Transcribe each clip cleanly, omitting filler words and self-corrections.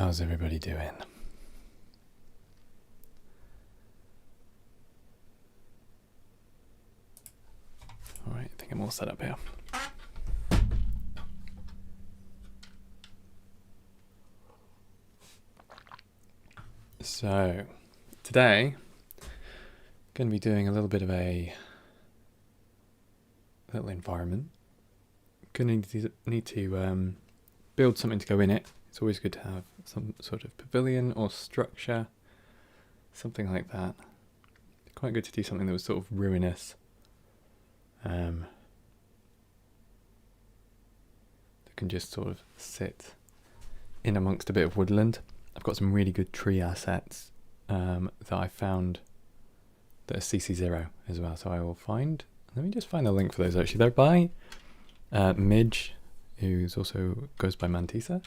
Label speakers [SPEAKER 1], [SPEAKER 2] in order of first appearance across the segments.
[SPEAKER 1] How's everybody doing? All right, I think I'm all set up here. So today, going to be doing a little bit of a little environment. Going to need to build something to go in it. It's always good to have some sort of pavilion or structure, something like that. Quite good to do something that was sort of ruinous. That can just sort of sit in amongst a bit of woodland. I've got some really good tree assets that I found that are CC0 as well. So I will find, let me just find a link for those actually. They're by Midge, who's also goes by Mantisa.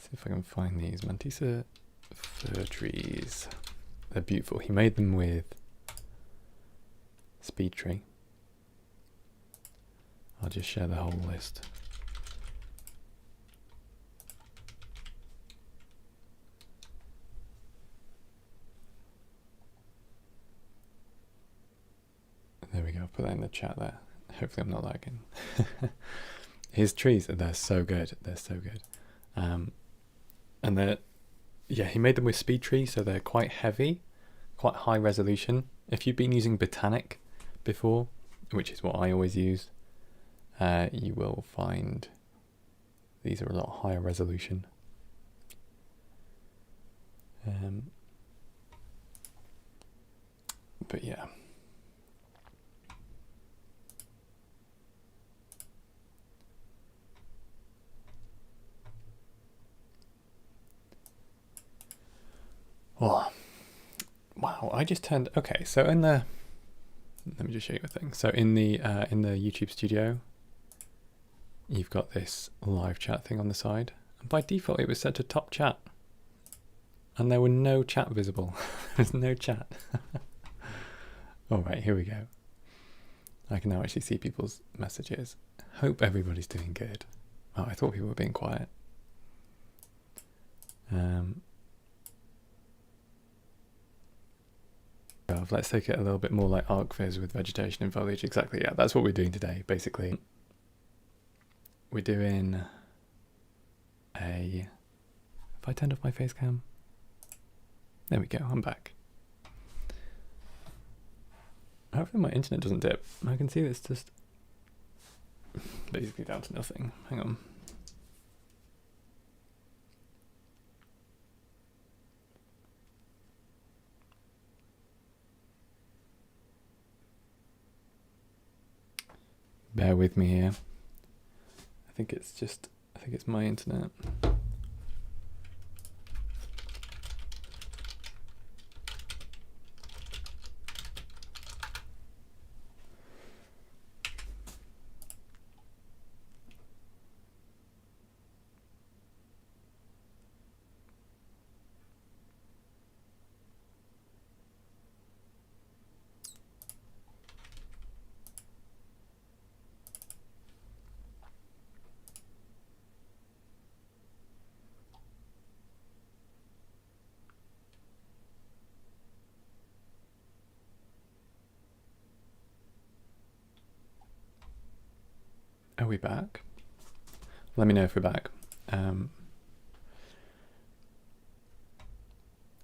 [SPEAKER 1] See if I can find these Mantisa fir trees. They're beautiful. He made them with speed tree. I'll just share the whole list. There we go, put that in the chat there. Hopefully I'm not lagging. His trees, they're so good. They're so good. And they're, yeah, he made them with speed tree, so they're quite heavy, quite high resolution. If you've been using Botanic before, which is what I always use, you will find these are a lot higher resolution. But yeah. Oh, wow! I just turned. Okay, so in the, let me just show you a thing. So in the YouTube studio, you've got this live chat thing on the side, and by default it was set to top chat, and there were no chat visible. There's no chat. All right, here we go. I can now actually see people's messages. Hope everybody's doing good. Oh, I thought people were being quiet. Let's take it a little bit more like ArcViz with vegetation and foliage. Exactly, yeah, that's what we're doing today, basically. We're doing a... Have I turned off my face cam? There we go, I'm back. Hopefully my internet doesn't dip. I can see it's just basically down to nothing. Hang on. Bear with me here. I think it's my internet. Are we back? Let me know if we're back. Oh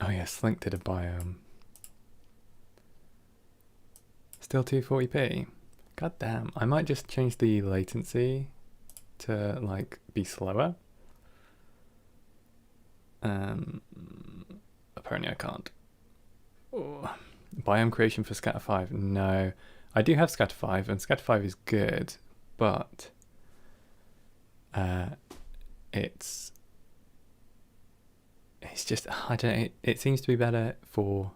[SPEAKER 1] yes, Link did a biome. Still 240p? God damn, I might just change the latency to like be slower. Apparently I can't. Oh. Biome creation for Scatter 5? No. I do have Scatter 5 and Scatter 5 is good. But it's just, I don't know, it seems to be better for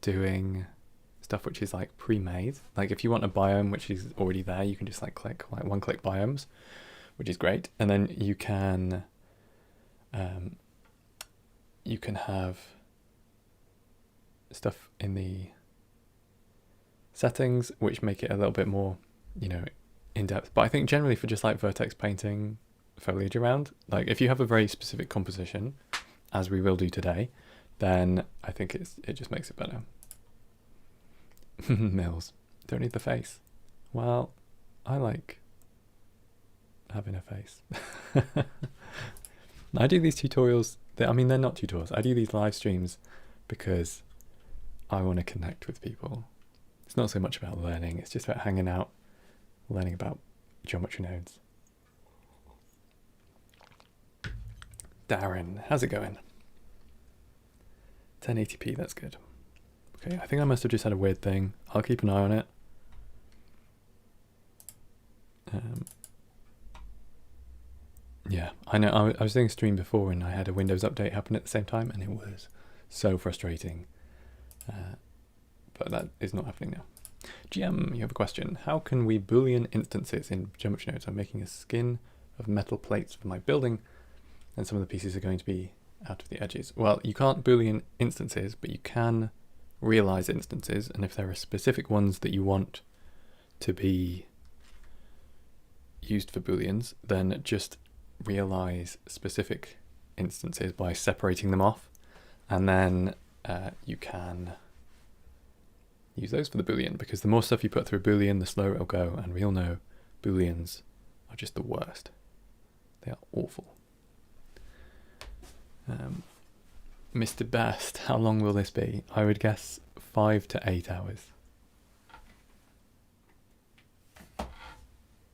[SPEAKER 1] doing stuff which is like pre-made. Like if you want a biome which is already there, you can just like click like one-click biomes, which is great. And then you can have stuff in the settings which make it a little bit more, you know, in depth. But I think generally for just like vertex painting foliage around. Like if you have a very specific composition, as we will do today, then I think it just makes it better. Mills, don't need the face. Well, I like having a face. I do these tutorials, I mean they're not tutorials, I do these live streams because I want to connect with people. It's not so much about learning, it's just about hanging out, learning about geometry nodes. Darren, how's it going? 1080p, that's good. Okay, I think I must have just had a weird thing. I'll keep an eye on it. Yeah, I know, I was doing a stream before and I had a Windows update happen at the same time and it was so frustrating. But that is not happening now. GM, you have a question. How can we Boolean instances in geometry nodes? I'm making a skin of metal plates for my building and some of the pieces are going to be out of the edges. Well, you can't Boolean instances, but you can realize instances, and if there are specific ones that you want to be used for Booleans, then just realize specific instances by separating them off, and then you can use those for the Boolean, because the more stuff you put through a Boolean, the slower it'll go, and we all know Booleans are just the worst. They are awful. Mr. Best, how long will this be? I would guess 5 to 8 hours.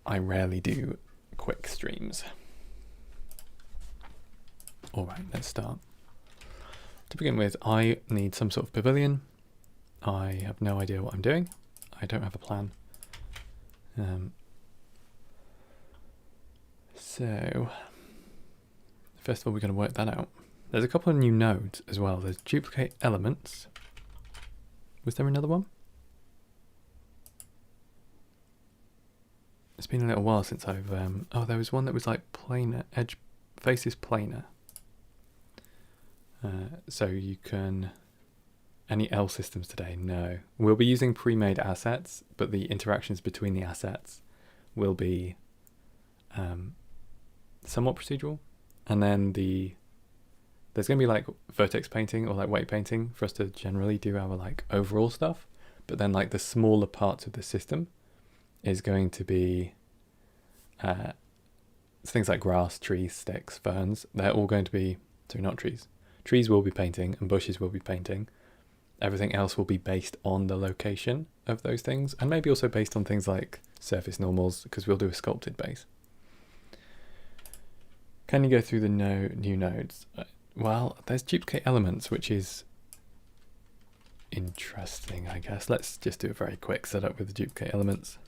[SPEAKER 1] I rarely do quick streams. Alright, let's start. To begin with, I need some sort of pavilion. I have no idea what I'm doing. I don't have a plan. So, first of all, we're going to work that out. There's a couple of new nodes as well. There's duplicate elements. Was there another one? It's been a little while since I've... oh, there was one that was like planar, edge faces planar. So you can... Any L systems today? No. We'll be using pre-made assets, but the interactions between the assets will be somewhat procedural. And then there's going to be like vertex painting or like weight painting for us to generally do our like overall stuff. But then like the smaller parts of the system is going to be things like grass, trees, sticks, ferns. They're all going to be, sorry, not trees. Trees will be painting and bushes will be painting. Everything else will be based on the location of those things, and maybe also based on things like surface normals, because we'll do a sculpted base. Can you go through the new nodes? Well, there's duplicate elements, which is interesting, I guess. Let's just do a very quick setup with the duplicate elements.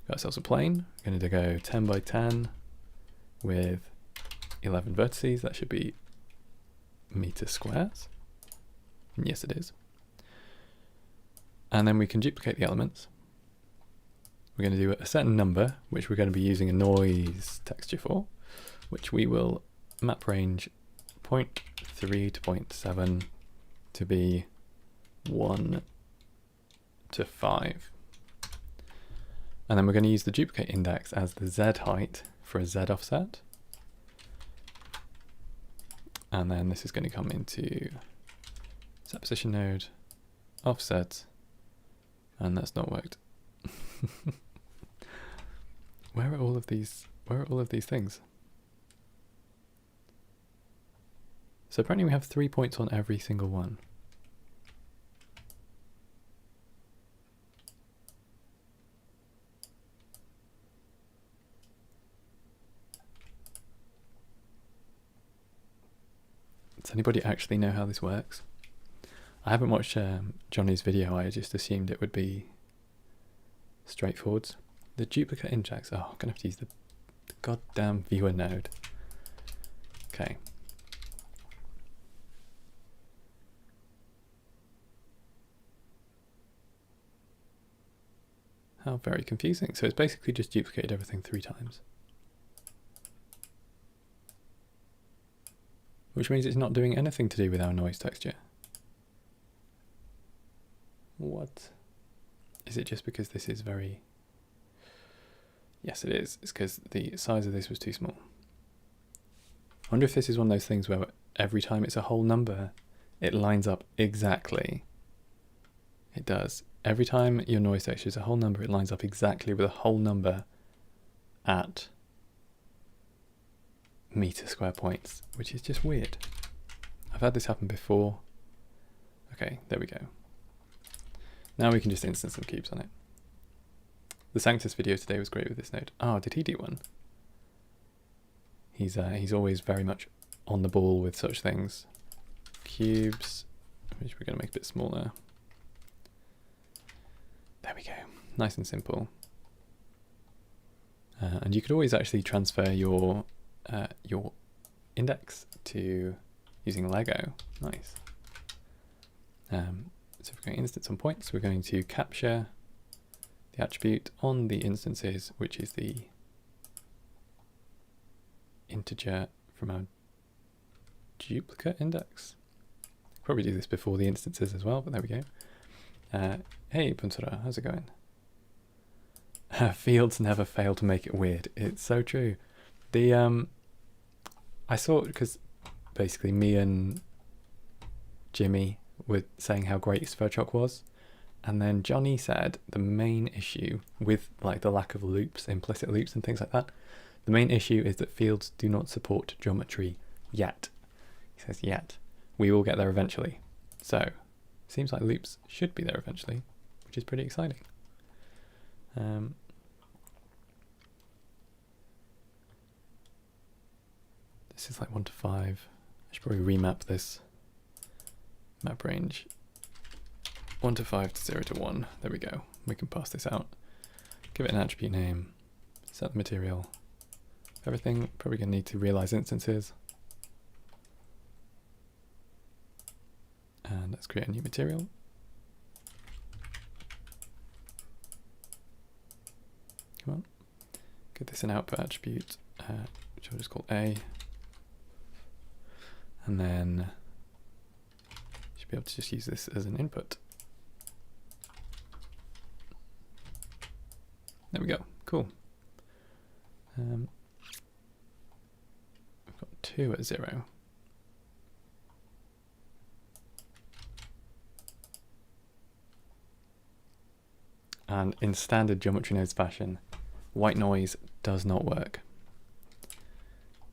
[SPEAKER 1] Got ourselves a plane. We're going to go 10 by 10 with 11 vertices. That should be meter squares. Yes, it is. And then we can duplicate the elements. We're going to do a certain number, which we're going to be using a noise texture for, which we will map range 0.3 to 0.7 to be 1 to 5. And then we're going to use the duplicate index as the Z height for a Z offset. And then this is going to come into set position node, offset, and that's not worked. Where are all of these things? So apparently we have 3 points on every single one. Does anybody actually know how this works? I haven't watched Johnny's video, I just assumed it would be straightforward. The duplicate index, oh, I'm going to have to use the goddamn viewer node. Okay. How very confusing. So it's basically just duplicated everything 3 times. Which means it's not doing anything to do with our noise texture. What? Is it just because this is very... Yes, it is. It's because the size of this was too small. I wonder if this is one of those things where every time it's a whole number, it lines up exactly. It does. Every time your noise texture is a whole number, it lines up exactly with a whole number at meter square points, which is just weird. I've had this happen before. Okay, there we go. Now we can just instance some cubes on it. The Sanctus video today was great with this node. Oh, did he do one? He's always very much on the ball with such things. Cubes, which we're going to make a bit smaller. There we go. Nice and simple. And you could always actually transfer your index to using Lego. Nice. So if we're going to instance on points, we're going to capture the attribute on the instances, which is the integer from our duplicate index. Probably do this before the instances as well, but there we go. Hey Puntura, how's it going? Fields never fail to make it weird. It's so true. I saw it because basically me and Jimmy were saying how great Sverchok was, and then Johnny said the main issue with like the lack of loops, implicit loops and things like that, the main issue is that fields do not support geometry yet. He says yet. We will get there eventually. So seems like loops should be there eventually, which is pretty exciting. This is like 1 to 5. I should probably remap this map range. 1 to 5 to 0 to 1. There we go. We can pass this out. Give it an attribute name. Set the material. Everything. Probably going to need to realize instances. And let's create a new material. Come on. Get this an output attribute, which I'll just call A. And then you should be able to just use this as an input. There we go. Cool. We've got 2 at 0. And in standard geometry nodes fashion, white noise does not work.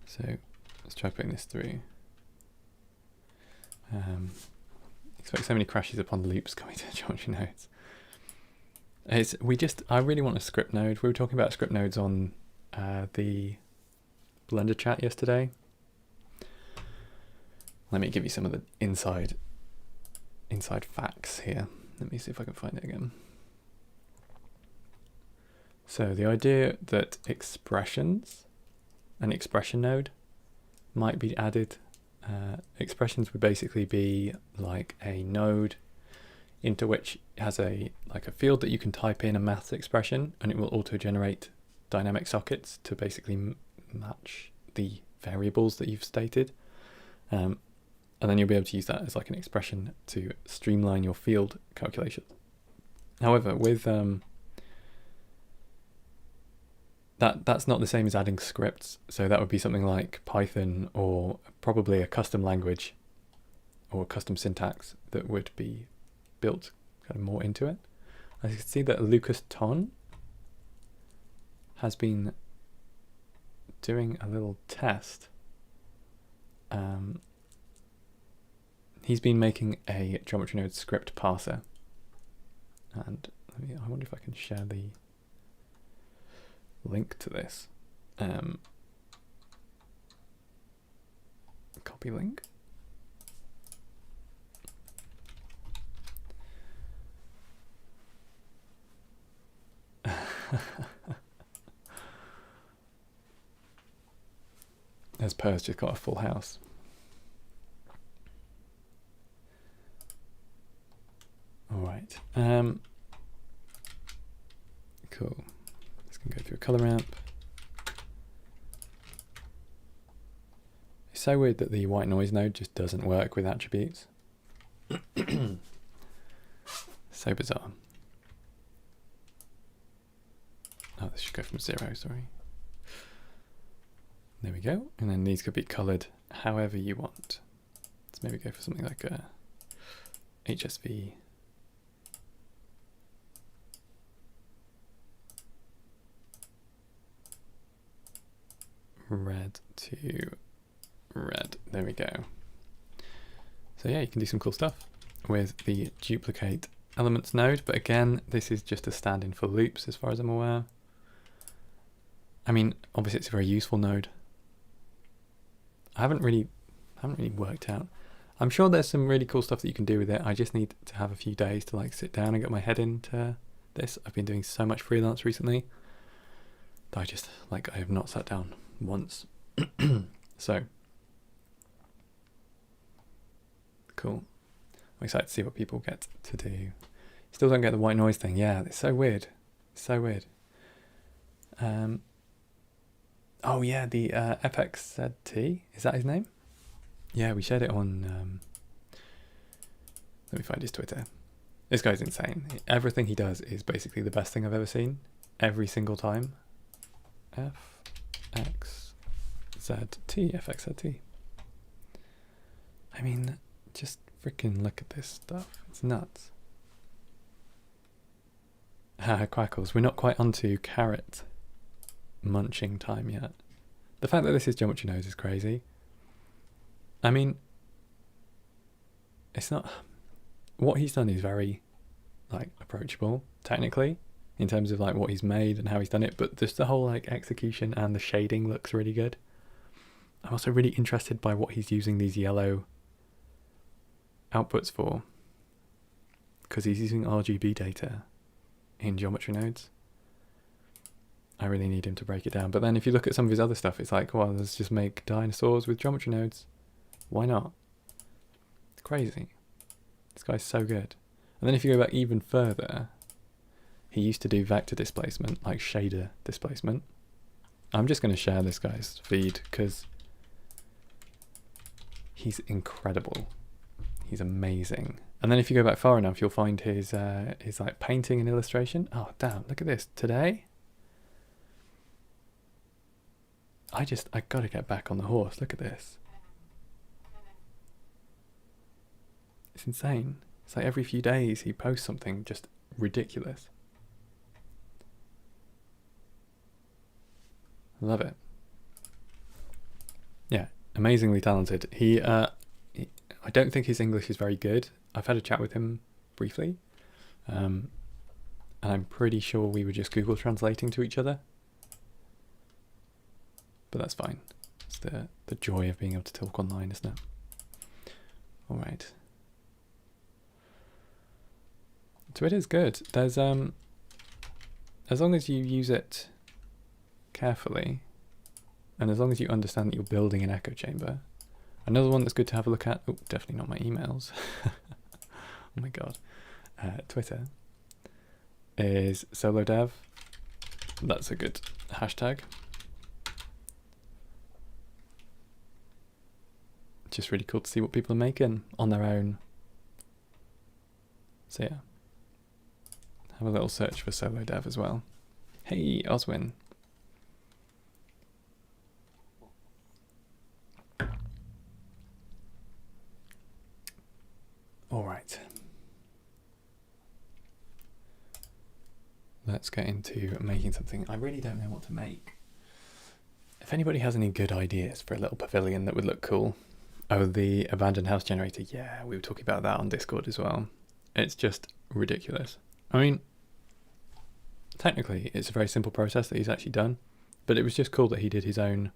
[SPEAKER 1] So let's try putting this through. Expect so many crashes upon loops coming to geometry nodes. I really want a script node. We were talking about script nodes on the Blender chat yesterday. Let me give you some of the inside facts here. Let me see if I can find it again. So the idea that expressions, an expression node, might be added. Expressions would basically be like a node into which it has a field that you can type in a maths expression, and it will auto-generate dynamic sockets to basically match the variables that you've stated. And then you'll be able to use that as like an expression to streamline your field calculations. However, with that's not the same as adding scripts. So that would be something like Python, or probably a custom language or custom syntax that would be built kind of more into it. I can see that Lucas Ton has been doing a little test. He's been making a geometry node script parser, and I wonder if I can share the link to this. Copy link. As Per's just got a full house. All right. Cool. Let's go through a color ramp. It's so weird that the white noise node just doesn't work with attributes. So bizarre. Oh, this should go from 0, sorry. There we go. And then these could be coloured however you want. Let's maybe go for something like a HSV. Red to red. There we go. So yeah, you can do some cool stuff with the duplicate elements node, but again, this is just a stand-in for loops as far as I'm aware. I mean, obviously it's a very useful node. I haven't really worked out. I'm sure there's some really cool stuff that you can do with it. I just need to have a few days to like sit down and get my head into this. I've been doing so much freelance recently that I have not sat down once. So cool. I'm excited to see what people get to do. Still don't get the white noise thing. Yeah, it's so weird. It's so weird. Oh yeah, the FXZT, is that his name? Yeah, we shared it on, let me find his Twitter. This guy's insane. Everything he does is basically the best thing I've ever seen. Every single time. FXZT. I mean, just freaking look at this stuff. It's nuts. Quackles. We're not quite onto carrot munching time yet. The fact that this is Geometry Nodes is crazy. I mean, it's not... What he's done is very, like, approachable, technically, in terms of, like, what he's made and how he's done it, but just the whole, like, execution and the shading looks really good. I'm also really interested by what he's using these yellow outputs for, because he's using RGB data in Geometry Nodes. I really need him to break it down. But then if you look at some of his other stuff, it's like, well, let's just make dinosaurs with Geometry Nodes. Why not? It's crazy. This guy's so good. And then if you go back even further, he used to do vector displacement, like shader displacement. I'm just going to share this guy's feed because he's incredible. He's amazing. And then if you go back far enough, you'll find his like painting and illustration. Oh, damn, look at this. Today, I got to get back on the horse. Look at this. It's insane. It's like every few days he posts something just ridiculous. Love it. Yeah, amazingly talented. I don't think his English is very good. I've had a chat with him briefly. And I'm pretty sure we were just Google translating to each other. But that's fine. It's the joy of being able to talk online, isn't it? All right. Twitter's good. There's as long as you use it carefully, and as long as you understand that you're building an echo chamber. Another one that's good to have a look at. Oh, definitely not my emails. Oh my god. Twitter is solo dev. That's a good hashtag. Just really cool to see what people are making on their own. So yeah, have a little search for solo dev as well. Hey, Oswin. All right. Let's get into making something. I really don't know what to make. If anybody has any good ideas for a little pavilion that would look cool. Oh, the abandoned house generator. Yeah, we were talking about that on Discord as well. It's just ridiculous. I mean, technically, it's a very simple process that he's actually done, but it was just cool that he did his own.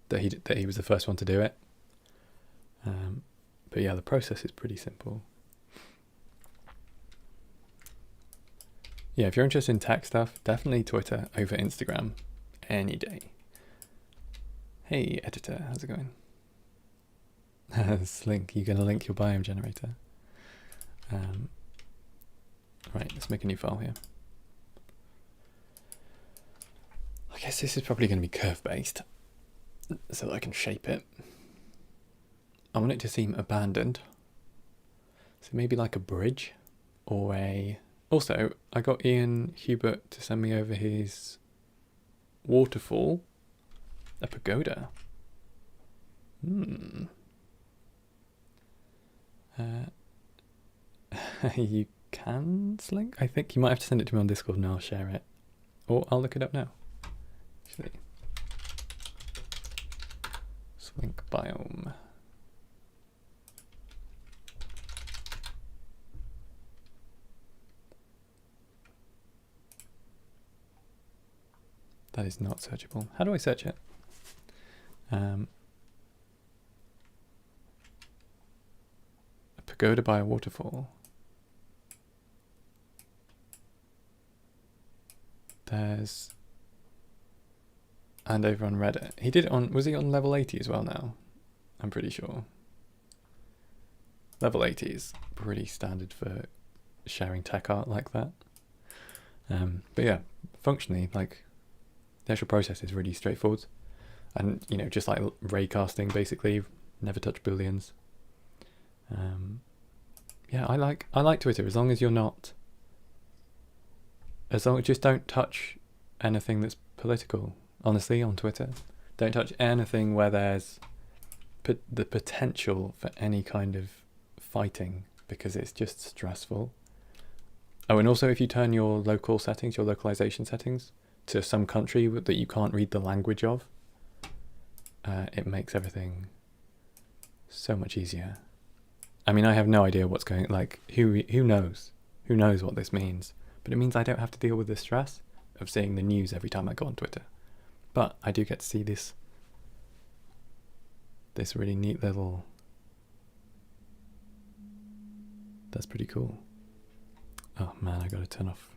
[SPEAKER 1] That he was the first one to do it. But yeah, the process is pretty simple. Yeah, if you're interested in tech stuff, definitely Twitter over Instagram any day. Hey, editor, how's it going? Slink, you're going to link your biome generator. Right, let's make a new file here. I guess this is probably going to be curve-based, so that I can shape it. I want it to seem abandoned. So maybe like a bridge or a... Also, I got Ian Hubert to send me over his Waterfall A pagoda. You can slink? I think you might have to send it to me on Discord and I'll share it. Or I'll look it up now. Actually. Slink biome. That is not searchable. How do I search it? A pagoda by a waterfall. There's... And over on Reddit. He did it on... Was he on level 80 as well now? I'm pretty sure. Level 80 is pretty standard for sharing tech art like that. But yeah, functionally, like... The actual process is really straightforward. And, you know, just like raycasting, basically, never touch booleans. Yeah, I like Twitter, as long as you're not... As long as just don't touch anything that's political, honestly, on Twitter. Don't touch anything where there's the potential for any kind of fighting, because it's just stressful. Oh, and also if you turn your local settings, your localization settings, to some country that you can't read the language of, it makes everything so much easier. I mean, I have no idea what's going, like, who knows? Who knows what this means? But it means I don't have to deal with the stress of seeing the news every time I go on Twitter. But I do get to see this really neat little... That's pretty cool. Oh man, I gotta turn off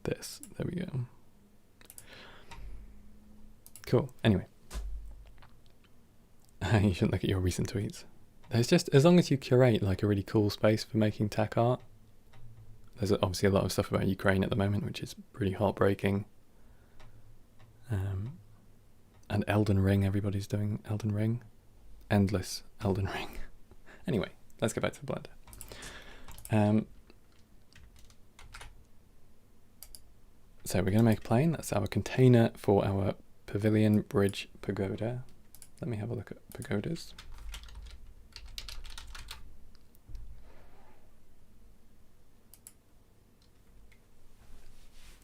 [SPEAKER 1] this. There we go. Cool. Anyway. You shouldn't look at your recent tweets. There's just, as long as you curate like a really cool space for making tech art. There's obviously a lot of stuff about Ukraine at the moment, which is pretty heartbreaking. And Elden Ring, everybody's doing Elden Ring. Endless Elden Ring. Anyway, let's get back to the Blender. So we're going to make a plane. That's our container for our pavilion bridge pagoda. Let me have a look at pagodas.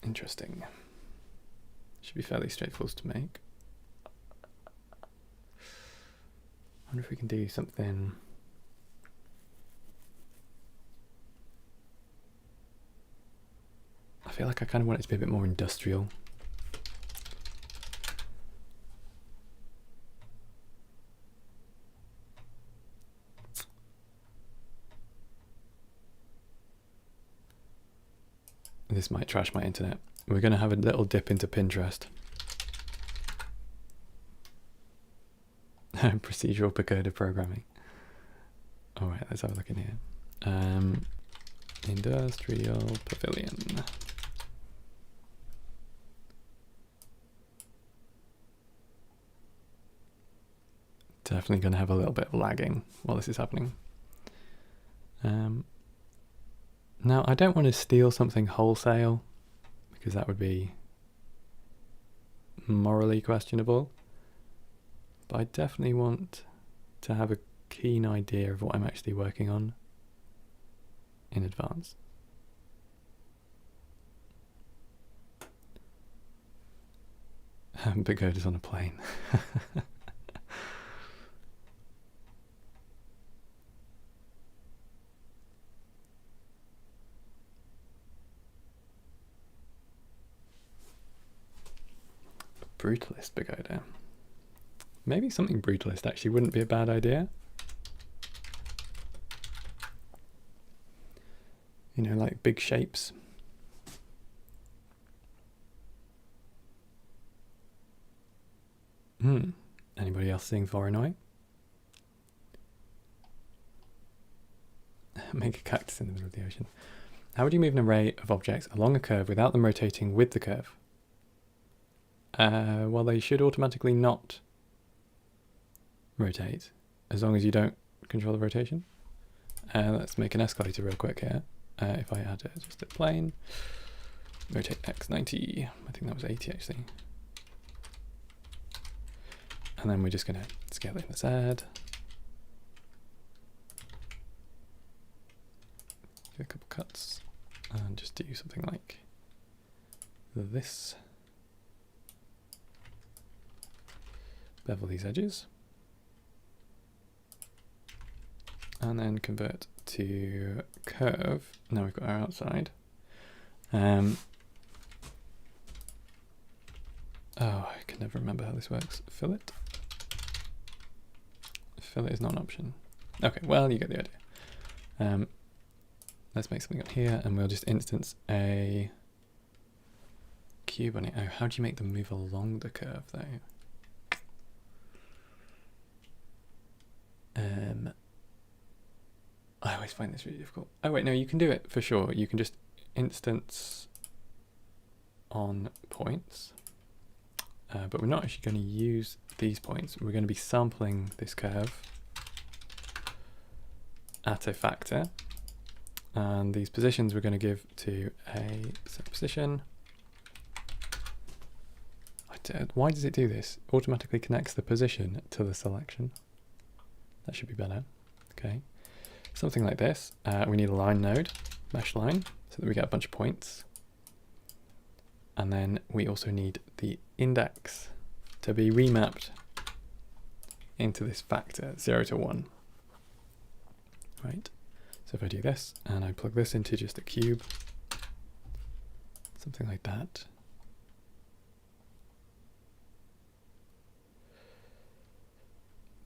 [SPEAKER 1] Interesting. Should be fairly straightforward to make. I wonder if we can do something... I feel like I kind of want it to be a bit more industrial. This might trash my internet. We're going to have a little dip into Pinterest. Procedural pagoda programming. Alright, let's have a look in here. Industrial pavilion. Definitely going to have a little bit of lagging while this is happening. Now, I don't want to steal something wholesale, because that would be morally questionable. But I definitely want to have a keen idea of what I'm actually working on in advance. Pagoda's on a plane. Brutalist pagoda. Maybe something brutalist actually wouldn't be a bad idea. You know, like big shapes. Anybody else seeing Voronoi? Make a cactus in the middle of the ocean. How would you move an array of objects along a curve without them rotating with the curve? Well, they should automatically not rotate, as long as you don't control the rotation. Let's make an escalator real quick here. If I add just a plane, rotate x 90, I think that was 80 actually. And then we're just going to scale in this add. Do a couple cuts and just do something like this. Bevel these edges. And then convert to curve. Now we've got our outside. Oh, I can never remember how this works. Fillet? Fillet is not an option. Okay, well, you get the idea. Let's make something up here, and we'll just instance a cube on it. Oh, how do you make them move along the curve, though? I always find this really difficult. Oh wait, no, you can do it for sure. You can just instance on points, but we're not actually going to use these points. We're going to be sampling this curve at a factor, and these positions we're going to give to a set position. Why does it do this? Automatically connects the position to the selection. That should be better. Okay. Something like this. We need a line node, mesh line, so that we get a bunch of points. And then we also need the index to be remapped into this factor, 0 to 1. Right. So if I do this, and I plug this into just a cube, something like that.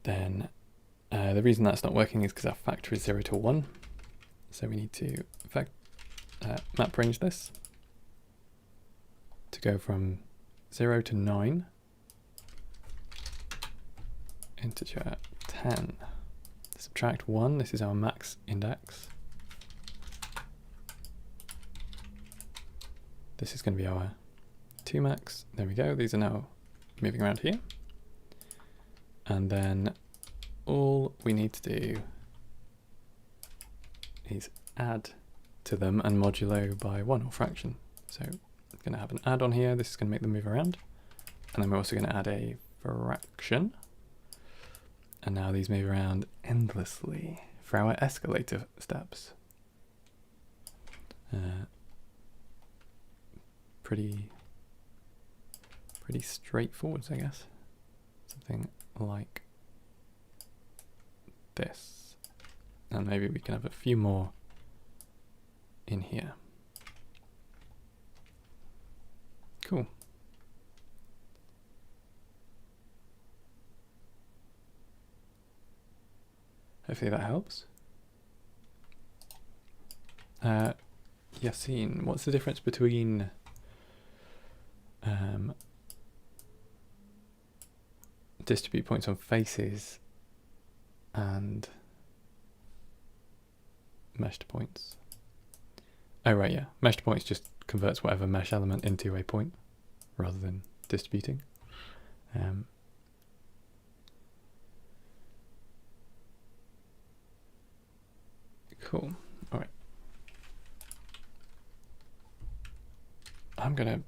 [SPEAKER 1] Then the reason that's not working is because our factor is 0 to 1. So we need to map range this to go from 0 to 9, integer 10. Subtract 1, this is our max index. This is going to be our 2 max. There we go, these are now moving around here. And then all we need to do is add to them and modulo by 1 or fraction. So it's going to have an add on here. This is going to make them move around. And then we're also going to add a fraction. And now these move around endlessly for our escalator steps. Pretty straightforward, I guess. Something like this. And maybe we can have a few more in here. Cool. Hopefully that helps. Yassine, what's the difference between distribute points on faces and meshed points? Oh right, yeah. Meshed points just converts whatever mesh element into a point rather than distributing. Cool. All right. I'm gonna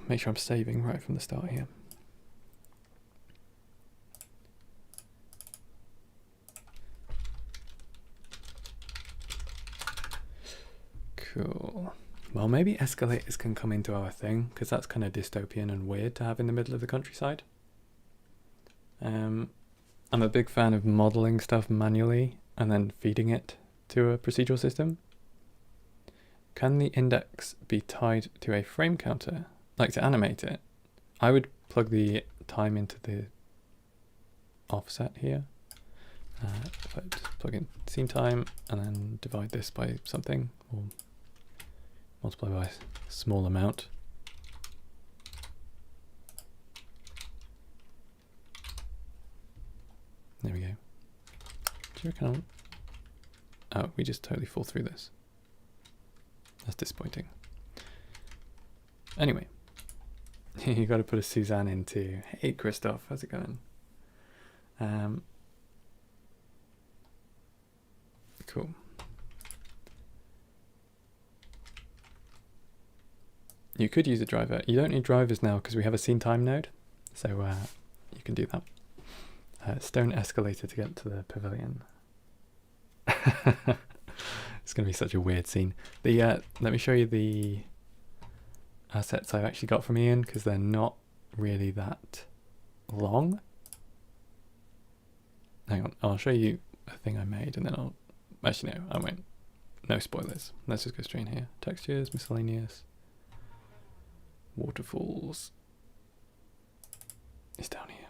[SPEAKER 1] make sure I'm saving right from the start here. Cool. Well, maybe escalators can come into our thing, because that's kind of dystopian and weird to have in the middle of the countryside. I'm a big fan of modeling stuff manually and then feeding it to a procedural system. Can the index be tied to a frame counter, like to animate it? I would plug the time into the offset here. If I just plug in scene time and then divide this by something, or multiply by a small amount. There we go. Do you reckon oh, we just totally fall through this. That's disappointing. Anyway, you got to put a Suzanne into. Hey, Christoph, how's it going? Cool. You could use a driver. You don't need drivers now because we have a scene time node, so you can do that. Stone escalator to get to the pavilion. It's going to be such a weird scene. Let me show you the assets I've actually got from Ian, because they're not really that long. Hang on, I'll show you a thing I made, and then I'll... Actually, no, I won't. No spoilers. Let's just go straight in here. Textures, miscellaneous. Waterfalls. It's down here.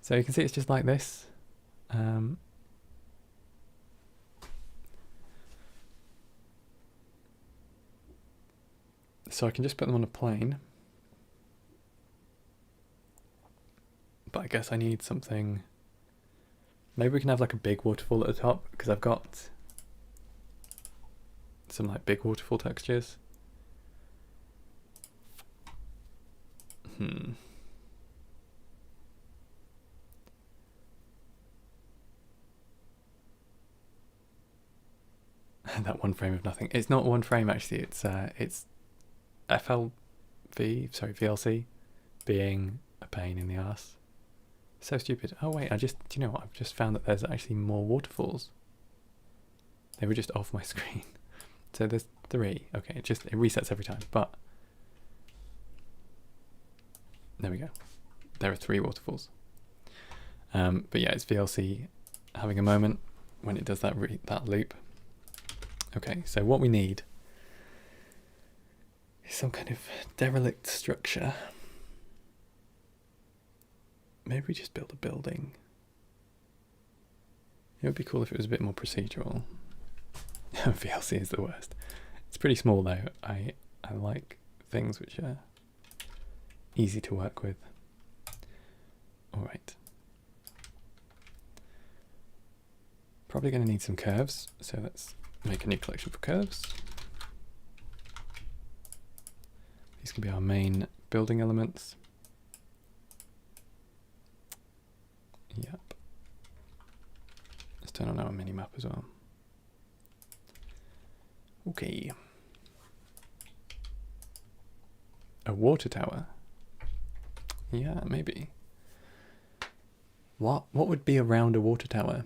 [SPEAKER 1] So you can see it's just like this. So I can just put them on a plane. But I guess I need something... Maybe we can have like a big waterfall at the top, because I've got some like big waterfall textures. That one frame of nothing. It's not one frame actually. It's VLC being a pain in the ass. So stupid. Oh wait, do you know what? I've just found that there's actually more waterfalls. They were just off my screen. So there's 3. Okay, it resets every time, but there we go. There are 3 waterfalls. But yeah, it's VLC having a moment when it does that loop. Okay, so what we need is some kind of derelict structure. Maybe we just build a building. It would be cool if it was a bit more procedural. VLC is the worst. It's pretty small though. I like things which are easy to work with. Alright. Probably going to need some curves, so let's make a new collection for curves. These can be our main building elements. Yep. Let's turn on our minimap as well. Okay. A water tower. Yeah, maybe. What would be around a water tower?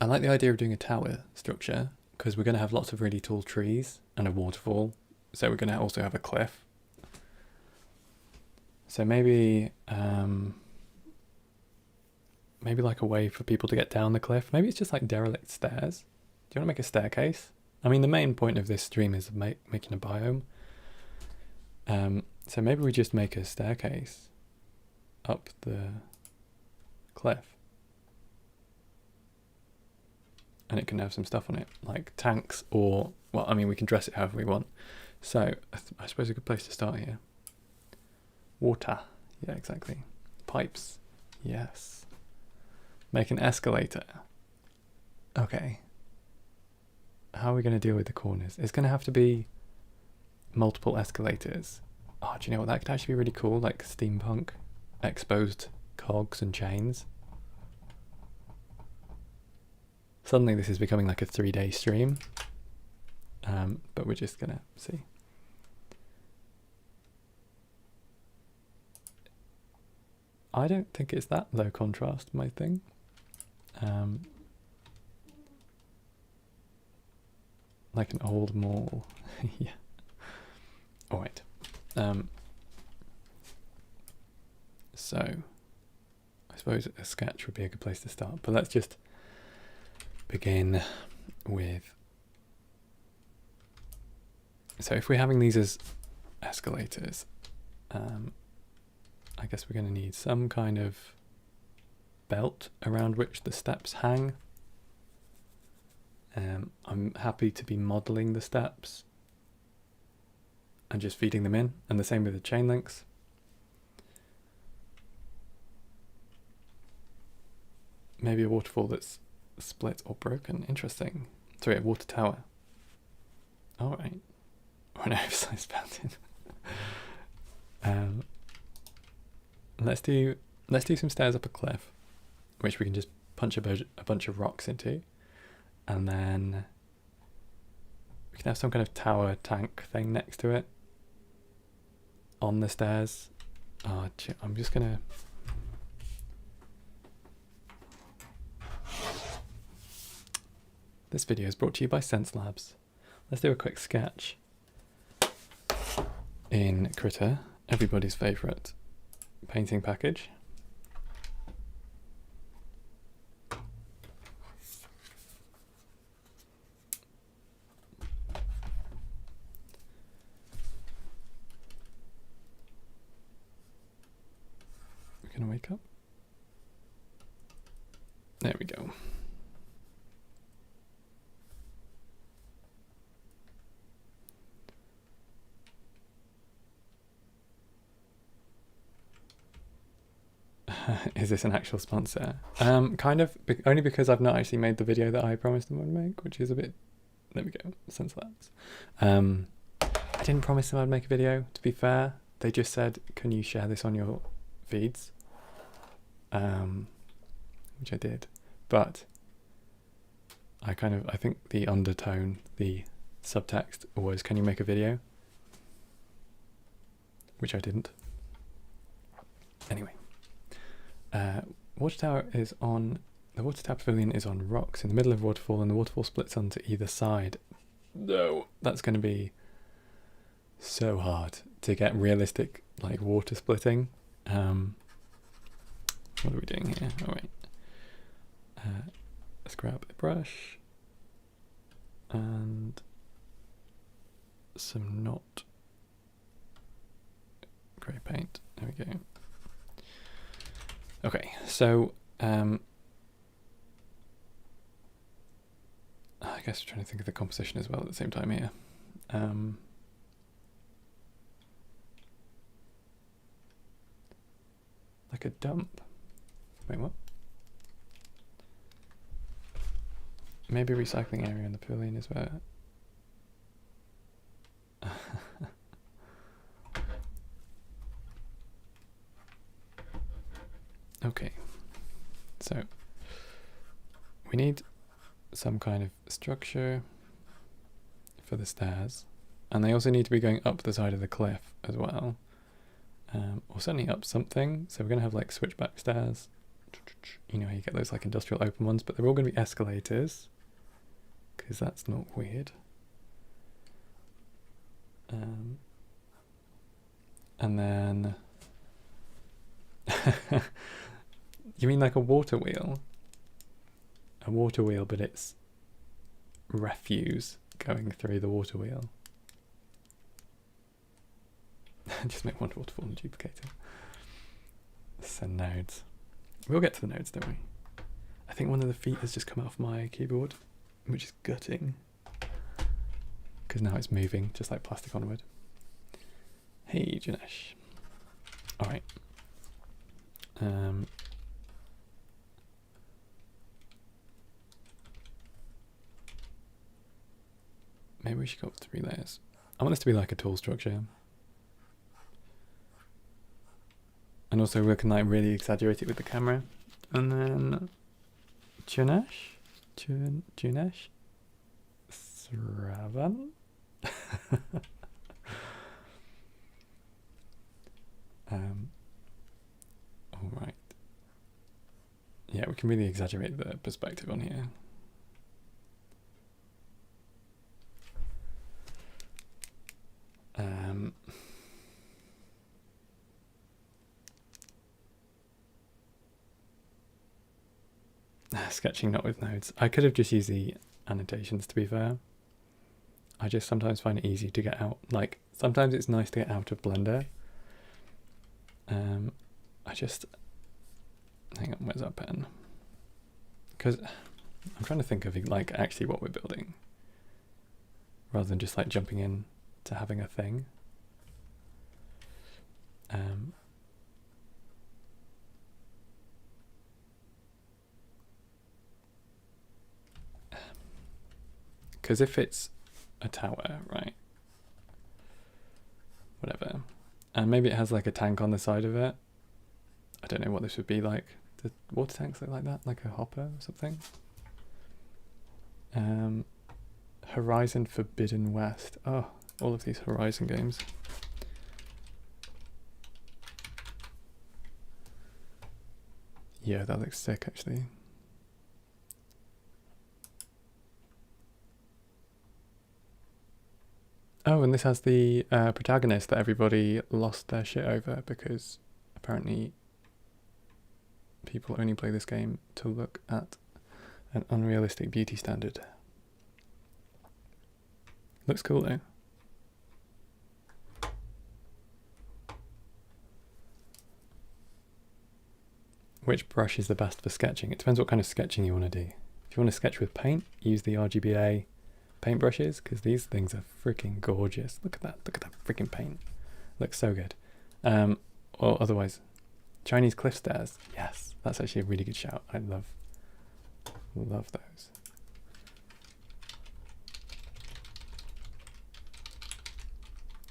[SPEAKER 1] I like the idea of doing a tower structure, because we're going to have lots of really tall trees and a waterfall. So we're going to also have a cliff. So maybe maybe like a way for people to get down the cliff. Maybe it's just like derelict stairs. Do you want to make a staircase? I mean, the main point of this stream is making a biome. So maybe we just make a staircase up the cliff. And it can have some stuff on it, like tanks or... Well, I mean, we can dress it however we want. So, I suppose a good place to start here. Water. Yeah, exactly. Pipes. Yes. Make an escalator. Okay. How are we going to deal with the corners? It's going to have to be multiple escalators. Oh, do you know what? That could actually be really cool, like steampunk, exposed cogs and chains. Suddenly this is becoming like a 3-day stream, but we're just going to see. I don't think it's that low contrast, my thing. Like an old mall. Yeah. Alright. So, I suppose a sketch would be a good place to start, but let's just begin with... So if we're having these as escalators, I guess we're going to need some kind of belt around which the steps hang. I'm happy to be modelling the steps and just feeding them in, and the same with the chain links. Maybe a waterfall that's split or broken. Interesting. Sorry, a water tower. Alright. Or an oversized fountain. Let's do some stairs up a cliff, which we can just punch a bunch of rocks into, and then we can have some kind of tower tank thing next to it on the stairs, I'm just gonna. This video is brought to you by Sense Labs. Let's do a quick sketch in Critter, everybody's favourite painting package. We're gonna wake up. There we go. Is this an actual sponsor? Kind of, only because I've not actually made the video that I promised them I would make, which is a bit, there we go, Sense Labs. I didn't promise them I'd make a video, to be fair. They just said, can you share this on your feeds? Which I did. But I think the undertone, the subtext was, can you make a video? Which I didn't. Anyway. Watchtower is on, the Watertower Pavilion is on rocks in the middle of Waterfall, and the waterfall splits onto either side. No, that's going to be so hard to get realistic, like, water splitting. What are we doing here? All right. Let's grab a brush and some not grey paint. There we go. Okay, so I guess we're trying to think of the composition as well at the same time here. Like a dump. Wait, what? Maybe a recycling area in the pavilion is where. Okay, so we need some kind of structure for the stairs, and they also need to be going up the side of the cliff as well, or certainly up something. So we're going to have like switchback stairs. You know how you get those like industrial open ones, but they're all going to be escalators, because that's not weird. And then you mean like a water wheel? A water wheel, but it's refuse going through the water wheel. Just make one waterfall and duplicate it. Send nodes. We'll get to the nodes, don't we? I think one of the feet has just come off my keyboard, which is gutting, because now it's moving, just like plastic on wood. Hey, Janesh. All right. Maybe we should go up 3 layers. I want this to be like a tall structure. And also we can like really exaggerate it with the camera. And then Junesh? Sravan? Alright. Yeah, we can really exaggerate the perspective on here. Sketching not with nodes. I could have just used the annotations, to be fair. I just sometimes find it easy to get out. Like, sometimes it's nice to get out of Blender. I just... Hang on, where's our pen? Because I'm trying to think of, like, actually what we're building, rather than just, like, jumping in to having a thing. Because if it's a tower, right? Whatever. And maybe it has like a tank on the side of it. I don't know what this would be like. Do water tanks look like that? Like a hopper or something? Horizon Forbidden West. Oh, all of these Horizon games. Yeah, that looks sick actually. Oh, and this has the protagonist that everybody lost their shit over because apparently people only play this game to look at an unrealistic beauty standard. Looks cool though. Which brush is the best for sketching? It depends what kind of sketching you want to do. If you want to sketch with paint, use the RGBA paint brushes, because these things are freaking gorgeous. Look at that freaking paint. Looks so good. Or otherwise, Chinese cliff stairs. Yes, that's actually a really good shout. I love those.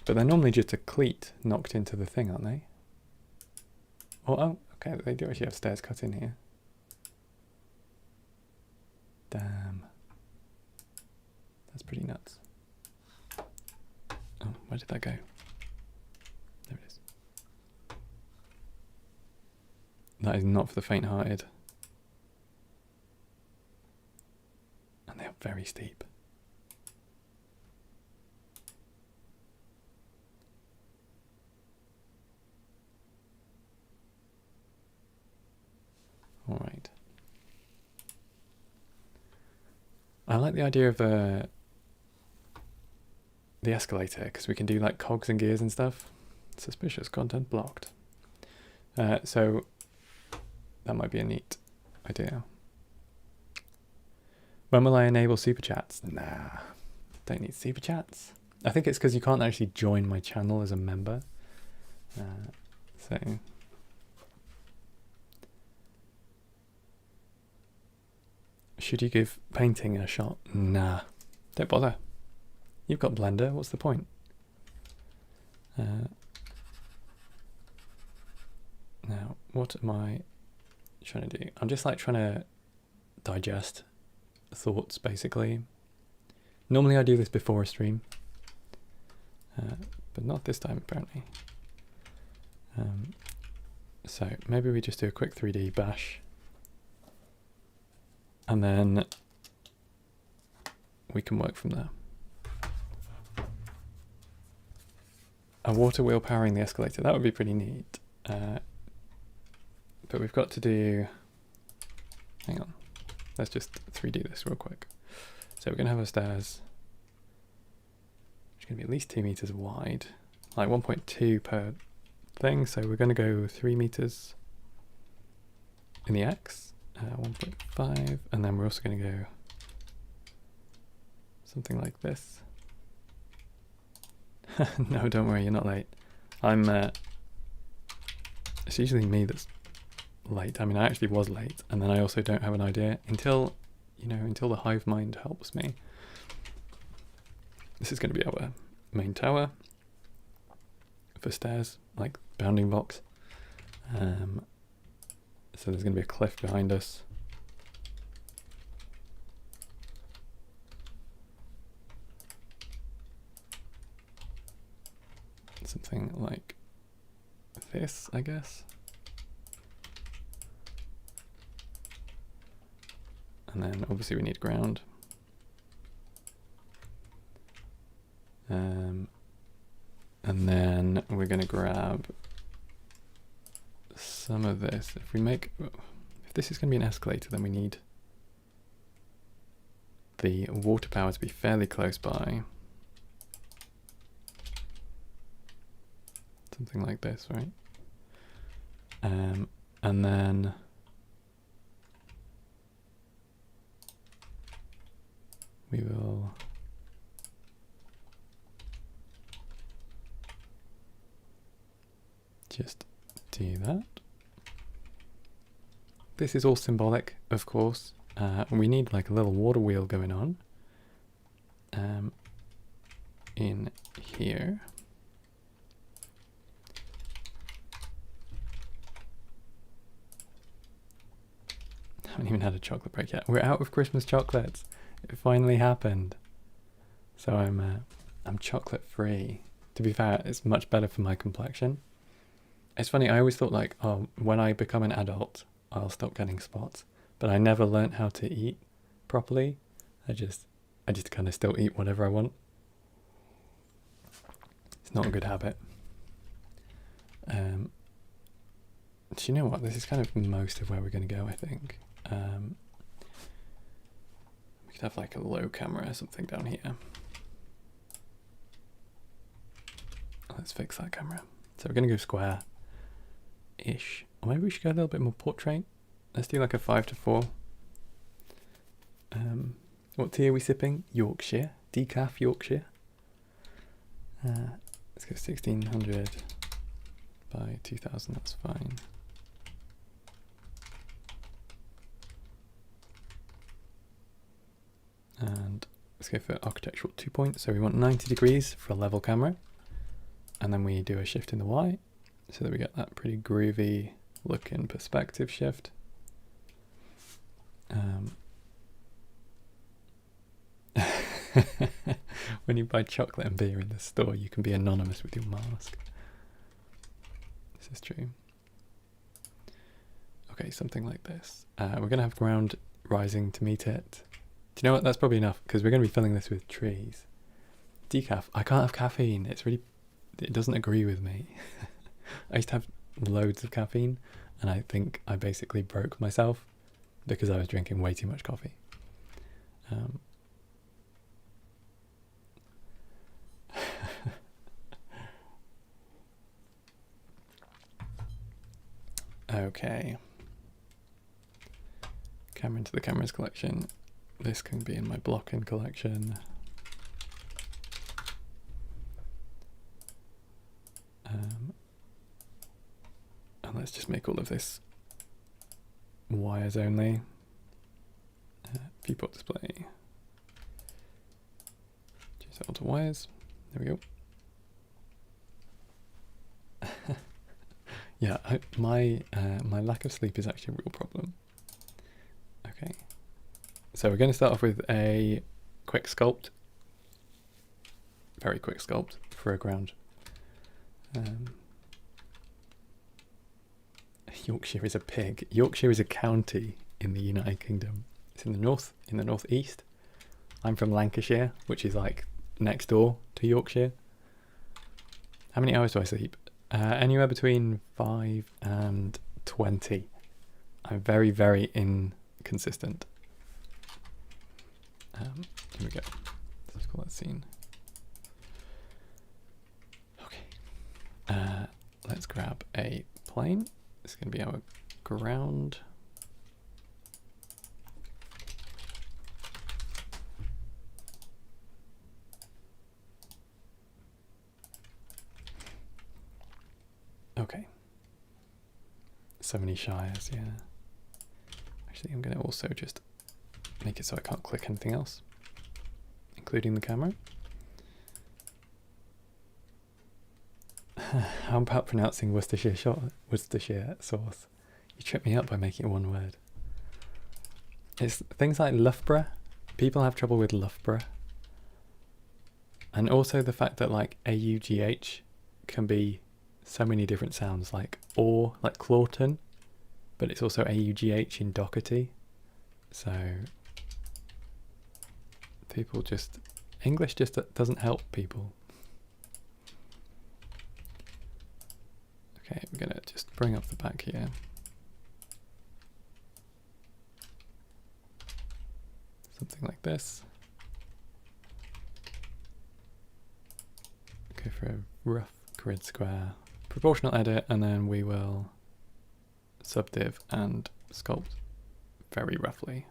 [SPEAKER 1] But they're normally just a cleat knocked into the thing, aren't they? Oh, okay, they do actually have stairs cut in here. Damn. That's pretty nuts. Oh, where did that go? There it is. That is not for the faint-hearted. And they are very steep. All right. I like the idea of the escalator because we can do like cogs and gears and stuff. Suspicious content blocked. So that might be a neat idea. When will I enable super chats? Nah, don't need super chats. I think it's because you can't actually join my channel as a member. So should you give painting a shot? Nah, don't bother. You've got Blender, what's the point? Now, what am I trying to do? I'm just like trying to digest thoughts, basically. Normally I do this before a stream, but not this time, apparently. So maybe we just do a quick 3D bash. And then we can work from there. A water wheel powering the escalator, that would be pretty neat. But we've got to do, hang on, let's just 3D this real quick. So we're gonna have our stairs, which are gonna be at least 2 meters wide, like 1.2 per thing. So we're gonna go 3 meters in the X, 1.5, and then we're also gonna go something like this. No, don't worry, you're not late. It's usually me that's late. I mean, I actually was late, and then I also don't have an idea until, until the hive mind helps me. This is going to be our main tower for stairs, like bounding blocks. So there's going to be a cliff behind us. Something like this, I guess. And then obviously we need ground. And then we're going to grab some of this. If this is going to be an escalator, then we need the water power to be fairly close by. Something like this, right? And then we will just do that. This is all symbolic, of course. We need like a little water wheel going on in here. I haven't even had a chocolate break yet. We're out of Christmas chocolates. It finally happened. So I'm chocolate free. To be fair, it's much better for my complexion. It's funny, I always thought like, oh, when I become an adult, I'll stop getting spots. But I never learnt how to eat properly. I just kind of still eat whatever I want. It's not a good habit. Do you know what? This is kind of most of where we're going to go, I think. We could have like a low camera or something down here. Let's fix that camera. So we're going to go square-ish. Or maybe we should go a little bit more portrait. Let's do like a 5:4. What tea are we sipping? Yorkshire. Decaf Yorkshire. Let's go 1600 by 2000. That's fine. And let's go for architectural 2 points. So we want 90 degrees for a level camera. And then we do a shift in the Y so that we get that pretty groovy looking perspective shift. When you buy chocolate and beer in the store, you can be anonymous with your mask. This is true. Okay, something like this. We're going to have ground rising to meet it. Do you know what? That's probably enough because we're going to be filling this with trees. Decaf. I can't have caffeine. It doesn't agree with me. I used to have loads of caffeine and I think I basically broke myself because I was drinking way too much coffee. Okay. Camera into the cameras collection. This can be in my block-in collection. And let's just make all of this wires only. Viewport display. Change that all to wires. There we go. Yeah, my lack of sleep is actually a real problem. Okay, so we're going to start off with a quick sculpt. Very quick sculpt for a ground. Yorkshire is a pig. Yorkshire is a county in the United Kingdom. It's in the north, in the northeast. I'm from Lancashire, which is like next door to Yorkshire. How many hours do I sleep? Anywhere between 5 and 20. I'm very, very inconsistent. Here we go. Let's call that scene. Okay. Let's grab a plane. This is going to be our ground. Okay. So many shires, yeah. Actually, I'm going to also just make it so I can't click anything else, including the camera. How about pronouncing Worcestershire sauce? You tripped me up by making it one word. It's things like Loughborough. People have trouble with Loughborough. And also the fact that like AUGH can be so many different sounds, like Clawton, but it's also AUGH in Doherty. So people just, English just doesn't help people. Okay, we're gonna just bring up the back here. Something like this. Go for a rough grid square. Proportional edit, and then we will subdiv and sculpt very roughly.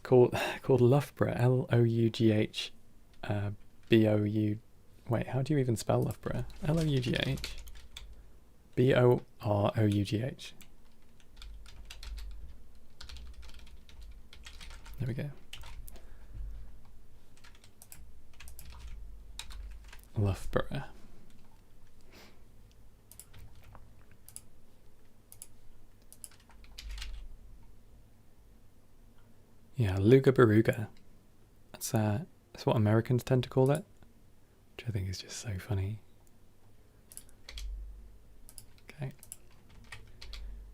[SPEAKER 1] Called Loughborough, L-O-U-G-H, B-O-U. Wait, how do you even spell Loughborough? L-O-U-G-H, B-O-R-O-U-G-H. There we go. Loughborough. Yeah, Luga Baruga. That's what Americans tend to call it, which I think is just so funny. Okay.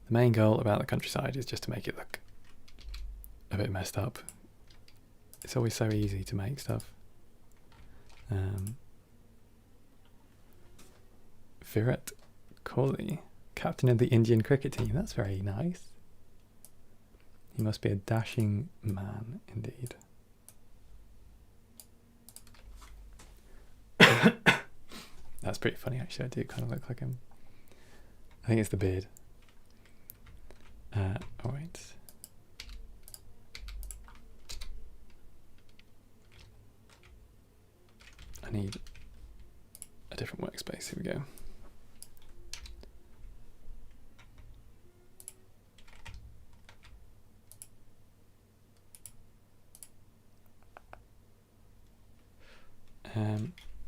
[SPEAKER 1] The main goal about the countryside is just to make it look a bit messed up. It's always so easy to make stuff. Virat Kohli, captain of the Indian cricket team. That's very nice. He must be a dashing man indeed. That's pretty funny actually. I do kind of look like him. I think it's the beard. Oh wait. I need a different workspace. Here we go.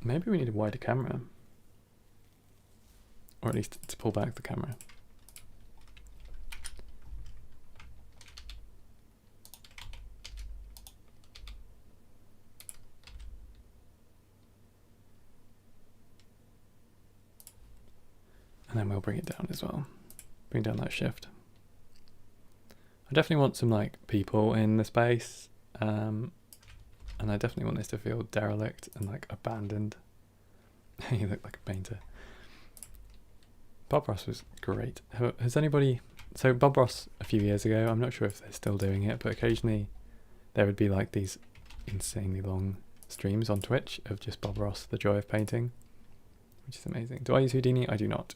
[SPEAKER 1] Maybe we need a wider camera, or at least to pull back the camera. And then we'll bring it down as well. Bring down that shift. I definitely want some like people in the space. And I definitely want this to feel derelict and like abandoned. You look like a painter. Bob Ross was great. Has anybody... So Bob Ross a few years ago, I'm not sure if they're still doing it, but occasionally there would be like these insanely long streams on Twitch of just Bob Ross, the joy of painting, which is amazing. Do I use Houdini? I do not.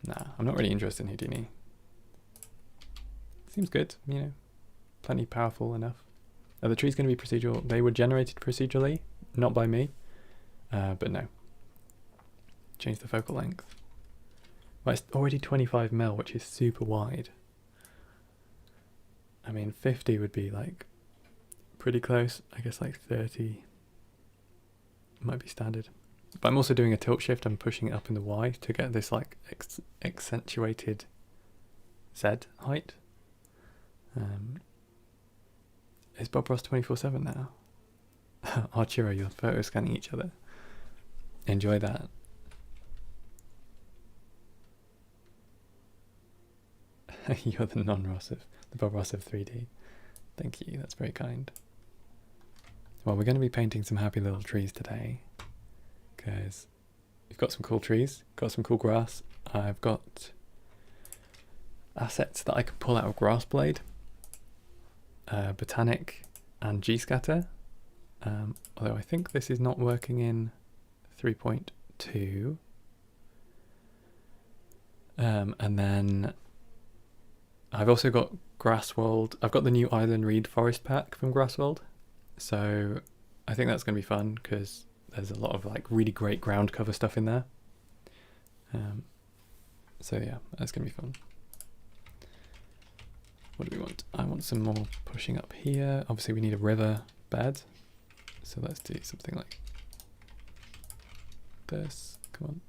[SPEAKER 1] Nah, I'm not really interested in Houdini. Seems good, you know, plenty powerful enough. Are the trees going to be procedural? They were generated procedurally, not by me, but no. Change the focal length. Well, it's already 25 mil, which is super wide. I mean, 50 would be like pretty close. I guess like 30 might be standard. But I'm also doing a tilt shift. I'm pushing it up in the Y to get this like accentuated Z height. Is Bob Ross 24/7 now? Archiro, you're photo scanning each other. Enjoy that. You're the non-Ross of the Bob Ross of 3D. Thank you, that's very kind. Well, we're going to be painting some happy little trees today, because we've got some cool trees, got some cool grass. I've got assets that I can pull out of Grassblade. Botanic and G-Scatter, although I think this is not working in 3.2. And then I've also got Grassworld. I've got the new Island Reed Forest pack from Grassworld, so I think that's going to be fun because there's a lot of like really great ground cover stuff in there. So yeah, that's going to be fun. What do we want? I want some more pushing up here. Obviously we need a river bed. So let's do something like this. Come on.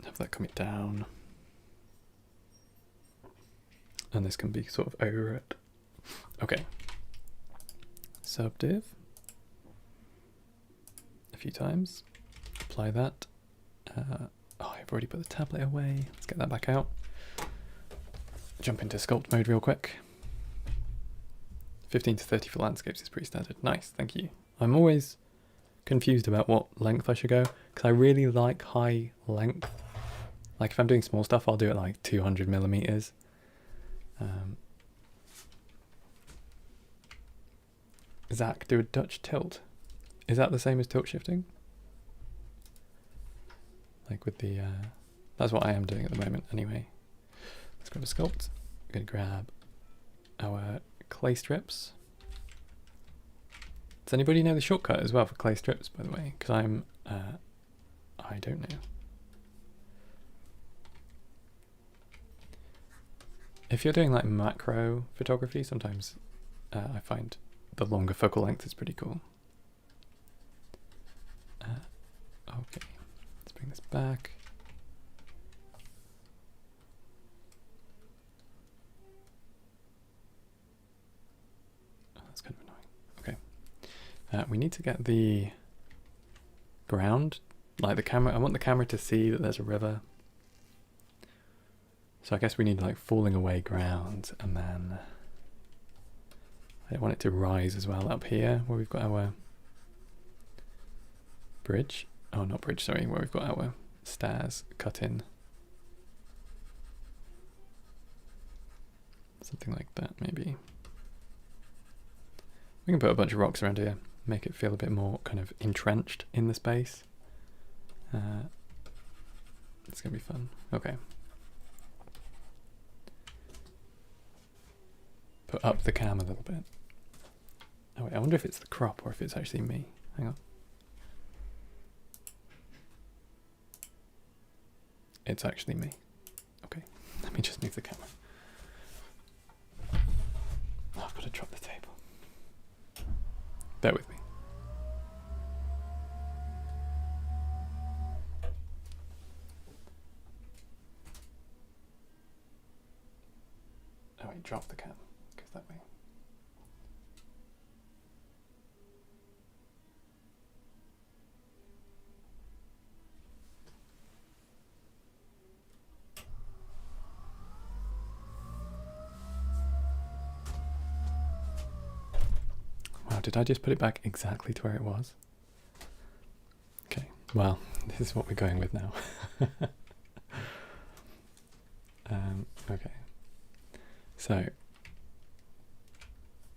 [SPEAKER 1] Have that coming down. And this can be sort of over it. Okay. Subdiv. A few times. Apply that. Oh, I've already put the tablet away. Let's get that back out. Jump into sculpt mode real quick. 15 to 30 for landscapes is pretty standard. Nice, thank you. I'm always confused about what length I should go, because I really like high length. Like if I'm doing small stuff, I'll do it like 200 millimeters. Zach, do a Dutch tilt. Is that the same as tilt shifting? Like with the, that's what I am doing at the moment anyway. Let's grab a sculpt. I'm going to grab our clay strips. Does anybody know the shortcut as well for clay strips, by the way? Because I don't know. If you're doing like macro photography, sometimes I find the longer focal length is pretty cool. Okay. Bring this back. Oh, that's kind of annoying. Okay. We need to get the ground. Like the camera, I want the camera to see that there's a river. So I guess we need like falling away ground, and then I want it to rise as well up here where we've got our bridge. Oh, not bridge, sorry, where we've got our stairs cut in. Something like that, maybe. We can put a bunch of rocks around here, make it feel a bit more kind of entrenched in the space. It's gonna be fun. Okay. Put up the cam a little bit. Oh wait, I wonder if it's the crop or if it's actually me. Hang on. It's actually me. Okay, let me just move the camera. Oh, I've got to drop the table. Bear with me. Oh wait, drop the cam, because that way. Wow, did I just put it back exactly to where it was? Okay, well, this is what we're going with now. Okay. So,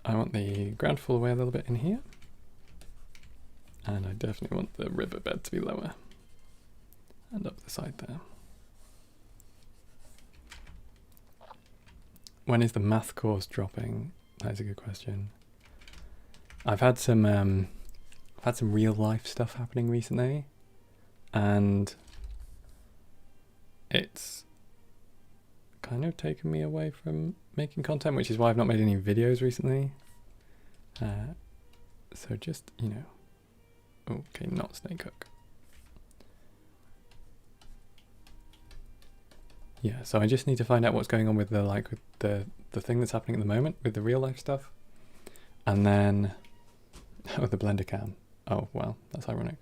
[SPEAKER 1] I want the ground to fall away a little bit in here. And I definitely want the riverbed to be lower. And up the side there. When is the math course dropping? That is a good question. I've had some real life stuff happening recently, and it's kind of taken me away from making content, which is why I've not made any videos recently. So just, you know, okay, not snake hook. Yeah, so I just need to find out what's going on with the thing that's happening at the moment with the real life stuff, and then the blender cam. Oh well, that's ironic.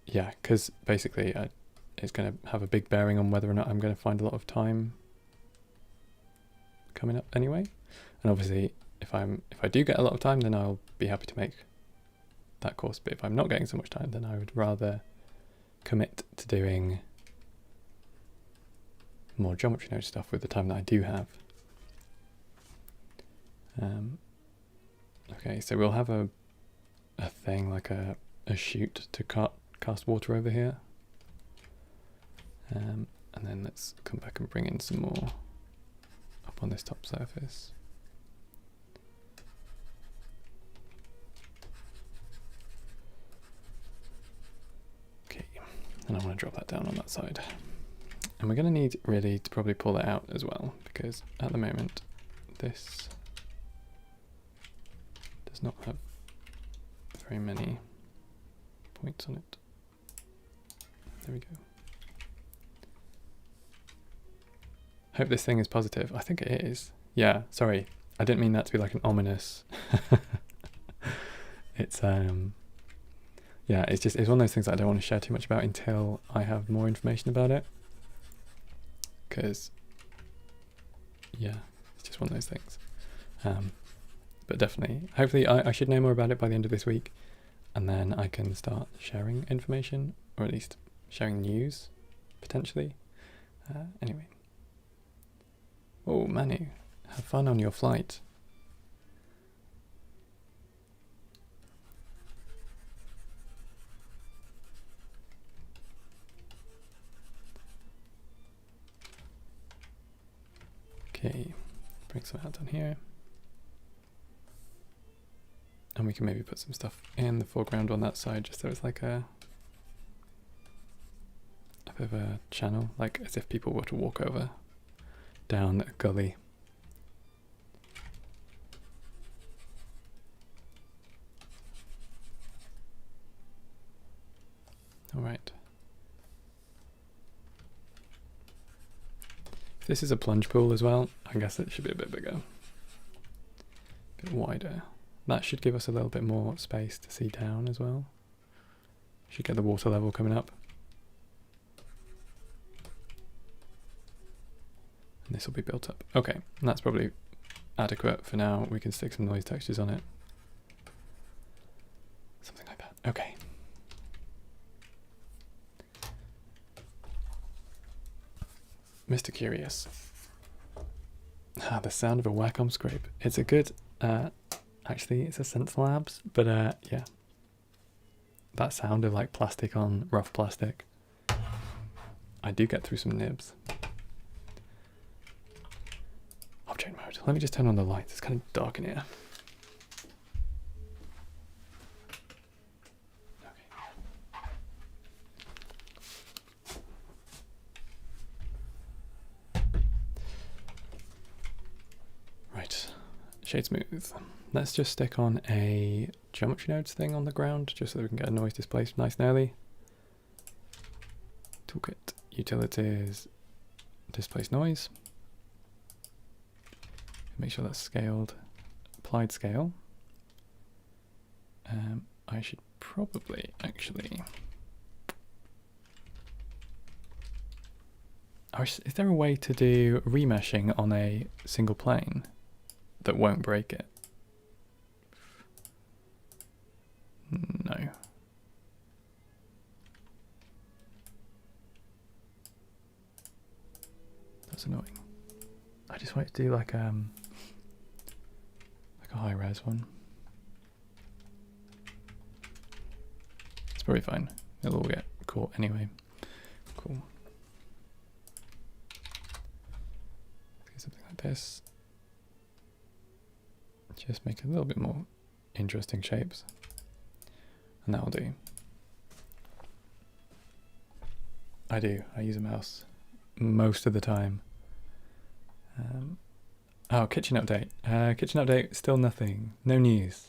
[SPEAKER 1] Yeah, because basically it's going to have a big bearing on whether or not I'm going to find a lot of time coming up anyway. And obviously, if I do get a lot of time, then I'll be happy to make that course. But if I'm not getting so much time, then I would rather commit to doing more geometry node stuff with the time that I do have. Okay, so we'll have a thing like a chute to cast water over here. And then let's come back and bring in some more up on this top surface. Okay, and I want to drop that down on that side. And we're going to need really to probably pull that out as well, because at the moment this does not have very many points on it. There we go. Hope this thing is positive. I think it is. Yeah, sorry. I didn't mean that to be like an ominous. It's yeah, it's one of those things that I don't want to share too much about until I have more information about it. Because yeah, it's just one of those things. But definitely, hopefully I should know more about it by the end of this week, and then I can start sharing information, or at least sharing news, potentially. Anyway. Oh, Manu, have fun on your flight. Okay, bring some out down here. And we can maybe put some stuff in the foreground on that side, just so it's like a bit of a channel, like as if people were to walk over down a gully. All right. If this is a plunge pool as well, I guess it should be a bit bigger, a bit wider. That should give us a little bit more space to see down as well. Should get the water level coming up. And this will be built up. Okay, and that's probably adequate for now. We can stick some noise textures on it. Something like that. Okay. Mr. Curious. Ah, the sound of a Wacom scrape. It's a good, actually it's a Sense Labs, but yeah. That sound of like plastic on rough plastic. I do get through some nibs. Object mode. Let me just turn on the lights. It's kind of dark in here. Right. Shade smooth. Let's just stick on a geometry nodes thing on the ground just so that we can get a noise displaced nice and early. Toolkit, utilities, displace noise. Make sure that's scaled, applied scale. I should probably actually. Is there a way to do remeshing on a single plane that won't break it? No. That's annoying. I just want to do like a high res one. It's probably fine. It'll all get caught anyway. Cool. Do something like this. Just make it a little bit more interesting shapes. And that'll do. I do. I use a mouse most of the time. Oh, kitchen update. Kitchen update, still nothing. No news.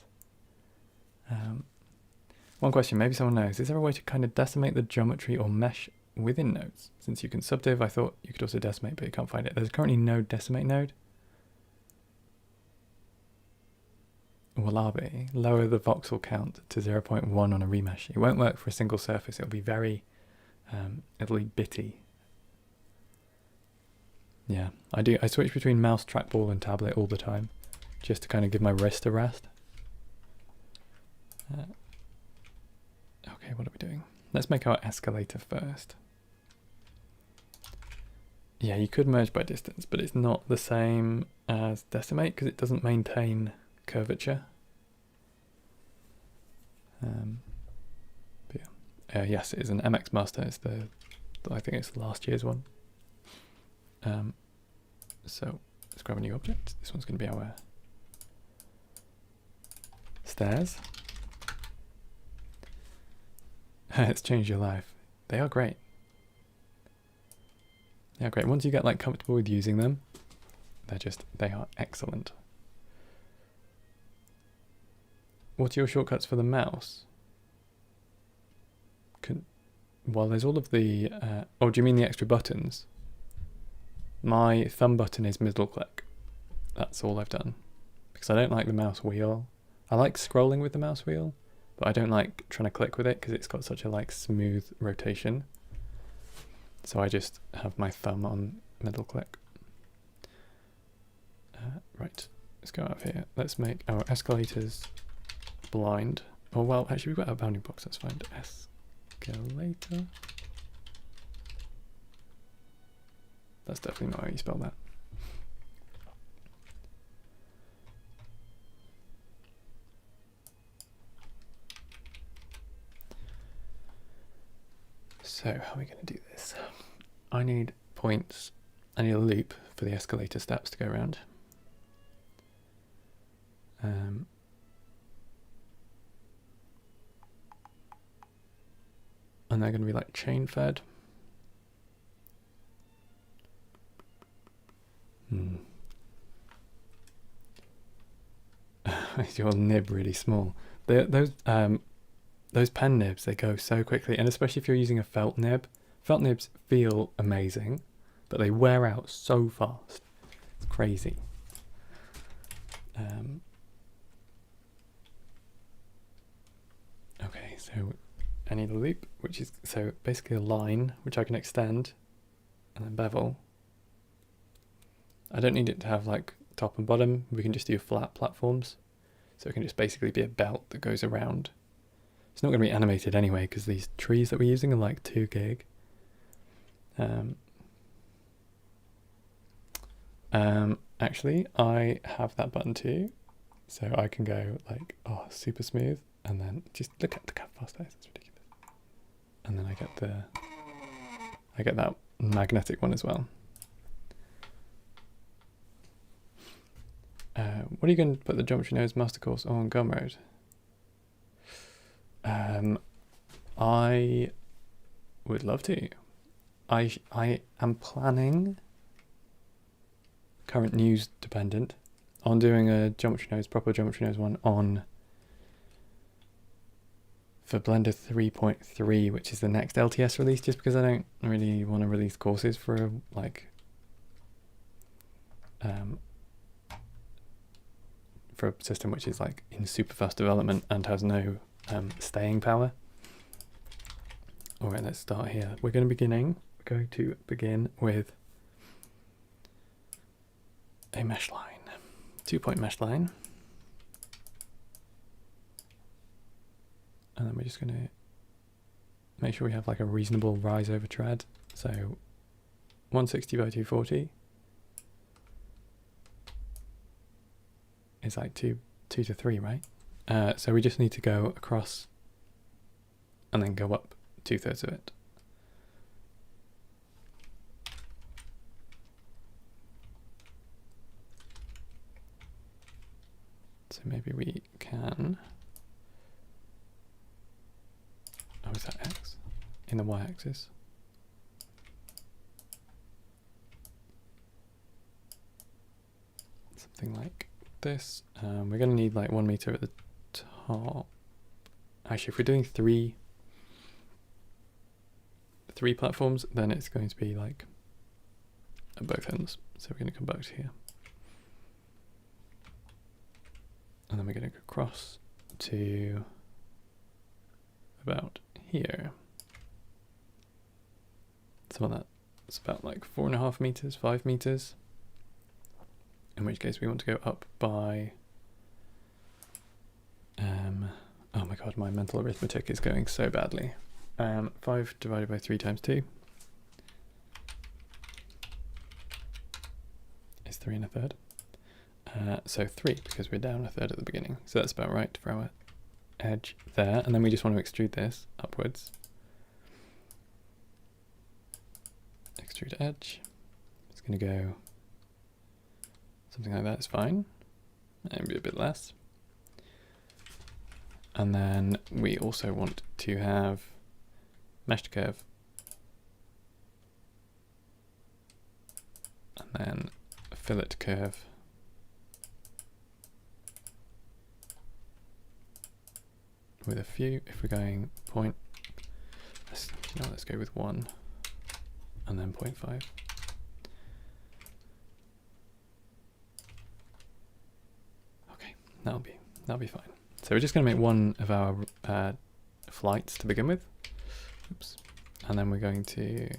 [SPEAKER 1] One question, maybe someone knows. Is there a way to kind of decimate the geometry or mesh within nodes? Since you can subdiv, I thought you could also decimate, but you can't find it. There's currently no decimate node. Wallaby, lower the voxel count to 0.1 on a remesh. It won't work for a single surface. It'll be very, it'll be bitty. Yeah, I do. I switch between mouse, trackball and tablet all the time, just to kind of give my wrist a rest. Okay, what are we doing? Let's make our escalator first. Yeah, you could merge by distance, but it's not the same as decimate because it doesn't maintain curvature. But yeah. Yes, it is an MX Master. It's I think it's last year's one. So let's grab a new object. This one's going to be our stairs. It's changed your life. They are great. They are great. Once you get like comfortable with using them, they are excellent. What are your shortcuts for the mouse? Well, there's all of the... oh, do you mean the extra buttons? My thumb button is middle click. That's all I've done. Because I don't like the mouse wheel. I like scrolling with the mouse wheel, but I don't like trying to click with it because it's got such a like smooth rotation. So I just have my thumb on middle click. Right, let's go out of here. Let's make our escalators blind. Oh well, actually we've got our bounding box. Let's find escalator. That's definitely not how you spell that. So how are we going to do this? I need points. I need a loop for the escalator steps to go around. And they're going to be like chain fed. Is your nib really small? Those pen nibs, they go so quickly, and especially if you're using a felt nib. Felt nibs feel amazing, but they wear out so fast. It's crazy. Okay, so I need a loop, which is so basically a line which I can extend and then bevel. I don't need it to have like top and bottom. We can just do flat platforms. So it can just basically be a belt that goes around. It's not going to be animated anyway because these trees that we're using are like 2 gig. Actually, I have that button too. So I can go like, oh, super smooth. And then just look at how fast that is. It's ridiculous. And then I get that magnetic one as well. What are you going to put the geometry nodes master course on Gumroad? I would love to. I am planning, current news dependent, on doing a geometry nodes, proper geometry nodes one on for Blender 3.3, which is the next LTS release, just because I don't really want to release courses for like for a system which is like in super fast development and has no staying power. All right, let's start here. We're going to begin with a mesh line, 2-point mesh line. And then we're just going to make sure we have like a reasonable rise over tread. So 160 by 240 is like 2 to 3, right? So we just need to go across and then go up 2/3 of it. So maybe we can. Oh, is that X? In the Y-axis. Something like this. We're going to need like 1 meter at the top. Actually, if we're doing three platforms, then it's going to be like at both ends. So we're going to come back to here. And then we're going to go across to about here. So that's about like 4.5 meters, 5 meters. In which case we want to go up by, oh my god, my mental arithmetic is going so badly. 5 divided by 3 times 2 is 3 1/3. So 3, because we're down 1/3 at the beginning. So that's about right for our edge there. And then we just want to extrude this upwards. Extrude edge. It's going to go something like that is fine. Maybe a bit less. And then we also want to have meshed curve. And then a fillet curve. With a few, if we're going point, let's go with 1 and then 0.5. Okay, that'll be fine. So we're just going to make one of our flights to begin with. Oops. And then we're going to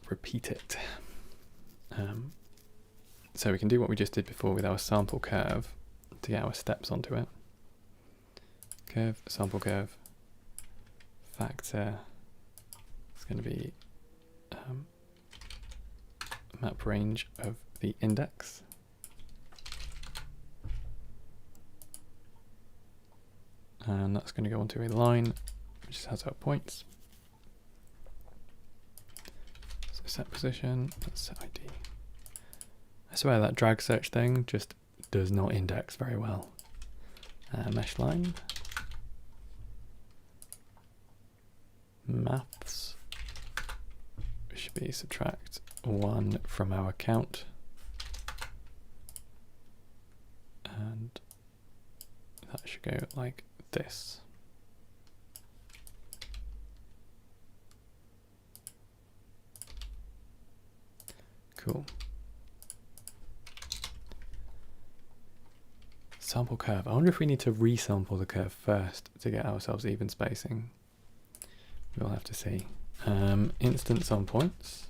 [SPEAKER 1] repeat it. So we can do what we just did before with our sample curve to get our steps onto it. Curve, sample curve, factor. It's going to be map range of the index. And that's going to go onto a line which has our points. So set position, let's set ID. I swear that drag search thing just does not index very well. Mesh line. Maths. We should be subtract 1 from our count. And that should go like this. Cool. sample curve. I wonder if we need to resample the curve first to get ourselves even spacing. We'll have to see. Instance on points.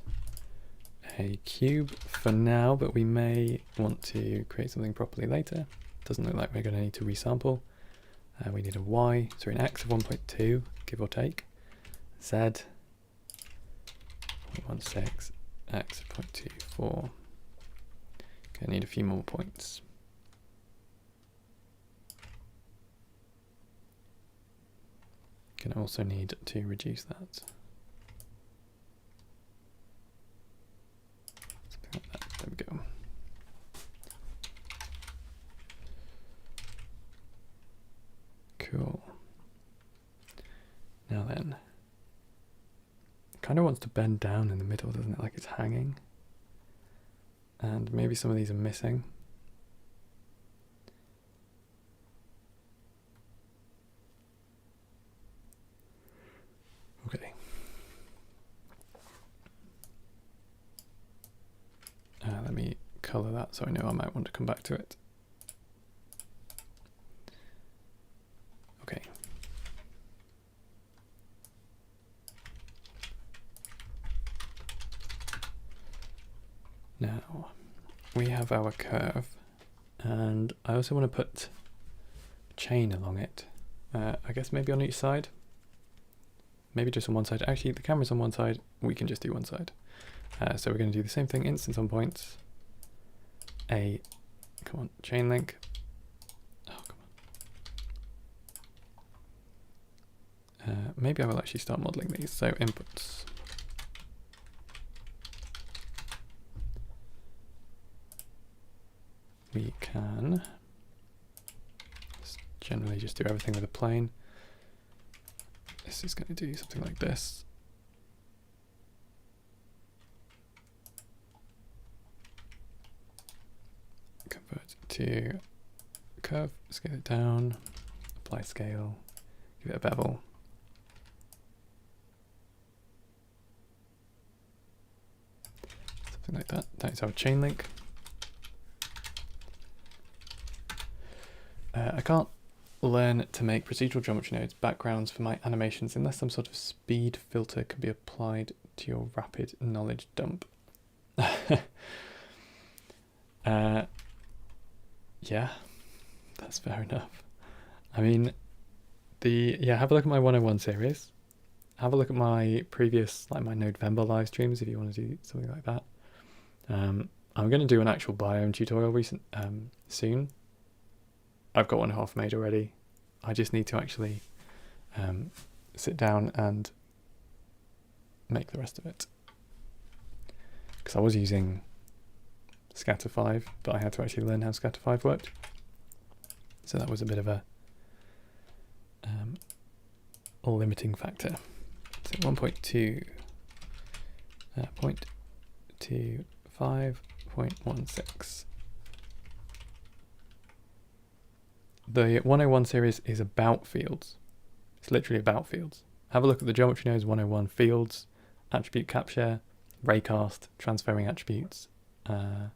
[SPEAKER 1] A cube for now, but we may want to create something properly later. Doesn't look like we're going to need to resample. We need a y, sorry, an x of 1.2, give or take. Z 0.16, x of 0.24. Okay, I need a few more points. Going to also need to reduce that. Something like that. There we go. Cool. Now then, it kind of wants to bend down in the middle, doesn't it? Like it's hanging. And maybe some of these are missing. Okay. Let me color that so I know I might want to come back to it. Okay. Now we have our curve, and I also want to put a chain along it. I guess maybe on each side. Maybe just on one side. Actually, the camera's on one side. We can just do one side. So we're going to do the same thing. Instance on points. Come on, chain link. Oh, come on. Maybe I will actually start modeling these. So inputs. We can generally just do everything with a plane. This is going to do something like this. Convert to curve, scale it down, apply scale, give it a bevel. Something like that. That's our chain link. I can't learn to make procedural geometry nodes backgrounds for my animations unless some sort of speed filter can be applied to your rapid knowledge dump. Yeah, that's fair enough. I mean, have a look at my 101 series. Have a look at my previous, like my November live streams if you want to do something like that. I'm going to do an actual Biome tutorial soon. I've got one half made already. I just need to actually sit down and make the rest of it. Because I was using Scatter 5, but I had to actually learn how Scatter 5 worked. So that was a bit of a limiting factor. So 1.2, 0.25.16. The 101 series is about fields. It's literally about fields. Have a look at the Geometry Nodes 101 fields, attribute capture, raycast, transferring attributes. Yeah,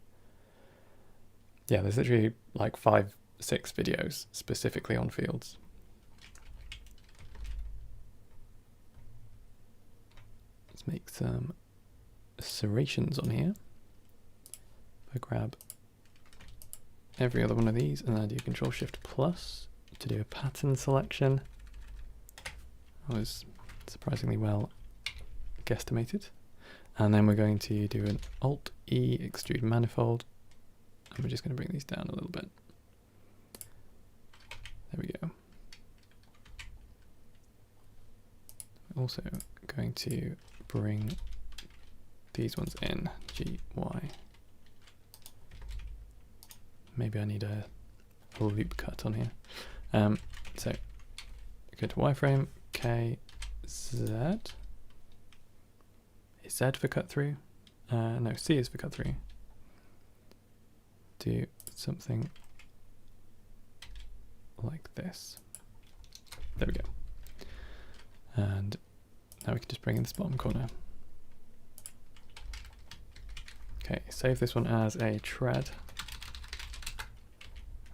[SPEAKER 1] there's literally like 5-6 videos specifically on fields. Let's make some serrations on here. If I grab every other one of these and then I do Control-Shift+ to do a pattern selection. That was surprisingly well guesstimated. And then we're going to do an Alt-E extrude manifold. And we're just going to bring these down a little bit. There we go. We're also going to bring these ones in, G, Y. Maybe I need a loop cut on here. So go to wireframe, K, Z. Is Z for cut through? No, C is for cut through. Do something like this. There we go. And now we can just bring in this bottom corner. Okay, save this one as a tread.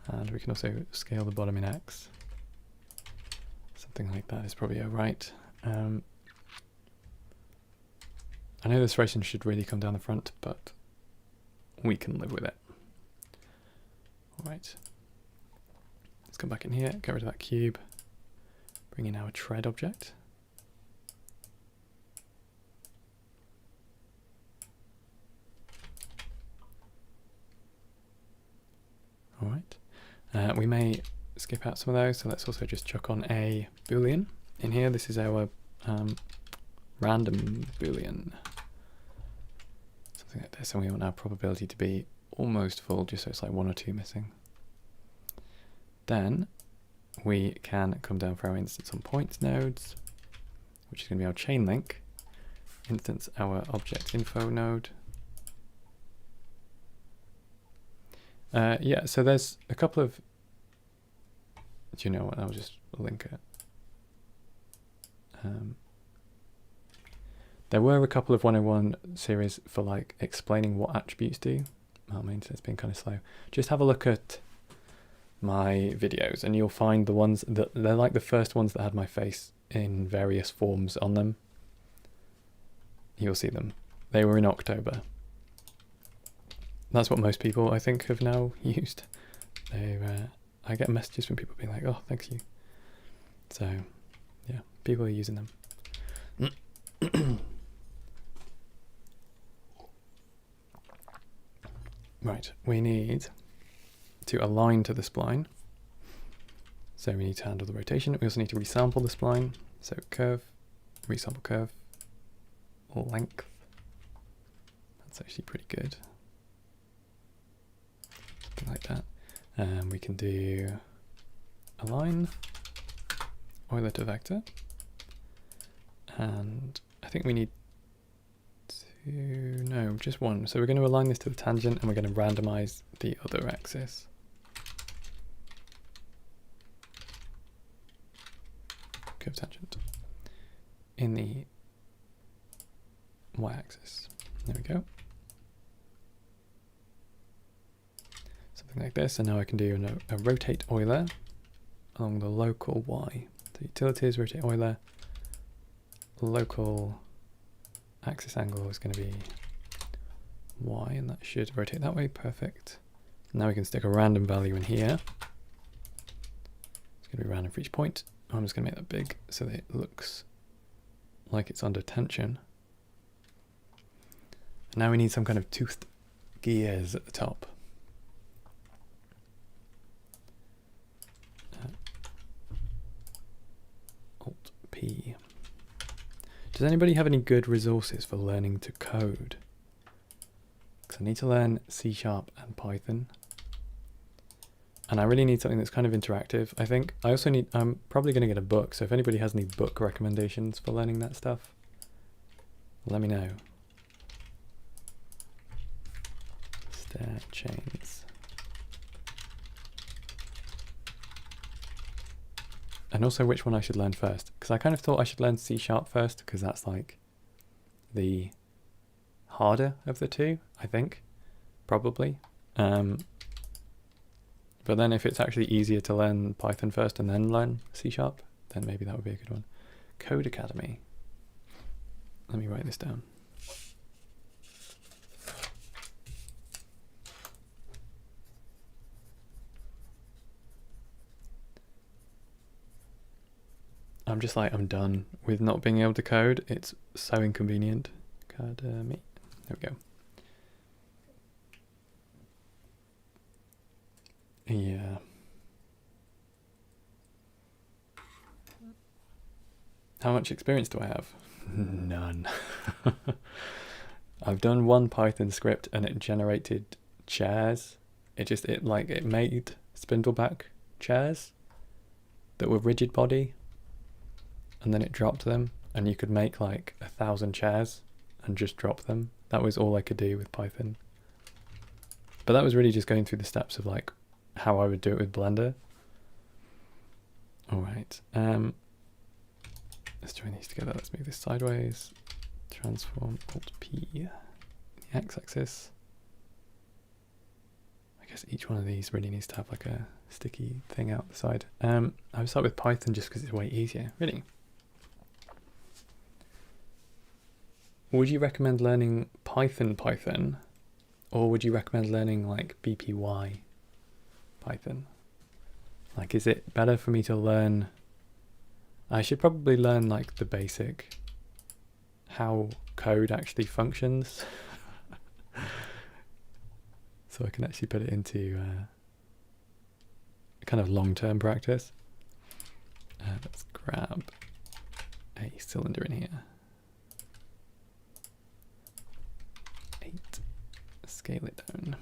[SPEAKER 1] And we can also scale the bottom in X. Something like that is probably alright. I know the serration should really come down the front, but we can live with it. Alright. Let's come back in here, get rid of that cube, bring in our tread object. Alright. We may skip out some of those, so let's also just chuck on a boolean in here. This is our random boolean. Something like this, and we want our probability to be almost full, just so it's like 1 or 2 missing. Then we can come down for our instance on points nodes, which is going to be our chain link, instance our object info node. Yeah, so there's a couple of, do you know what, I'll just link it. There were a couple of 101 series for like explaining what attributes do. Oh, my internet's been kind of slow. Just have a look at my videos and you'll find the ones that, they're like the first ones that had my face in various forms on them. You'll see them. They were in October. That's what most people, I think, have now used. I get messages from people being like, oh, thanks you. So, yeah, people are using them. Right, we need to align to the spline. So we need to handle the rotation. We also need to resample the spline. So curve, resample curve, length. That's actually pretty good. Like that, and we can do align Euler to vector, and I think we need no, just one. So we're going to align this to the tangent and we're going to randomize the other axis. Curve tangent in the y-axis. There we go. Something like this, and now I can do a rotate Euler along the local y. So utilities, rotate Euler, local axis angle is going to be y, and that should rotate that way. Perfect. Now we can stick a random value in here. It's going to be random for each point. I'm just going to make that big so that it looks like it's under tension. And now we need some kind of toothed gears at the top. Alt P. Does anybody have any good resources for learning to code? Because I need to learn C# and Python. And I really need something that's kind of interactive, I think. I also need, I'm probably going to get a book, so if anybody has any book recommendations for learning that stuff, let me know. Stair chains. And also which one I should learn first, because I kind of thought I should learn C# first, because that's like the harder of the two, I think, probably. But then if it's actually easier to learn Python first and then learn C#, then maybe that would be a good one. Code Academy. Let me write this down. I'm just like, I'm done with not being able to code. It's so inconvenient. Academy. There we go. Yeah. How much experience do I have? None. I've done one Python script and it generated chairs. It made spindleback chairs that were rigid body, and then it dropped them, and you could make like 1,000 chairs and just drop them. That was all I could do with Python. But that was really just going through the steps of like how I would do it with Blender. All right. Let's join these together. Let's move this sideways. Transform Alt P, the x-axis. guess each one of these really needs to have like a sticky thing out the side. I would start with Python just because it's way easier. Really? Would you recommend learning Python, or would you recommend learning like BPY Python? Like, is it better for me to learn? I should probably learn like the basic how code actually functions so I can actually put it into kind of long-term practice. Let's grab a cylinder in here. 8. Scale it down.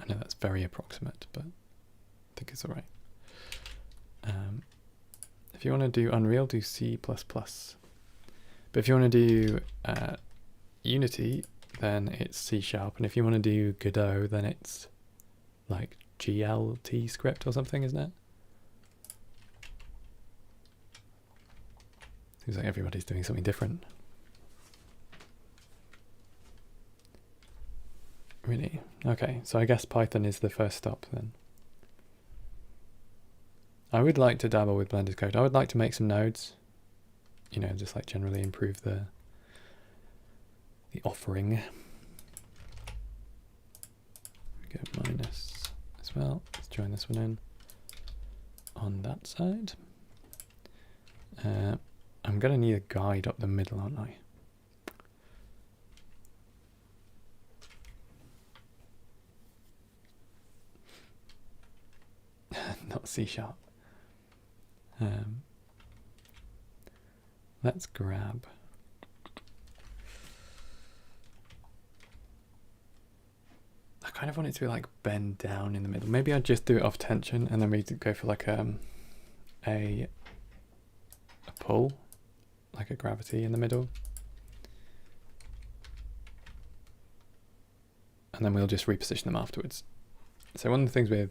[SPEAKER 1] I know that's very approximate, but I think it's all right. If you want to do Unreal, do C++. But if you want to do Unity, then it's C#. And if you want to do Godot, then it's like GLT script or something, isn't it? Seems like everybody's doing something different. Really? Okay, so I guess Python is the first stop then. I would like to dabble with blended code. I would like to make some nodes, you know, just like generally improve the offering. We go minus as well. Let's join this one in on that side. I'm going to need a guide up the middle, aren't I? Not C#. Let's grab. I kind of want it to be like bend down in the middle. Maybe I'd just do it off tension and then we go for like a pull, like a gravity in the middle. And then we'll just reposition them afterwards. So one of the things with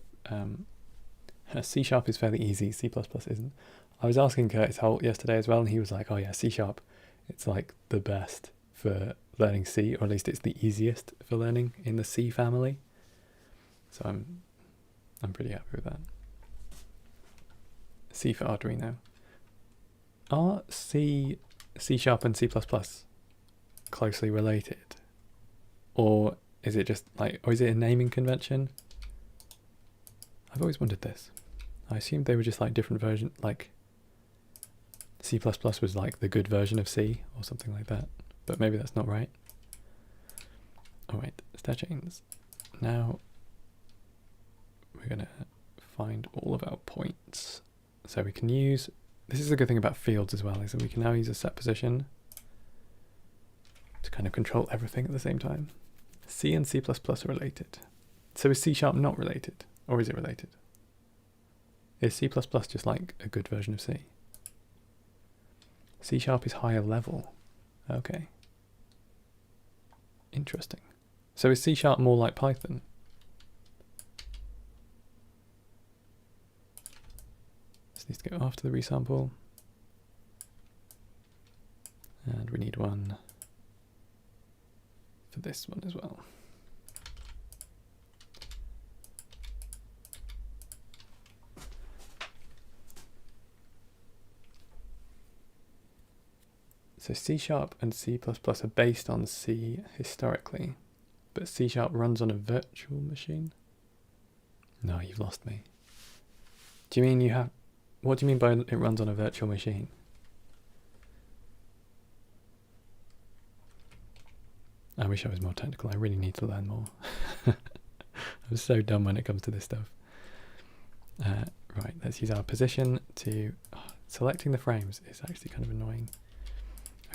[SPEAKER 1] C# is fairly easy, C++ isn't. I was asking Curtis Holt yesterday as well, and he was like, oh yeah, C#, it's like the best for learning C, or at least it's the easiest for learning in the C family. So I'm pretty happy with that. C for Arduino. Are C#, and C++ closely related? Or is it just like, or is it a naming convention? I've always wondered this. I assumed they were just like different versions, like C++ was like the good version of C or something like that, but maybe that's not right. Oh wait, stat chains. Now we're gonna find all of our points. So we can use, this is a good thing about fields as well, is that we can now use a set position to kind of control everything at the same time. C and C++ are related. So is C# not related? Or is it related? Is C++ just like a good version of C? C# is higher level. Okay. Interesting. So is C# more like Python? This needs to go after the resample. And we need one for this one as well. So C# and C++ are based on C historically, but C# runs on a virtual machine? No, you've lost me. Do you mean you have, what do you mean by it runs on a virtual machine? I wish I was more technical. I really need to learn more. I'm so dumb when it comes to this stuff. Right, let's use our position to... selecting the frames is actually kind of annoying.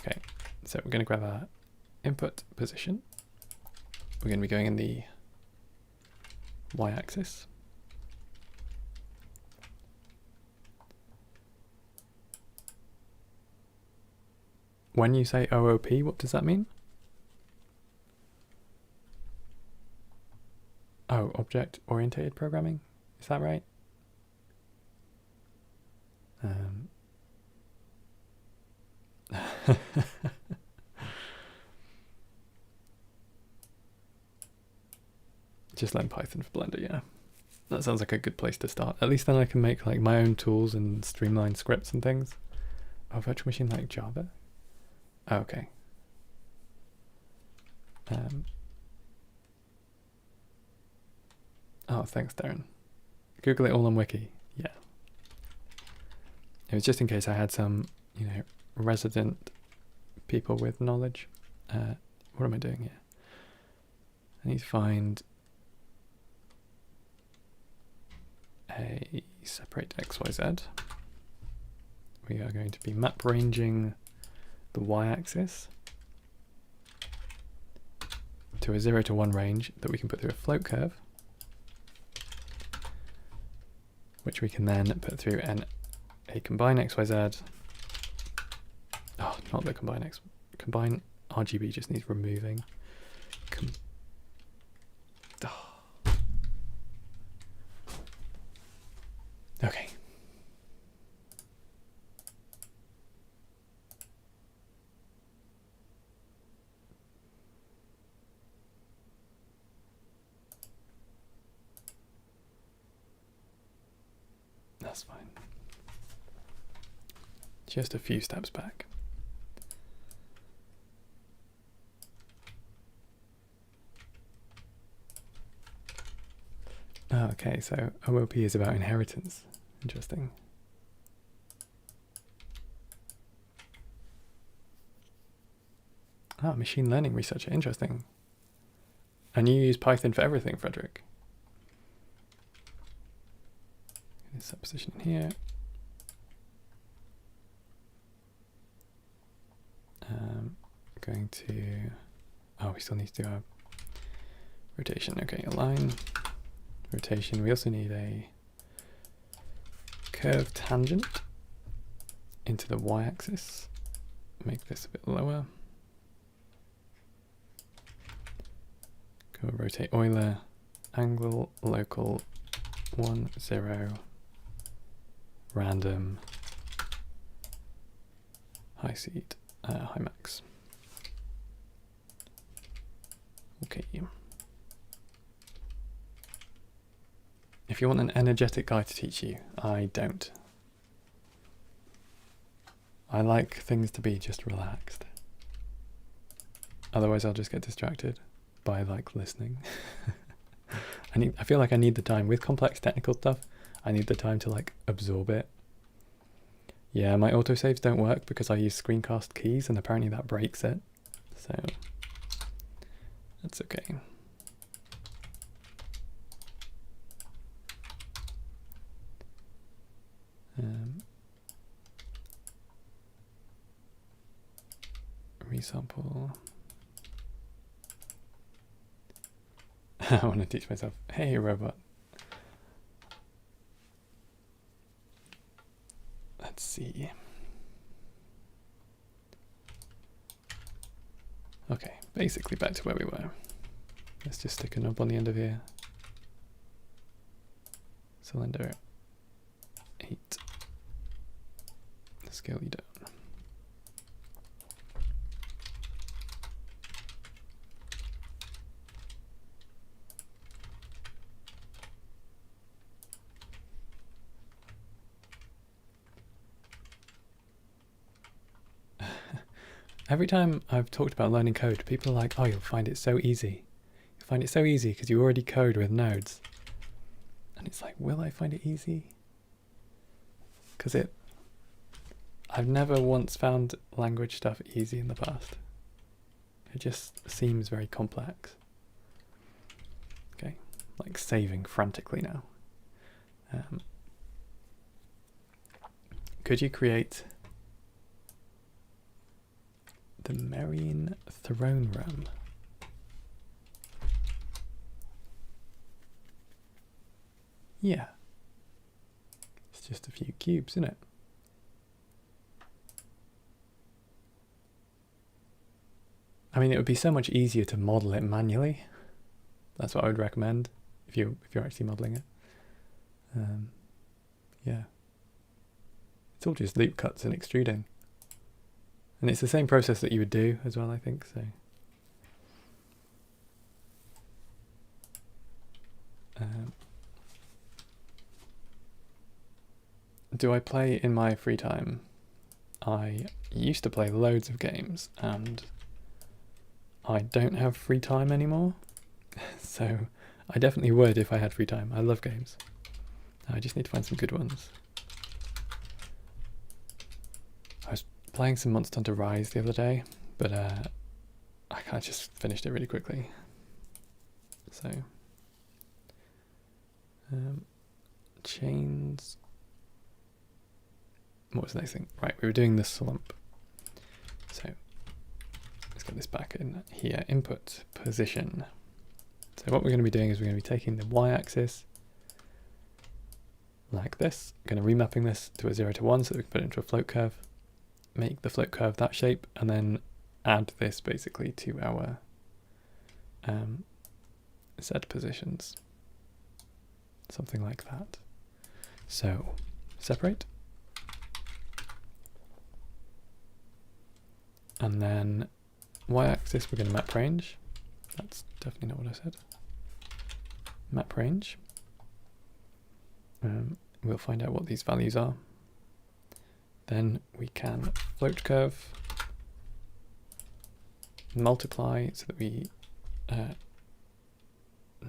[SPEAKER 1] Okay, so we're going to grab our input position. We're going to be going in the y-axis. When you say OOP, what does that mean? Oh, object-oriented programming? Is that right? Just learn Python for Blender, yeah. That sounds like a good place to start. At least then I can make like my own tools and streamline scripts and things. Oh, virtual machine like Java? Oh, okay. Oh, thanks, Darren. Google it all on Wiki. Yeah. It was just in case I had some, you know, resident people with knowledge. What am I doing here? I need to find a separate XYZ. We are going to be map ranging the y-axis to a 0 to 1 range that we can put through a float curve, which we can then put through a combine XYZ. Oh, not the combine RGB just needs removing. Okay. That's fine. Just a few steps back. Oh, okay, so OOP is about inheritance. Interesting. Ah, machine learning researcher. Interesting. And you use Python for everything, Frederick. Set position in here. Going to, oh, we still need to do a rotation. Okay, align, rotation. We also need a curve tangent into the y-axis. Make this a bit lower. Go rotate Euler, angle, local, 1, 0, random, high seed, high max. Okay. If you want an energetic guy to teach you, I don't. I like things to be just relaxed. Otherwise I'll just get distracted by like listening. I feel like I need the time with complex technical stuff. I need the time to like absorb it. Yeah, my autosaves don't work because I use screencast keys and apparently that breaks it. So that's okay. Resample. I want to teach myself. Hey, robot. Let's see. Okay, basically back to where we were. Let's just stick a knob on the end of here. Cylinder 8. Scale you down. Every time I've talked about learning code, people are like, oh, you'll find it so easy. You'll find it so easy because you already code with nodes. And it's like, will I find it easy? Because I've never once found language stuff easy in the past. It just seems very complex. Okay, like saving frantically now. Could you create the Marine Throne Room? Yeah. It's just a few cubes, isn't it? I mean, it would be so much easier to model it manually. That's what I would recommend if you're actually modeling it. Yeah. It's all just loop cuts and extruding. And it's the same process that you would do as well, I think. So do I play in my free time? I used to play loads of games, and I don't have free time anymore. So I definitely would if I had free time. I love games. I just need to find some good ones. I was playing some Monster Hunter Rise the other day, but I just finished it really quickly. So chains. What was the next thing? Right, we were doing the slump. So let's get this back in here. Input position. So what we're going to be doing is we're going to be taking the y-axis like this. We're going to remapping this to a 0 to 1 so that we can put it into a float curve. Make the float curve that shape, and then add this basically to our Z positions. Something like that. So separate. And then y-axis, we're going to map range. That's definitely not what I said. Map range. We'll find out what these values are. Then we can float curve, multiply so that we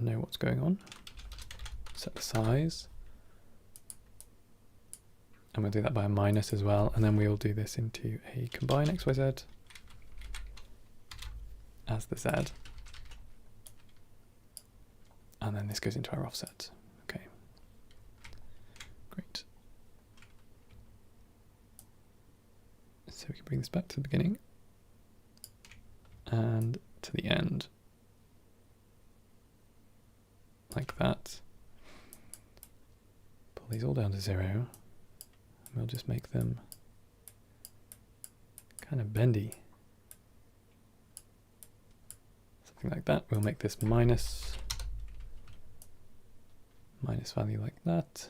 [SPEAKER 1] know what's going on. Set the size. And we'll do that by a minus as well. And then we'll do this into a combine XYZ as the Z. And then this goes into our offset. Okay. Great. So we can bring this back to the beginning and to the end. Like that. Pull these all down to 0. We'll just make them kind of bendy. Something like that. We'll make this minus value like that.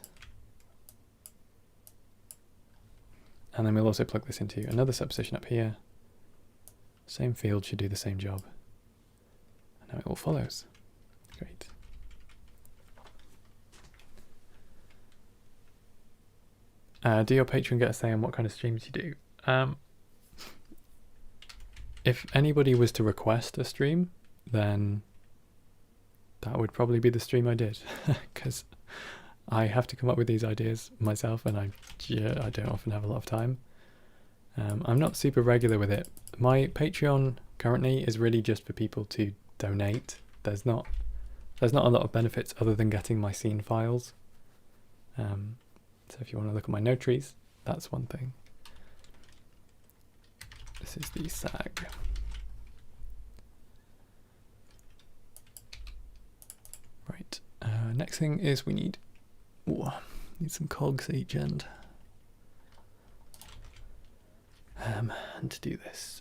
[SPEAKER 1] And then we'll also plug this into another subposition up here. Same field should do the same job. And now it all follows. Great. Do your Patreon get a say on what kind of streams you do? If anybody was to request a stream, then that would probably be the stream I did, because I have to come up with these ideas myself, and I don't often have a lot of time. I'm not super regular with it. My Patreon currently is really just for people to donate. There's not a lot of benefits other than getting my scene files. So if you want to look at my node trees, that's one thing. This is the SAG. Right. Next thing is we need some cogs at each end. And to do this,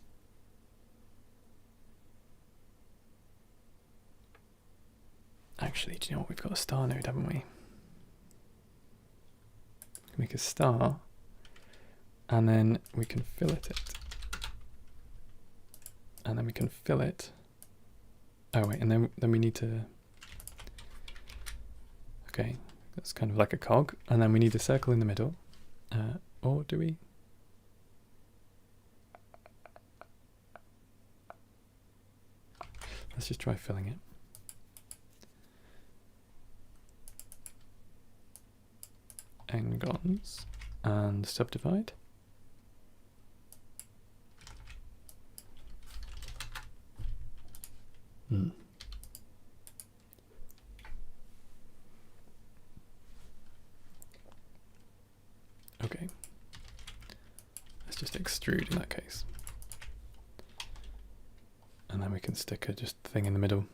[SPEAKER 1] actually, do you know what? We've got a star node, haven't we? Make a star, and then we can fillet it. And then we can fillet. Oh wait, and then we need to. Okay, that's kind of like a cog, and then we need a circle in the middle. Or do we? Let's just try filling it. N-gons and subdivide. Okay. Let's just extrude in that case. And then we can stick a just thing in the middle.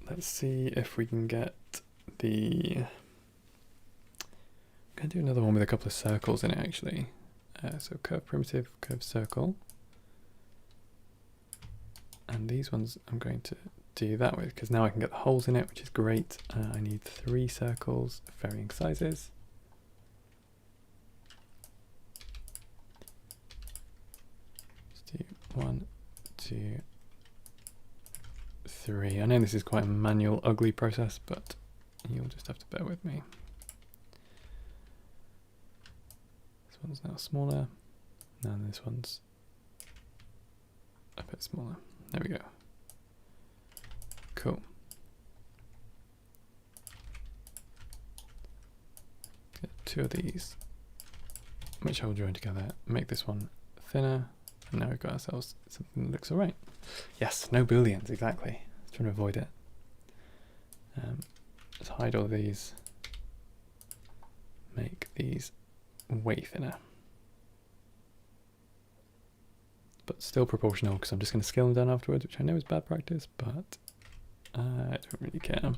[SPEAKER 1] Let's see if we can get the... I'm going to do another one with a couple of circles in it actually. So curve primitive, curve circle. And these ones I'm going to do that with, because now I can get the holes in it, which is great. I need 3 circles of varying sizes. Let's do 1, 2, 3. I know this is quite a manual, ugly process, but you'll just have to bear with me. This one's now smaller, and this one's a bit smaller. There we go. Cool. Get 2 of these, which I'll join together, make this one thinner, and now we've got ourselves something that looks alright. Yes, no booleans, exactly. I was trying to avoid it. Let's hide all these. Make these way thinner. But still proportional, because I'm just going to scale them down afterwards, which I know is bad practice, but I don't really care.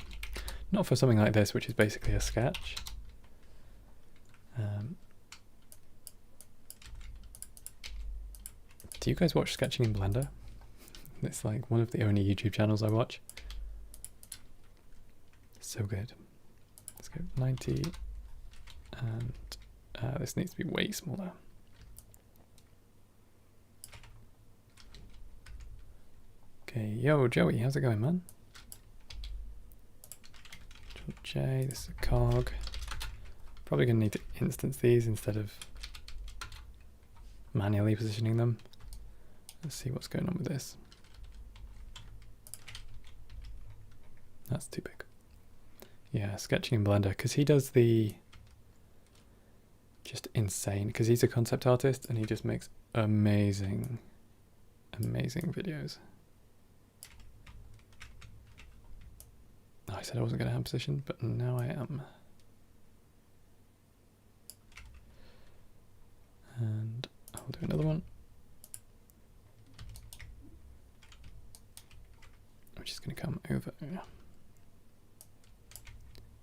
[SPEAKER 1] Not for something like this, which is basically a sketch. Do you guys watch sketching in Blender? It's like one of the only YouTube channels I watch. So good. Let's go 90, and this needs to be way smaller. Okay, yo Joey, how's it going, man? J, this is a cog. Probably gonna need to instance these instead of manually positioning them. Let's see what's going on with this. That's too big. Yeah, sketching in Blender, because he does the just insane, because he's a concept artist and he just makes amazing, amazing videos. I said I wasn't going to hand position, but now I am. And I'll do another one, which is going to come over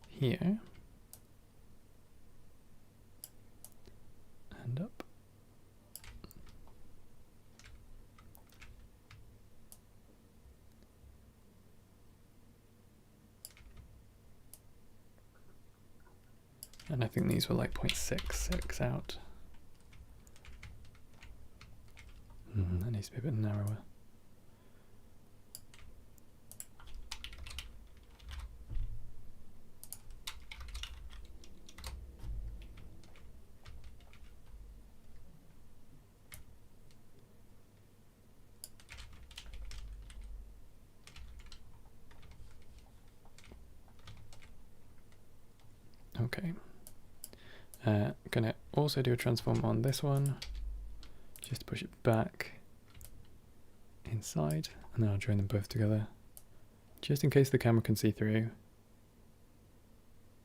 [SPEAKER 1] here and up. And I think these were like 0.66 out. That needs to be a bit narrower. Okay. Gonna also do a transform on this one, just to push it back inside, and then I'll join them both together, just in case the camera can see through.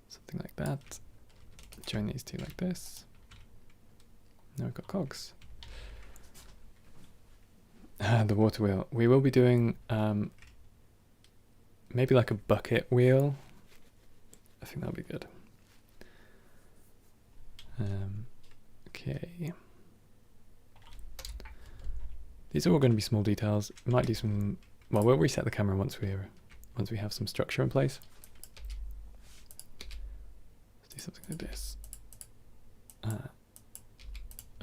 [SPEAKER 1] Something like that. Join these two like this. Now we've got cogs. The water wheel. We will be doing maybe like a bucket wheel. I think that'll be good. Okay. These are all going to be small details. Might do some. Well, we'll reset the camera once we have some structure in place. Let's do something like this.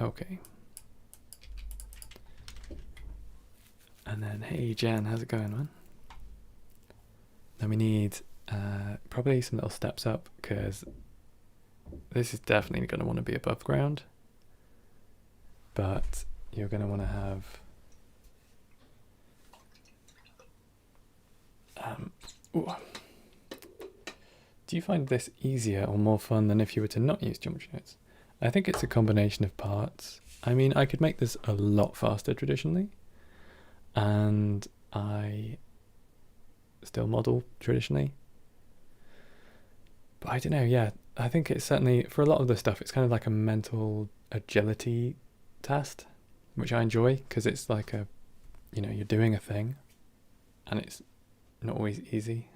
[SPEAKER 1] Okay. And then, hey Jan, how's it going, man? Then we need probably some little steps up, because this is definitely going to want to be above ground, but you're going to want to have do you find this easier or more fun than if you were to not use geometry nodes? I think it's a combination of parts. I mean, I could make this a lot faster traditionally, and I still model traditionally, but I don't know, yeah, I think it's certainly, for a lot of the stuff, it's kind of like a mental agility test, which I enjoy, because it's like a, you know, you're doing a thing, and it's not always easy.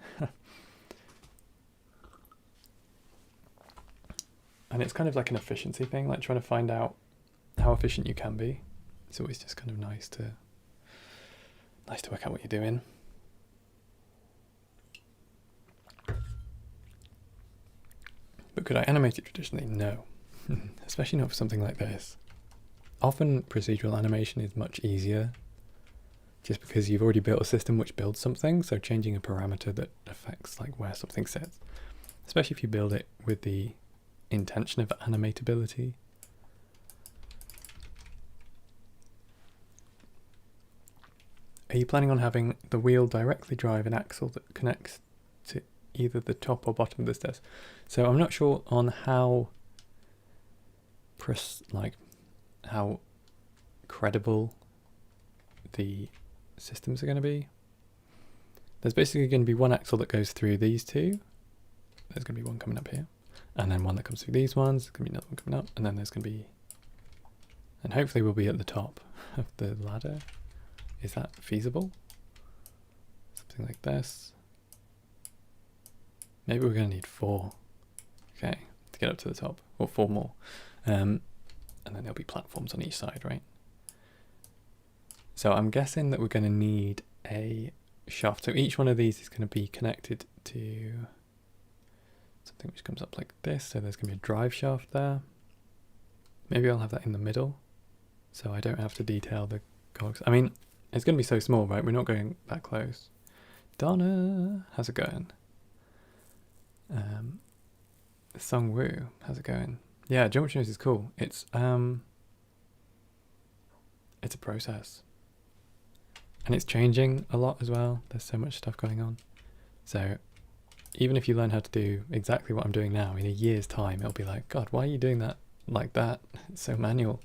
[SPEAKER 1] And it's kind of like an efficiency thing, like trying to find out how efficient you can be. It's always just kind of nice to work out what you're doing. But could I animate it traditionally? No. Especially not for something like this. Often procedural animation is much easier just because you've already built a system which builds something, so changing a parameter that affects like where something sits. Especially if you build it with the intention of animatability. Are you planning on having the wheel directly drive an axle that connects to either the top or bottom of the stairs? So I'm not sure on how how credible the systems are going to be. There's basically going to be one axle that goes through these two. There's going to be one coming up here, and then one that comes through these ones. There's going to be another one coming up, and then there's going to be, and hopefully we'll be at the top of the ladder. Is that feasible? Something like this. Maybe we're going to need 4. Okay, to get up to the top, or 4 more. And then there'll be platforms on each side, right? So I'm guessing that we're going to need a shaft. So each one of these is going to be connected to something which comes up like this. So there's going to be a drive shaft there. Maybe I'll have that in the middle, so I don't have to detail the cogs. I mean, it's going to be so small, right? We're not going that close. Donna, how's it going? Song Woo, how's it going? Yeah, geometry noise is cool. It's a process, and it's changing a lot as well. There's so much stuff going on. So even if you learn how to do exactly what I'm doing now, in a year's time, it'll be like, God, why are you doing that like that? It's so manual.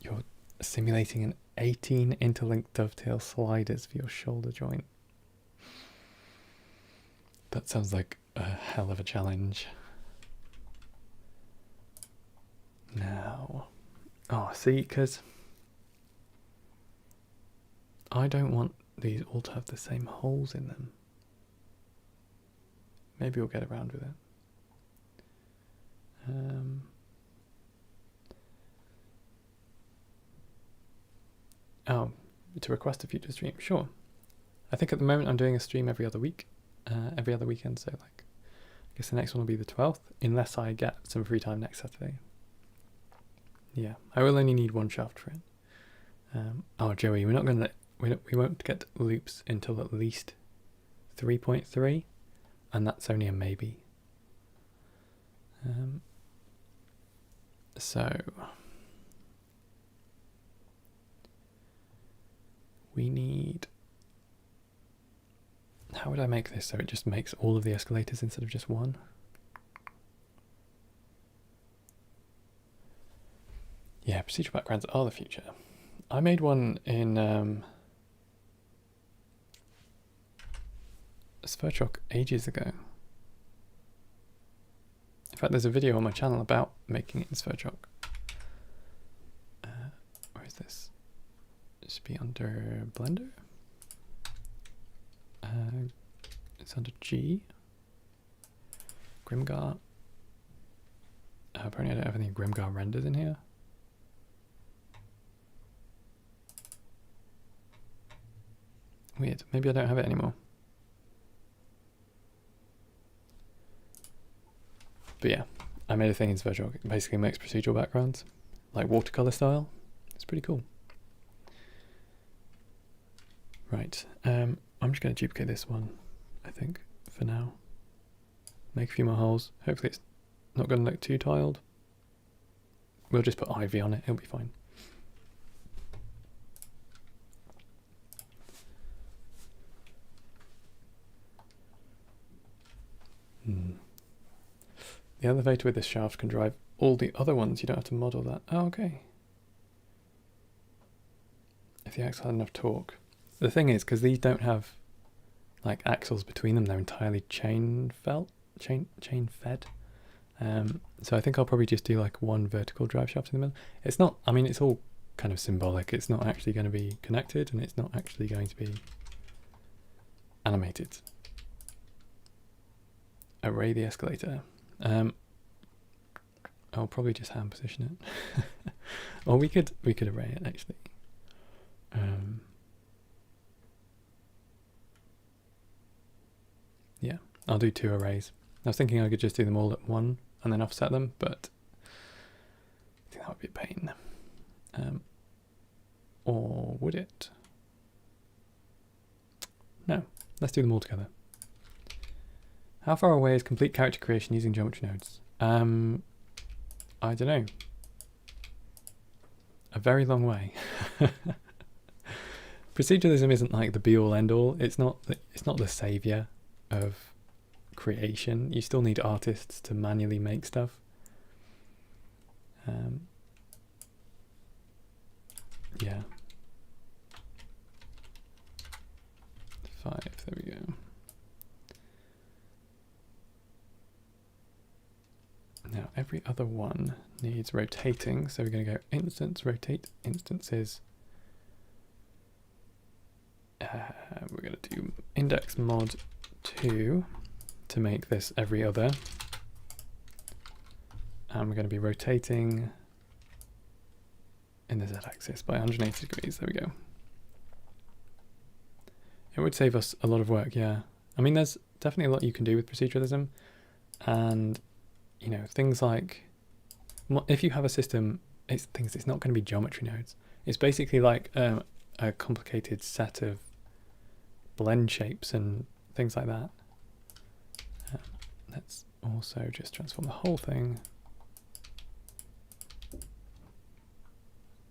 [SPEAKER 1] You're simulating an 18 interlinked dovetail sliders for your shoulder joint. That sounds like a hell of a challenge. Now, see, because I don't want these all to have the same holes in them. Maybe we'll get around with it. To request a future stream, sure. I think at the moment I'm doing a stream every other week, every other weekend, so like, I guess the next one will be the 12th, unless I get some free time next Saturday. Yeah, I will only need 1 shaft for it. Joey, we won't get loops until at least 3.3, and that's only a maybe. So we need, how would I make this so it just makes all of the escalators instead of just one? Yeah, procedural backgrounds are the future. I made one in Sverchok ages ago. In fact, there's a video on my channel about making it in Sverchok. Where is this? It should be under Blender. It's under G. Grimgar. Apparently I don't have any Grimgar renders in here. Weird. Maybe I don't have it anymore. But yeah, I made a thing in Sverchok. It basically makes procedural backgrounds, like watercolor style. It's pretty cool. Right, I'm just going to duplicate this one, I think, for now. Make a few more holes. Hopefully it's not going to look too tiled. We'll just put ivy on it, it'll be fine. The elevator with this shaft can drive all the other ones. You don't have to model that. Oh, okay. If the axle had enough torque. The thing is, because these don't have like axles between them, they're entirely chain fed. So I think I'll probably just do like one vertical drive shaft in the middle. It's not, I mean, it's all kind of symbolic. It's not actually going to be connected, and it's not actually going to be animated. Array the escalator. I'll probably just hand position it. Or we could array it actually. I'll do 2 arrays. I was thinking I could just do them all at one and then offset them, but I think that would be a pain. Or would it? No, let's do them all together. How far away is complete character creation using geometry nodes? I don't know. A very long way. Proceduralism isn't like the be-all end-all. It's not the savior of creation. You still need artists to manually make stuff. Yeah. 5, there we go. Now every other one needs rotating, so we're going to go instance, rotate instances. We're going to do index mod 2 to make this every other. And we're going to be rotating in the z-axis by 180 degrees. There we go. It would save us a lot of work, yeah. I mean, there's definitely a lot you can do with proceduralism, and you know, things like if you have a system, it's not going to be geometry nodes. It's basically like a complicated set of blend shapes and things like that. Let's also just transform the whole thing.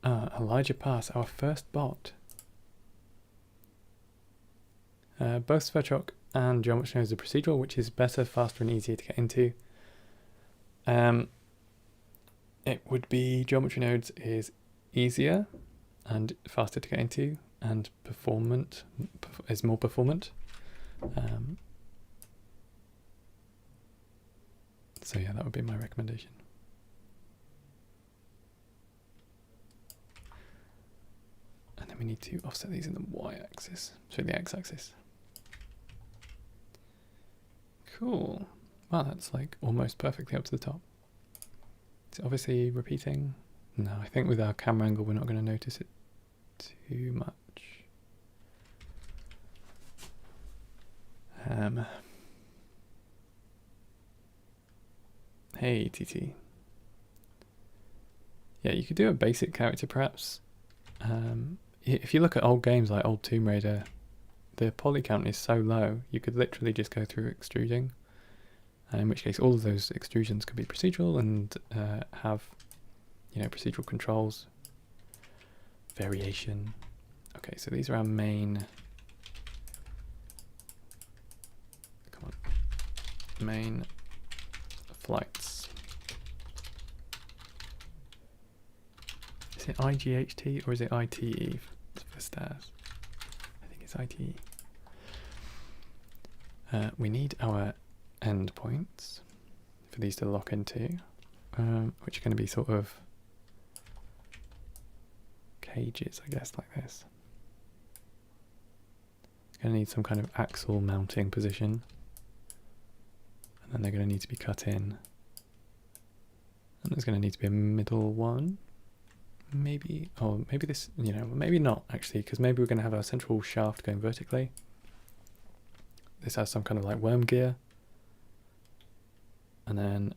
[SPEAKER 1] Elijah Pass, our first bot. Both Sverchok and geometry nodes are procedural, which is better, faster, and easier to get into. It would be geometry nodes is easier and faster to get into, and is more performant. So yeah, that would be my recommendation. And then we need to offset these in the y-axis, so the x-axis. Cool. Wow, that's like almost perfectly up to the top. It's obviously repeating. No, I think with our camera angle we're not going to notice it too much. Hey TT. Yeah, you could do a basic character perhaps. If you look at old games like old Tomb Raider, the poly count is so low you could literally just go through extruding. In which case all of those extrusions could be procedural and have, you know, procedural controls, variation. Okay, so these are our main, come on, main flights. Is it IGHT or is it ITE for the stairs? I think it's ITE. We need our endpoints for these to lock into, which are going to be sort of cages, I guess, like this. Going to need some kind of axle mounting position, and then they're going to need to be cut in, and there's going to need to be a middle one, maybe, or maybe this, you know, maybe not actually, because maybe we're going to have our central shaft going vertically. This has some kind of like worm gear. And then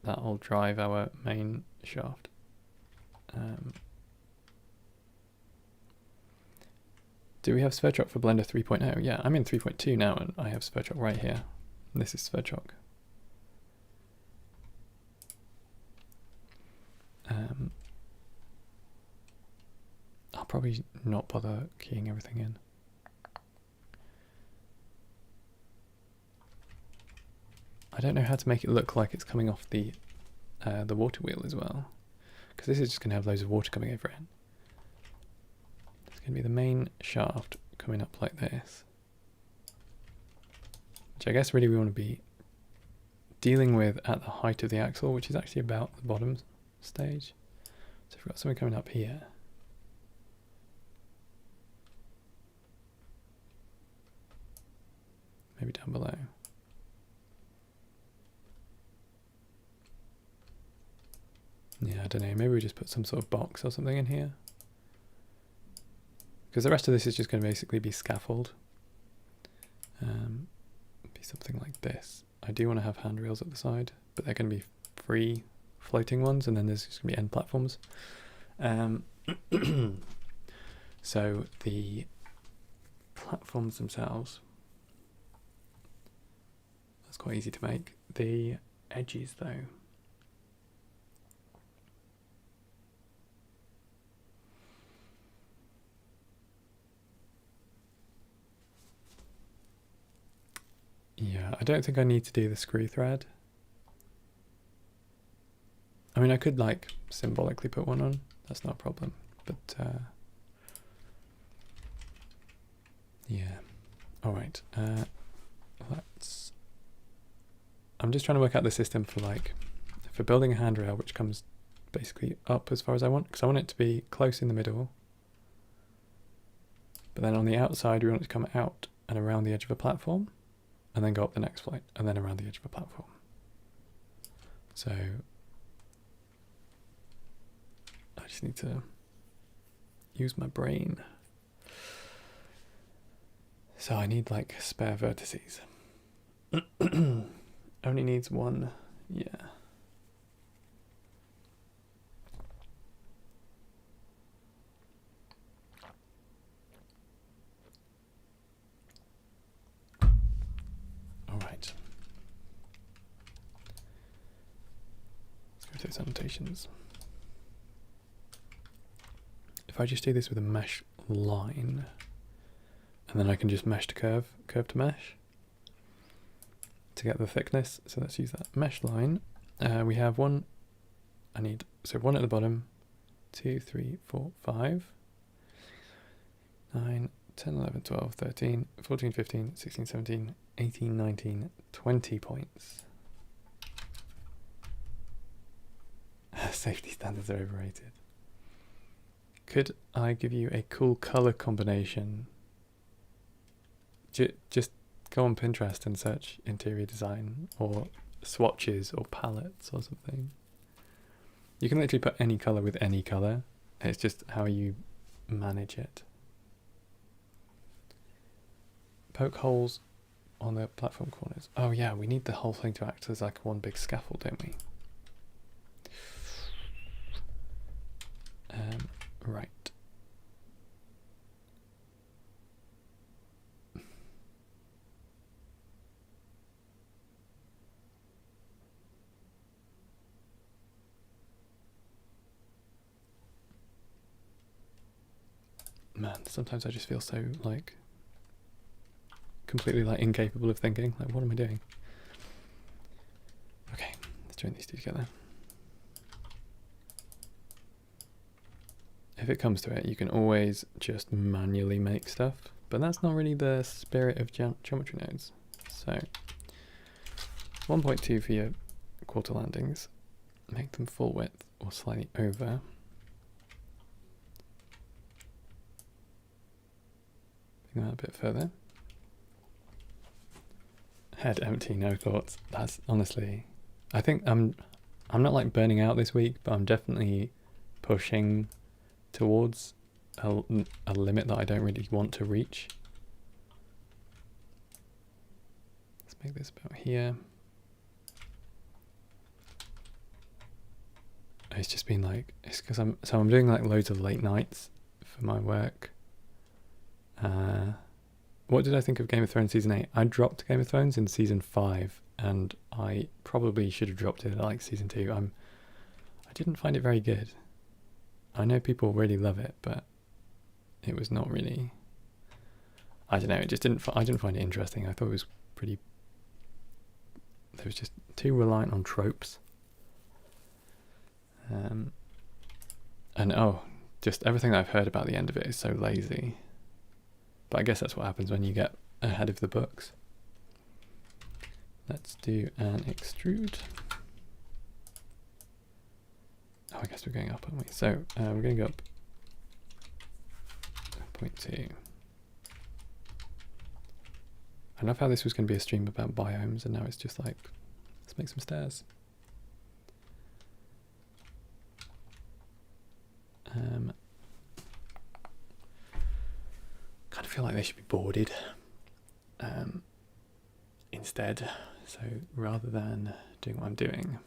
[SPEAKER 1] that'll drive our main shaft. Do we have Sverchok for Blender 3.0? Yeah, I'm in 3.2 now and I have Sverchok right here. And this is Sverchok. I'll probably not bother keying everything in. I don't know how to make it look like it's coming off the water wheel as well, because this is just going to have loads of water coming over it. It's going to be the main shaft coming up like this, which I guess really we want to be dealing with at the height of the axle, which is actually about the bottom stage. So we've got something coming up here. Maybe down below. Yeah, I don't know, maybe we just put some sort of box or something in here. Because the rest of this is just going to basically be scaffold. Be something like this. I do want to have handrails at the side, but they're going to be free floating ones, and then there's just going to be end platforms. So the platforms themselves, that's quite easy to make. The edges though, yeah, I don't think I need to do the screw thread. I mean, I could like symbolically put one on, that's not a problem, but yeah. All right, I'm just trying to work out the system for building a handrail, which comes basically up as far as I want, because I want it to be close in the middle. But then on the outside, we want it to come out and around the edge of a platform, and then go up the next flight, and then around the edge of a platform. So I just need to use my brain. So I need like spare vertices. Only needs one, yeah. All right. Let's go through those annotations. If I just do this with a mesh line, and then I can just mesh to curve to mesh to get the thickness. So let's use that mesh line. We have one, so one at the bottom, 2, 3, 4, 5, 9, 10, 11, 12, 13, 14, 15, 16, 17, 18, 19, 20 points. Safety standards are overrated. Could I give you a cool color combination? Just go on Pinterest and search interior design or swatches or palettes or something. You can literally put any color with any color. It's just how you manage it. Poke holes on the platform corners. Oh yeah, we need the whole thing to act as like one big scaffold, don't we? Right. Man, sometimes I just feel so like completely like incapable of thinking. Like, what am I doing? Okay, let's join these two together. If it comes to it, you can always just manually make stuff, but that's not really the spirit of geometry nodes. So 1.2 for your quarter landings, make them full width or slightly over. Bring them out a bit further. Head empty, no thoughts. That's honestly, I think I'm not like burning out this week, but I'm definitely pushing towards a limit that I don't really want to reach. Let's make this about here. It's just been like, it's because I'm doing like loads of late nights for my work. What did I think of Game of Thrones season 8? I dropped Game of Thrones in season 5, and I probably should have dropped it at like season 2. I didn't find it very good. I know people really love it, but it was not really, I don't know, it just I didn't find it interesting. I thought it was pretty, it was just too reliant on tropes. And just everything that I've heard about the end of it is so lazy. But I guess that's what happens when you get ahead of the books. Let's do an extrude. Oh, I guess we're going up, aren't we? So we're going to go up 0.2. I love how this was going to be a stream about biomes, and now it's just like, let's make some stairs. Kind of feel like they should be boarded instead. So rather than doing what I'm doing,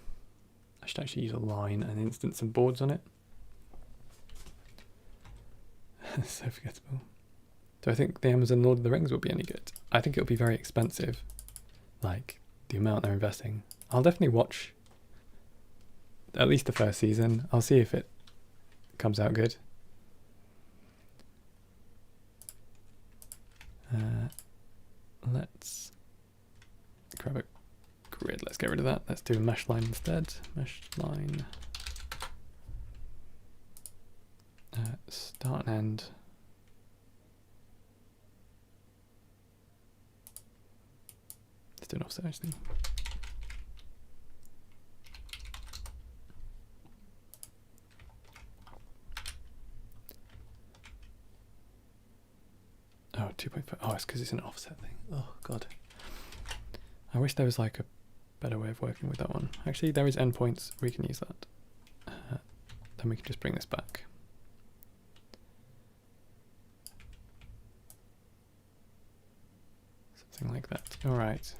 [SPEAKER 1] I should actually use a line and instance some boards on it. So forgettable. Do I think the Amazon Lord of the Rings will be any good? I think it'll be very expensive. Like, the amount they're investing. I'll definitely watch at least the first season. I'll see if it comes out good. Let's grab a grid. Let's get rid of that. Let's do a mesh line instead. Mesh line. Start and end. Let's do an offset actually. Oh, 2.5. Oh, it's because it's an offset thing. Oh, God. I wish there was like a better way of working with that one. Actually, there is endpoints. We can use that. Then we can just bring this back. Something like that. All right.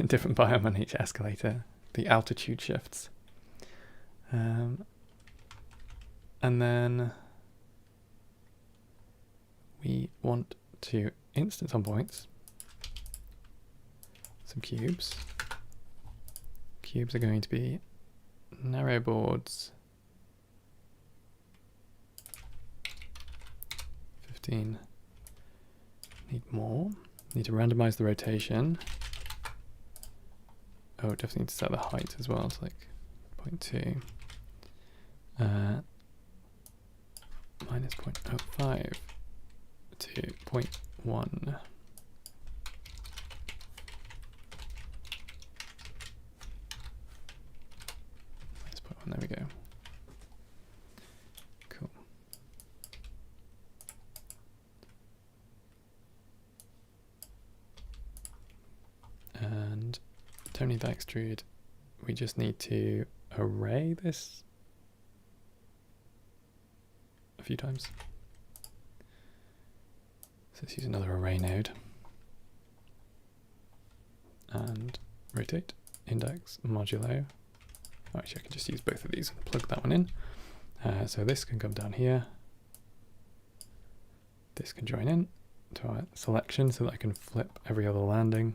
[SPEAKER 1] Different biome on each escalator. The altitude shifts. And then we want to instance on points some cubes. Cubes are going to be narrow boards. 15. Need more. Need to randomize the rotation. Oh, definitely need to set the height as well. It's like 0.2. Minus 0.05 to 0.1. Minus 0.1, there we go. Cool. And don't need that extrude. We just need to array this a few times. So let's use another array node. And rotate, index, modulo. Oh, actually, I can just use both of these and plug that one in. So this can come down here. This can join in to our selection so that I can flip every other landing.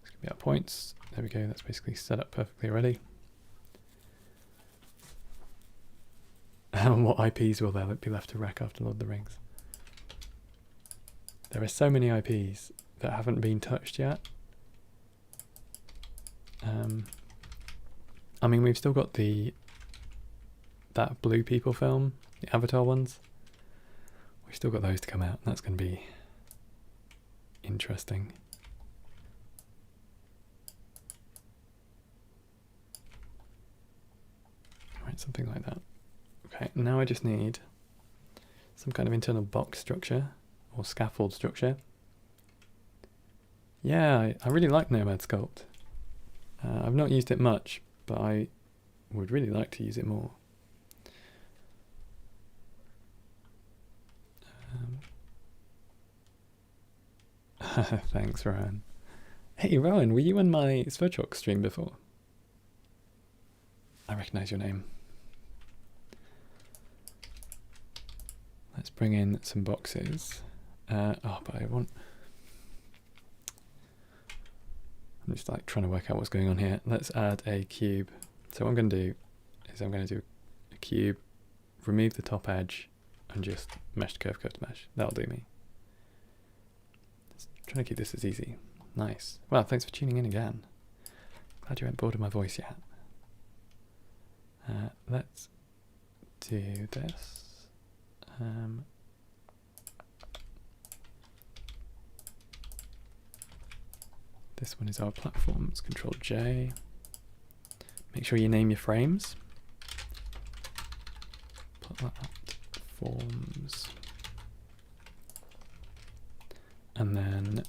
[SPEAKER 1] This can be our points. There we go, that's basically set up perfectly already. What IPs will there be left to wreck after Lord of the Rings? There are so many IPs that haven't been touched yet. I mean, we've still got that Blue People film, the Avatar ones. We've still got those to come out. That's going to be interesting. Right, something like that. Okay, now I just need some kind of internal box structure or scaffold structure. Yeah, I really like Nomad Sculpt. I've not used it much, but I would really like to use it more. Thanks, Rowan. Hey, Rowan, were you on my Sverchok stream before? I recognise your name. Let's bring in some boxes. But I want... I'm just like trying to work out what's going on here. Let's add a cube. So what I'm going to do is I'm going to do a cube, remove the top edge, and just mesh to curve, curve to mesh. That'll do me. Just trying to keep this as easy. Nice. Well, thanks for tuning in again. Glad you weren't bored of my voice yet. Let's do this. This one is our platforms, Control J. Make sure you name your frames. Platforms. And then,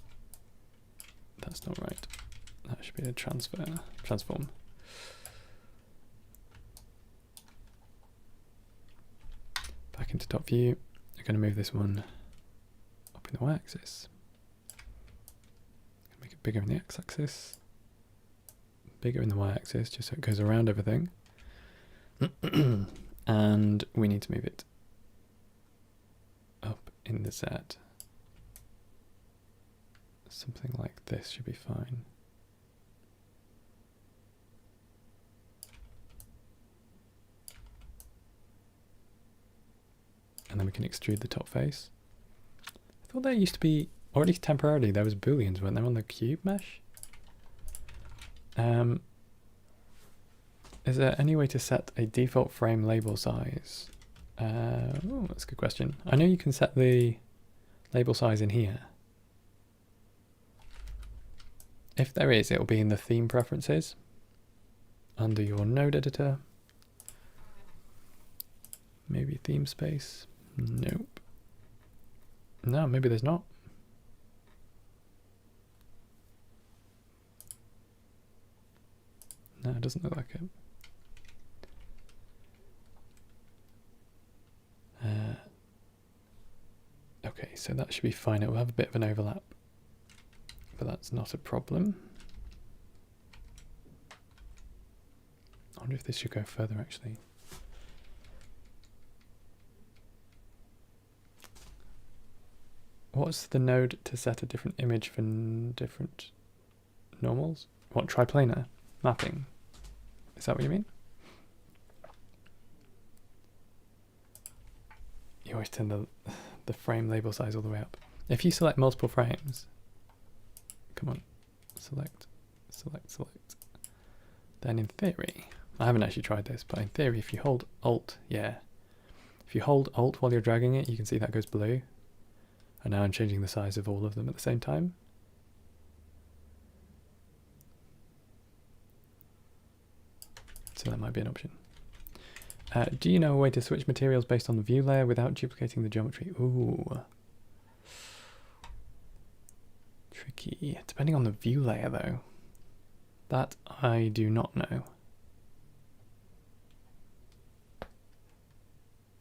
[SPEAKER 1] that's not right. That should be a transform. Back into top view. I'm going to move this one in the y-axis. Make it bigger in the x-axis, bigger in the y-axis, just so it goes around everything. And we need to move it up in the Z. Something like this should be fine. And then we can extrude the top face. I thought there used to be, or at least temporarily, there was booleans, weren't there, on the cube mesh? Is there any way to set a default frame label size? Oh, that's a good question. I know you can set the label size in here. If there is, it'll be in the theme preferences under your node editor. Maybe theme space. Nope. No, maybe there's not. No, it doesn't look like it. Okay, so that should be fine. It will have a bit of an overlap, but that's not a problem. I wonder if this should go further actually. What's the node to set a different image for different normals? What, triplanar mapping? Is that what you mean? You always turn the frame label size all the way up. If you select multiple frames, come on, select, select, select. Then in theory, I haven't actually tried this, but in theory, if you hold Alt, yeah. If you hold Alt while you're dragging it, you can see that goes blue. And now I'm changing the size of all of them at the same time. So that might be an option. Do you know a way to switch materials based on the view layer without duplicating the geometry? Ooh. Tricky. Depending on the view layer though. That I do not know.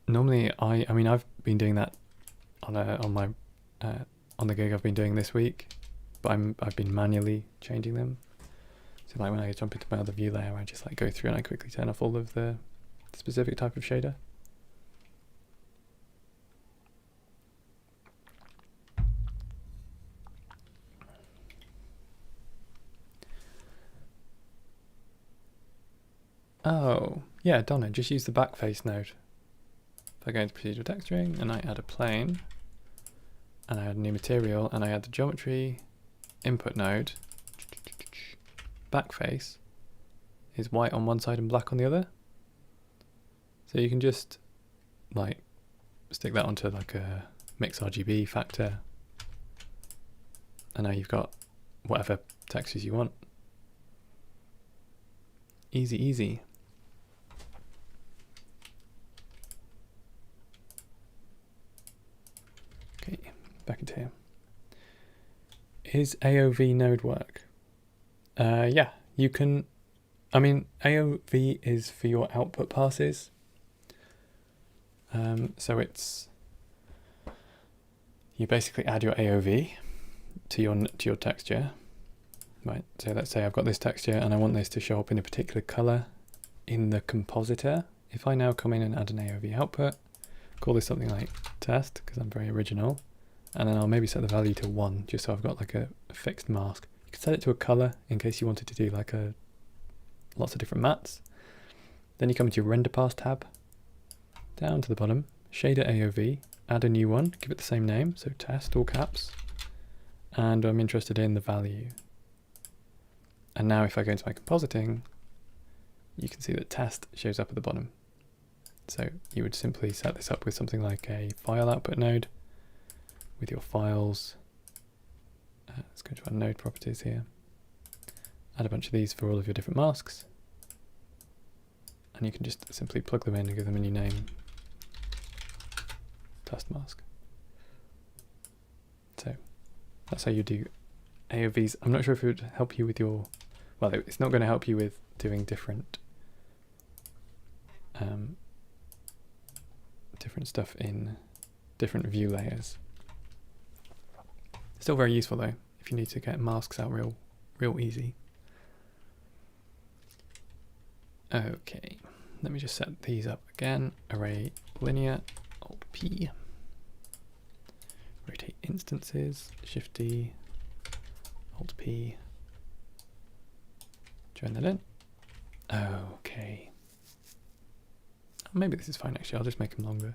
[SPEAKER 1] Normally I mean I've been doing that on the gig I've been doing this week, but I've been manually changing them. So like when I jump into my other view layer, I just like go through and I quickly turn off all of the specific type of shader. Oh, yeah, Donna, just use the backface node. If I go into procedural texturing and I add a plane, and I add a new material, and I add the geometry input node, backface is white on one side and black on the other. So you can just like stick that onto like a mix RGB factor, and now you've got whatever textures you want. Easy, easy. Okay, back into here. Is Aov Node work? Yeah, you can. I mean, Aov is for your output passes. So it's, you basically add your Aov to your texture, right? So let's say I've got this texture and I want this to show up in a particular color in the compositor. If I now come in and add an Aov output, call this something like test because I'm very original, and then I'll maybe set the value to 1 just so I've got like a fixed mask. You could set it to a color in case you wanted to do like lots of different mats. Then you come into your render pass tab, down to the bottom, shader Aov, add a new one, give it the same name, so test, all caps, and I'm interested in the value. And now if I go into my compositing, you can see that test shows up at the bottom. So you would simply set this up with something like a file output node with your files. Let's go to our node properties here. Add a bunch of these for all of your different masks. And you can just simply plug them in and give them a new name. Test mask. So that's how you do AOVs. I'm not sure if it would help you with your, well, it's not going to help you with doing different different stuff in different view layers. Still very useful though, if you need to get masks out real easy. Okay, let me just set these up again. Array linear, Alt P. Rotate instances, Shift D, Alt P. Join that in. Okay. Maybe this is fine actually, I'll just make them longer.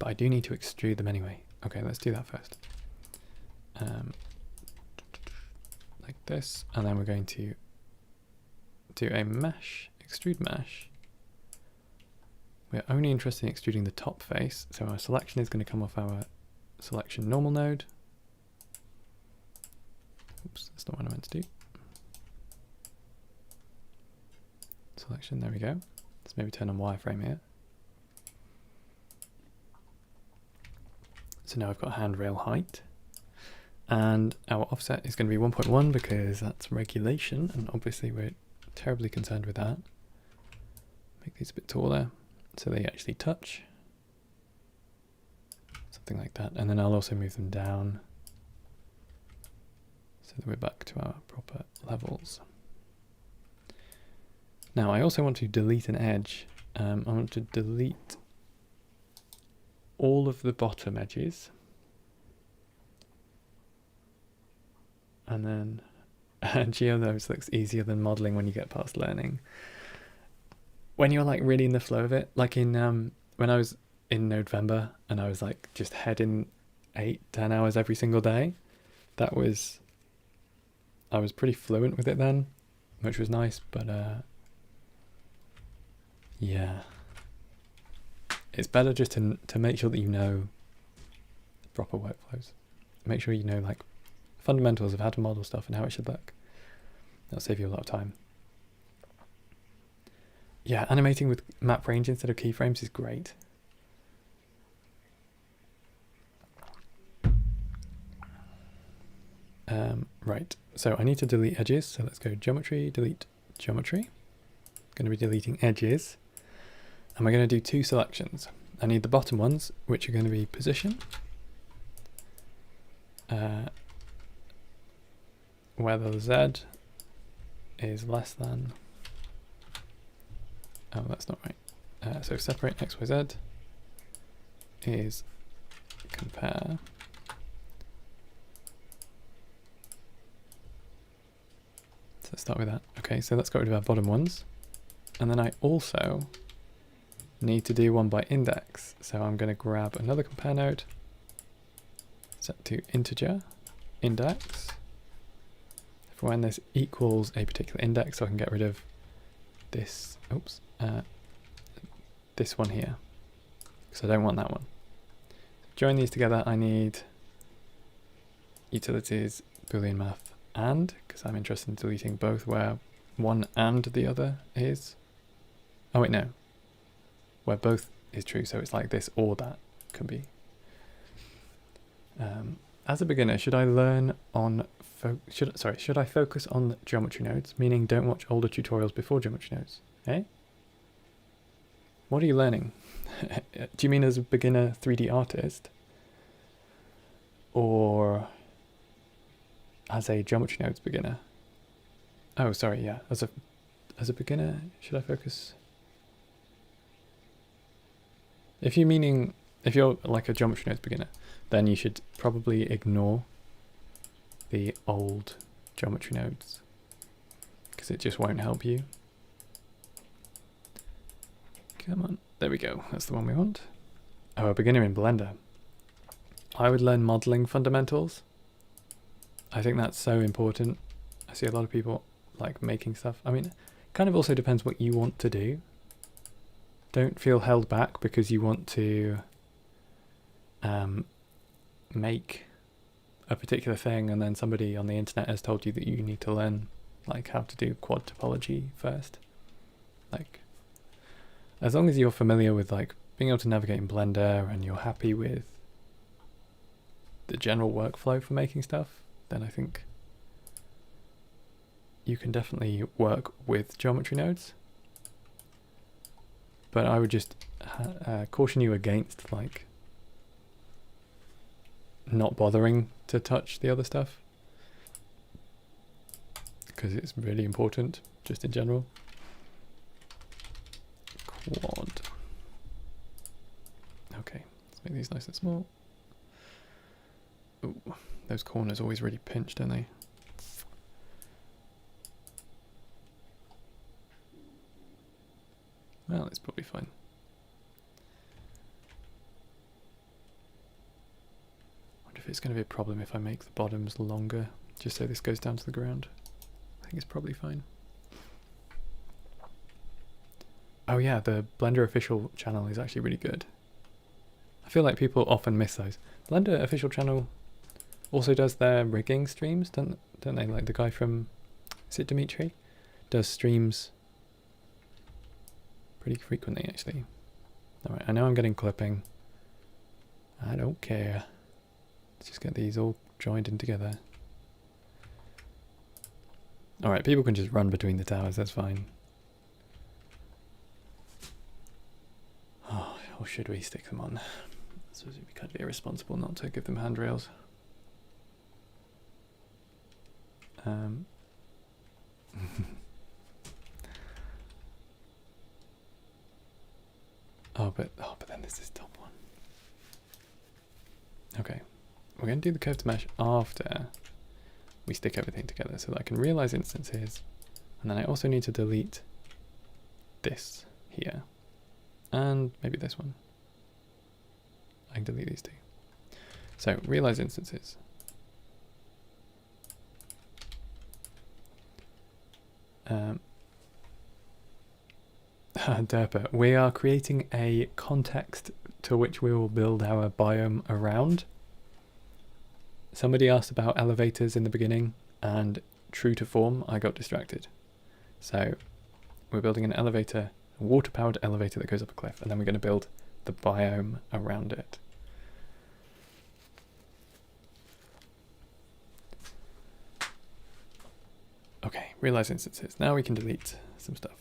[SPEAKER 1] But I do need to extrude them anyway. Okay, let's do that first. Like this, and then we're going to do a mesh, extrude mesh. We're only interested in extruding the top face, so our selection is going to come off our selection normal node. Oops, that's not what I meant to do. Selection, there we go. Let's maybe turn on wireframe here. So now I've got handrail height. And our offset is going to be 1.1 because that's regulation, and obviously we're terribly concerned with that. Make these a bit taller so they actually touch. Something like that. And then I'll also move them down so that we're back to our proper levels. Now I also want to delete an edge. I want to delete all of the bottom edges. And then GeoNodes looks easier than modeling when you get past learning. When you're like really in the flow of it, like in when I was in November and I was like just heading 8-10 hours every single day, I was pretty fluent with it then, which was nice, but yeah. It's better just to make sure that you know proper workflows. Make sure you know like fundamentals of how to model stuff and how it should look. That'll save you a lot of time. Yeah, animating with map range instead of keyframes is great. Right, so I need to delete edges. So let's go geometry, delete geometry. Going to be deleting edges. And we're going to do two selections. I need the bottom ones, which are going to be position. Where the Z is less than, oh that's not right, so separate X, Y, Z is compare so let's start with that. Okay, so let's get rid of our bottom ones, and then I also need to do one by index, so I'm going to grab another compare node, set to integer index for when this equals a particular index, so I can get rid of this, oops, this one here, because I don't want that one. Join these together, I need utilities, boolean math, and, because I'm interested in deleting both where one and the other is. Oh wait, no. Where both is true, so it's like this or that can be. As a beginner, should I learn on should I focus on geometry nodes, meaning don't watch older tutorials before geometry nodes? Eh? What are you learning? Do you mean as a beginner 3D artist? Or as a geometry nodes beginner? Oh, sorry, yeah. As a beginner, should I focus? If you're like a geometry nodes beginner, then you should probably ignore the old geometry nodes because it just won't help you. Come on, there we go. That's the one we want. Oh, a beginner in Blender. I would learn modeling fundamentals. I think that's so important. I see a lot of people like making stuff. I mean, it kind of also depends what you want to do. Don't feel held back because you want to make a particular thing and then somebody on the internet has told you that you need to learn like how to do quad topology first. Like, as long as you're familiar with like being able to navigate in Blender and you're happy with the general workflow for making stuff, then I think you can definitely work with geometry nodes. But I would just caution you against like not bothering to touch the other stuff, because it's really important just in general. Quad. Okay, let's make these nice and small. Ooh, those corners always really pinch, don't they? Well, it's probably fine. Wonder if it's going to be a problem if I make the bottoms longer, just so this goes down to the ground. I think it's probably fine. Oh yeah, the Blender official channel is actually really good. I feel like people often miss those. Blender official channel also does their rigging streams, don't they? Like the guy from, is it Dimitri? Does streams pretty frequently actually. Alright, I know I'm getting clipping. I don't care. Let's just get these all joined in together. Alright, people can just run between the towers, that's fine. Oh, or should we stick them on? I suppose it'd be kind of irresponsible not to give them handrails. but then there's this top one. Okay, we're going to do the curved mesh after we stick everything together so that I can realize instances, and then I also need to delete this here, and maybe this one. I can delete these two. So realize instances. Derpa, we are creating a context to which we will build our biome around. Somebody asked about elevators in the beginning, and true to form, I got distracted. So we're building an elevator, a water-powered elevator that goes up a cliff, and then we're going to build the biome around it. Okay, realize instances. Now we can delete some stuff.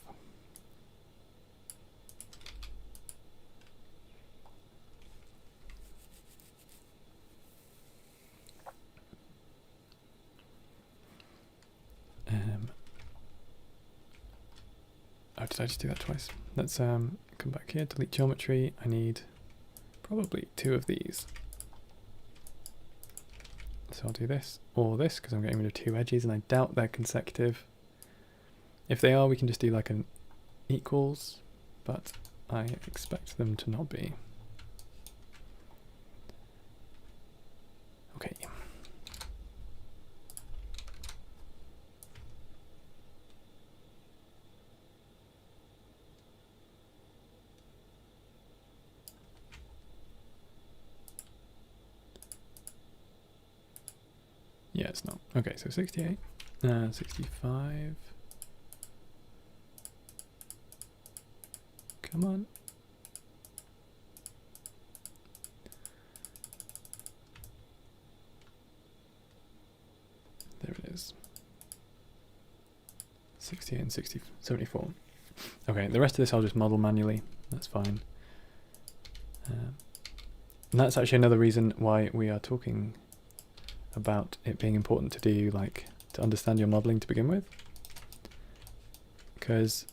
[SPEAKER 1] Oh, did I just do that twice? Let's come back here, delete geometry. I need probably 2 of these. So I'll do this or this because I'm getting rid of 2 edges and I doubt they're consecutive. If they are, we can just do like an equals, but I expect them to not be. Okay. Yeah, it's not. Okay, so 68, 65. Come on. There it is. 68 and 74. Okay, the rest of this I'll just model manually. That's fine. And that's actually another reason why we are talking about it being important to do, like, to understand your modeling to begin with. Because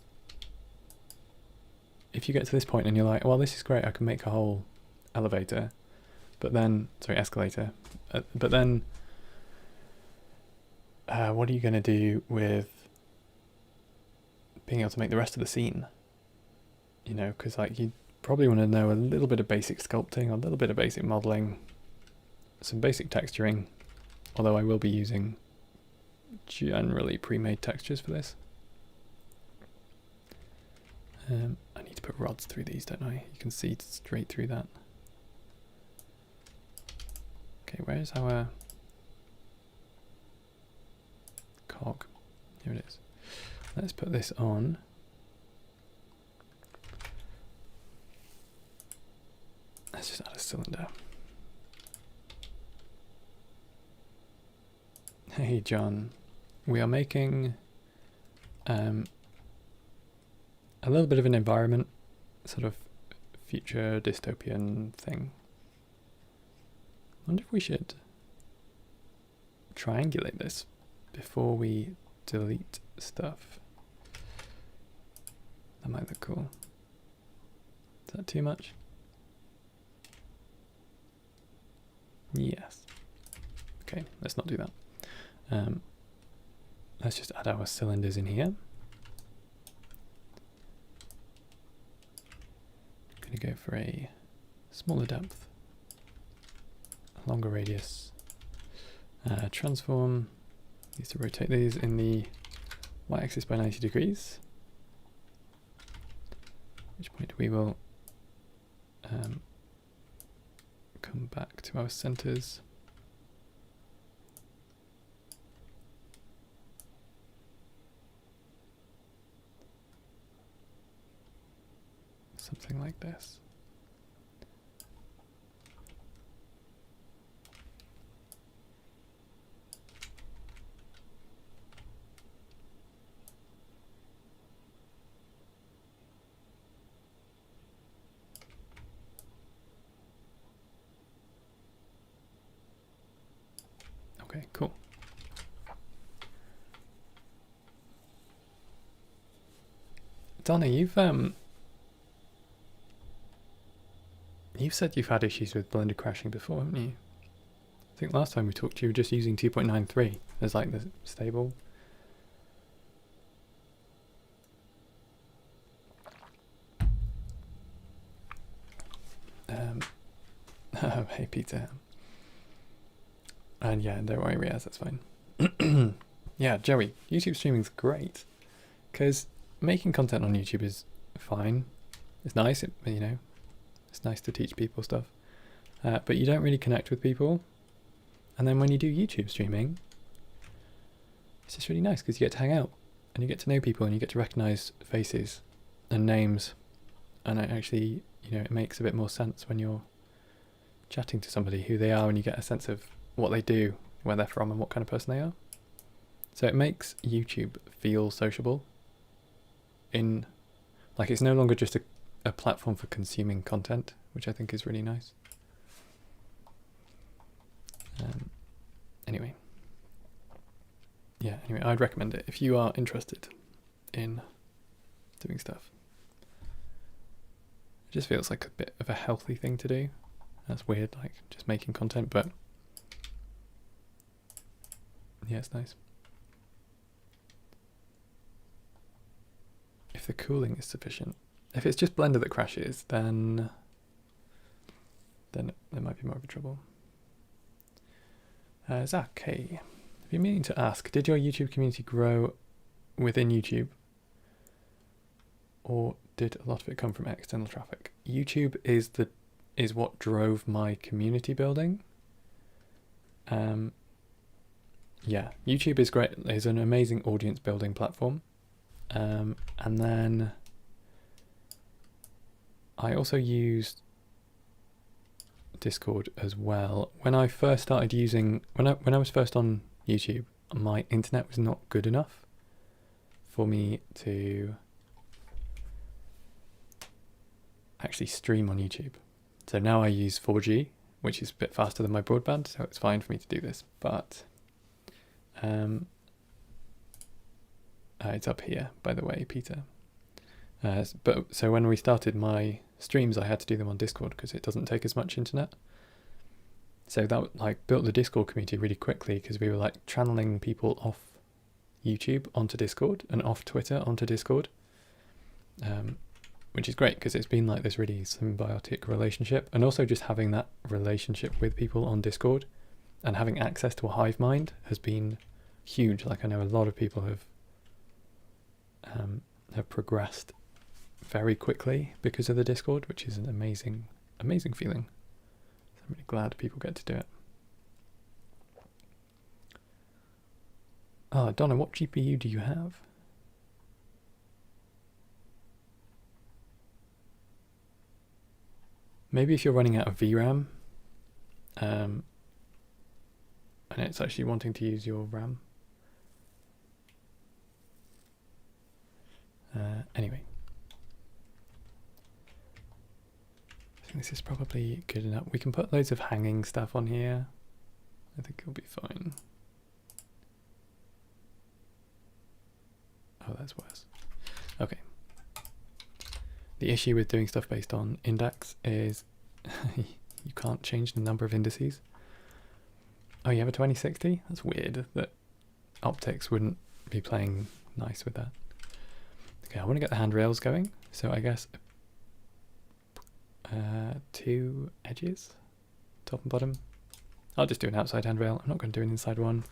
[SPEAKER 1] if you get to this point and you're like, well, this is great, I can make a whole elevator, but then, sorry, escalator, but then what are you going to do with being able to make the rest of the scene? You know, because like you probably want to know a little bit of basic sculpting, a little bit of basic modeling, some basic texturing, although I will be using generally pre-made textures for this. I need to put rods through these, don't I? You can see straight through that. Okay, where's our cog? Here it is. Let's put this on. Let's just add a cylinder. Hey John, we are making a little bit of an environment, sort of future dystopian thing. wonder if we should triangulate this before we delete stuff. That might look cool. Is that too much? Yes. Okay, let's not do that. Let's just add our cylinders in here. Gonna go for a smaller depth, a longer radius. Transform. Needs to rotate these in the y-axis by 90 degrees. At which point we will come back to our centers. Something like this. Okay, cool. Donna, you've said you've had issues with Blender crashing before, haven't you? I think last time we talked you were just using 2.93 as like the stable. Hey Peter. And yeah, don't worry, Riaz, that's fine. Yeah, Joey, YouTube streaming's great because making content on YouTube is fine. It's nice, you know, it's nice to teach people stuff, but you don't really connect with people. And then when you do YouTube streaming, it's just really nice because you get to hang out and you get to know people and you get to recognize faces and names, and it actually, you know, it makes a bit more sense when you're chatting to somebody who they are and you get a sense of what they do, where they're from and what kind of person they are. So it makes YouTube feel sociable in, like, it's no longer just a platform for consuming content, which I think is really nice. Anyway, I'd recommend it if you are interested in doing stuff. It just feels like a bit of a healthy thing to do. That's weird, like just making content, but yeah, it's nice. If the cooling is sufficient. If it's just Blender that crashes, then there might be more of a trouble. Zach, hey, I've been meaning to ask, did your YouTube community grow within YouTube, or did a lot of it come from external traffic? YouTube is what drove my community building. Yeah, YouTube is great. It's an amazing audience building platform. And then I also used Discord as well. When I first started using, when I was first on YouTube, my internet was not good enough for me to actually stream on YouTube. So now I use 4G, which is a bit faster than my broadband, so it's fine for me to do this. But it's up here, by the way, Peter. So when we started my streams, I had to do them on Discord because it doesn't take as much internet. So that like built the Discord community really quickly because we were like channeling people off YouTube onto Discord and off Twitter onto Discord, which is great because it's been like this really symbiotic relationship, and also just having that relationship with people on Discord and having access to a hive mind has been huge. Like I know a lot of people have progressed very quickly because of the Discord, which is an amazing feeling. So I'm really glad people get to do it. Oh, Donna, what GPU do you have? Maybe if you're running out of VRAM, and it's actually wanting to use your RAM. Anyway, I think this is probably good enough. We can put loads of hanging stuff on here. I think it'll be fine. Oh, that's worse. Okay. The issue with doing stuff based on index is you can't change the number of indices. Oh, you have a 2060? That's weird that optics wouldn't be playing nice with that. Okay, I want to get the handrails going, so I guess 2 edges, top and bottom. I'll just do an outside handrail. I'm not going to do an inside one.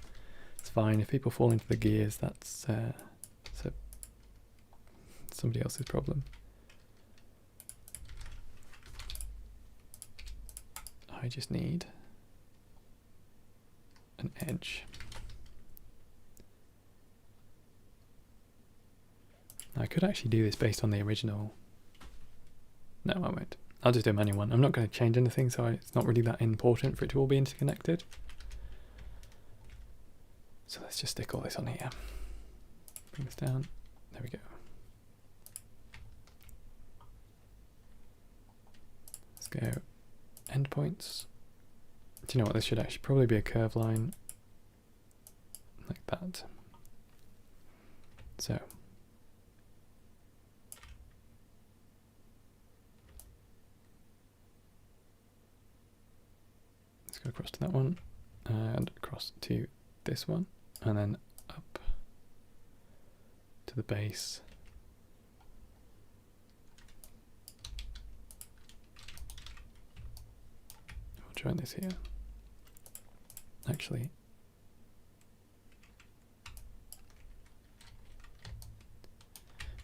[SPEAKER 1] It's fine. If people fall into the gears, that's somebody else's problem. I just need an edge. I could actually do this based on the original. No, I won't. I'll just do a manual one. I'm not going to change anything, so it's not really that important for it to all be interconnected. So let's just stick all this on here. Bring this down. There we go. Let's go endpoints. Do you know what? This should actually probably be a curve line like that. So let's go across to that one and across to this one and then up to the base. We'll join this here. Actually,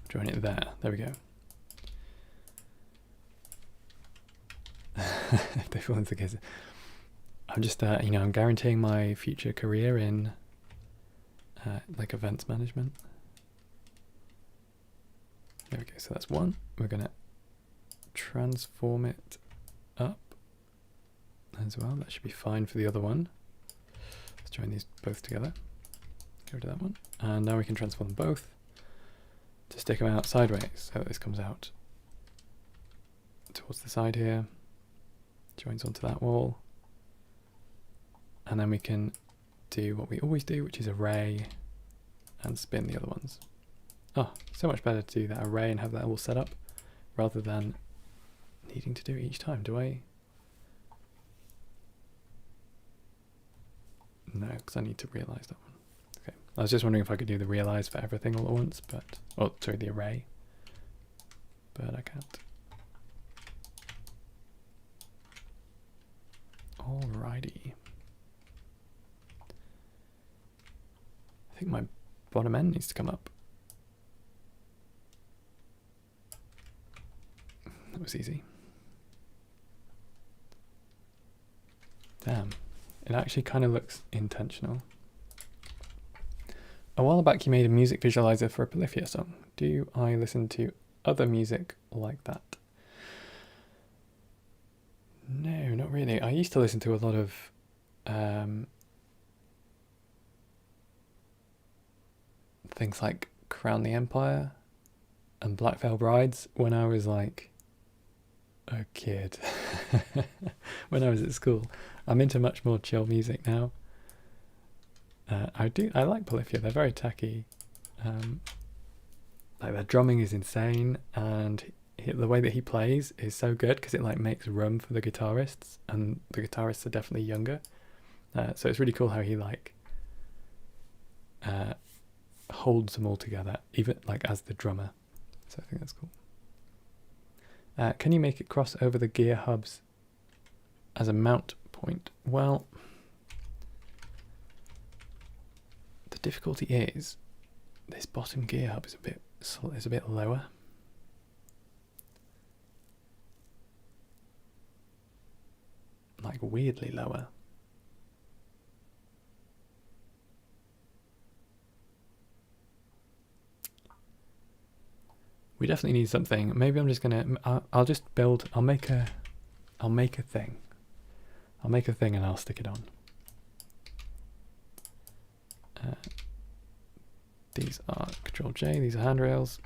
[SPEAKER 1] join it there. There we go. If they fall into the case, I'm just, you know, I'm guaranteeing my future career in like events management. There we go. So that's one. We're gonna transform it up as well. That should be fine for the other one. Let's join these both together. Go to that one. And now we can transform them both to stick them out sideways. So this comes out towards the side here, joins onto that wall. And then we can do what we always do, which is array and spin the other ones. Oh, so much better to do that array and have that all set up rather than needing to do it each time. Do I? No, because I need to realize that one. Okay, I was just wondering if I could do the realize for everything all at once, but, oh, sorry, the array, but I can't. Alrighty. I think my bottom end needs to come up. That was easy. Damn. It actually kind of looks intentional. A while back you made a music visualizer for a Polyphia song. Do I listen to other music like that? No, not really. I used to listen to a lot of things like Crown the Empire and Black Veil Brides when I was like a kid. When I was at school. I'm into much more chill music now. I like Polyphia. They're very techy. Like their drumming is insane, and the way that he plays is so good because it like makes room for the guitarists, and the guitarists are definitely younger. So it's really cool how he like holds them all together, even like as the drummer. So I think that's cool. Can you make it cross over the gear hubs as a mount point? Well, the difficulty is this bottom gear hub is a bit lower. Like weirdly lower. We definitely need something. Maybe I'm just gonna. I'll just build. I'll make a thing. I'll make a thing and I'll stick it on. These are Control J. These are handrails.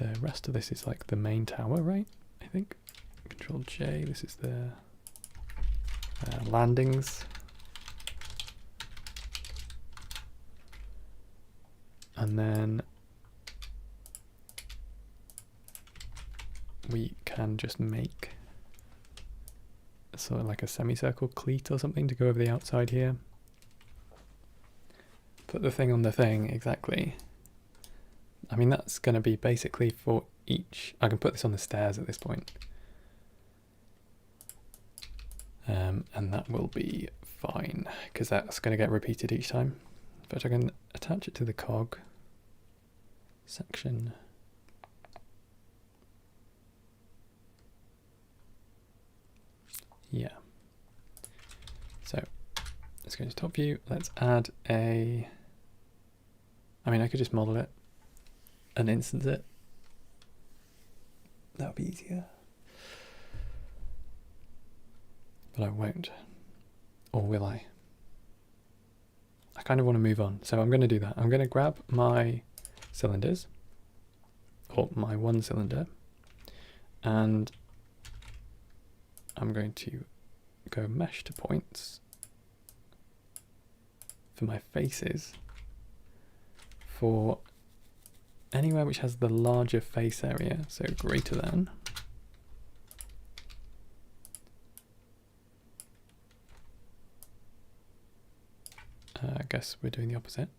[SPEAKER 1] the rest of this is like the main tower, right? I think. Control J, this is the landings. And then we can just make sort of like a semicircle cleat or something to go over the outside here. Put the thing on the thing, exactly. I mean, that's going to be basically for each. I can put this on the stairs at this point. And that will be fine, because that's going to get repeated each time. But I can attach it to the cog section. Yeah. So let's go to top view. Let's add a. I mean, I could just model it and instance it. That would be easier. But I won't. Or will I? I kind of want to move on. So I'm going to do that. I'm going to grab my cylinders, or my one cylinder, and I'm going to go mesh to points for my faces for anywhere which has the larger face area, so greater than. I guess we're doing the opposite.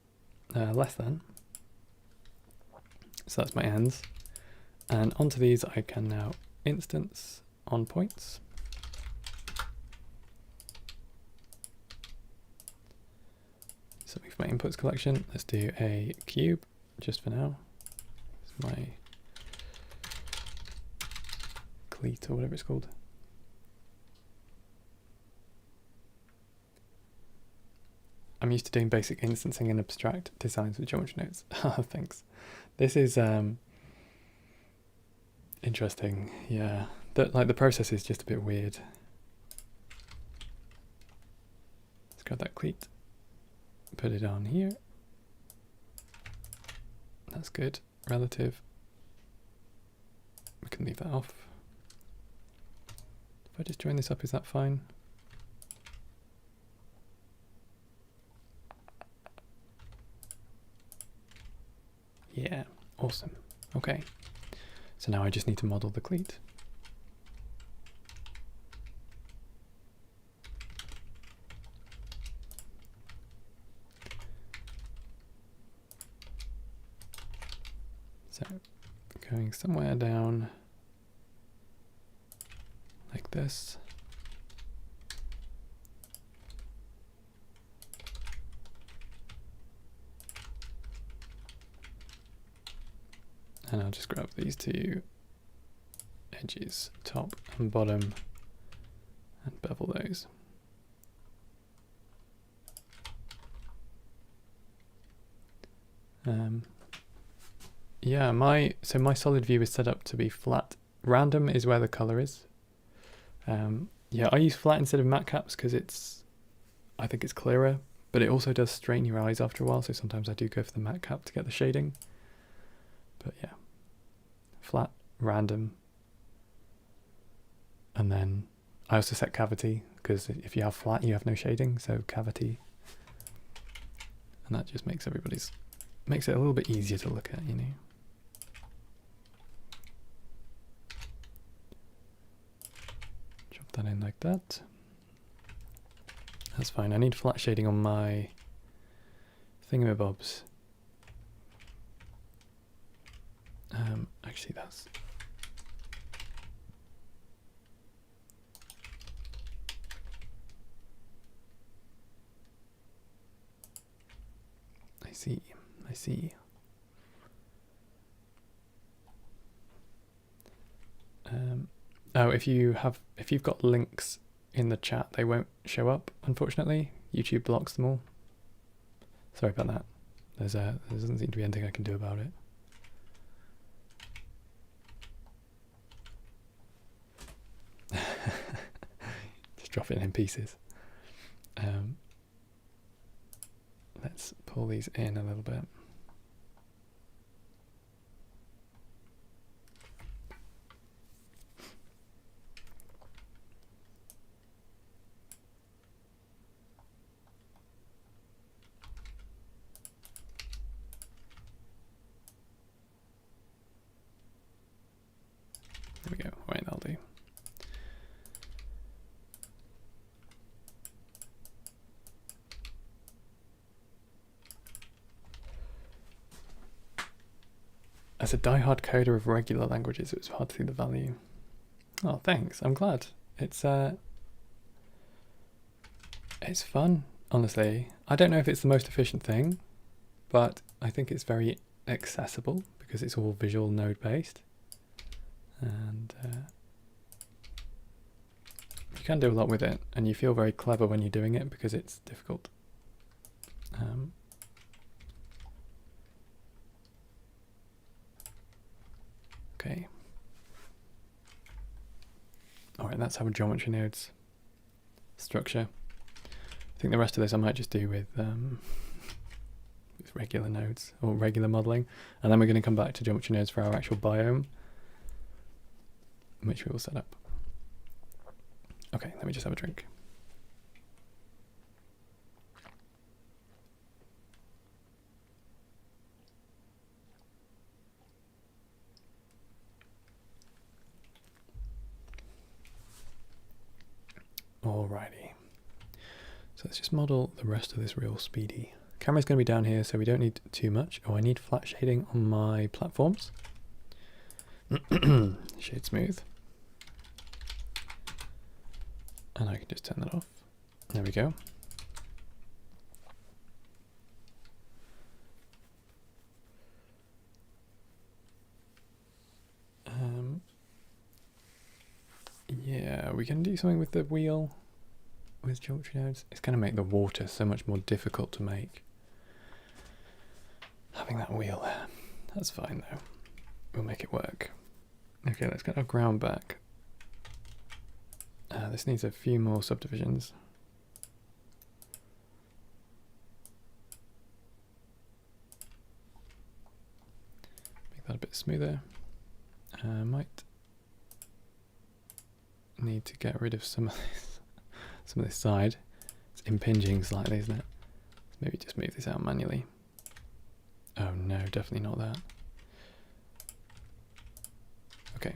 [SPEAKER 1] Less than. So that's my ends. And onto these I can now instance on points. Something for my inputs collection. Let's do a cube just for now. It's my cleat or whatever it's called. I'm used to doing basic instancing and abstract designs with geometry nodes. Thanks. This is interesting. Yeah, the process is just a bit weird. Let's grab that cleat, put it on here. That's good. Relative. We can leave that off. If I just join this up, is that fine? Yeah, awesome. Okay, so now I just need to model the cleat. So going somewhere down like this. And I'll just grab these two edges, top and bottom, and bevel those. Yeah, my solid view is set up to be flat. Random is where the color is. Yeah, I use flat instead of matte caps because I think it's clearer, but it also does strain your eyes after a while, so sometimes I do go for the matte cap to get the shading. But yeah, flat, random, and then I also set cavity because if you have flat you have no shading, so cavity, and that just makes it a little bit easier to look at, you know. Drop that in like that. That's fine. I need flat shading on my thingamabobs. Actually, that's. I see. Oh, if you've got links in the chat, they won't show up, unfortunately. YouTube blocks them all. Sorry about that. There doesn't seem to be anything I can do about it. Just drop it in pieces. Let's pull these in a little bit. As a diehard coder of regular languages, it was hard to see the value. Oh, thanks. I'm glad. It's fun, honestly. I don't know if it's the most efficient thing, but I think it's very accessible because it's all visual node based. And you can do a lot with it, and you feel very clever when you're doing it because it's difficult. Okay. All right, that's our geometry nodes structure. I think the rest of this I might just do with regular nodes or regular modeling, and then we're going to come back to geometry nodes for our actual biome, which we will set up. Okay, let me just have a drink. Alrighty. So let's just model the rest of this real speedy. Camera's going to be down here, so we don't need too much. Oh, I need flat shading on my platforms. Shade smooth. And I can just turn that off. There we go. Yeah, we can do something with the wheel with geometry nodes. It's going to make the water so much more difficult to make. Having that wheel there. That's fine though. We'll make it work. Okay, let's get our ground back. This needs a few more subdivisions. Make that a bit smoother. Might need to get rid of some of this side. It's impinging slightly, isn't it? Maybe just move this out manually. Oh no, definitely not that. Okay.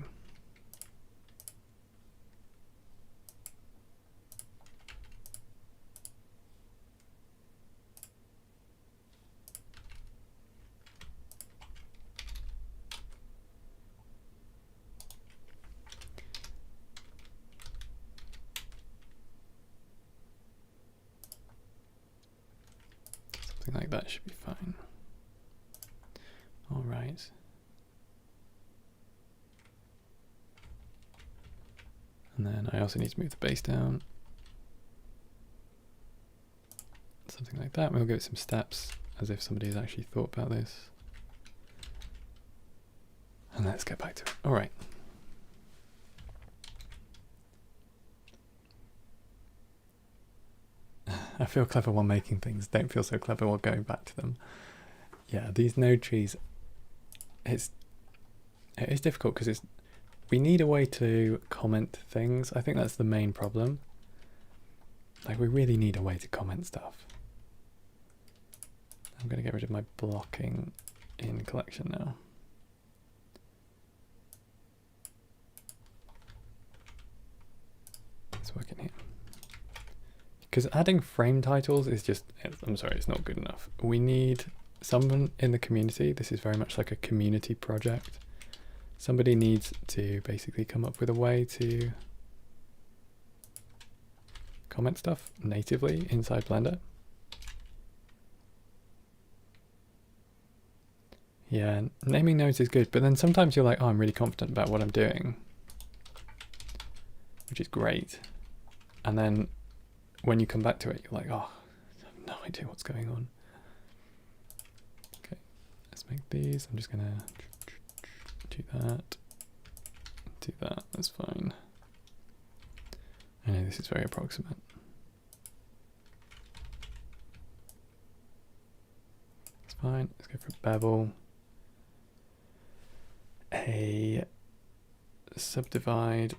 [SPEAKER 1] Something like that should be fine. All right. And then I also need to move the base down. Something like that. We'll give it some steps as if somebody's actually thought about this. And let's get back to it. All right. I feel clever while making things, don't feel so clever while going back to them. Yeah, these node trees, it is difficult because we need a way to comment things. I think that's the main problem. Like, we really need a way to comment stuff. I'm going to get rid of my blocking in collection now. Let's work in here. Because adding frame titles is just, I'm sorry, it's not good enough. We need someone in the community. This is very much like a community project. Somebody needs to basically come up with a way to comment stuff natively inside Blender. Yeah, naming nodes is good, but then sometimes you're like, oh, I'm really confident about what I'm doing, which is great. And then when you come back to it, you're like, oh, I have no idea what's going on. Okay, let's make these. I'm just gonna do that, that's fine. I know this is very approximate. It's fine, let's go for bevel. A subdivide.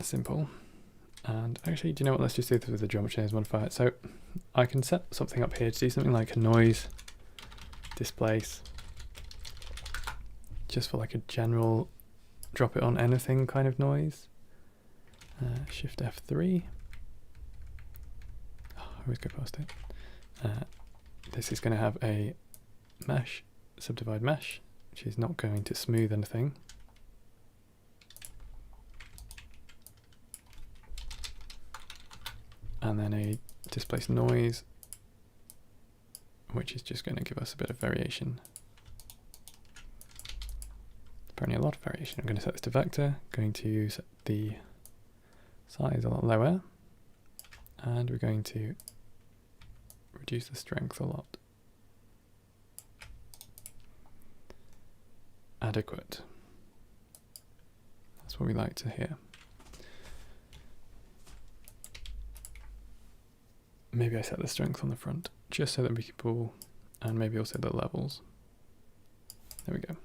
[SPEAKER 1] Simple. And actually, do you know what? Let's just do this with the geometry nodes modifier. So I can set something up here to do something like a noise displace, just for like a general drop it on anything kind of noise. Shift F3. Oh, I always go past it. this is going to have a mesh, subdivide mesh, which is not going to smooth anything. And then a displaced noise, which is just going to give us a bit of variation. Apparently a lot of variation. I'm going to set this to vector, going to set the size a lot lower, and we're going to reduce the strength a lot. Adequate. That's what we like to hear. Maybe I set the strength on the front, just so that we can pull, and maybe also the levels. There we go.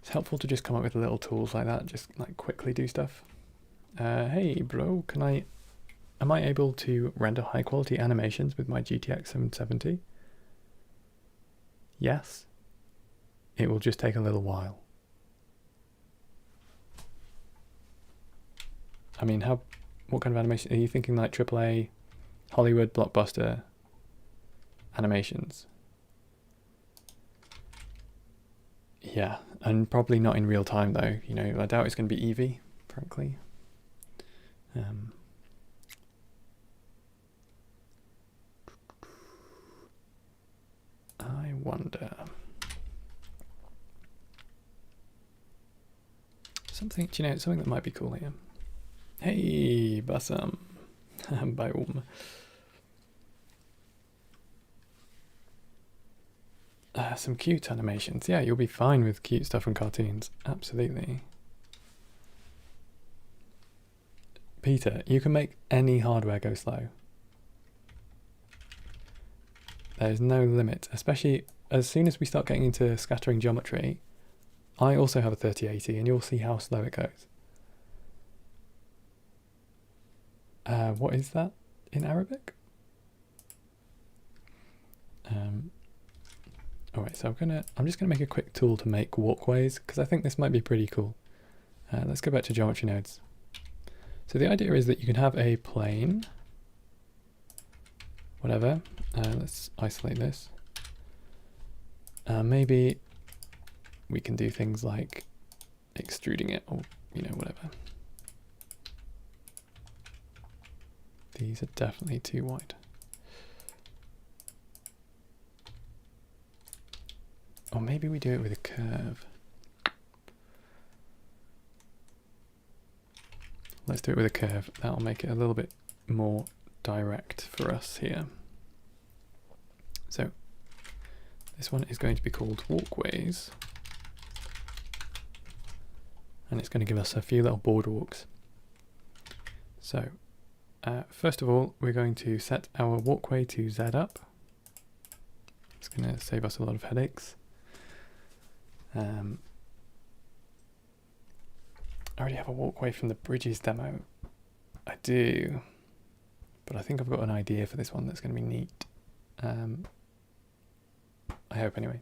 [SPEAKER 1] It's helpful to just come up with little tools like that, just like quickly do stuff. Hey bro, am I able to render high quality animations with my GTX 770? Yes. It will just take a little while. I mean, what kind of animation? Are you thinking like AAA Hollywood blockbuster animations? Yeah, and probably not in real time though. You know, I doubt it's going to be Eevee, frankly. I wonder. Something, you know, something that might be cool here. Hey, Bassam. Biome. Some cute animations. Yeah, you'll be fine with cute stuff from cartoons. Absolutely. Peter, you can make any hardware go slow. There's no limit, especially as soon as we start getting into scattering geometry. I also have a 3080 and you'll see how slow it goes. What is that in Arabic? Alright, so I'm just gonna make a quick tool to make walkways because I think this might be pretty cool. Let's go back to geometry nodes. So the idea is that you can have a plane, whatever. Let's isolate this. Maybe we can do things like extruding it or, you know, whatever. These are definitely too wide. Or maybe we do it with a curve. Let's do it with a curve. That'll make it a little bit more direct for us here. So this one is going to be called Walkways. And it's going to give us a few little boardwalks. So first of all, we're going to set our walkway to Z up. It's going to save us a lot of headaches. I already have a walkway from the bridges demo. I do, but I think I've got an idea for this one that's going to be neat. I hope anyway.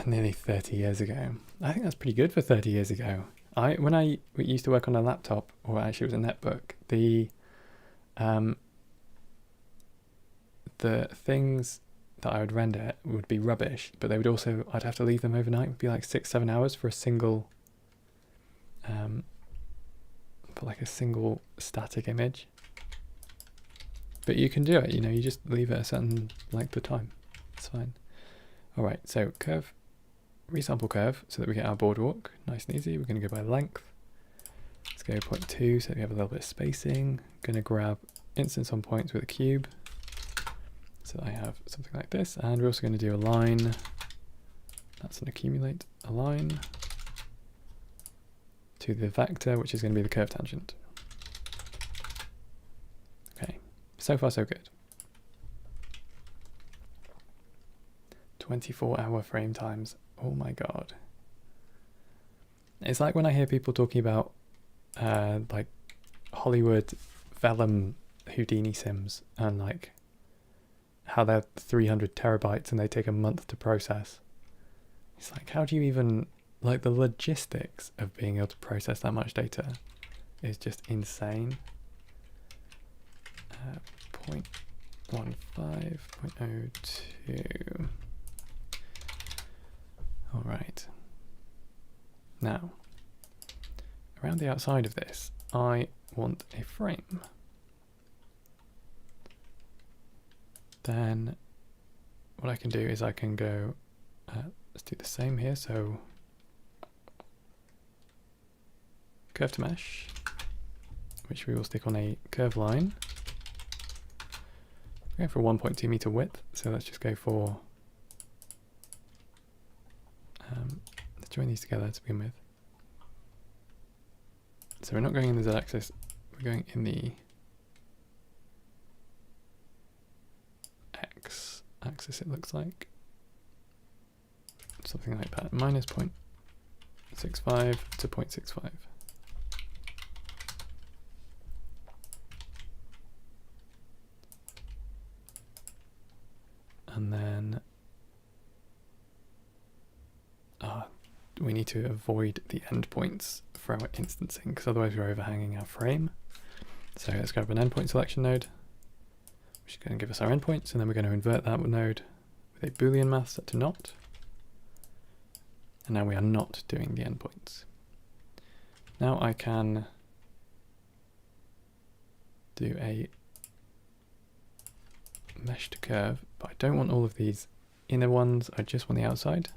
[SPEAKER 1] Nearly 30 years ago. I think that's pretty good for 30 years ago. When I used to work on a laptop, or actually it was a netbook, the things that I would render would be rubbish, but they would also, I'd have to leave them overnight. It would be like 6-7 hours for a single, for like a single static image. But you can do it, you know, you just leave it a certain length of time. It's fine. All right, so curve, resample curve, so that we get our boardwalk nice and easy. We're going to go by length. Let's go 0.2, so that we have a little bit of spacing. Going to grab instance on points with a cube, so I have something like this. And we're also going to do a line. That's an accumulate, a line to the vector, which is going to be the curve tangent. Okay, so far so good. 24-hour frame times. Oh my god. It's like when I hear people talking about like Hollywood vellum Houdini sims and like how they're 300 terabytes and they take a month to process. It's like, how do you even like the logistics of being able to process that much data is just insane. 0.15, 0.02. All right. Now, around the outside of this, I want a frame. Then what I can do is I can go, let's do the same here. So curve to mesh, which we will stick on a curve line. We're going for 1.2 meter width. So let's just go for, let's join these together to begin with. So we're not going in the z-axis, we're going in the x-axis, it looks like. Something like that, minus 0.65 to 0.65. And then we need to avoid the endpoints for our instancing, because otherwise we're overhanging our frame. So let's grab an endpoint selection node, which is going to give us our endpoints, and then we're going to invert that node with a Boolean math set to not. And now we are not doing the endpoints. Now I can do a mesh to curve, but I don't want all of these inner ones, I just want the outside.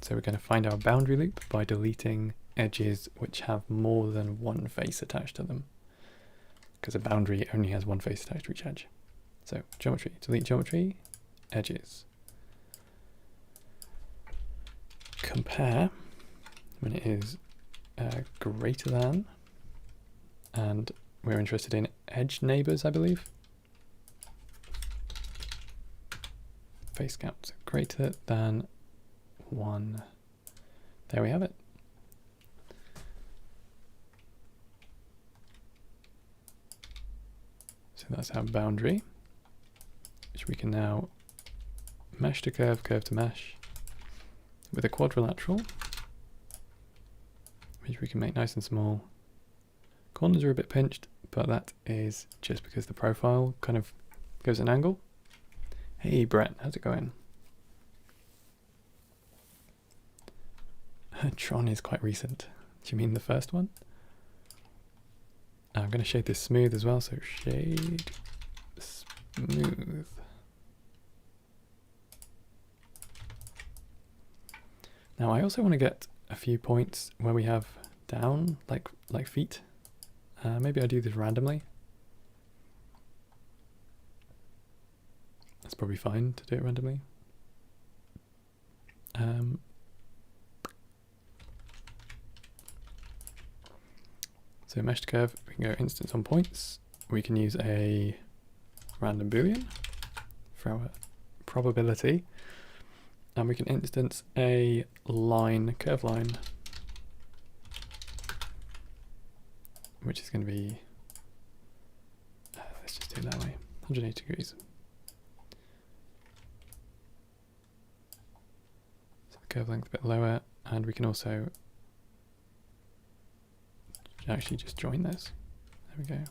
[SPEAKER 1] So we're going to find our boundary loop by deleting edges which have more than one face attached to them, because a boundary only has one face attached to each edge. So geometry, delete geometry, edges. Compare when it is greater than, and we're interested in edge neighbors, I believe. Face count, so greater than 1. There we have it. So that's our boundary, which we can now mesh to curve, curve to mesh with a quadrilateral, which we can make nice and small. Corners are a bit pinched, but that is just because the profile kind of goes at an angle. Hey Brett, how's it going? Tron is quite recent. Do you mean the first one? I'm going to shade this smooth as well, so shade smooth. Now I also want to get a few points where we have down, like feet. Maybe I do this randomly. That's probably fine to do it randomly. So mesh to curve, we can go instance on points. We can use a random Boolean for our probability. And we can instance a line, curve line, which is going to be, let's just do it that way, 180 degrees. So the curve length a bit lower, and we can also actually just join this. There we go.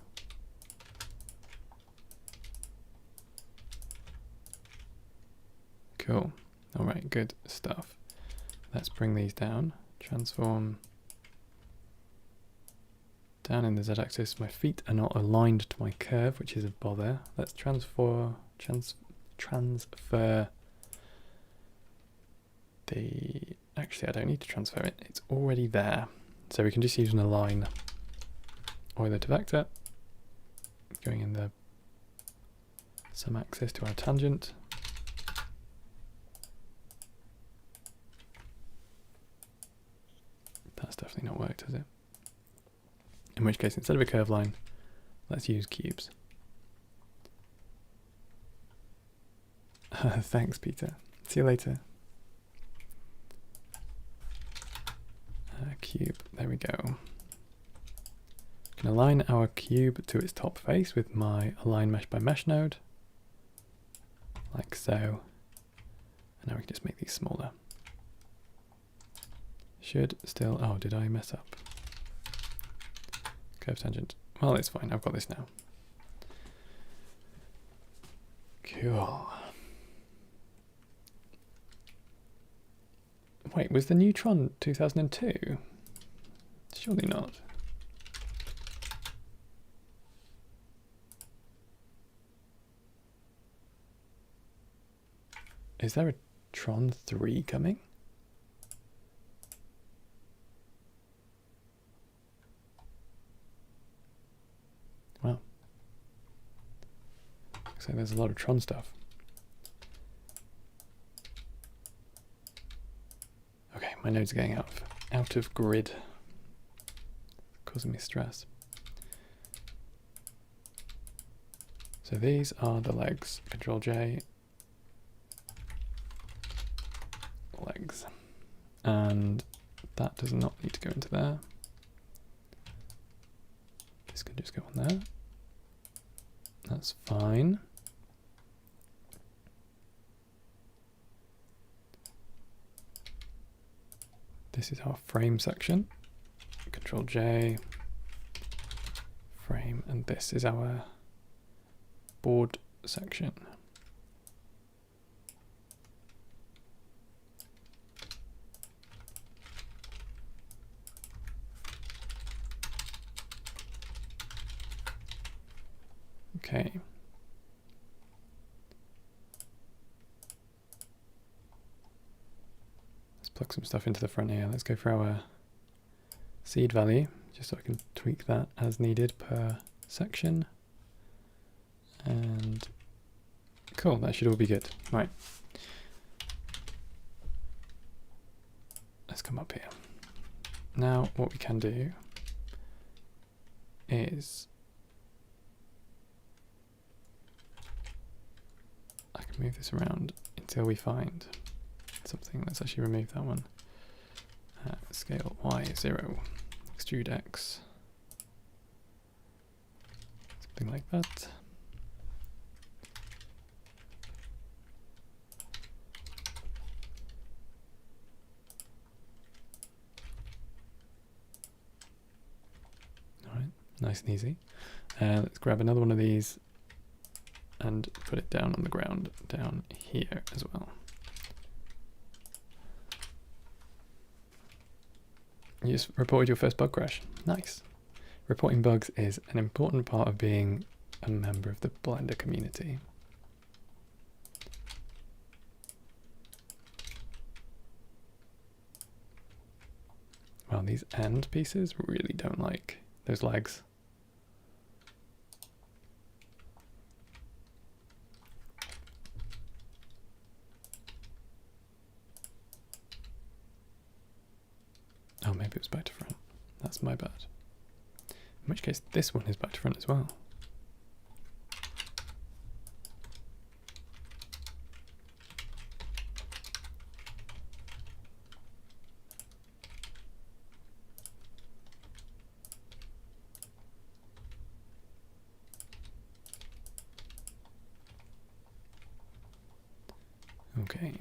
[SPEAKER 1] Cool. All right, good stuff. Let's bring these down. Transform down in the z-axis. My feet are not aligned to my curve, which is a bother. Let's transfer the, actually I don't need to transfer it, it's already there. So we can just use an align Euler to vector, going in the some axis to our tangent. That's definitely not worked, has it? In which case, instead of a curve line, let's use cubes. Thanks, Peter. See you later. Cube, there we go. Can align our cube to its top face with my align mesh by mesh node, like so. And now we can just make these smaller. Should still, oh, did I mess up? Curve tangent. Well, it's fine. I've got this now. Cool. Wait, was the Neutron 2002? Surely not. Is there a Tron 3 coming? Wow. Looks like there's a lot of Tron stuff. Okay, my nodes are getting out of grid, causing me stress. So these are the legs. Control J. Legs. And that does not need to go into there. This can just go on there. That's fine. This is our frame section. Control J, frame, and this is our board section. Okay. Let's plug some stuff into the front here. Let's go for our seed value, just so I can tweak that as needed per section. And cool, that should all be good. Right. Let's come up here. Now what we can do is I can move this around until we find something. Let's actually remove that one. Scale Y0, extrude X, something like that. All right, nice and easy. Let's grab another one of these and put it down on the ground down here as well. You just reported your first bug crash. Nice. Reporting bugs is an important part of being a member of the Blender community. Well, these end pieces really don't like those legs. Oh, maybe it was back to front. That's my bad. In which case, this one is back to front as well. Okay.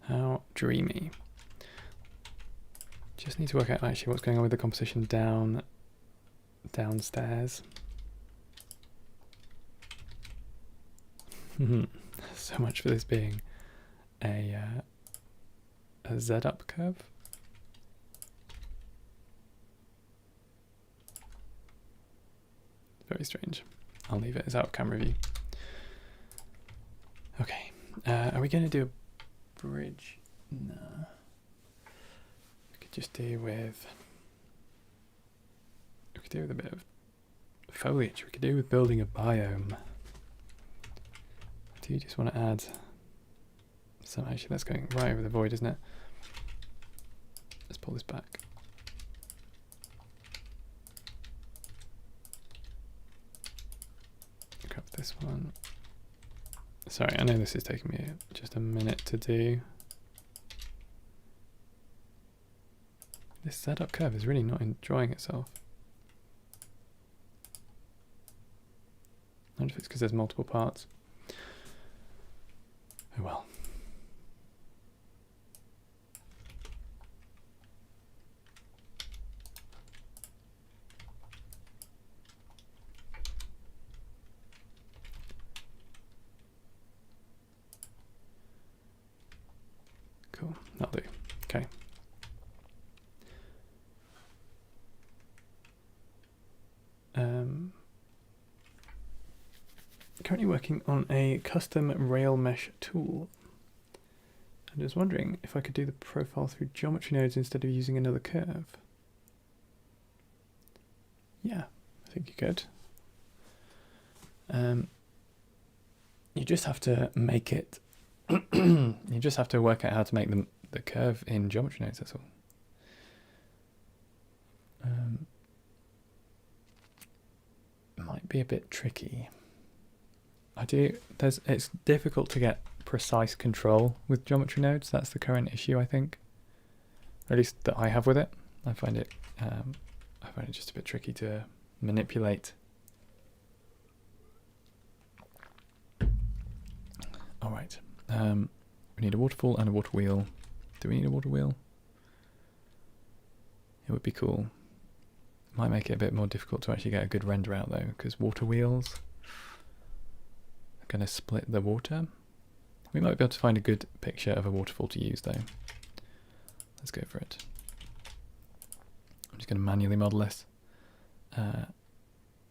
[SPEAKER 1] How dreamy. Just need to work out actually what's going on with the composition downstairs. So much for this being a Z-up curve. Very strange. I'll leave it as out of camera view. Okay, are we going to do a bridge? No. We could just do with. We could do with a bit of foliage. We could do with building a biome. Do you just want to add some? Actually, that's going right over the void, isn't it? Let's pull this back. Grab this one. Sorry, I know this is taking me just a minute to do. This setup curve is really not enjoying itself. I wonder if it's because there's multiple parts. Oh well. Cool, that'll do. Okay. Currently working on a custom rail mesh tool. And I was wondering if I could do the profile through geometry nodes instead of using another curve. Yeah, I think you could. You just have to make it. You just have to work out how to make the curve in geometry nodes. That's all. Might be a bit tricky. It's difficult to get precise control with geometry nodes. That's the current issue, I think. Or at least that I have with it. I find it just a bit tricky to manipulate. All right. We need a waterfall and a water wheel. Do we need a water wheel? It would be cool. Might make it a bit more difficult to actually get a good render out though, because water wheels are going to split the water. We might be able to find a good picture of a waterfall to use though. Let's go for it. I'm just going to manually model this.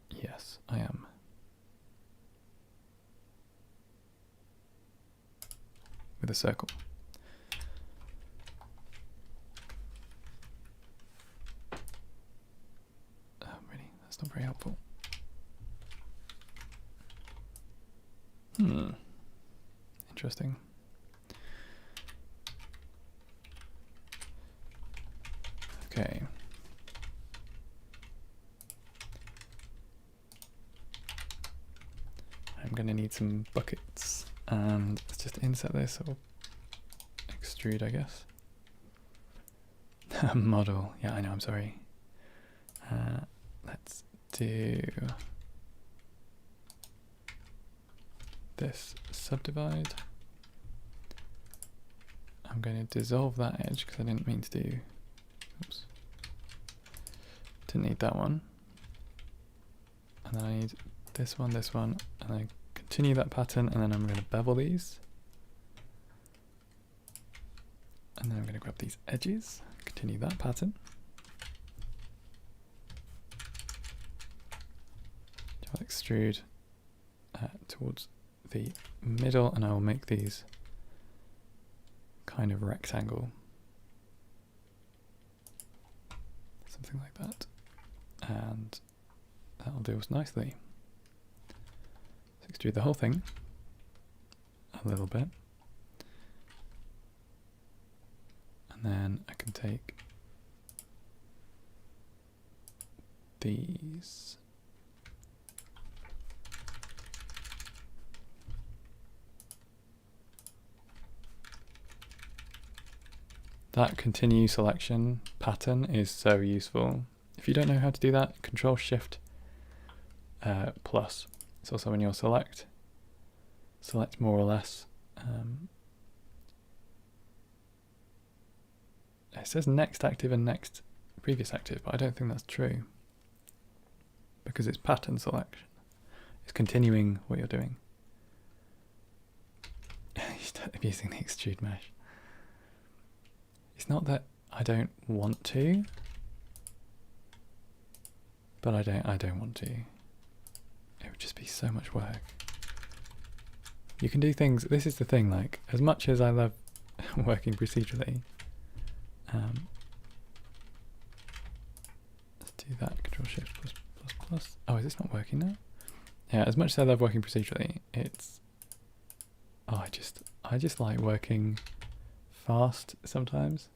[SPEAKER 1] Yes, I am. With a circle. Really, that's not very helpful. Interesting. Okay. I'm going to need some buckets, and let's just insert this, or extrude, I guess. Model, yeah, I know, I'm sorry. Let's do this subdivide. I'm going to dissolve that edge because I didn't mean to do, oops, didn't need that one. And then I need this one, and I continue that pattern, and then I'm going to bevel these. And then I'm going to grab these edges, continue that pattern. I'll extrude towards the middle, and I will make these kind of rectangle. Something like that. And that'll do us nicely. Let's extrude the whole thing a little bit. And then I can take these. That continue selection pattern is so useful. If you don't know how to do that, Control Shift plus. It's also when you'll select more or less. It says next active and next previous active, but I don't think that's true because it's pattern selection. It's continuing what you're doing. I'm using the extrude mesh. It's not that I don't want to, but I don't want to. It would just be so much work. You can do things, this is the thing, like, as much as I love working procedurally, let's do that, Control Shift plus plus plus. Oh, is this not working now? Yeah, as much as I love working procedurally, it's, oh, I just like working fast sometimes.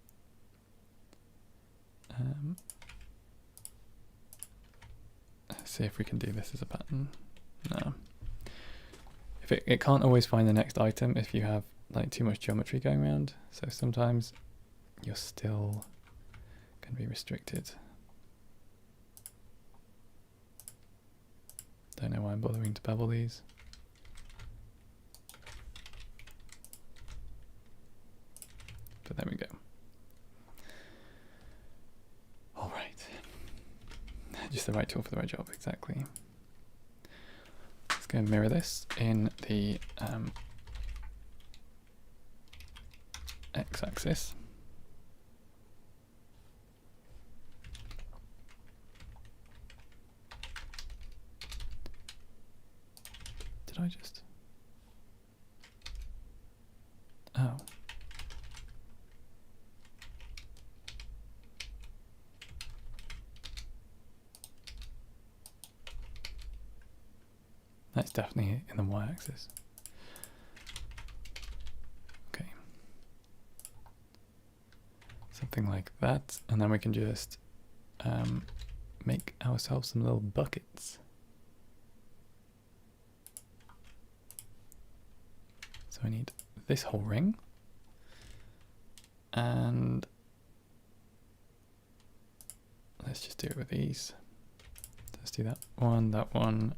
[SPEAKER 1] Let's see if we can do this as a pattern. No. If it can't always find the next item if you have like too much geometry going around, so sometimes you're still going to be restricted. Don't know why I'm bothering to bevel these. but there we go. All right. Just the right tool for the right job, exactly. Let's go and mirror this in the x-axis. Did I just... Oh. That's definitely in the y-axis. Okay. Something like that, and then we can just make ourselves some little buckets. So I need this whole ring, and let's just do it with these. Let's do that one,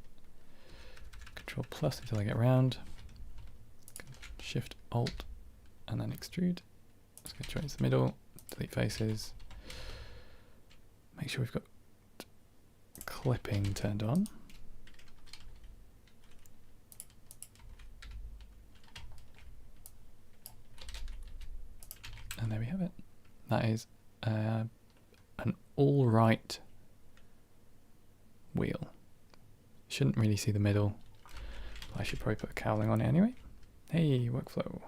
[SPEAKER 1] Control plus until I get round, Shift Alt, and then extrude. Let's go join the middle, delete faces, make sure we've got clipping turned on. And there we have it. That is an all right wheel. Shouldn't really see the middle. I should probably put a cowling on it anyway. Hey, workflow.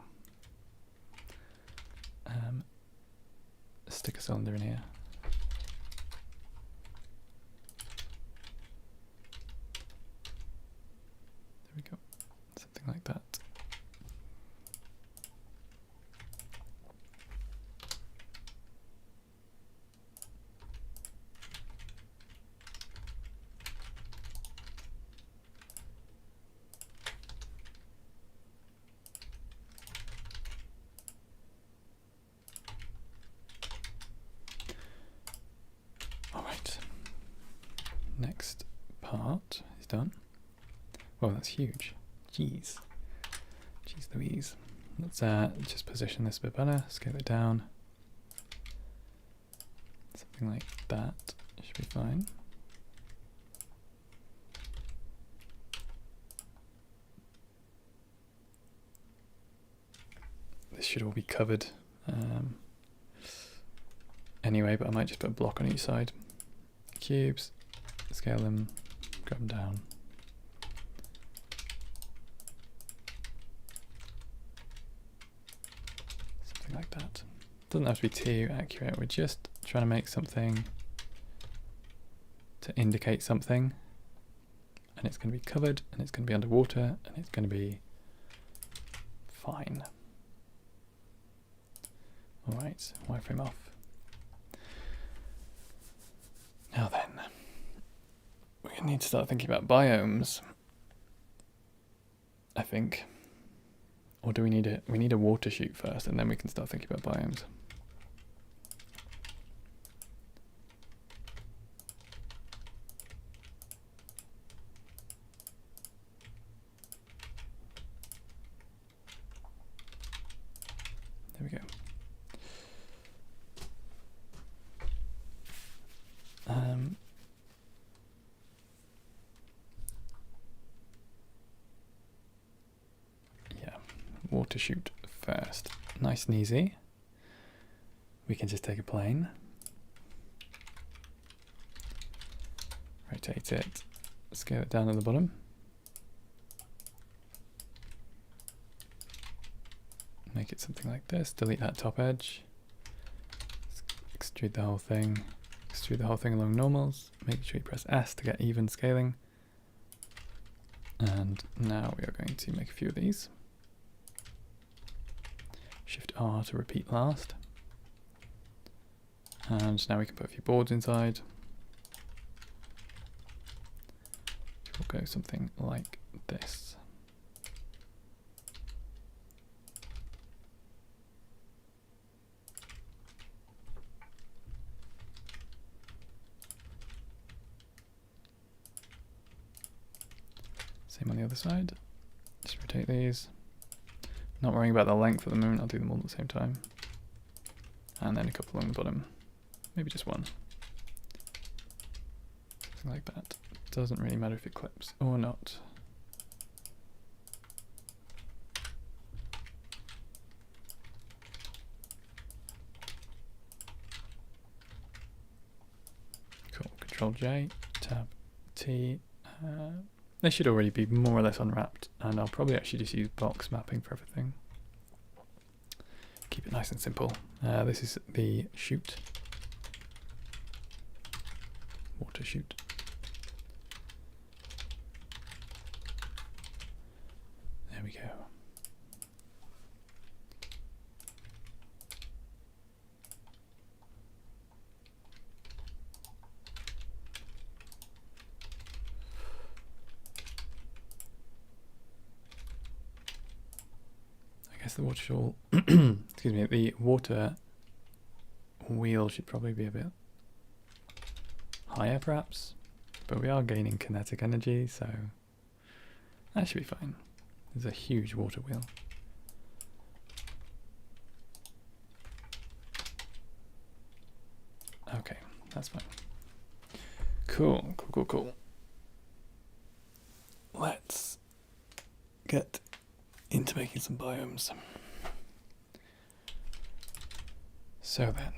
[SPEAKER 1] Stick a cylinder in here. There we go. Something like that. Next part is done. Well, that's huge. Jeez Louise. Let's just position this a bit better, scale it down. Something like that should be fine. This should all be covered anyway, but I might just put a block on each side. Cubes. Scale them, grab them down. Something like that. Doesn't have to be too accurate, we're just trying to make something to indicate something. And it's going to be covered, and it's going to be underwater, and it's going to be fine. Alright, wireframe off. Now then. We need to start thinking about biomes, I think. Or do we need we need a water chute first, and then we can start thinking about biomes. There we go. Water chute first. Nice and easy. We can just take a plane, rotate it, scale it down at the bottom, make it something like this, delete that top edge, extrude the whole thing along normals, make sure you press S to get even scaling, and now we are going to make a few of these. Shift R to repeat last. And now we can put a few boards inside. We'll go something like this. Same on the other side. Just rotate these. Not worrying about the length at the moment, I'll do them all at the same time. And then a couple along the bottom. Maybe just one. Something like that. Doesn't really matter if it clips or not. Cool. Control J, Tab T. They should already be more or less unwrapped, and I'll probably actually just use box mapping for everything. Keep it nice and simple. This is the chute. Water chute. There we go. I guess the water shawl, excuse me, the water wheel should probably be a bit higher perhaps, but we are gaining kinetic energy, so that should be fine. There's a huge water wheel. Okay, that's fine. Cool, cool, cool, cool. Let's get into making some biomes. So then,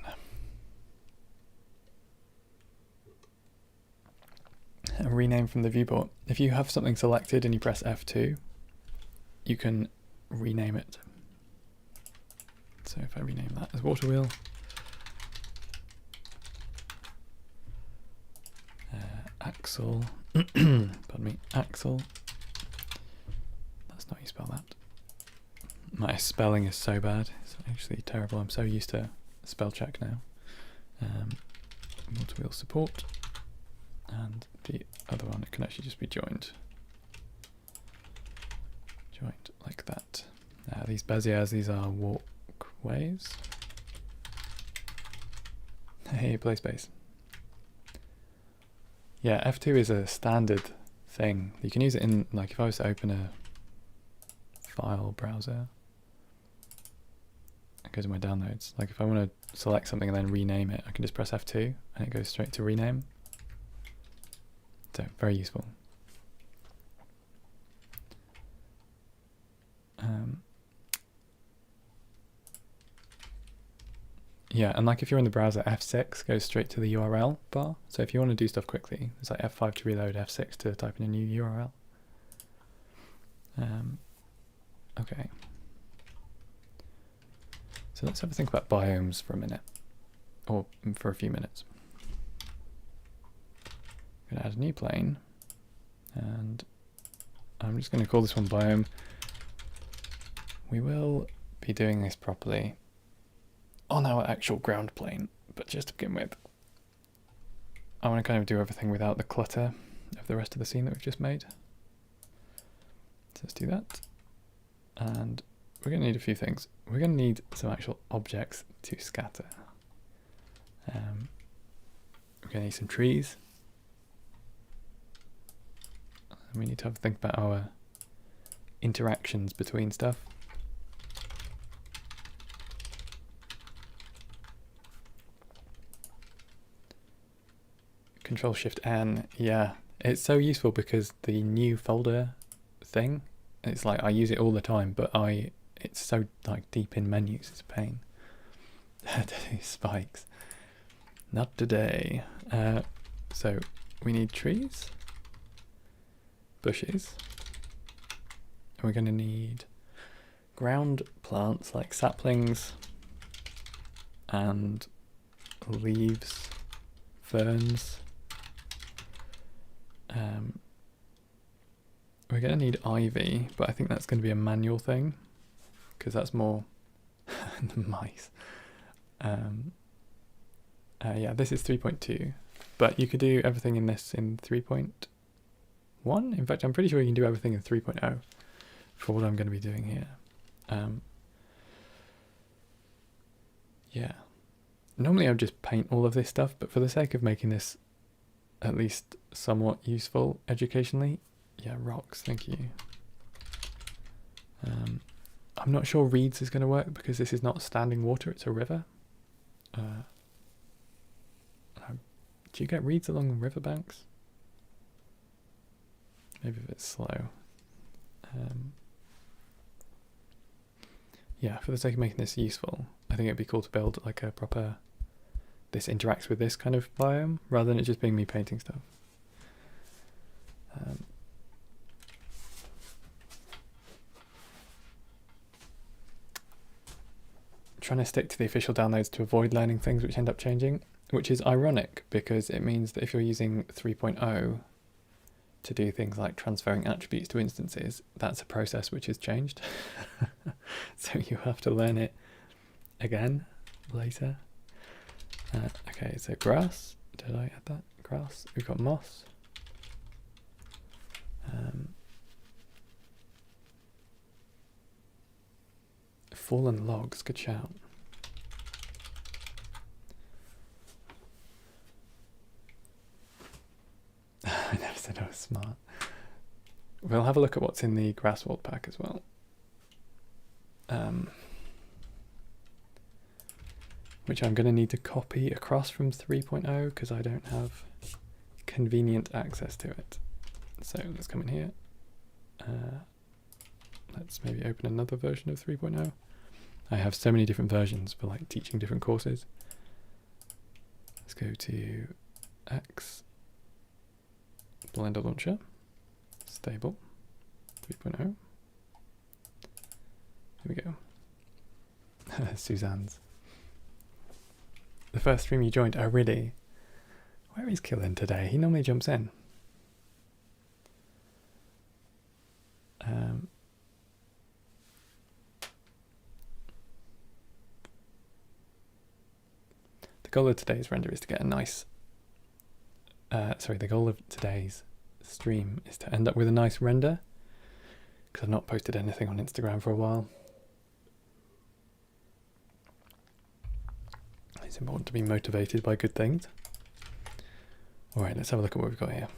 [SPEAKER 1] a rename from the viewport. If you have something selected and you press F2, you can rename it. So if I rename that as water wheel, axle, pardon me, axle. That's not how you spell that. My spelling is so bad, it's actually terrible. I'm so used to spell check now. Water wheel support, and the other one, it can actually just be joined. Joined like that. These beziers, these are walkways. Hey, play space. Yeah, F2 is a standard thing. You can use it in, like, if I was to open a file browser, it goes to my downloads. Like if I want to select something and then rename it, I can just press F2 and it goes straight to rename. So very useful. Yeah, and like if you're in the browser, F6 goes straight to the URL bar. So if you want to do stuff quickly, it's like F5 to reload, F6 to type in a new URL. Okay. So let's have a think about biomes for a minute, or for a few minutes. I'm going to add a new plane, and I'm just going to call this one biome. We will be doing this properly on our actual ground plane, but just to begin with, I want to kind of do everything without the clutter of the rest of the scene that we've just made. So let's do that. And we're going to need a few things. We're going to need some actual objects to scatter. We're going to need some trees. And we need to have a think about our interactions between stuff. Control Shift N, yeah, it's so useful because the new folder thing, it's like I use it all the time, but it's so like deep in menus, it's a pain. Spikes. Not today. So we need trees, bushes, and we're going to need ground plants like saplings and leaves, ferns. We're going to need ivy, but I think that's going to be a manual thing because that's more the mice. Yeah, this is 3.2, but you could do everything in this in 3.1. In fact, I'm pretty sure you can do everything in 3.0 for what I'm going to be doing here. Yeah, normally I would just paint all of this stuff, but for the sake of making this at least somewhat useful educationally, yeah, rocks, thank you. I'm not sure reeds is going to work because this is not standing water, it's a river. Do you get reeds along the riverbanks? Maybe if it's slow. Yeah, for the sake of making this useful, I think it'd be cool to build like a proper, this interacts with this kind of biome, rather than it just being me painting stuff. Trying to stick to the official downloads to avoid learning things which end up changing, which is ironic because it means that if you're using 3.0 to do things like transferring attributes to instances, that's a process which has changed. So you have to learn it again later. Okay, so grass. Did I add that? Grass. We've got moss. Fallen logs. Good shout. I never said I was smart. We'll have a look at what's in the grass world pack as well. Which I'm going to need to copy across from 3.0 because I don't have convenient access to it. So let's come in here. Let's maybe open another version of 3.0. I have so many different versions for like teaching different courses. Let's go to X, Blender Launcher, stable, 3.0. Here we go. Suzanne's. The first stream you joined, oh really? Where is Killen today? He normally jumps in. The goal of today's render is to get a nice... the goal of today's stream is to end up with a nice render, because I've not posted anything on Instagram for a while. It's important to be motivated by good things. Alright, let's have a look at what we've got here.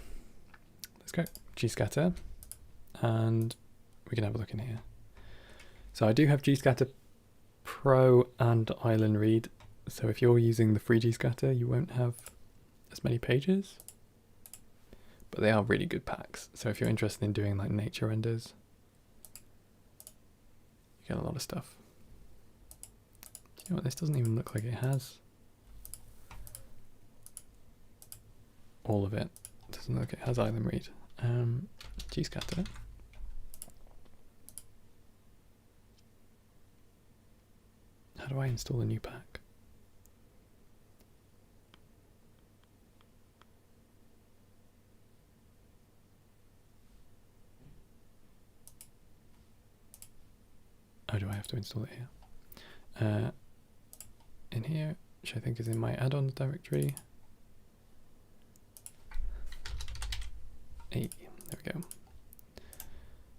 [SPEAKER 1] Let's go G-scatter, and we can have a look in here. So I do have G-scatter Pro and Island Read, so if you're using the free G-scatter you won't have as many pages, but they are really good packs. So if you're interested in doing like nature renders, you get a lot of stuff. Do you know what, this doesn't even look like it has all of it. It doesn't look like it has Island Read. G-scatter. How do I install a new pack? Oh, do I have to install it here? In here, which I think is in my add-ons directory. Hey, there we go.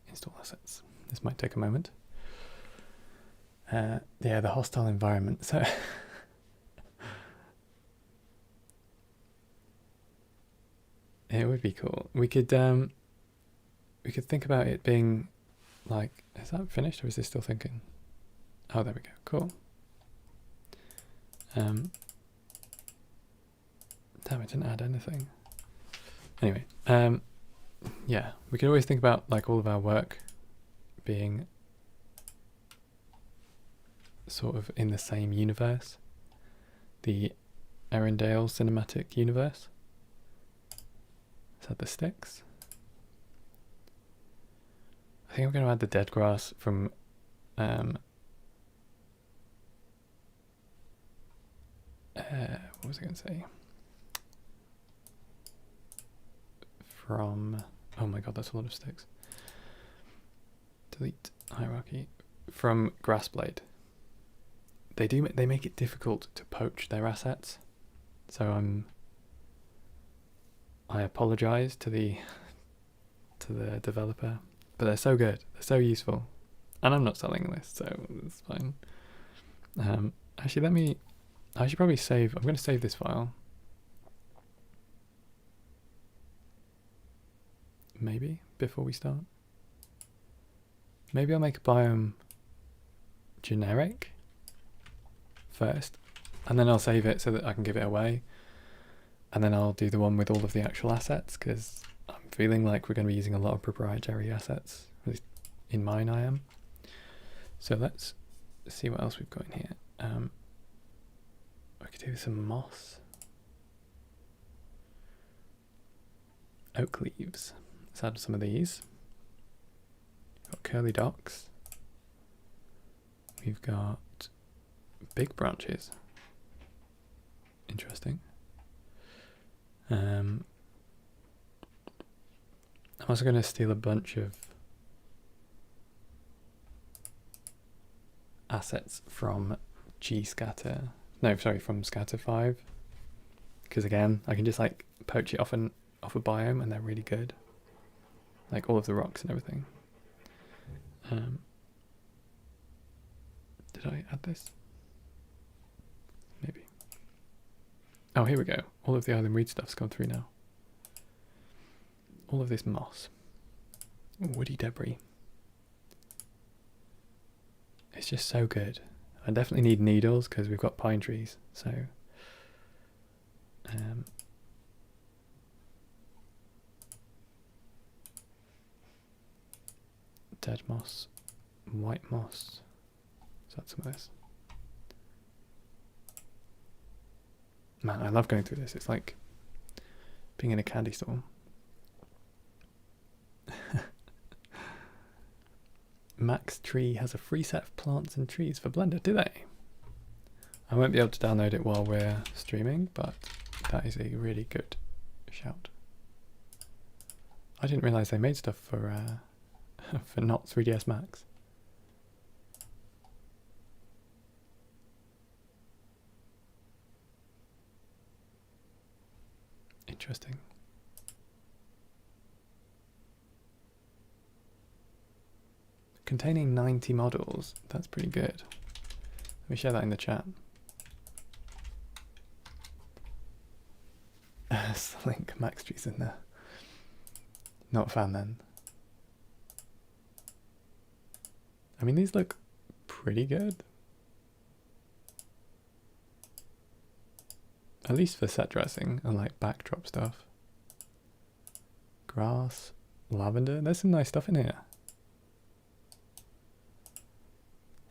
[SPEAKER 1] Install assets. This might take a moment. Yeah, the hostile environment. So it would be cool. We could think about it being like, is that finished or is this still thinking? Oh, there we go. Cool. Damn, it didn't add anything. Anyway, yeah, we could always think about like all of our work being sort of in the same universe, the Arendelle cinematic universe. Is that the sticks? I think I'm going to add the dead grass from what was I going to say? From, oh my god, that's a lot of sticks. Delete hierarchy. From Grassblade. They make it difficult to poach their assets. So I apologize to the developer, but they're so good, they're so useful, and I'm not selling this, so it's fine. Actually, I should probably save. I'm going to save this file. Maybe before we start. Maybe I'll make a biome generic first. and then I'll save it so that I can give it away. And then I'll do the one with all of the actual assets, because I'm feeling like we're going to be using a lot of proprietary assets. At least in mine I am. So let's see what else we've got in here. I could do some moss. Oak leaves. Let's add some of these. We've got curly docks. We've got big branches. Interesting. I'm also going to steal a bunch of assets from gscatter. No, sorry, from scatter 5. Because again, I can just like poach it off a biome and they're really good. Like all of the rocks and everything. Did I add this? Maybe. Oh, here we go. All of the island reed stuff's gone through now. All of this moss. Woody debris. It's just so good. I definitely need needles because we've got pine trees. So, dead moss, white moss. Let's add some of this. Man, I love going through this. It's like being in a candy store. Max Tree has a free set of plants and trees for Blender, do they? I won't be able to download it while we're streaming, but that is a really good shout. I didn't realise they made stuff for for not 3ds Max. Interesting. Containing 90 models, that's pretty good. Let me share that in the chat. Link Max Tree's in there. Not a fan then. I mean, these look pretty good. At least for set dressing and like backdrop stuff. Grass, lavender, there's some nice stuff in here.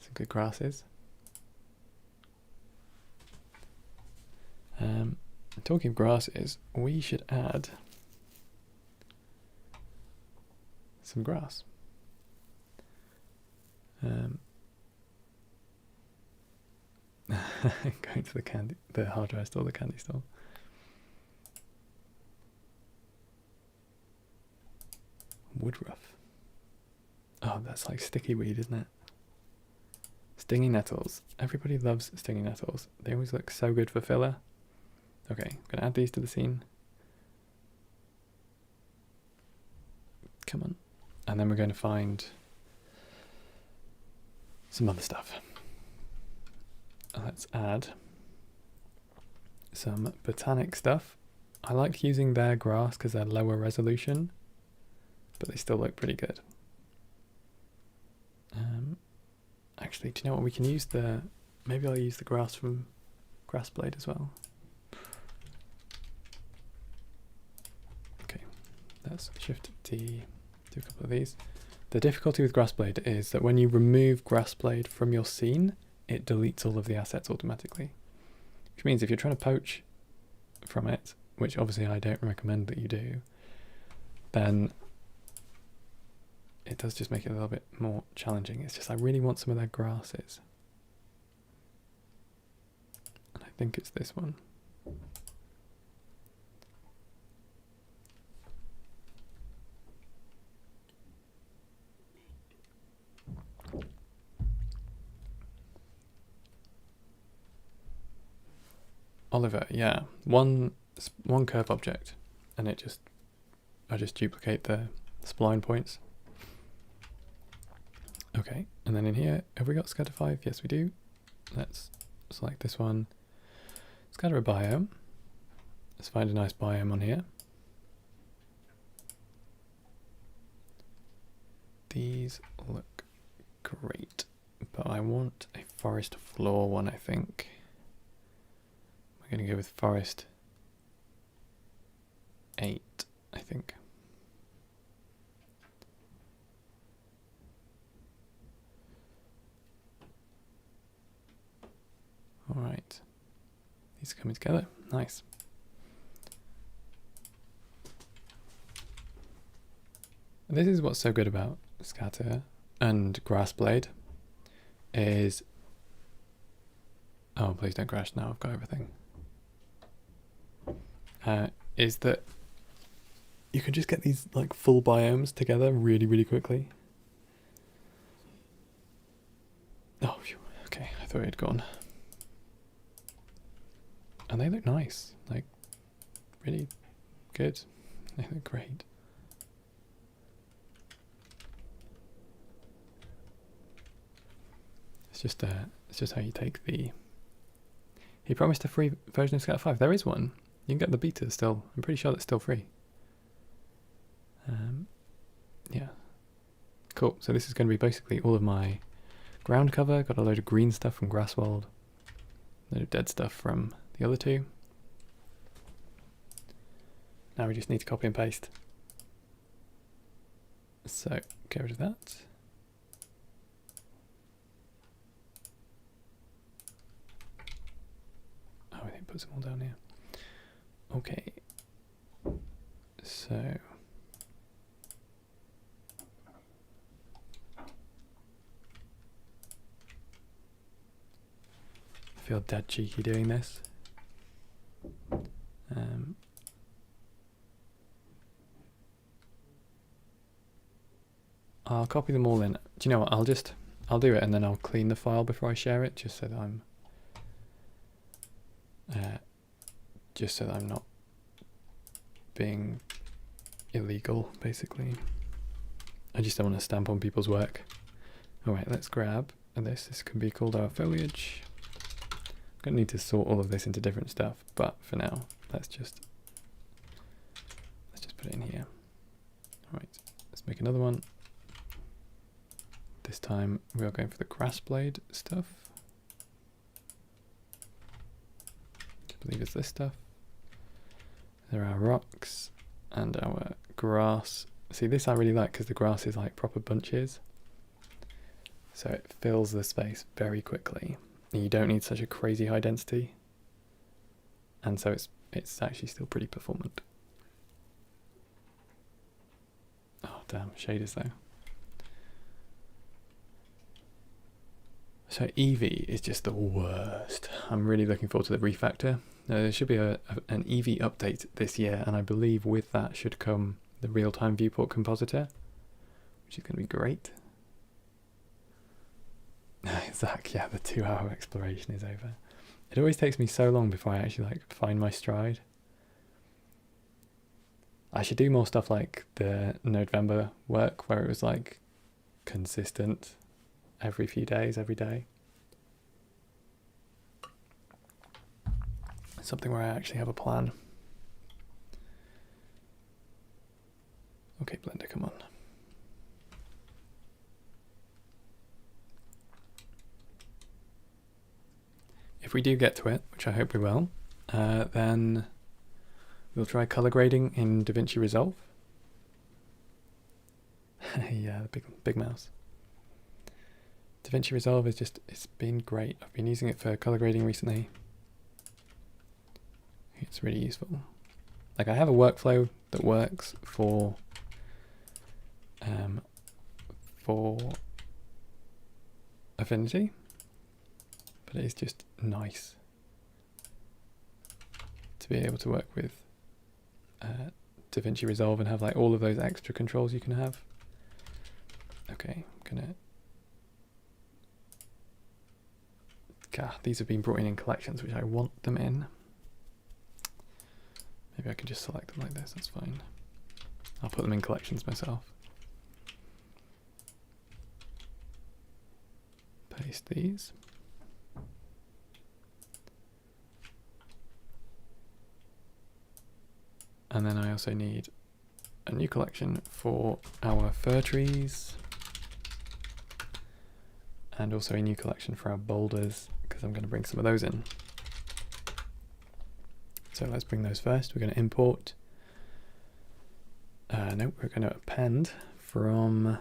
[SPEAKER 1] Some good grasses. Talking of grasses, we should add some grass. Going to the hard drive store, the candy store. Woodruff. Oh, that's like sticky weed, isn't it? Stinging nettles. Everybody loves stinging nettles. They always look so good for filler. Okay, I'm going to add these to the scene. Come on. And then we're going to find some other stuff. Let's add some botanic stuff. I like using their grass because they're lower resolution, but they still look pretty good. Actually, do you know what? We can use maybe I'll use the grass from Grassblade as well. Okay, let's shift D, do a couple of these. The difficulty with Grassblade is that when you remove Grassblade from your scene, it deletes all of the assets automatically. Which means if you're trying to poach from it, which obviously I don't recommend that you do, then it does just make it a little bit more challenging. It's just I really want some of their grasses. And I think it's this one. Oliver, yeah. One curve object, and I just duplicate the spline points. Okay, and then in here, have we got scatter 5? Yes, we do. Let's select this one. Scatter a biome. Let's find a nice biome on here. These look great, but I want a forest floor one, I think. We're going to go with forest 8, I think. All right, these are coming together. Nice. This is what's so good about scatter and grass blade is, oh please don't crash now, I've got everything, is that you can just get these like full biomes together really, really quickly. Oh, phew. Okay, I thought it had gone. And they look nice, like really good. They look great. It's just how you take the. He promised a free version of Scatter 5. There is one. You can get the beta still. I'm pretty sure that's still free. Yeah. Cool. So this is going to be basically all of my ground cover. Got a load of green stuff from Grasswold. A load of dead stuff from the other two. Now we just need to copy and paste. So get rid of that. Oh, I think put some more down here. Okay. So I feel dead cheeky doing this. I'll copy them all in. Do you know what? I'll do it and then I'll clean the file before I share it, just so that I'm not being illegal, basically. I just don't want to stamp on people's work. Alright, let's grab this. This can be called our foliage. I'm going to need to sort all of this into different stuff, but for now, let's just put it in here. Alright, let's make another one. This time we are going for the grass blade stuff. I believe it's this stuff. There are rocks and our grass. See, this I really like because the grass is like proper bunches. So it fills the space very quickly. And you don't need such a crazy high density. And so it's actually still pretty performant. Oh damn, shaders though. So Eevee is just the worst. I'm really looking forward to the refactor. There should be an Eevee update this year, and I believe with that should come the real-time viewport compositor, which is going to be great. Zach, yeah, the 2-hour exploration is over. It always takes me so long before I actually like find my stride. I should do more stuff like the November work, where it was like consistent. Every few days, every day. Something where I actually have a plan. Okay, Blender, come on. If we do get to it, which I hope we will, then we'll try color grading in DaVinci Resolve. Yeah, the big mouse. DaVinci Resolve is just, it's been great. I've been using it for color grading recently. It's really useful. Like I have a workflow that works for Affinity, but it is just nice to be able to work with DaVinci Resolve and have like all of those extra controls you can have. Okay, I'm gonna. God, these have been brought in collections, which I want them in. Maybe I can just select them like this, that's fine. I'll put them in collections myself. Paste these. And then I also need a new collection for our fir trees. And also a new collection for our boulders, because I'm going to bring some of those in. So let's bring those first. We're going to import. No, we're going to append from.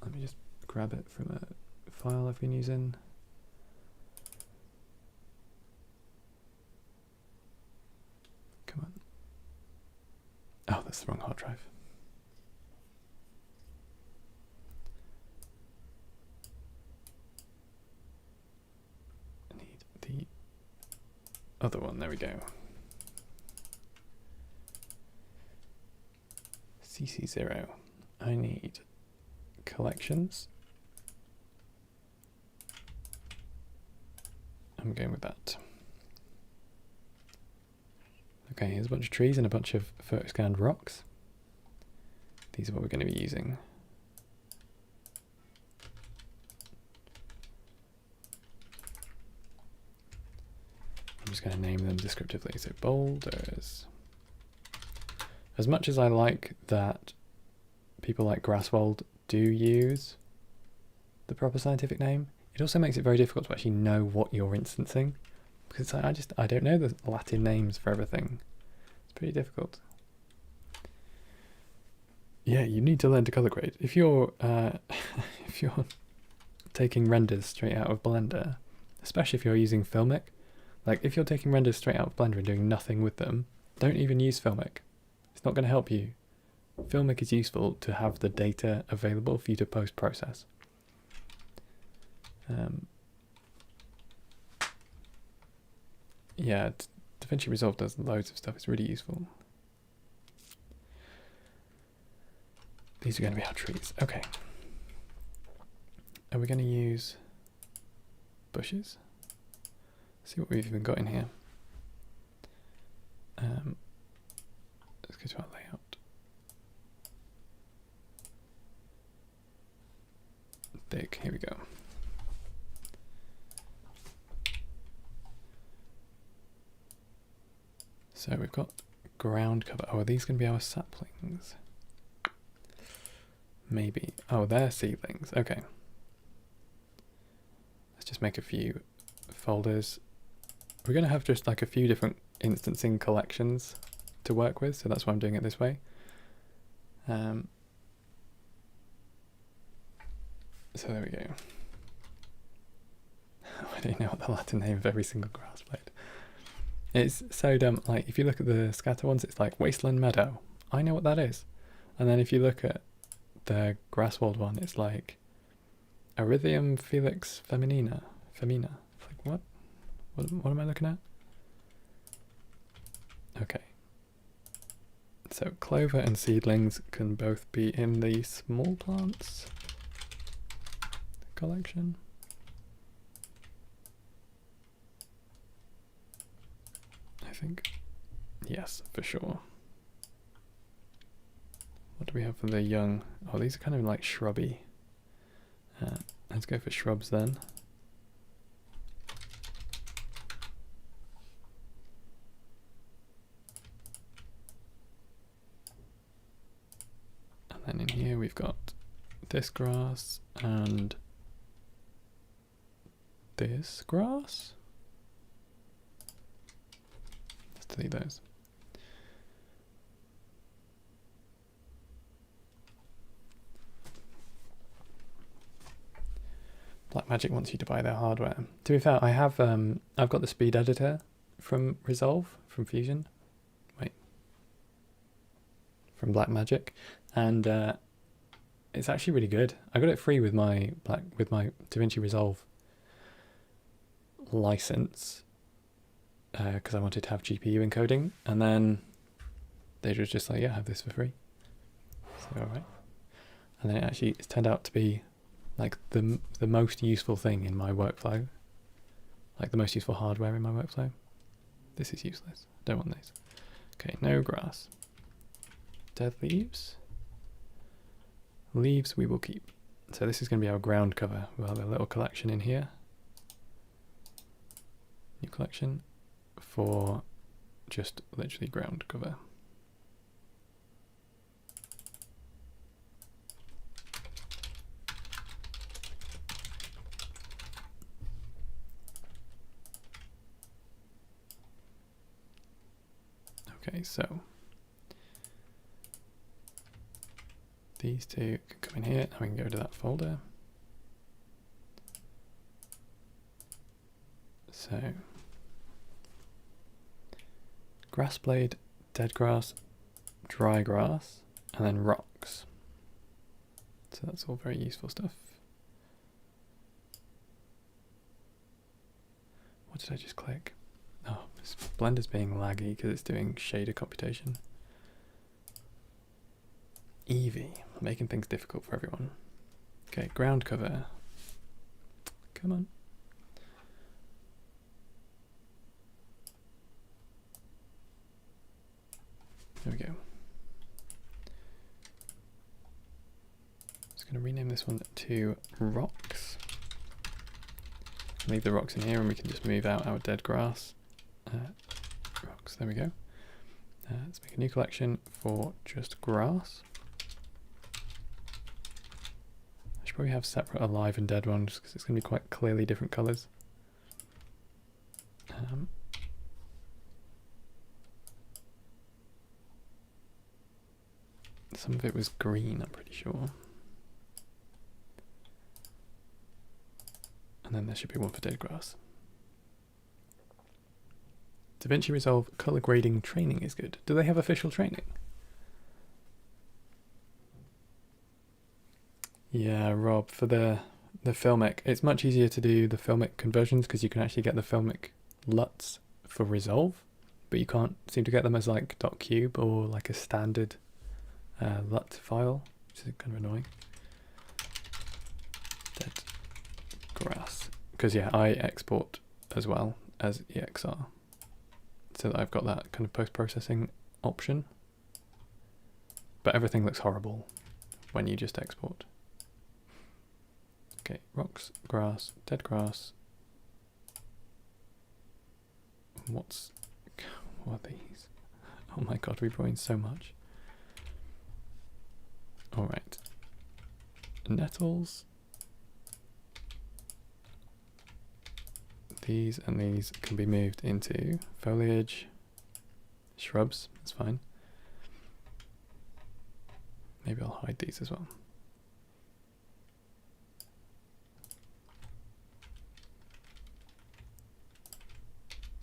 [SPEAKER 1] Let me just grab it from a file I've been using. Come on. Oh, that's the wrong hard drive. I need the other one. There we go. CC0. I need collections. I'm going with that. Okay, here's a bunch of trees and a bunch of photo scanned rocks. These are what we're going to be using. I'm just going to name them descriptively. So boulders. As much as I like that people like Grasswold do use the proper scientific name, it also makes it very difficult to actually know what you're instancing. Because I don't know the Latin names for everything. It's pretty difficult. Yeah, you need to learn to color grade. If you're if you're taking renders straight out of Blender, especially if you're using Filmic, like if you're taking renders straight out of Blender and doing nothing with them, don't even use Filmic. It's not going to help you. Filmic is useful to have the data available for you to post-process. Yeah, DaVinci Resolve does loads of stuff. It's really useful. These are going to be our trees. Okay. Are we going to use bushes? Let's see what we've even got in here. Let's go to our layout. Thick. Here we go. So we've got ground cover. Oh, are these going to be our saplings? Maybe. Oh, they're seedlings. Okay. Let's just make a few folders. We're going to have just like a few different instancing collections to work with, so that's why I'm doing it this way. So there we go. I don't know what the Latin name of every single grass blade. It's so dumb. Like if you look at the scatter ones, it's like wasteland meadow. I know what that is. And then if you look at the grasswold one, it's like Erythium Felix Femina. It's like what? What am I looking at? Okay. So clover and seedlings can both be in the small plants collection. I think, yes, for sure. What do we have for the young? Oh, these are kind of like shrubby. Let's go for shrubs then. And then in here we've got this grass and this grass. Let's delete those. Blackmagic wants you to buy their hardware. To be fair, I have I've got the speed editor from Resolve, from Fusion. Wait. From Blackmagic. And it's actually really good. I got it free with my DaVinci Resolve license because I wanted to have GPU encoding, and then they were just like, yeah, have this for free. So alright. And then it's turned out to be like the most useful thing in my workflow, like the most useful hardware in my workflow. This is useless. Don't want this. Okay, no grass. Dead leaves. Leaves we will keep. So this is going to be our ground cover. We'll have a little collection in here. New collection for just literally ground cover. Okay, so these two can come in here and we can go to that folder. So grass blade, dead grass, dry grass, and then rocks. So that's all very useful stuff. What did I just click? Oh, this Blender's being laggy because it's doing shader computation. Eevee, making things difficult for everyone. Okay, ground cover. Come on. There we go. Just going to rename this one to rocks. Leave the rocks in here and we can just move out our dead grass. Rocks, there we go. Let's make a new collection for just grass. I should probably have separate alive and dead ones because it's going to be quite clearly different colours. Some of it was green, I'm pretty sure. And then there should be one for dead grass. DaVinci Resolve color grading training is good. Do they have official training? Yeah, Rob, for the Filmic, it's much easier to do the Filmic conversions because you can actually get the Filmic LUTs for Resolve, but you can't seem to get them as like .cube or like a standard LUT file, which is kind of annoying. Dead grass, because yeah, I export as well as EXR, so that I've got that kind of post-processing option, but everything looks horrible when you just export. Okay, rocks, grass, dead grass. What are these? Oh my god, we've ruined so much. Alright, nettles. These and these can be moved into foliage, shrubs, that's fine. Maybe I'll hide these as well.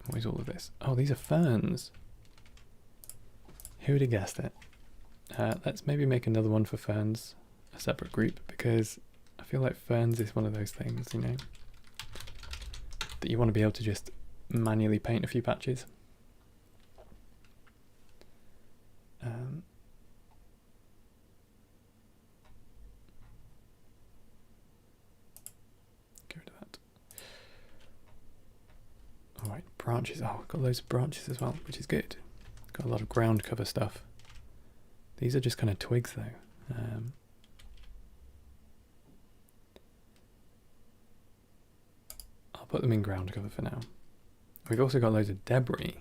[SPEAKER 1] What is all of this? Oh, these are ferns. Who would have guessed it? Let's maybe make another one for ferns, a separate group, because I feel like ferns is one of those things, you know, that you want to be able to just manually paint a few patches. Get rid of that. Alright, branches. Oh, I've got loads of branches as well, which is good. Got a lot of ground cover stuff. These are just kind of twigs though. I'll put them in ground cover for now. We've also got loads of debris.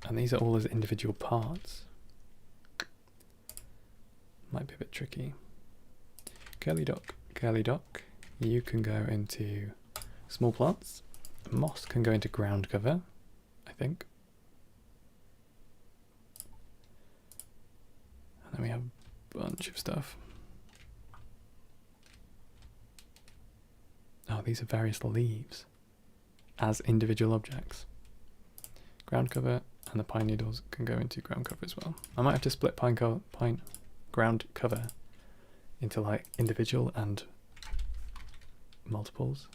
[SPEAKER 1] And these are all as individual parts. Might be a bit tricky. Curly dock, you can go into small plants. Moss can go into ground cover, I think. And then we have a bunch of stuff. Oh, these are various leaves as individual objects. Ground cover, and the pine needles can go into ground cover as well. I might have to split pine ground cover into like individual and multiples.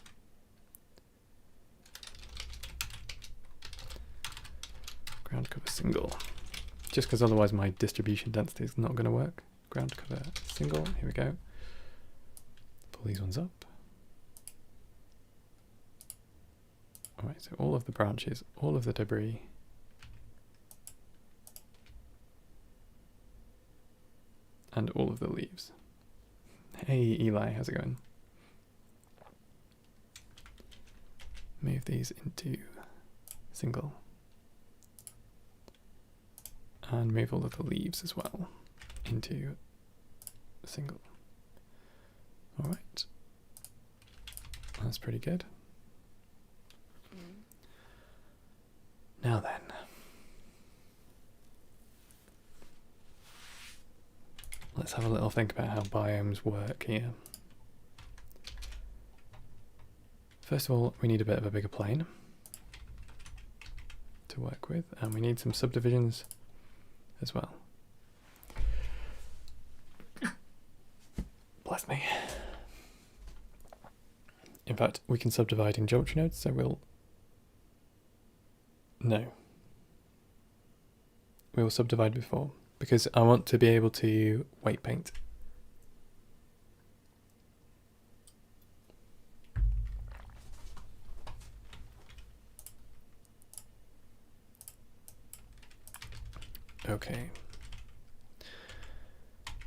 [SPEAKER 1] Ground cover single, just because otherwise my distribution density is not going to work. Ground cover single, here we go. Pull these ones up. Alright, so all of the branches, all of the debris. And all of the leaves. Hey Eli, how's it going? Move these into single. And move all of the leaves as well into single. Alright. That's pretty good. Now then. Let's have a little think about how biomes work here. First of all, we need a bit of a bigger plane to work with, and we need some subdivisions as well. Bless me. In fact, we can subdivide in geometry nodes, so we'll subdivide before, because I want to be able to weight paint. Okay.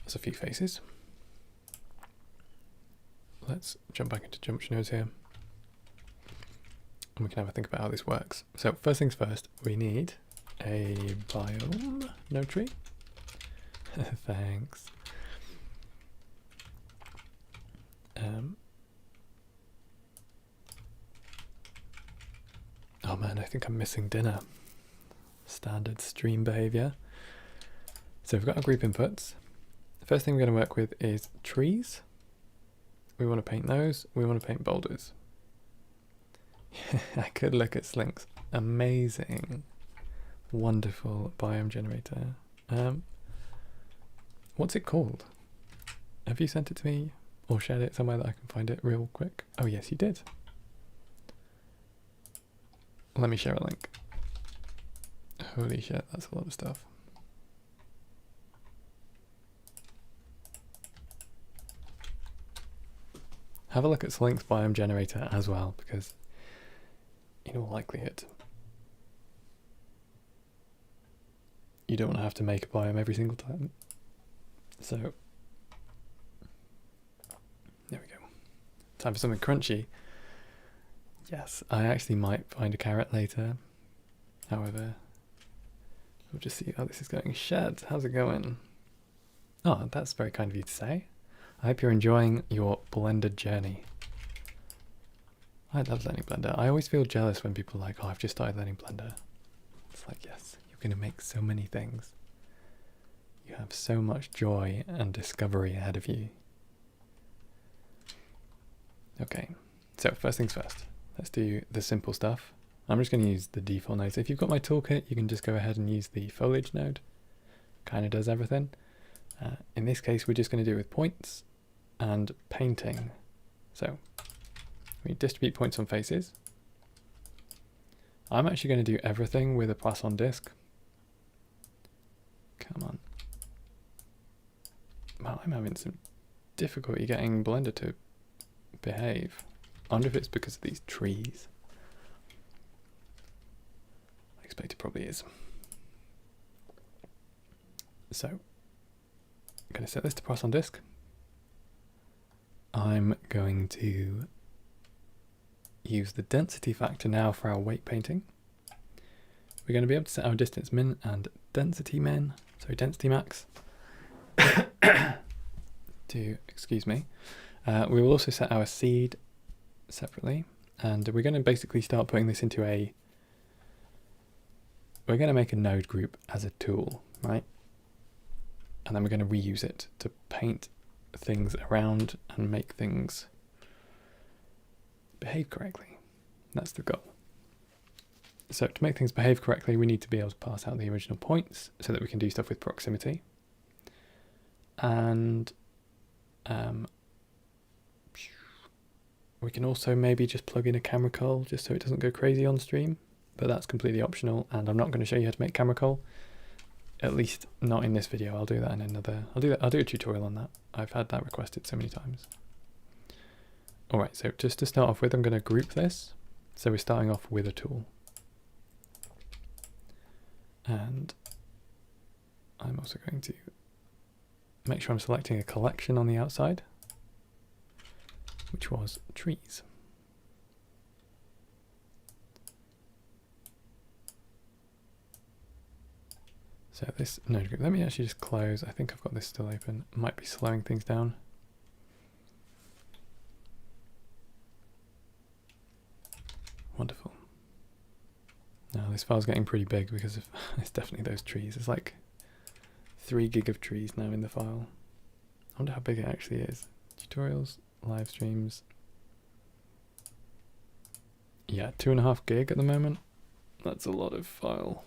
[SPEAKER 1] There's a few faces. Let's jump back into geometry nodes here. And we can have a think about how this works. So first things first, we need a biome node tree. Thanks. Oh man, I think I'm missing dinner. Standard stream behavior. So we've got our group inputs. The first thing we're going to work with is trees. We want to paint those. We want to paint boulders. I could look at Slink's amazing, wonderful biome generator. What's it called? Have you sent it to me or shared it somewhere that I can find it real quick? Oh yes, you did. Let me share a link. Holy shit, that's a lot of stuff. Have a look at Slink's biome generator as well, because in all likelihood you don't want to have to make a biome every single time. So there we go. Time for something crunchy. Yes, I actually might find a carrot later. However, we'll just see how this is going. Shed, how's it going? Oh, that's very kind of you to say. I hope you're enjoying your Blender journey. I love learning Blender. I always feel jealous when people are like, oh, I've just started learning Blender. It's like, yes, you're going to make so many things. You have so much joy and discovery ahead of you. Okay, so first things first. Let's do the simple stuff. I'm just going to use the default node. So if you've got my toolkit, you can just go ahead and use the foliage node. Kind of does everything. In this case, we're just going to do it with points and painting. So we distribute points on faces. I'm actually going to do everything with a Poisson disk. Come on. Wow, I'm having some difficulty getting Blender to behave. I wonder if it's because of these trees. I expect it probably is. So, I'm going to set this to Poisson disk. I'm going to use the density factor now for our weight painting. We're going to be able to set our distance min and density max to, excuse me. We will also set our seed separately, and we're going to basically start putting this into we're going to make a node group as a tool, right? And then we're going to reuse it to paint things around and make things behave correctly. That's the goal. So to make things behave correctly, we need to be able to pass out the original points so that we can do stuff with proximity. And we can also maybe just plug in a camera cull just so it doesn't go crazy on stream, but that's completely optional, and I'm not going to show you how to make camera cull. At least not in this video. I'll do that in another. I'll do a tutorial on that. I've had that requested so many times. All right, so just to start off with, I'm going to group this. So we're starting off with a tool. And I'm also going to make sure I'm selecting a collection on the outside, which was trees. So this node group, let me actually just close. I think I've got this still open. Might be slowing things down. Wonderful. Now this file's getting pretty big because of it's definitely those trees. It's like 3 gig of trees now in the file. I wonder how big it actually is. Tutorials, live streams. Yeah, 2.5 gig at the moment. That's a lot of file.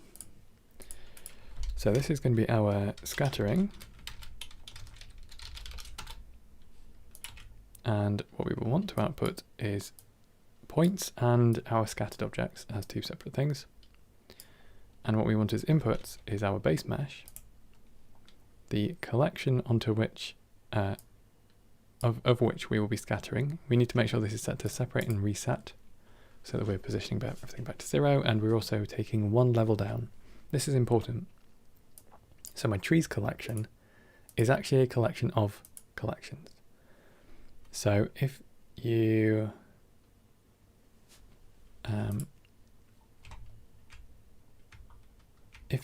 [SPEAKER 1] So this is going to be our scattering. And what we will want to output is points and our scattered objects as 2 separate things. And what we want as inputs is our base mesh, the collection onto which of which we will be scattering. We need to make sure this is set to separate and reset so that we're positioning everything back to 0, and we're also taking 1 level down. This is important. So my trees collection is actually a collection of collections. So if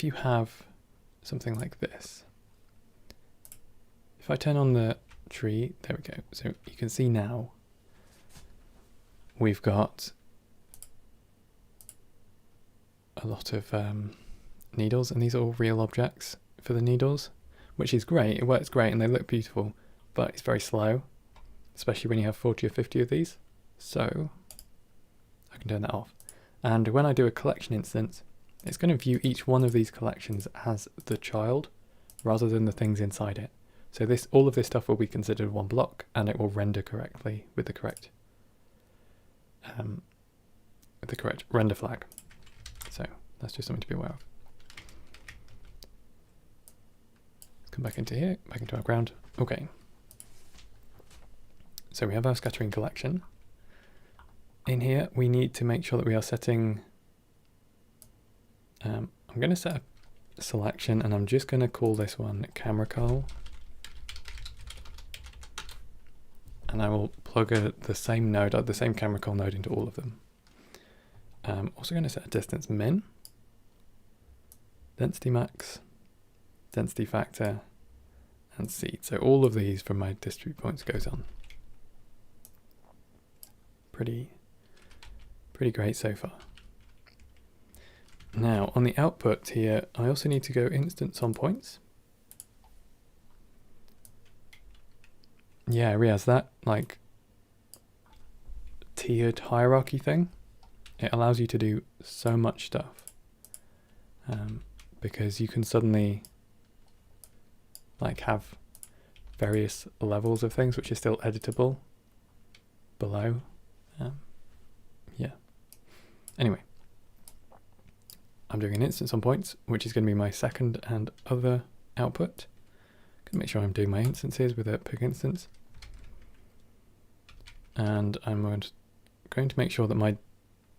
[SPEAKER 1] you have something like this, if I turn on the tree, there we go. So you can see now we've got a lot of needles, and these are all real objects for the needles, which is great. It works great and they look beautiful, but it's very slow, especially when you have 40 or 50 of these. So I can turn that off. And when I do a collection instance, it's going to view each one of these collections as the child rather than the things inside it. So all of this stuff will be considered one block, and it will render correctly with the correct render flag. So that's just something to be aware of. Let's come back into here, back into our ground. Okay. So we have our scattering collection. In here, we need to make sure that we are setting, I'm going to set a selection, and I'm just going to call this one camera call. And I will plug the same node, the same camera call node into all of them. I'm also going to set a distance min, density max, density factor, and seed. So all of these from my distribute points goes on. Pretty great so far. Now on the output here, I also need to go instance on points. Yeah, Riaz, that like tiered hierarchy thing, it allows you to do so much stuff, because you can suddenly like have various levels of things which are still editable below. Yeah. Anyway, I'm doing an instance on points, which is going to be my second and other output. Going to make sure I'm doing my instances with a pick instance. And I'm going to make sure that my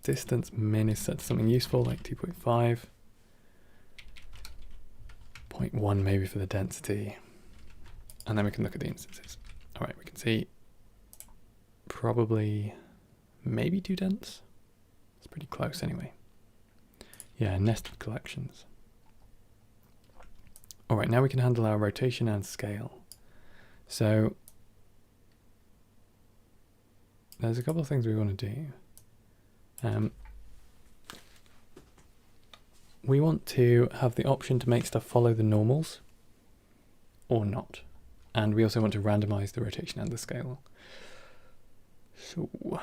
[SPEAKER 1] distance min is set to something useful, like 2.5, 0.1 maybe for the density. And then we can look at the instances. All right, we can see probably maybe too dense. It's pretty close anyway. Yeah, nested collections. All right, now we can handle our rotation and scale. So there's a couple of things we want to do. We want to have the option to make stuff follow the normals or not. And we also want to randomize the rotation and the scale. So what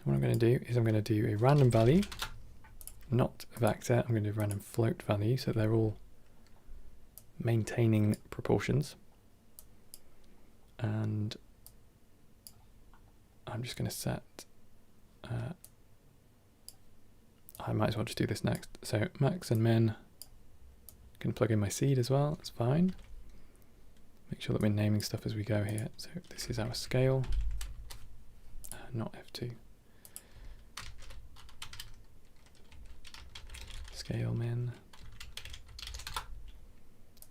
[SPEAKER 1] I'm going to do is I'm going to do a random value, not a vector. I'm going to do a random float value, so they're all maintaining proportions. And I'm just going to set, I might as well just do this next. So max and min, can plug in my seed as well, that's fine. Make sure that we're naming stuff as we go here. So this is our scale, not F2. Scale min.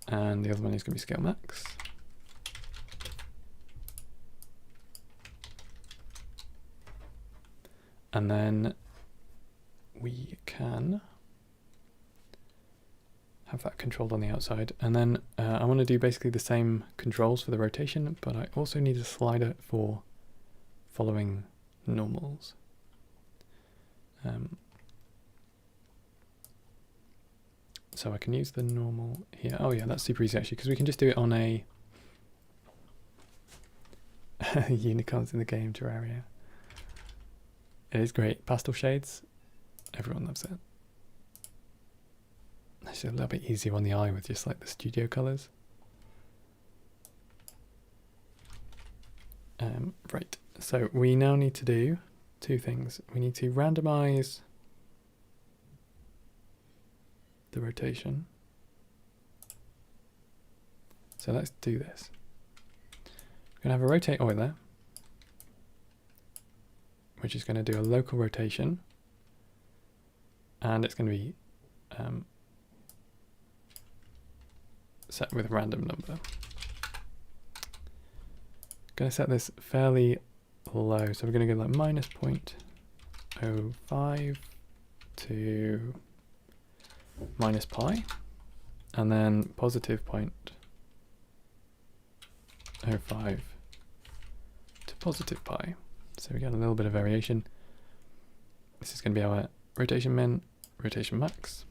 [SPEAKER 1] And the other one is going to be scale max. And then we can have that controlled on the outside. And then I want to do basically the same controls for the rotation, but I also need a slider for following normals. So I can use the normal here. Oh yeah, that's super easy actually, because we can just do it on a unicorns in the game Terraria. It is great. Pastel shades, everyone loves it. Actually a little bit easier on the eye with just like the studio colours. Right, so we now need to do two things. We need to randomize the rotation. So let's do this. We're going to have a rotate Euler, which is going to do a local rotation, and it's going to be set with a random number. Going to set this fairly low, so we're going to go like minus 0.05 to minus pi, and then positive 0.05 to positive pi. So we get a little bit of variation. This is going to be our rotation min, rotation max.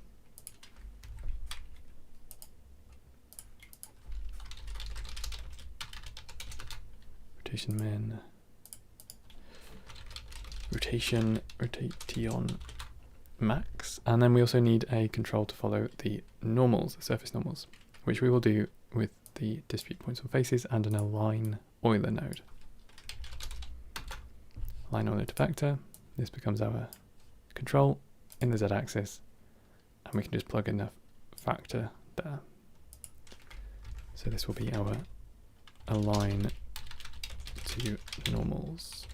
[SPEAKER 1] Rotation min, rotation max, and then we also need a control to follow the normals, the surface normals, which we will do with the distribute points on faces and an align Euler node. Align Euler to vector. This becomes our control in the z-axis, and we can just plug in a factor there. So this will be our align to normals.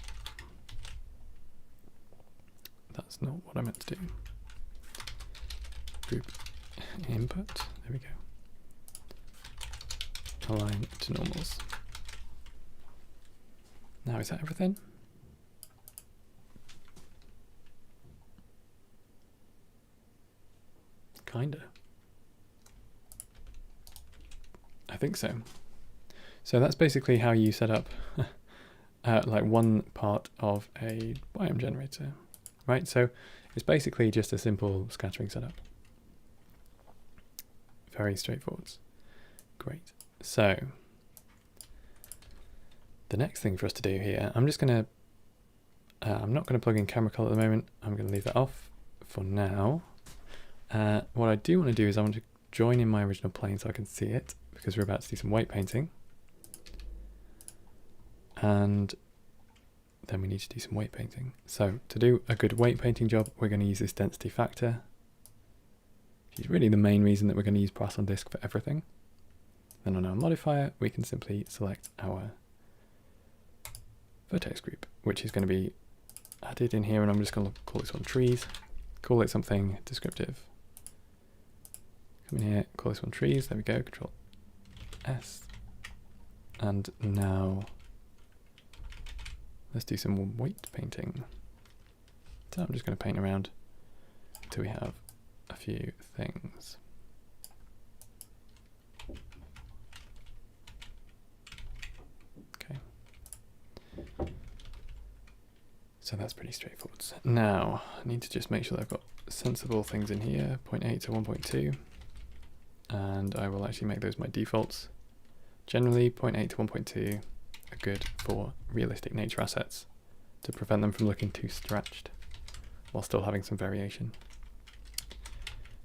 [SPEAKER 1] That's not what I meant to do. Group input, there we go. Align to normals. Now is that everything? Kinda. I think so. So that's basically how you set up like one part of a biome generator, right? So it's basically just a simple scattering setup. Very straightforward. Great. So the next thing for us to do here, I'm not going to plug in camera color at the moment. I'm going to leave that off for now. What I do want to do is I want to join in my original plane so I can see it, because we're about to do some weight painting. And then we need to do some weight painting. So to do a good weight painting job, we're going to use this density factor, which is really the main reason that we're going to use Poisson disk for everything. Then on our modifier, we can simply select our vertex group, which is going to be added in here, and I'm just going to call this one trees, call it something descriptive. Come in here, call this one trees, there we go, Control S. And now let's do some weight painting. So I'm just going to paint around until we have a few things. Okay. So that's pretty straightforward. Now I need to just make sure that I've got sensible things in here, 0.8 to 1.2. And I will actually make those my defaults. Generally 0.8 to 1.2 are good for realistic nature assets to prevent them from looking too stretched while still having some variation.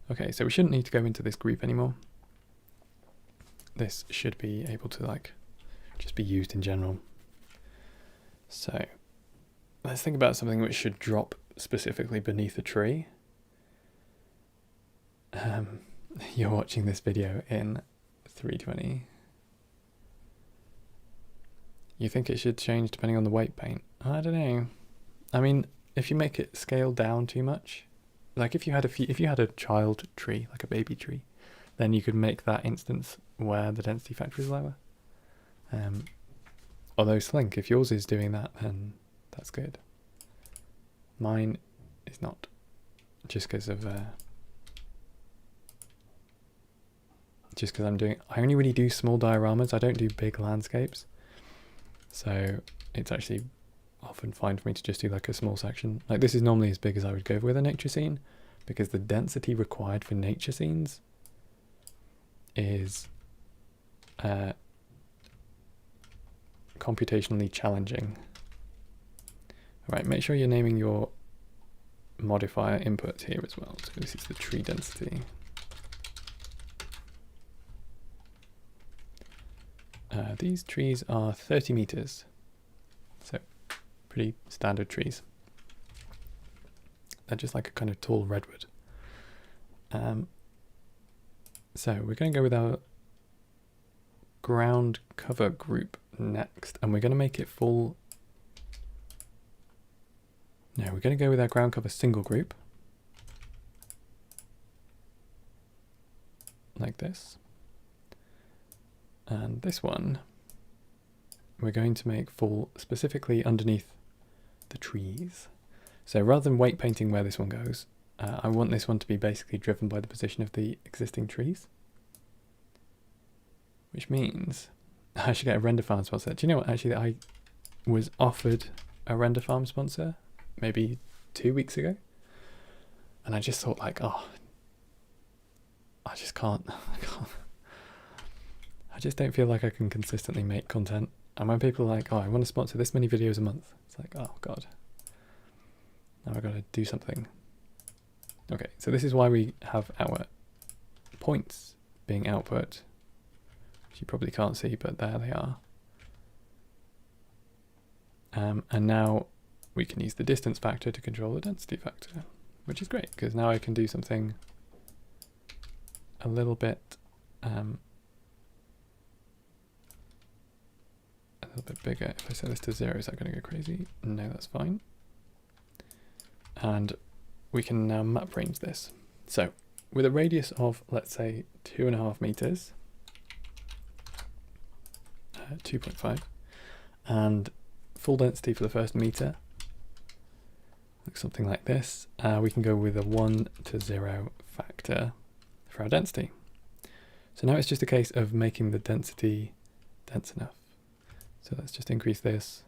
[SPEAKER 1] Okay, so we shouldn't need to go into this group anymore. This should be able to like just be used in general. So let's think about something which should drop specifically beneath a tree. You're watching this video in 320. You think it should change depending on the weight paint? I don't know. I mean, if you make it scale down too much, like if you had a child tree, like a baby tree, then you could make that instance where the density factor is lower. Although Slink, if yours is doing that, then that's good. Mine is not, just because of I only really do small dioramas. I don't do big landscapes, so it's actually often fine for me to just do like a small section. Like this is normally as big as I would go with a nature scene, because the density required for nature scenes is computationally challenging. All right, make sure you're naming your modifier inputs here as well. So this is the tree density. These trees are 30 meters, so pretty standard trees. They're just like a kind of tall redwood. So we're going to go with our ground cover group next, and we're going to make it full. No, we're going to go with our ground cover single group, like this. And this one, we're going to make full specifically underneath the trees. So rather than weight painting where this one goes, I want this one to be basically driven by the position of the existing trees. Which means I should get a render farm sponsor. Do you know what? Actually, I was offered a render farm sponsor maybe 2 weeks ago. And I just thought like, oh, I just can't. I just don't feel like I can consistently make content. And when people are like, oh, I want to sponsor this many videos a month, it's like, oh God, now I've got to do something. Okay, so this is why we have our points being output, which you probably can't see, but there they are. And now we can use the distance factor to control the density factor, which is great, because now I can do something a little bit bigger. If I set this to 0, is that going to go crazy? No, that's fine. And we can now map range this. So with a radius of, let's say, 2.5 meters, 2.5, and full density for the first meter, looks something like this. We can go with a 1 to 0 factor for our density. So now it's just a case of making the density dense enough. So let's just increase this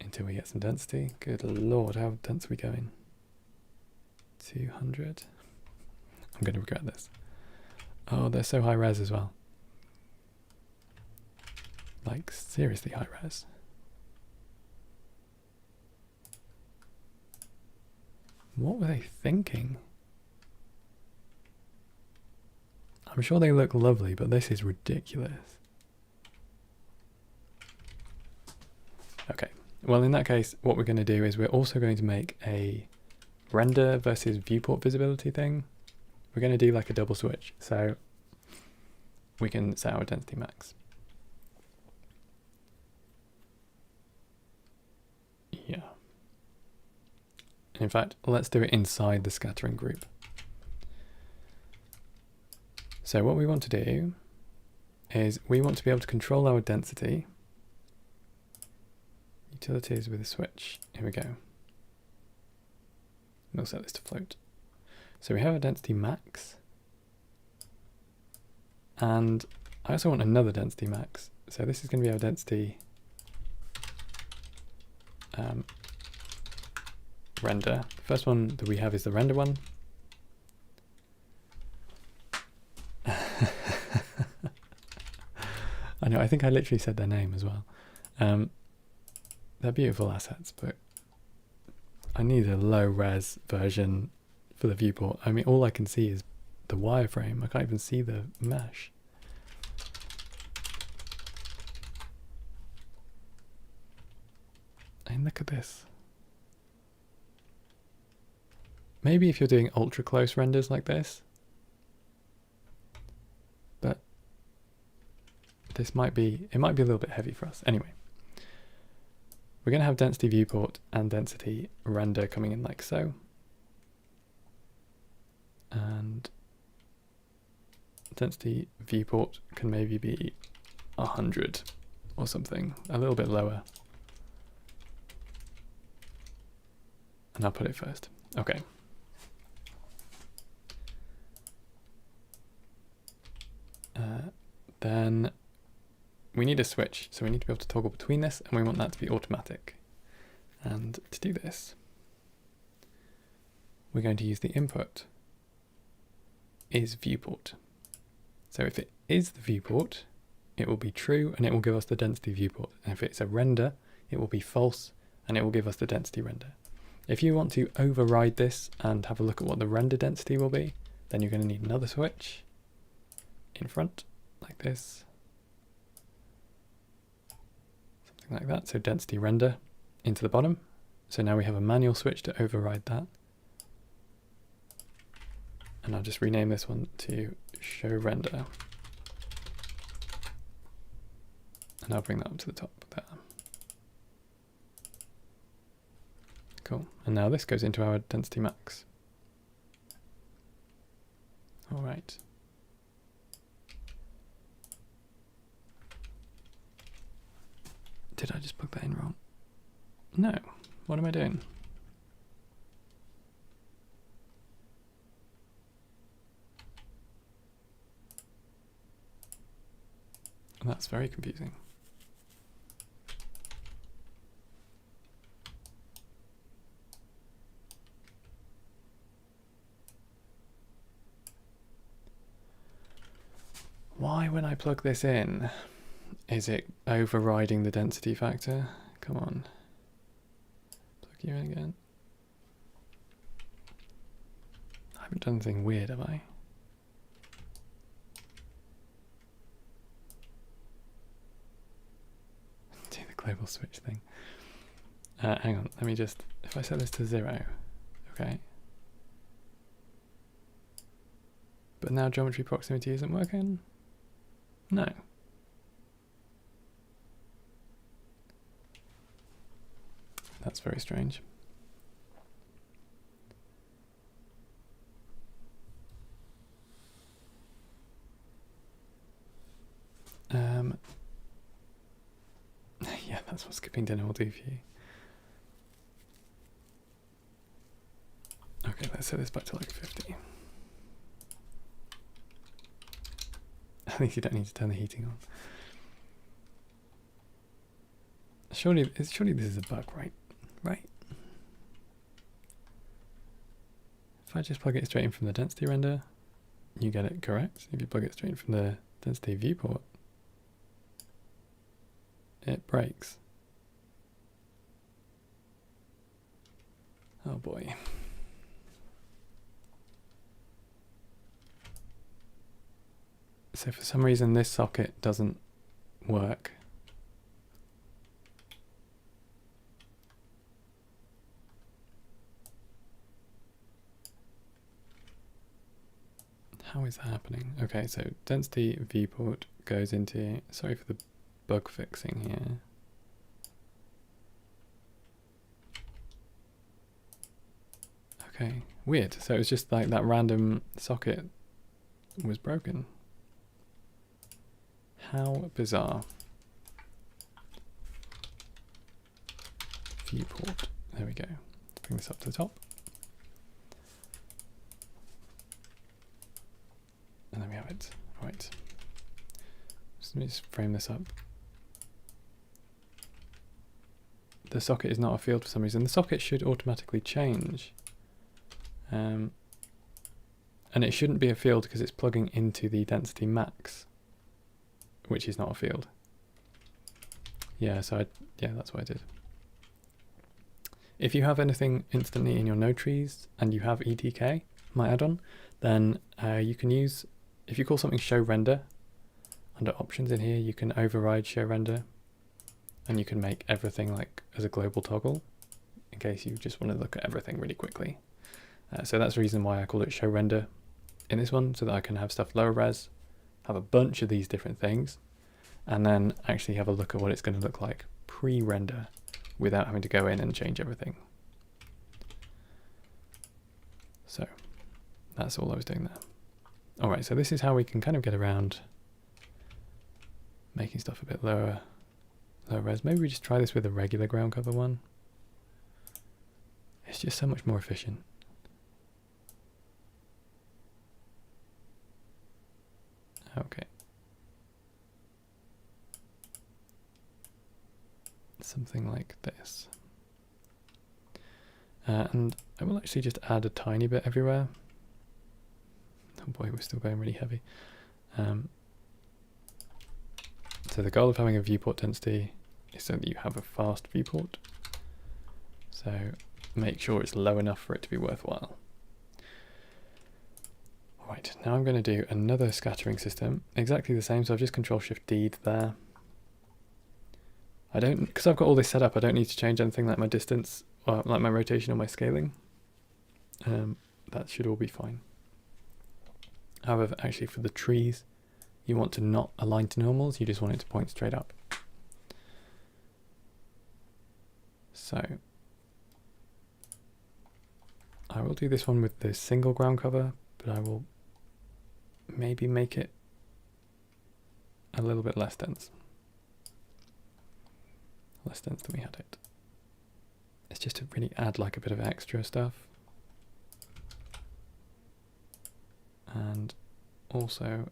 [SPEAKER 1] until we get some density. Good Lord, how dense are we going? 200. I'm going to regret this. Oh, they're so high res as well. Like, seriously high res. What were they thinking? I'm sure they look lovely, but this is ridiculous. Okay, well in that case, what we're going to do is we're also going to make a render versus viewport visibility thing. We're going to do like a double switch, so we can set our density max. Yeah. In fact, let's do it inside the scattering group. So what we want to do is we want to be able to control our density. Utilities with a switch. Here we go. We'll set this to float. So we have a density max. And I also want another density max. So this is going to be our density render. The first one that we have is the render one. I know, I think I literally said their name as well. They're beautiful assets, but I need a low res version for the viewport. I mean, all I can see is the wireframe. I can't even see the mesh. And look at this. Maybe if you're doing ultra close renders like this, but this might be, it might be a little bit heavy for us. Anyway, we're going to have density viewport and density render coming in like so. And density viewport can maybe be 100 or something, a little bit lower. And I'll put it first. Okay. Then we need a switch, so we need to be able to toggle between this, and we want that to be automatic. And to do this, we're going to use the input is viewport. So if it is the viewport, it will be true and it will give us the density viewport. And if it's a render, it will be false and it will give us the density render. If you want to override this and have a look at what the render density will be, then you're going to need another switch in front, like this. Something like that. So density render into the bottom. So now we have a manual switch to override that. And I'll just rename this one to show render. And I'll bring that up to the top there. Cool. And now this goes into our density max. All right. Did I just plug that in wrong? No. What am I doing? That's very confusing. Why, when I plug this in, is it overriding the density factor? Come on. Plug you in again. I haven't done anything weird, have I? Do the global switch thing. Hang on, let me just, if I set this to 0, okay. But now geometry proximity isn't working? No. That's very strange. Yeah, that's what skipping dinner will do for you. Okay, let's set this back to like 50. At least you don't need to turn the heating on. Surely this is a bug, right? Right? If I just plug it straight in from the density render, you get it correct. If you plug it straight in from the density viewport, it breaks. Oh boy. So for some reason this socket doesn't work. How is that happening? Okay, so density viewport goes into, sorry for the bug fixing here. Okay, weird. So it's just like that random socket was broken. How bizarre. Viewport. There we go. Let's bring this up to the top. And then we have it. Right. So let me just frame this up. The socket is not a field for some reason. The socket should automatically change. And it shouldn't be a field because it's plugging into the density max, which is not a field. Yeah, so yeah, that's what I did. If you have anything instantly in your node trees and you have ETK, my add-on, then you can use, if you call something show render, under options in here, you can override show render, and you can make everything like as a global toggle, in case you just want to look at everything really quickly. So that's the reason why I call it show render in this one, so that I can have stuff lower res, have a bunch of these different things, and then actually have a look at what it's going to look like pre-render without having to go in and change everything. So that's all I was doing there. All right, so this is how we can kind of get around making stuff a bit lower res. Maybe we just try this with a regular ground cover one. It's just so much more efficient. Okay. Something like this. And I will actually just add a tiny bit everywhere. Oh boy, we're still going really heavy. So the goal of having a viewport density is so that you have a fast viewport. So make sure it's low enough for it to be worthwhile. Right, now I'm going to do another scattering system, exactly the same, so I've just Control-Shift-D'd there. I don't, because I've got all this set up, I don't need to change anything like my distance, or like my rotation or my scaling. That should all be fine. However, actually for the trees, you want to not align to normals, you just want it to point straight up. So I will do this one with the single ground cover, but I will maybe make it a little bit less dense. Less dense than we had it. It's just to really add like a bit of extra stuff. And also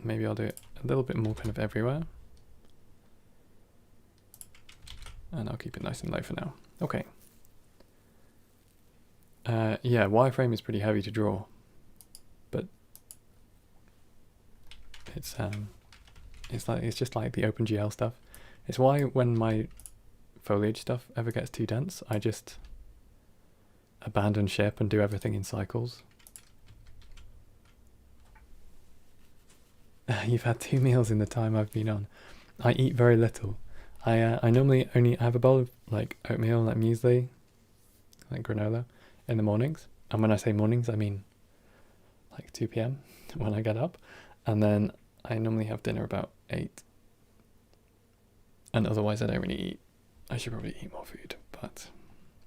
[SPEAKER 1] maybe I'll do it a little bit more kind of everywhere. And I'll keep it nice and low for now. Okay. Yeah, wireframe is pretty heavy to draw, but it's just like the OpenGL stuff. It's why when my foliage stuff ever gets too dense, I just abandon ship and do everything in cycles. You've had 2 meals in the time I've been on. I eat very little. I normally only have a bowl of like oatmeal, like muesli, like granola in the mornings. And when I say mornings, I mean like 2 p.m. when I get up. And then I normally have dinner about 8. And otherwise I don't really eat. I should probably eat more food, but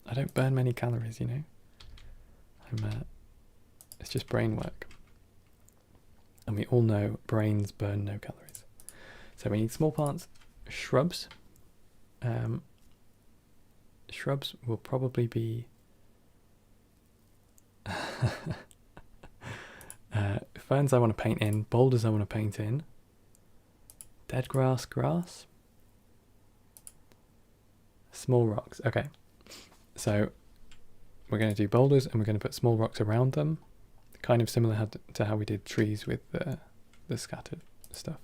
[SPEAKER 1] I don't burn many calories, you know. It's just brain work. And we all know brains burn no calories. So we need small plants, shrubs. Shrubs will probably be ferns I want to paint in, boulders I want to paint in, dead grass, small rocks. Okay, so we're going to do boulders and we're going to put small rocks around them, kind of similar to how we did trees with the scattered stuff.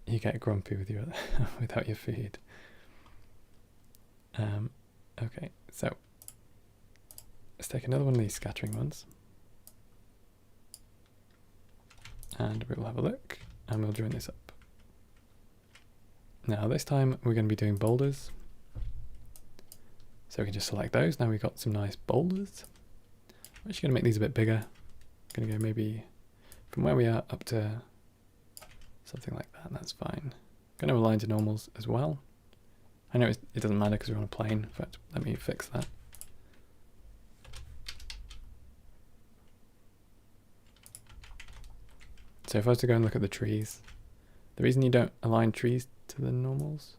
[SPEAKER 1] You get grumpy with your without your food. Okay, so let's take another one of these scattering ones. And we'll have a look, and we'll join this up. Now this time we're going to be doing boulders. So we can just select those. Now we've got some nice boulders. I'm actually going to make these a bit bigger. I'm going to go maybe from where we are up to something like that, and that's fine. I'm going to align to normals as well. I know it doesn't matter because we're on a plane. In fact, let me fix that. So if I was to go and look at the trees, the reason you don't align trees to the normals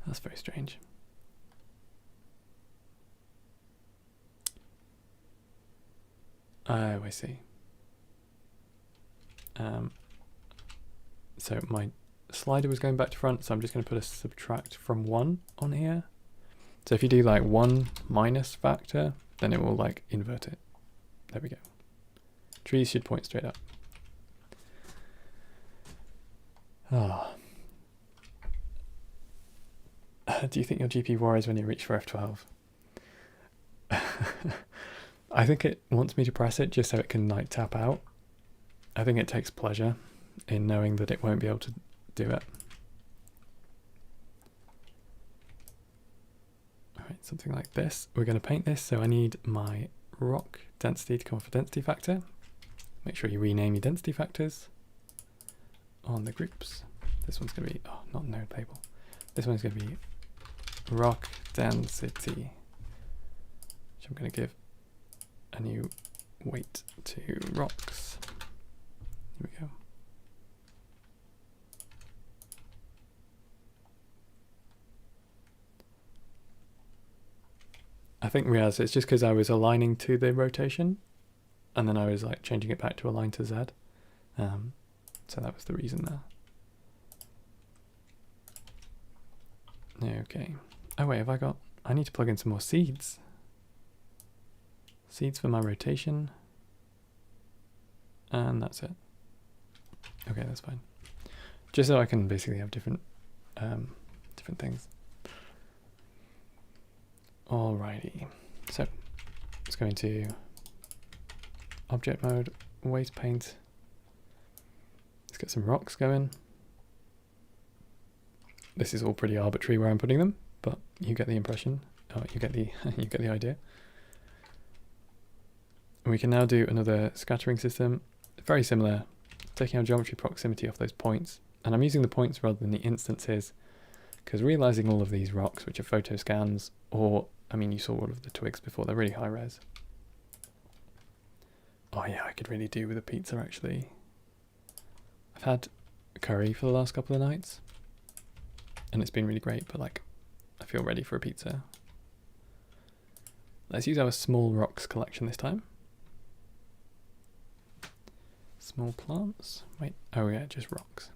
[SPEAKER 1] that's very strange. Oh, I see. So my slider was going back to front, so I'm just going to put a subtract from 1 on here. So if you do like 1 minus factor, then it will like invert it. There we go. Trees should point straight up. Ah. Do you think your GPU worries when you reach for F12? I think it wants me to press it just so it can like tap out. I think it takes pleasure in knowing that it won't be able to do it. Alright, something like this. We're going to paint this, so I need my rock density to come off a density factor. Make sure you rename your density factors on the groups. This one's going to be, oh, not node label. This one's going to be rock density, which I'm going to give a new weight to rocks. Here we go. I think Riaz, it's just because I was aligning to the rotation and then I was like changing it back to align to Z. So that was the reason there. Okay. Oh wait, have I got... I need to plug in some more seeds. Seeds for my rotation. And that's it. Okay, that's fine. Just so I can basically have different things. Alrighty. So, let's go into object mode, waste paint. Let's get some rocks going. This is all pretty arbitrary where I'm putting them, but you get the impression. Oh, you get the you get the idea. And we can now do another scattering system, very similar, taking our geometry proximity off those points. And I'm using the points rather than the instances, because realizing all of these rocks, which are photo scans, or, I mean, you saw all of the twigs before, they're really high res. Oh yeah, I could really do with a pizza actually. I've had curry for the last couple of nights, and it's been really great, but like, I feel ready for a pizza. Let's use our small rocks collection this time. Small plants, wait, oh yeah, just rocks.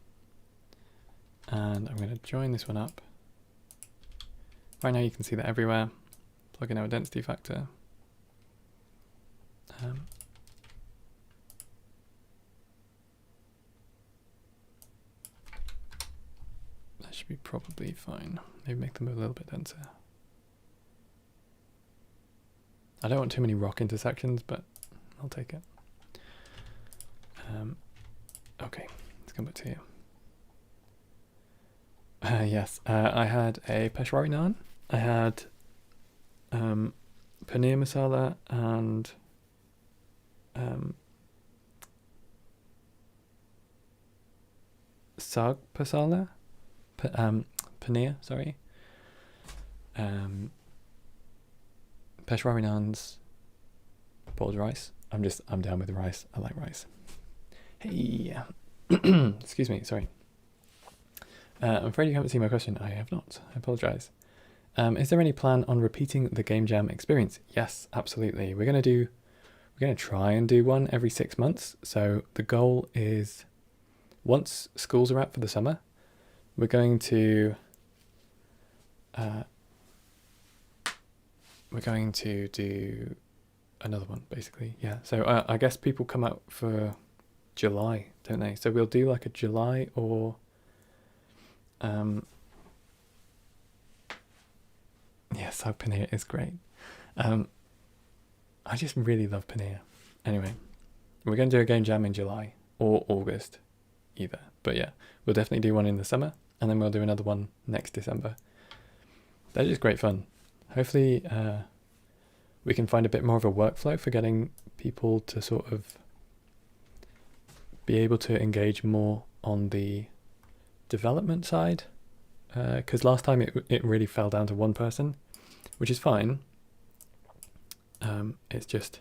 [SPEAKER 1] And I'm going to join this one up. Right now you can see that everywhere. Plug in our density factor. That should be probably fine. Maybe make them a little bit denser. I don't want too many rock intersections, but I'll take it. Okay, let's come back to you. Yes, I had a peshwari naan. I had paneer masala and sag pasala, paneer, sorry. Peshwari naans, boiled rice. I'm down with the rice. I like rice. Hey, excuse me, sorry. I'm afraid you haven't seen my question. I have not. I apologise. Is there any plan on repeating the Game Jam experience? Yes, absolutely. We're going to try and do one every 6 months. So the goal is, once schools are out for the summer, we're going to do another one, basically. Yeah. So I guess people come out for July, don't they? So we'll do like a July or yes, our paneer is great. I just really love paneer. Anyway, we're going to do a game jam in July or August, either. But yeah, we'll definitely do one in the summer, and then we'll do another one next December. They're just great fun. Hopefully we can find a bit more of a workflow for getting people to sort of be able to engage more on the development side, because last time it really fell down to one person, which is fine. It's just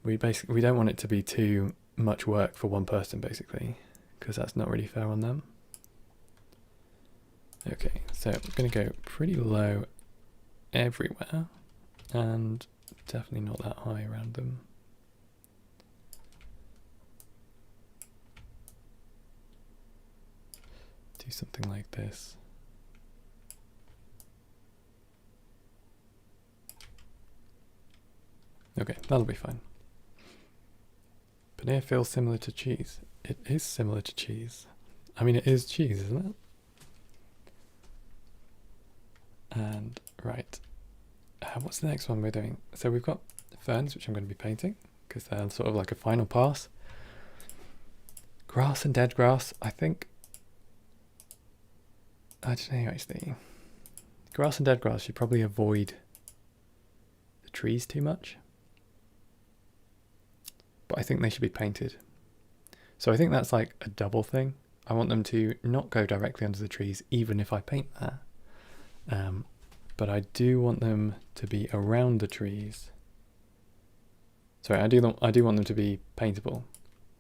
[SPEAKER 1] we don't want it to be too much work for one person, basically, because that's not really fair on them. Okay, so I'm going to go pretty low everywhere, and definitely not that high around them. Do something like this. Okay, that'll be fine. Paneer feels similar to cheese. It is similar to cheese. I mean, it is cheese, isn't it? And right, what's the next one we're doing? So we've got ferns, which I'm going to be painting because they're sort of like a final pass. Grass and dead grass, I think. I don't know, actually. Grass and dead grass should probably avoid the trees too much. But I think they should be painted. So I think that's like a double thing. I want them to not go directly under the trees, even if I paint that. But I do want them to be around the trees. Sorry, I do want them to be paintable,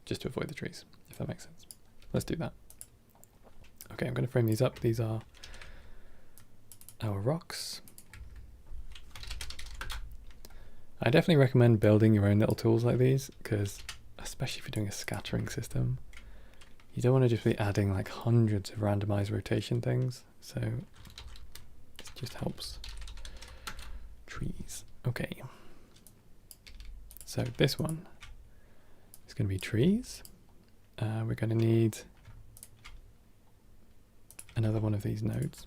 [SPEAKER 1] just to avoid the trees, if that makes sense. Let's do that. Okay, I'm going to frame these up. These are our rocks. I definitely recommend building your own little tools like these, because especially if you're doing a scattering system, you don't want to just be adding like hundreds of randomized rotation things. So this just helps trees. Okay. So this one is going to be trees. We're going to need another one of these nodes.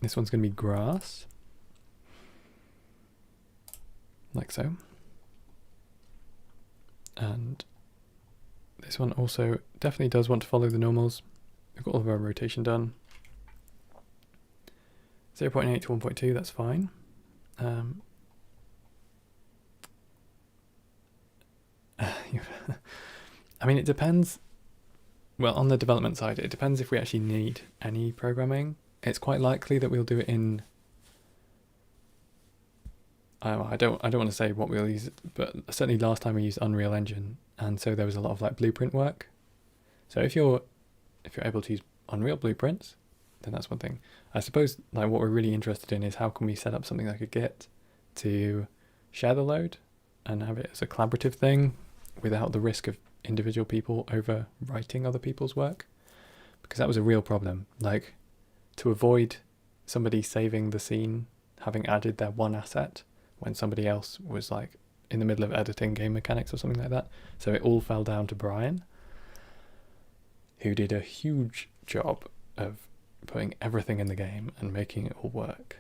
[SPEAKER 1] This one's going to be grass, like so. And this one also definitely does want to follow the normals. We've got all of our rotation done. 0.8 to 1.2, that's fine. I mean, it depends. Well, on the development side, it depends if we actually need any programming. It's quite likely that we'll do it in. I don't want to say what we'll use, but certainly last time we used Unreal Engine, and so there was a lot of like blueprint work. So if you're able to use Unreal blueprints, then that's one thing. I suppose like what we're really interested in is how can we set up something like a Git to share the load and have it as a collaborative thing without the risk of individual people overwriting other people's work, because that was a real problem. Like, to avoid somebody saving the scene having added their one asset when somebody else was like in the middle of editing game mechanics or something like that. So it all fell down to Brian, who did a huge job of putting everything in the game and making it all work.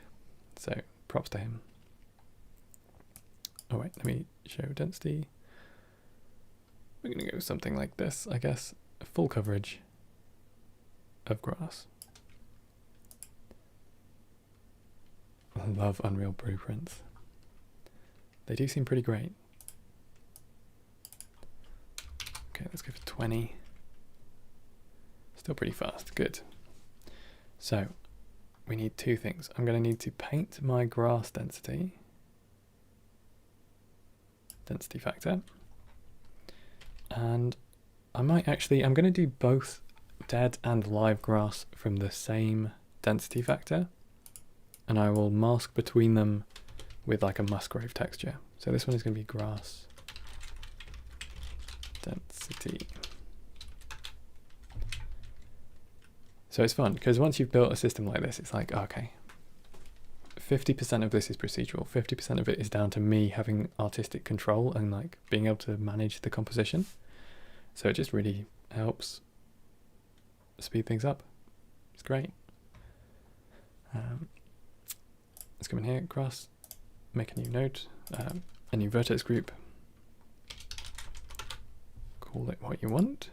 [SPEAKER 1] So props to him. All right, let me show density. We're going to go something like this, I guess. Full coverage of grass. I love Unreal blueprints. They do seem pretty great. Okay, let's go for 20. Still pretty fast, good. So, we need two things. I'm going to need to paint my grass density factor. And I'm going to do both dead and live grass from the same density factor. And I will mask between them with like a Musgrave texture. So this one is going to be grass density. So it's fun because once you've built a system like this, it's like, okay, 50% of this is procedural, 50% of it is down to me having artistic control and like being able to manage the composition. So it just really helps speed things up. It's great. Let's come in here, grass, make a new node, a new vertex group, call it what you want.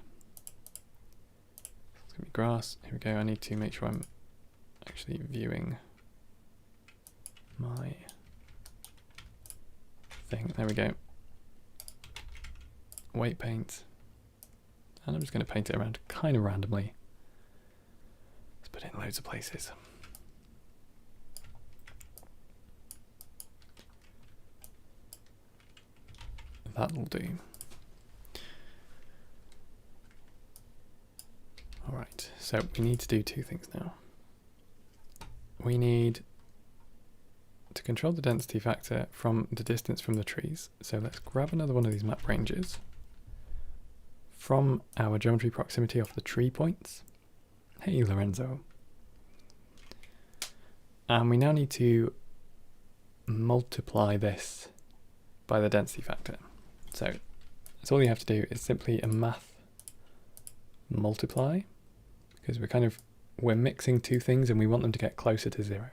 [SPEAKER 1] It's going to be grass. Here we go. I need to make sure I'm actually viewing my thing. There we go. Weight paint. And I'm just going to paint it around kind of randomly. Let's put it in loads of places. That'll do. Alright, so we need to do two things now. We need to control the density factor from the distance from the trees. So let's grab another one of these map ranges from our geometry proximity off the tree points. Hey, Lorenzo. And we now need to multiply this by the density factor. So that's all you have to do is simply a math multiply, because we're mixing two things and we want them to get closer to 0.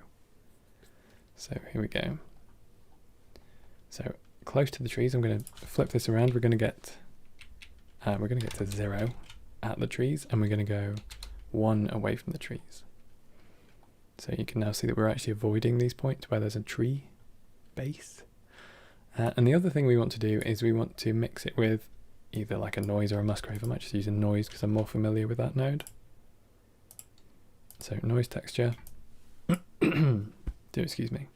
[SPEAKER 1] So here we go. So close to the trees, I'm going to flip this around. We're going to get to 0 at the trees, and we're going to go 1 away from the trees. So you can now see that we're actually avoiding these points where there's a tree base. And the other thing we want to do is we want to mix it with either like a noise or a Musgrave. I might just use a noise because I'm more familiar with that node. So noise texture. Excuse me.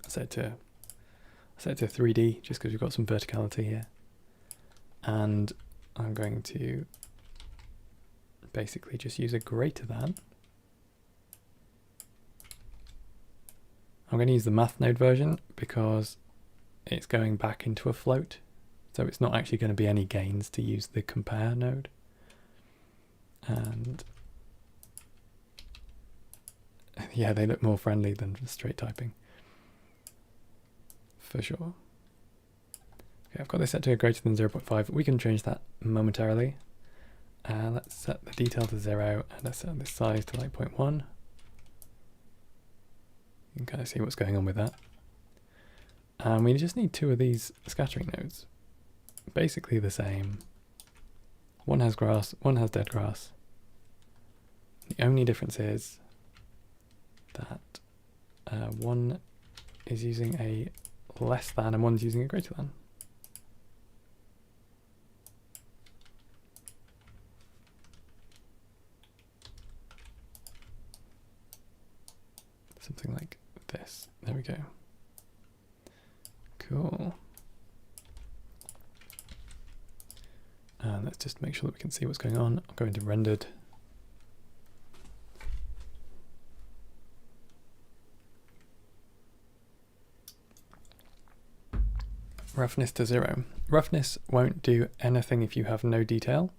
[SPEAKER 1] I set it to 3D just because we've got some verticality here. And I'm going to basically just use a greater than. I'm going to use the math node version because it's going back into a float. So it's not actually going to be any gains to use the compare node. And Yeah, they look more friendly than straight typing. For sure. Okay, I've got this set to greater than 0.5. We can change that momentarily. Let's set the detail to 0 and let's set this size to like 0.1. You can kind of see what's going on with that. And we just need 2 of these scattering nodes. Basically the same. One has grass, one has dead grass. The only difference is that one is using a less than and one's using a greater than. Something like this. There we go. Cool. And let's just make sure that we can see what's going on. I'll go into rendered. Roughness to 0. Roughness won't do anything if you have no detail.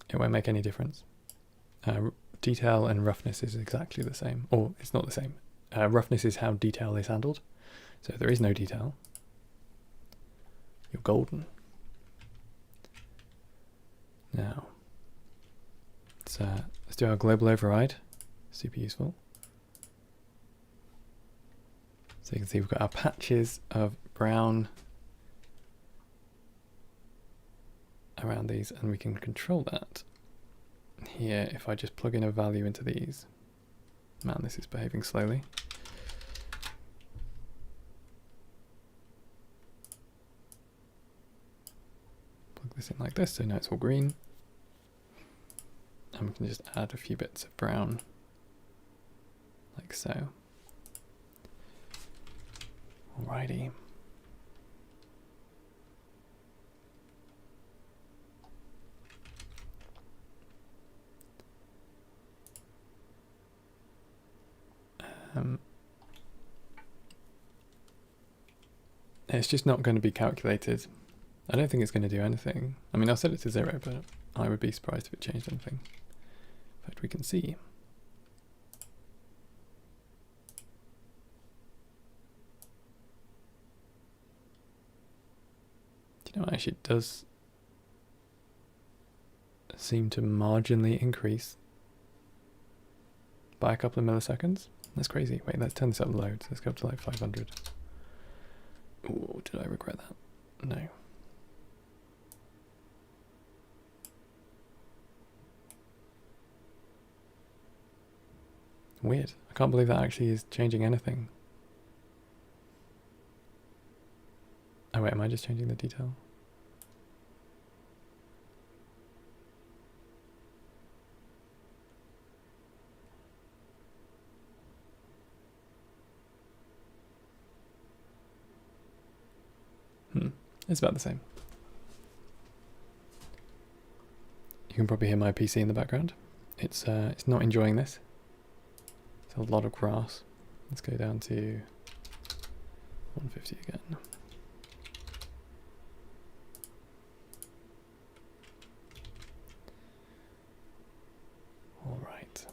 [SPEAKER 1] It won't make any difference. Detail and roughness is exactly the same, or it's not the same. Roughness is how detail is handled. So if there is no detail, you're golden. Now, let's do our global override. Super useful. So you can see we've got our patches of brown around these, and we can control that here if I just plug in a value into these. Man, this is behaving slowly. Plug this in like this, so now it's all green. And we can just add a few bits of brown, like so. Alrighty. It's just not going to be calculated. I don't think it's going to do anything. I mean, I'll set it to 0, but I would be surprised if it changed anything. In fact, we can see. Do you know what, actually it does seem to marginally increase by a couple of milliseconds. That's crazy. Wait, let's turn this up loads. Let's go up to like 500. Ooh, did I regret that? No. Weird. I can't believe that actually is changing anything. Oh wait, am I just changing the detail? It's about the same. You can probably hear my PC in the background. It's not enjoying this. It's a lot of grass. Let's go down to 150 again. All right.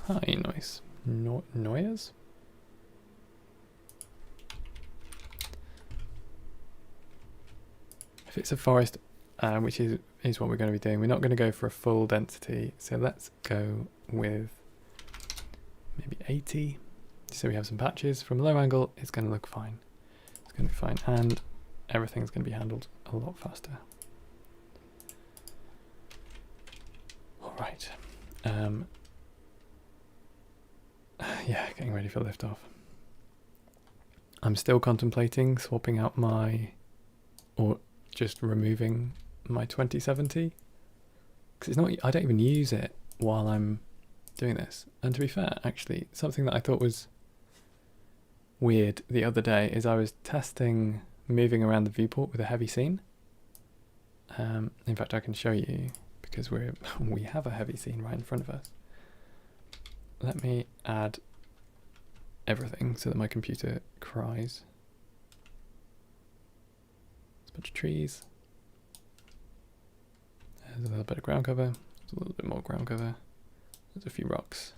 [SPEAKER 1] Hi, noise. Noise? If it's a forest, which is what we're going to be doing, we're not going to go for a full density. So let's go with maybe 80. So we have some patches. From low angle, it's going to look fine. It's going to be fine. And everything's going to be handled a lot faster. All right. Yeah, getting ready for liftoff. I'm still contemplating swapping out or just removing my 2070, because I don't even use it while I'm doing this. And to be fair, actually, something that I thought was weird the other day is I was testing moving around the viewport with a heavy scene. In fact, I can show you because we have a heavy scene right in front of us. Let me add everything so that my computer cries. There's a bunch of trees. There's a little bit of ground cover. There's a little bit more ground cover. There's a few rocks.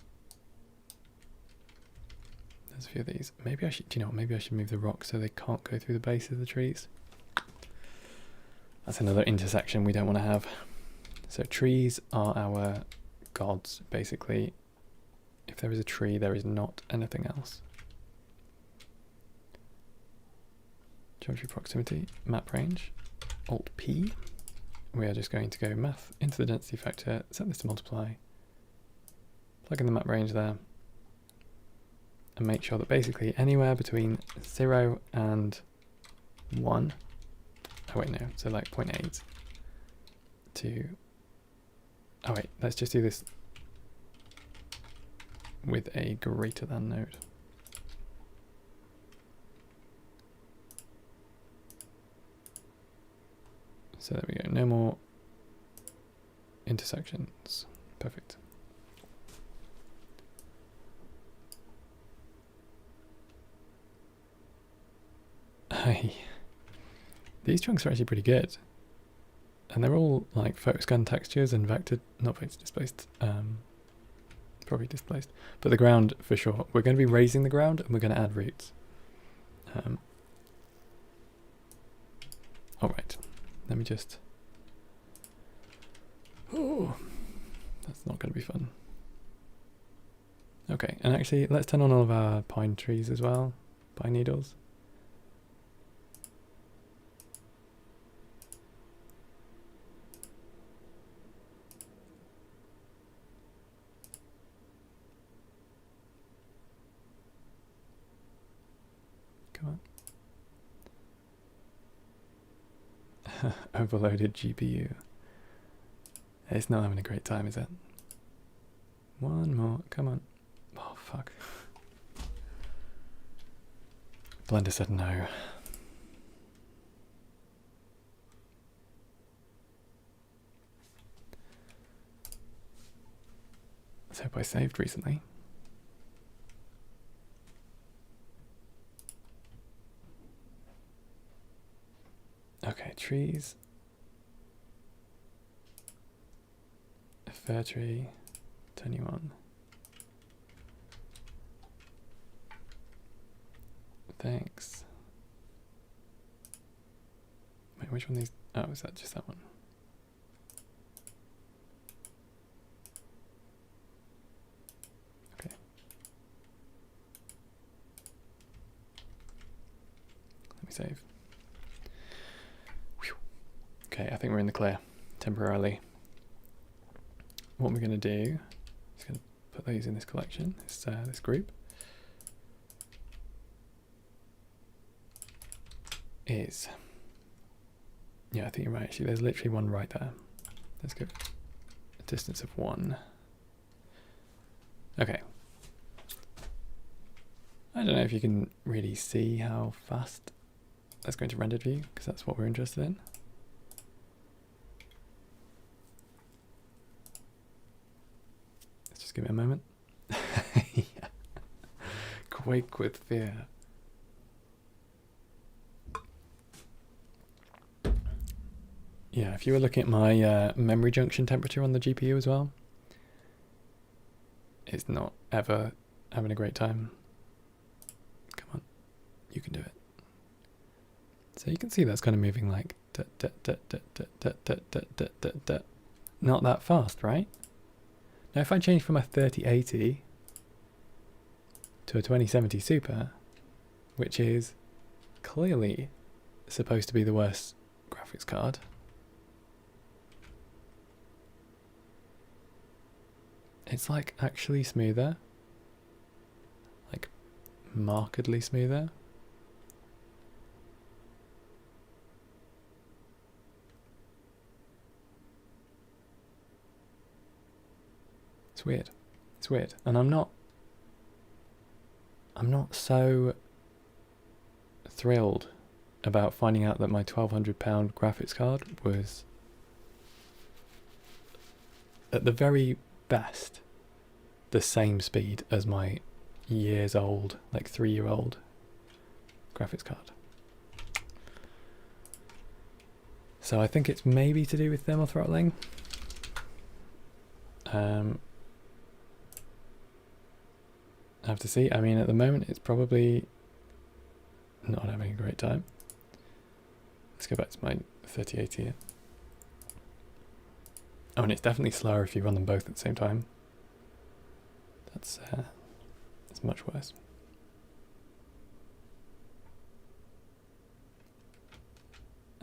[SPEAKER 1] There's a few of these. Maybe I should, do you know what, maybe I should move the rocks so they can't go through the base of the trees. That's another intersection we don't want to have. So trees are our gods, basically. If there is a tree, there is not anything else. Geometry proximity, map range, Alt P. We are just going to go math into the density factor, set this to multiply, plug in the map range there, and make sure that basically anywhere between 0 and 1, oh wait no, so like 0.8 to, oh wait, let's just do this with a greater than node. So there we go, no more intersections. Perfect. Hey, these chunks are actually pretty good. And they're all like photoscan textures and vector, not vector displaced, probably displaced. But the ground for sure. We're going to be raising the ground and we're going to add roots. All right. Let me just... Oh, that's not going to be fun. Okay, and actually, let's turn on all of our pine trees as well. Pine needles. Come on. Overloaded GPU. It's not having a great time, is it? One more, come on. Oh, fuck. Blender said no. Let's hope I saved recently. Okay, trees. A fir tree. 21. Thanks. Wait, which one of these? Oh, is that just that one? Okay. Let me save. Whew. Okay, I think we're in the clear temporarily. What we're going to do is going to put these in this collection, this group. Is, yeah, I think you're right, actually. There's literally one right there. Let's go a distance of 1. Okay. I don't know if you can really see how fast that's going to render view, because that's what we're interested in. Let's just give it a moment. Yeah. Quake with fear. Yeah, if you were looking at my memory junction temperature on the GPU as well, it's not ever having a great time. Come on, you can do it. So you can see that's kind of moving like not that fast, right? Now if I change from a 3080 to a 2070 Super, which is clearly supposed to be the worst graphics card, it's like actually smoother, like markedly smoother. It's weird. It's weird. And I'm not so thrilled about finding out that my £1,200 graphics card was at the very best the same speed as my years old, like 3-year-old graphics card. So I think it's maybe to do with thermal throttling. I have to see. I mean, at the moment, it's probably not having a great time. Let's go back to my 3080 here. Oh, and it's definitely slower if you run them both at the same time. That's much worse.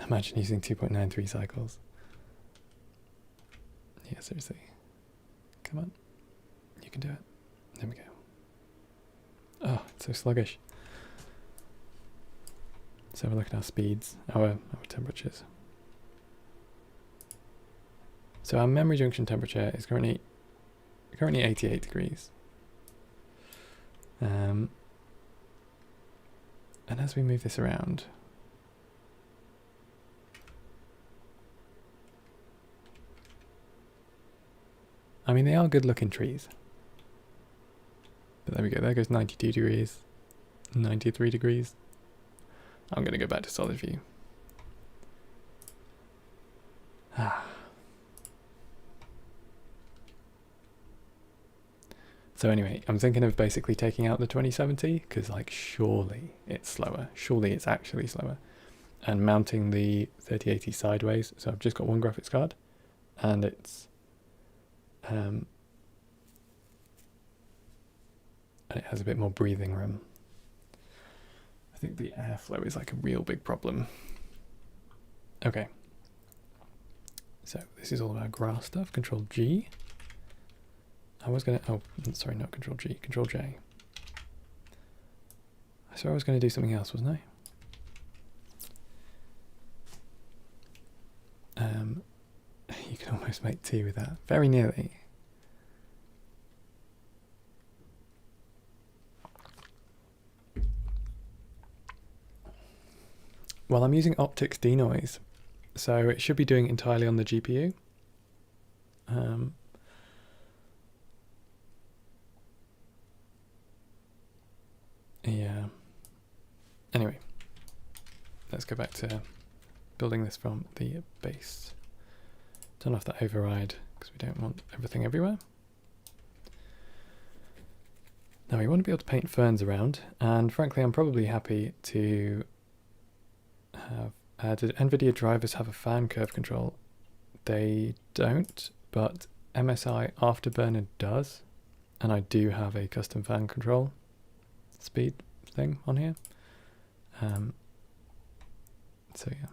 [SPEAKER 1] Imagine using 2.93 cycles. Yeah, seriously. Come on. You can do it. There we go. Oh, it's so sluggish. So have a look at our speeds, our temperatures. So our memory junction temperature is currently 88 degrees. And as we move this around, I mean, they are good looking trees. But there we go, there goes 92 degrees, 93 degrees. I'm going to go back to solid view. So anyway, I'm thinking of basically taking out the 2070 because, like, surely it's slower. Surely it's actually slower. And mounting the 3080 sideways. So I've just got one graphics card, and it's and it has a bit more breathing room. I think the airflow is like a real big problem. Okay. So this is all about grass stuff. Control G. I was going to, oh, sorry, not Control G, Control J. I swear I was going to do something else, wasn't I? You can almost make tea with that. Very nearly. Well, I'm using optics denoise, so it should be doing entirely on the GPU. Yeah. Anyway, let's go back to building this from the base. Turn off that override because we don't want everything everywhere. Now we want to be able to paint ferns around, and frankly I'm probably happy to have... did NVIDIA drivers have a fan curve control? They don't, but MSI Afterburner does, and I do have a custom fan control speed thing on here. So yeah.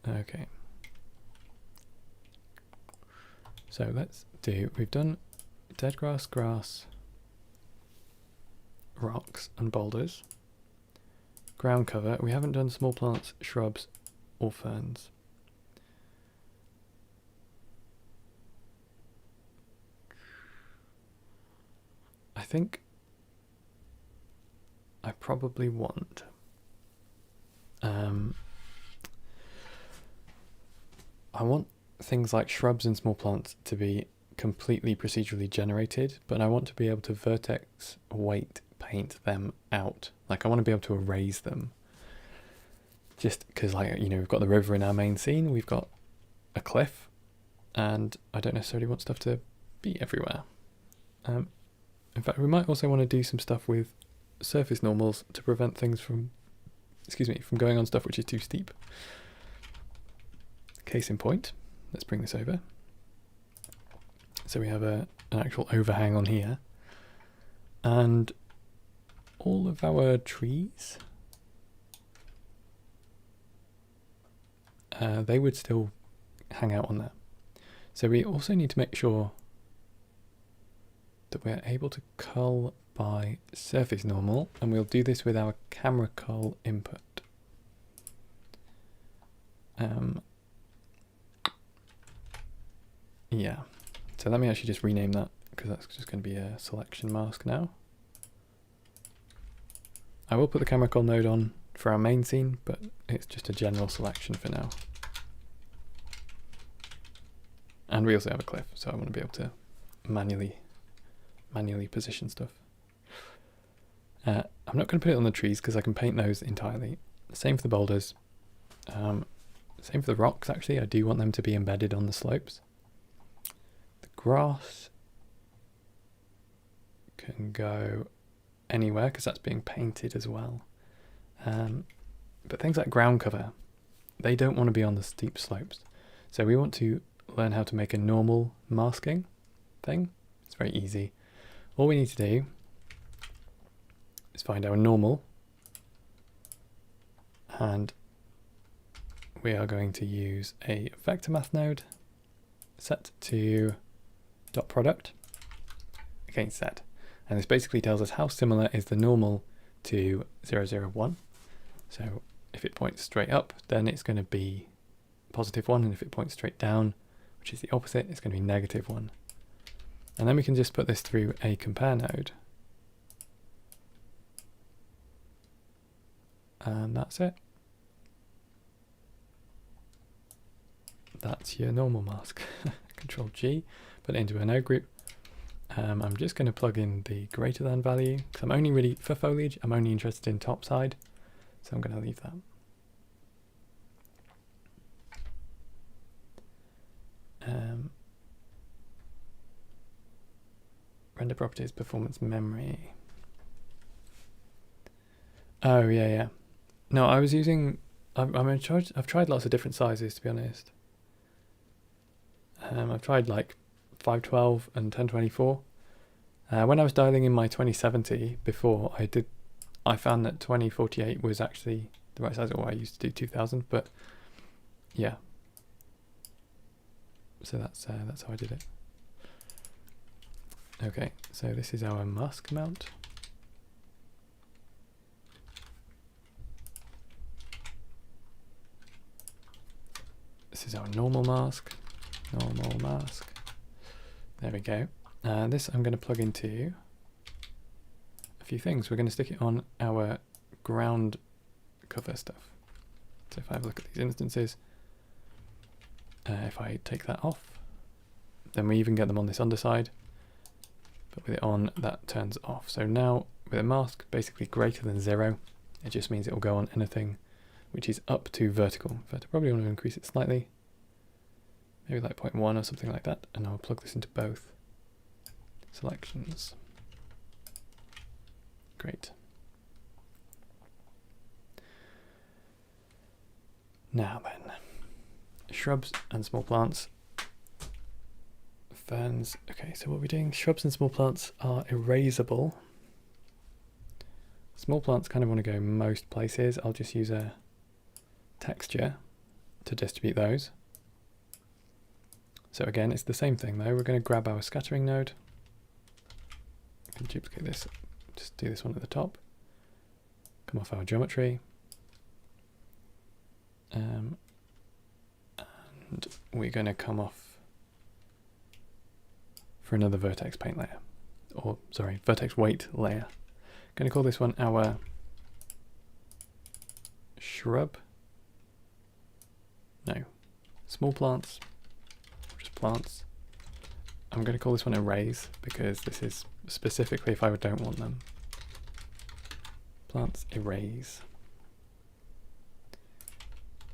[SPEAKER 1] Okay. So let's do, we've done dead grass, grass, rocks and boulders. Ground cover, we haven't done small plants, shrubs or ferns. I think I probably want I want things like shrubs and small plants to be completely procedurally generated, but I want to be able to vertex weight paint them out. Like, I want to be able to erase them. Just because, like, you know, we've got the river in our main scene, we've got a cliff, and I don't necessarily want stuff to be everywhere. In fact, we might also want to do some stuff with surface normals to prevent things from, from going on stuff which is too steep. Case in point, let's bring this over. So we have an actual overhang on here, and all of our trees, they would still hang out on that. So we also need to make sure that we're able to cull by surface normal, and we'll do this with our camera cull input. Yeah, so let me actually just rename that, because that's just going to be a selection mask now. I will put the camera cull node on for our main scene, but it's just a general selection for now. And we also have a cliff, so I want to be able to manually position stuff. I'm not going to put it on the trees because I can paint those entirely. Same for the boulders. Same for the rocks, actually. I do want them to be embedded on the slopes. The grass can go anywhere because that's being painted as well. But things like ground cover, they don't want to be on the steep slopes. So we want to learn how to make a normal masking thing. It's very easy. All we need to do is find our normal, and we are going to use a vector math node set to dot product against z. And this basically tells us how similar is the normal to 0, 0, 1. So if it points straight up, then it's going to be +1, and if it points straight down, which is the opposite, it's going to be -1. And then we can just put this through a compare node. And that's it. That's your normal mask. Control G, put it into a node group. I'm just going to plug in the greater than value, because I'm only really, for foliage, I'm only interested in top side. So I'm going to leave that. Render properties, performance memory. Oh, yeah. No, I was using, I've tried lots of different sizes, to be honest. I've tried like 512 and 1024. When I was dialing in my 2070 before, I found that 2048 was actually the right size, or I used to do 2000, but yeah. So that's how I did it. Okay, so this is our mask mount. This is our normal mask. Normal mask. There we go. This I'm going to plug into a few things. We're going to stick it on our ground cover stuff. So if I have a look at these instances, if I take that off, then we even get them on this underside. But with it on, that turns off. So now with a mask basically greater than 0, it just means it will go on anything which is up to vertical. In fact, I probably want to increase it slightly. Maybe like 0.1 or something like that. And I'll plug this into both selections. Great. Now then, shrubs and small plants. Ferns. Okay, so what we're doing, shrubs and small plants are erasable. Small plants kind of want to go most places. I'll just use a texture to distribute those. So again, it's the same thing though. We're going to grab our scattering node. I can duplicate this, just do this one at the top. Come off our geometry. And we're going to come off for another vertex paint layer, or sorry, vertex weight layer. Going to call this one our shrub. No, small plants, just plants. I'm going to call this one arrays because this is specifically if I don't want them. Plants arrays.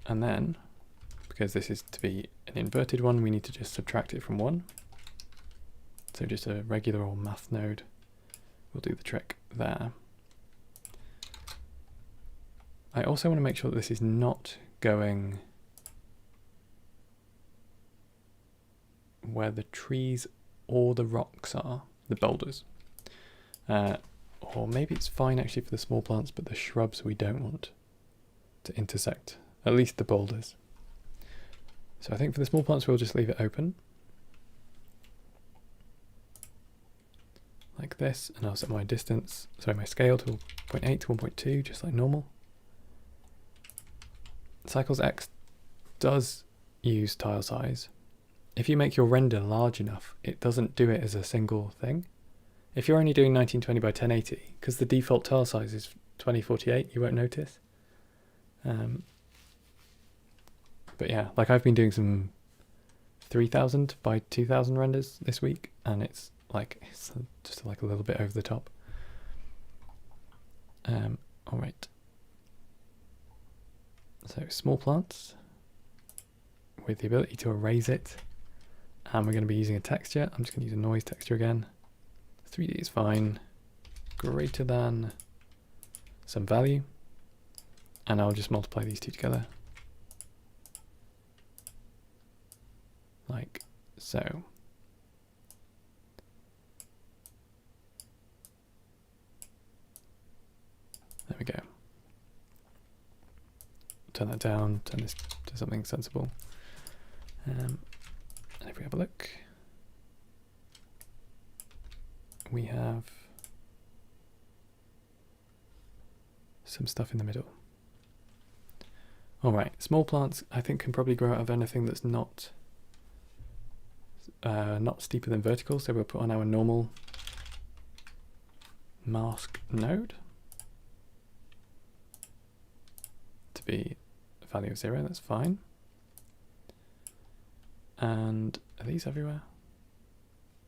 [SPEAKER 1] And then, because this is to be an inverted one, we need to just subtract it from 1. So just a regular old math node will do the trick there. I also want to make sure that this is not going where the trees or the rocks are, the boulders. Or maybe it's fine actually for the small plants, but the shrubs we don't want to intersect, at least the boulders. So I think for the small plants we'll just leave it open. Like this, and I'll set my distance, sorry, my scale to 0.8 to 1.2, just like normal. Cycles X does use tile size. If you make your render large enough, it doesn't do it as a single thing. If you're only doing 1920 by 1080, because the default tile size is 2048, you won't notice. But yeah, like I've been doing some 3000 by 2000 renders this week, and it's just like a little bit over the top. All right. So small plants with the ability to erase it. And we're going to be using a texture. I'm just going to use a noise texture again. 3D is fine. Greater than some value. And I'll just multiply these two together. Like so. There we go. Turn that down, turn this to something sensible. And if we have a look, we have some stuff in the middle. Alright, small plants I think can probably grow out of anything that's not steeper than vertical, so we'll put on our normal mask node to be a value of 0, that's fine. And are these everywhere?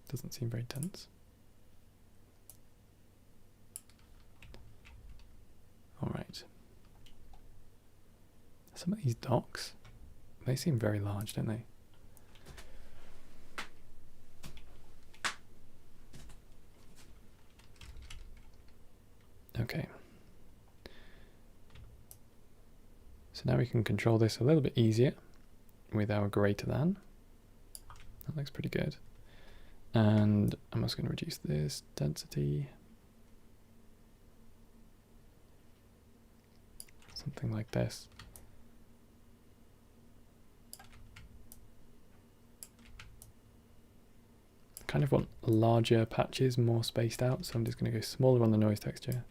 [SPEAKER 1] Doesn't seem very dense. Alright. Some of these docks, they seem very large, don't they? Okay. So now we can control this a little bit easier with our greater than. That looks pretty good. And I'm just going to reduce this density. Something like this. Kind of want larger patches, more spaced out, so I'm just going to go smaller on the noise texture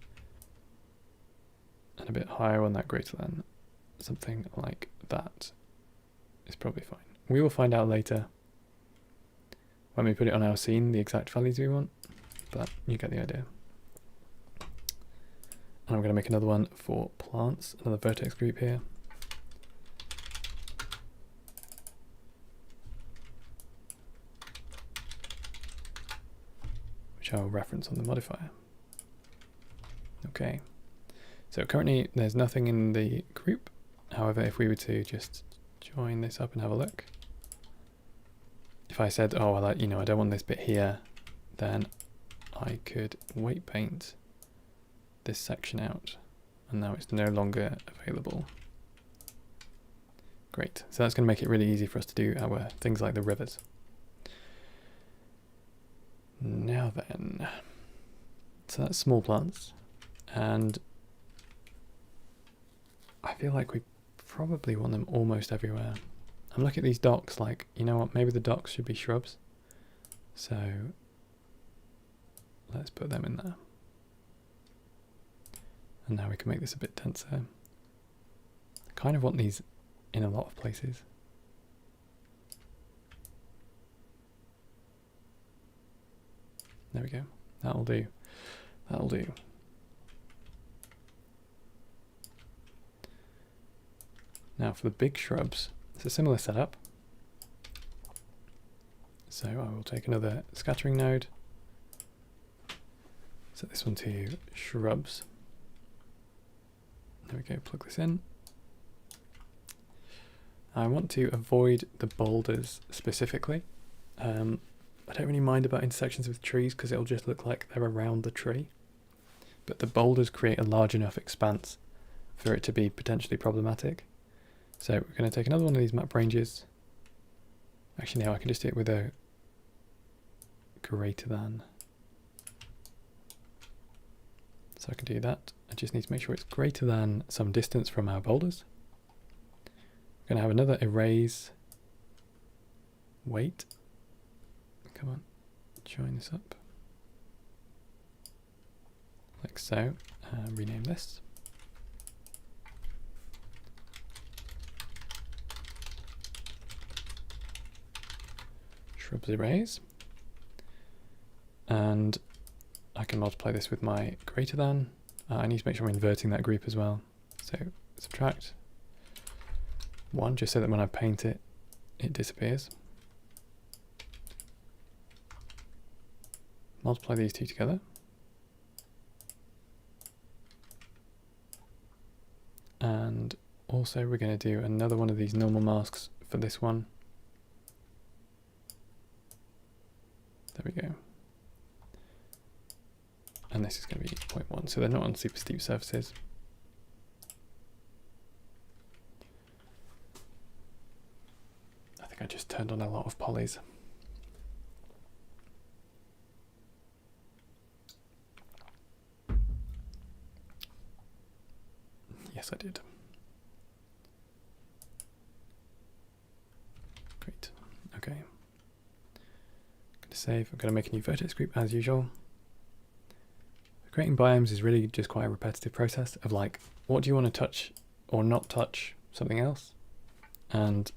[SPEAKER 1] and a bit higher on that greater than. Something like that is probably fine. We will find out later when we put it on our scene the exact values we want, but you get the idea. And I'm going to make another one for plants, another vertex group here. Which I'll reference on the modifier. Okay, so currently there's nothing in the group. However, if we were to just join this up and have a look, if I said, oh, well, I don't want this bit here, then I could weight paint this section out, and now it's no longer available. Great, so that's going to make it really easy for us to do our things like the rivers. Now then, so that's small plants, and I feel like we probably want them almost everywhere. I'm looking at these docks like, you know what, maybe the docks should be shrubs. So let's put them in there. And now we can make this a bit denser. I kind of want these in a lot of places. There we go. That'll do. That'll do. Now for the big shrubs, it's a similar setup. So I will take another scattering node, set this one to shrubs. There we go, plug this in. I want to avoid the boulders specifically. I don't really mind about intersections with trees because it'll just look like they're around the tree. But the boulders create a large enough expanse for it to be potentially problematic. So we're going to take another one of these map ranges. Actually, no, I can just do it with a greater than. So I can do that. I just need to make sure it's greater than some distance from our boulders. We're going to have another erase weight. Come on, join this up. Like so. Rename this. Shrubs erase. And I can multiply this with my greater than. I need to make sure I'm inverting that group as well. So subtract 1 just so that when I paint it, it disappears. Multiply these two together. And also we're going to do another one of these normal masks for this one. There we go. And this is going to be 0.1, so they're not on super steep surfaces. I think I just turned on a lot of polys. Yes, I did. Great. Okay. I'm going to save. I'm going to make a new vertex group as usual. Creating biomes is really just quite a repetitive process of like, what do you want to touch or not touch something else? And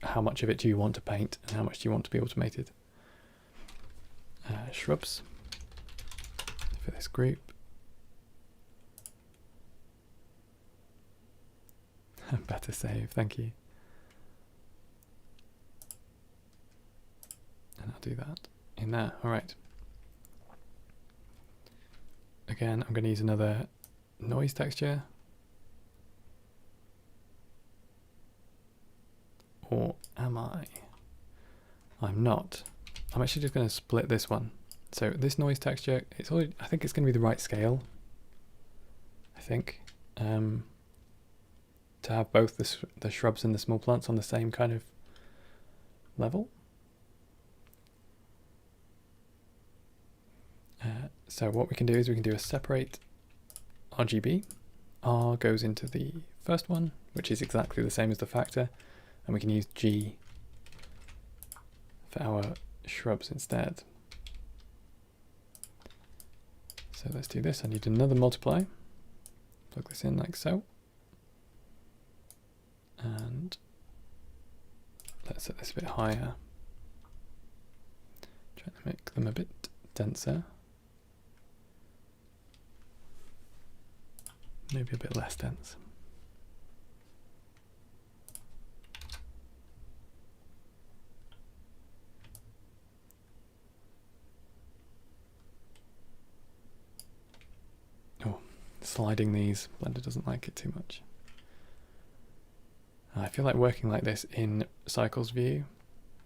[SPEAKER 1] how much of it do you want to paint and how much do you want to be automated? Shrubs for this group. Better save, thank you. And I'll do that in there, all right. Again, I'm going to use another noise texture. Or am I? I'm not. I'm actually just going to split this one. So this noise texture, it's already, I think it's going to be the right scale. I think. To have both the shrubs and the small plants on the same kind of level. So what we can do is we can do a separate RGB. R goes into the first one, which is exactly the same as the factor, and we can use G for our shrubs instead. So let's do this. I need another multiply. Plug this in like so. And let's set this a bit higher. Try to make them a bit denser. Maybe a bit less dense. Oh, sliding these. Blender doesn't like it too much. I feel like working like this in Cycles view,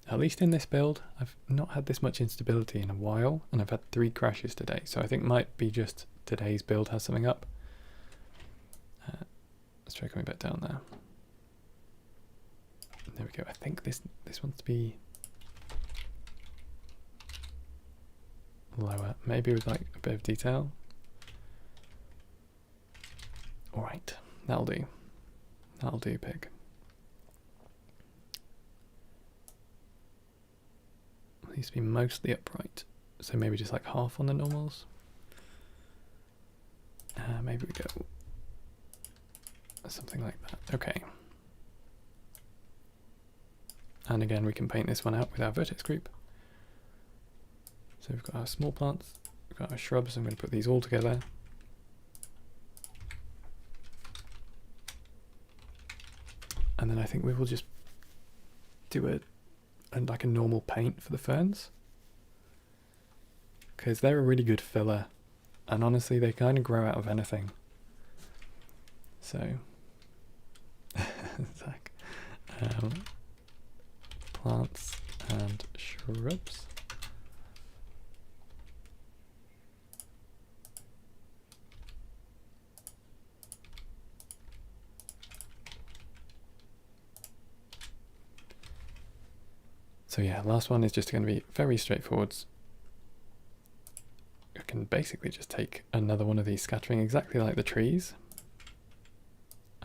[SPEAKER 1] at least in this build, I've not had this much instability in a while, and I've had 3 crashes today, so I think might be just today's build has something up. Let's try coming back down there. There we go. I think this wants to be lower, maybe with like a bit of detail. All right, that'll do. That'll do, pig. It needs to be mostly upright, so maybe just like half on the normals. Maybe we go something like that. Okay. And again, we can paint this one out with our vertex group. So we've got our small plants, we've got our shrubs. I'm going to put these all together. And then I think we will just do like a normal paint for the ferns, because they're a really good filler, and honestly they kind of grow out of anything. So it's like plants and shrubs. So yeah, last one is just going to be very straightforward. I can basically just take another one of these scattering exactly like the trees.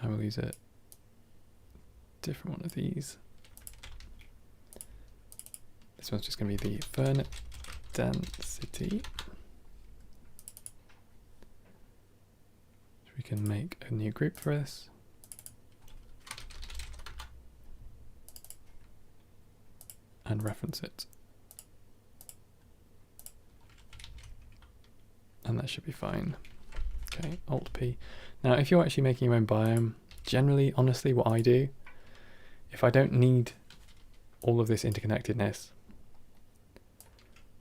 [SPEAKER 1] I will use a different one of these. This one's just going to be the fern density. So we can make a new group for this. And reference it. And that should be fine. Okay, Alt P. Now, if you're actually making your own biome, generally, honestly, what I do, if I don't need all of this interconnectedness,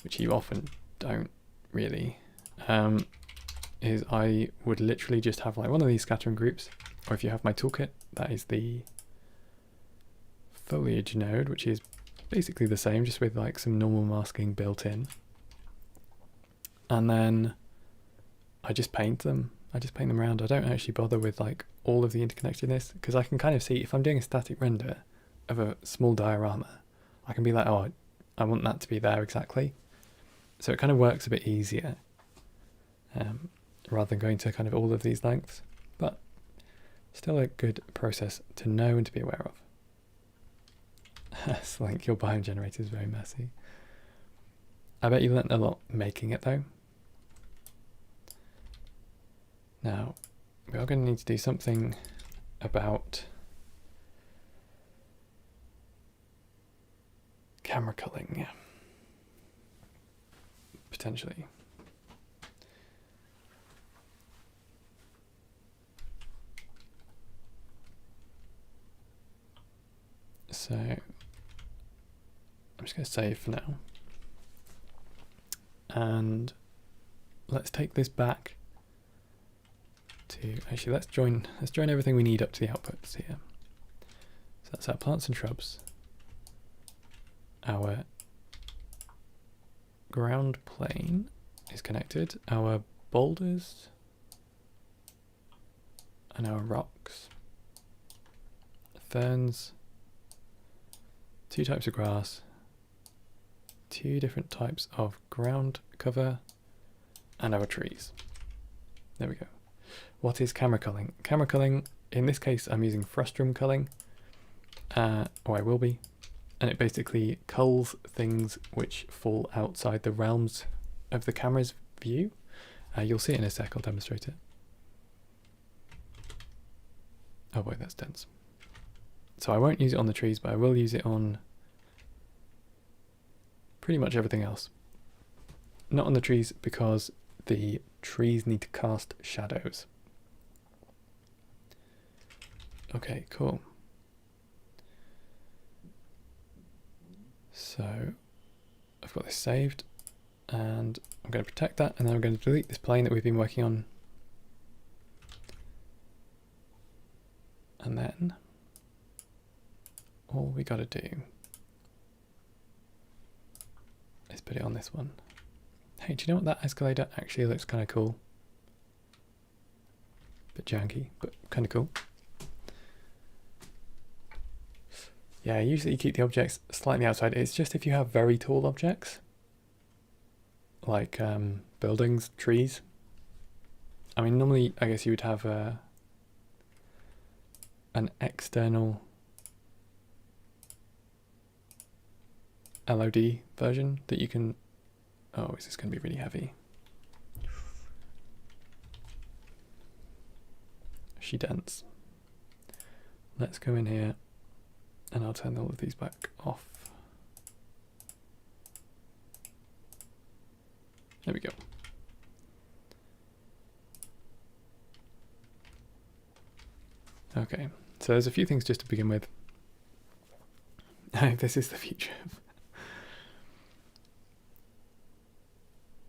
[SPEAKER 1] which you often don't really, is I would literally just have like one of these scattering groups, or if you have my toolkit, that is the foliage node, which is basically the same, just with like some normal masking built in. And then I just paint them. I just paint them around. I don't actually bother with like all of the interconnectedness, because I can kind of see if I'm doing a static render of a small diorama, I can be like, oh, I want that to be there exactly. So it kind of works a bit easier rather than going to kind of all of these lengths, but still a good process to know and to be aware of. Slink, your biome generator is very messy. I bet you learnt a lot making it though. Now, we are going to need to do something about camera culling, potentially. So I'm just going to save for now, and let's take this back to, actually let's join everything we need up to the outputs here. So that's our plants and shrubs, our ground plane is connected, our boulders and our rocks, ferns, 2 types of grass, 2 different types of ground cover, and our trees. There we go. What is camera culling? Camera culling, in this case I'm using frustum culling, or I will be, and it basically culls things which fall outside the realms of the camera's view. You'll see it in a sec, I'll demonstrate it. Oh boy, that's dense. So I won't use it on the trees, but I will use it on pretty much everything else. Not on the trees, because the trees need to cast shadows. Okay, cool. So I've got this saved, and I'm going to protect that, and then I'm going to delete this plane that we've been working on. And then all we got to do is put it on this one. Hey, do you know what, that escalator actually looks kind of cool? Bit janky, but kind of cool. Yeah, usually you keep the objects slightly outside. It's just if you have very tall objects, like buildings, trees. I mean, normally I guess you would have an external LOD version that you can... Oh, is this going to be really heavy? She dense. Let's go in here and I'll turn all of these back off. There we go. Okay, so there's a few things just to begin with. This is the future.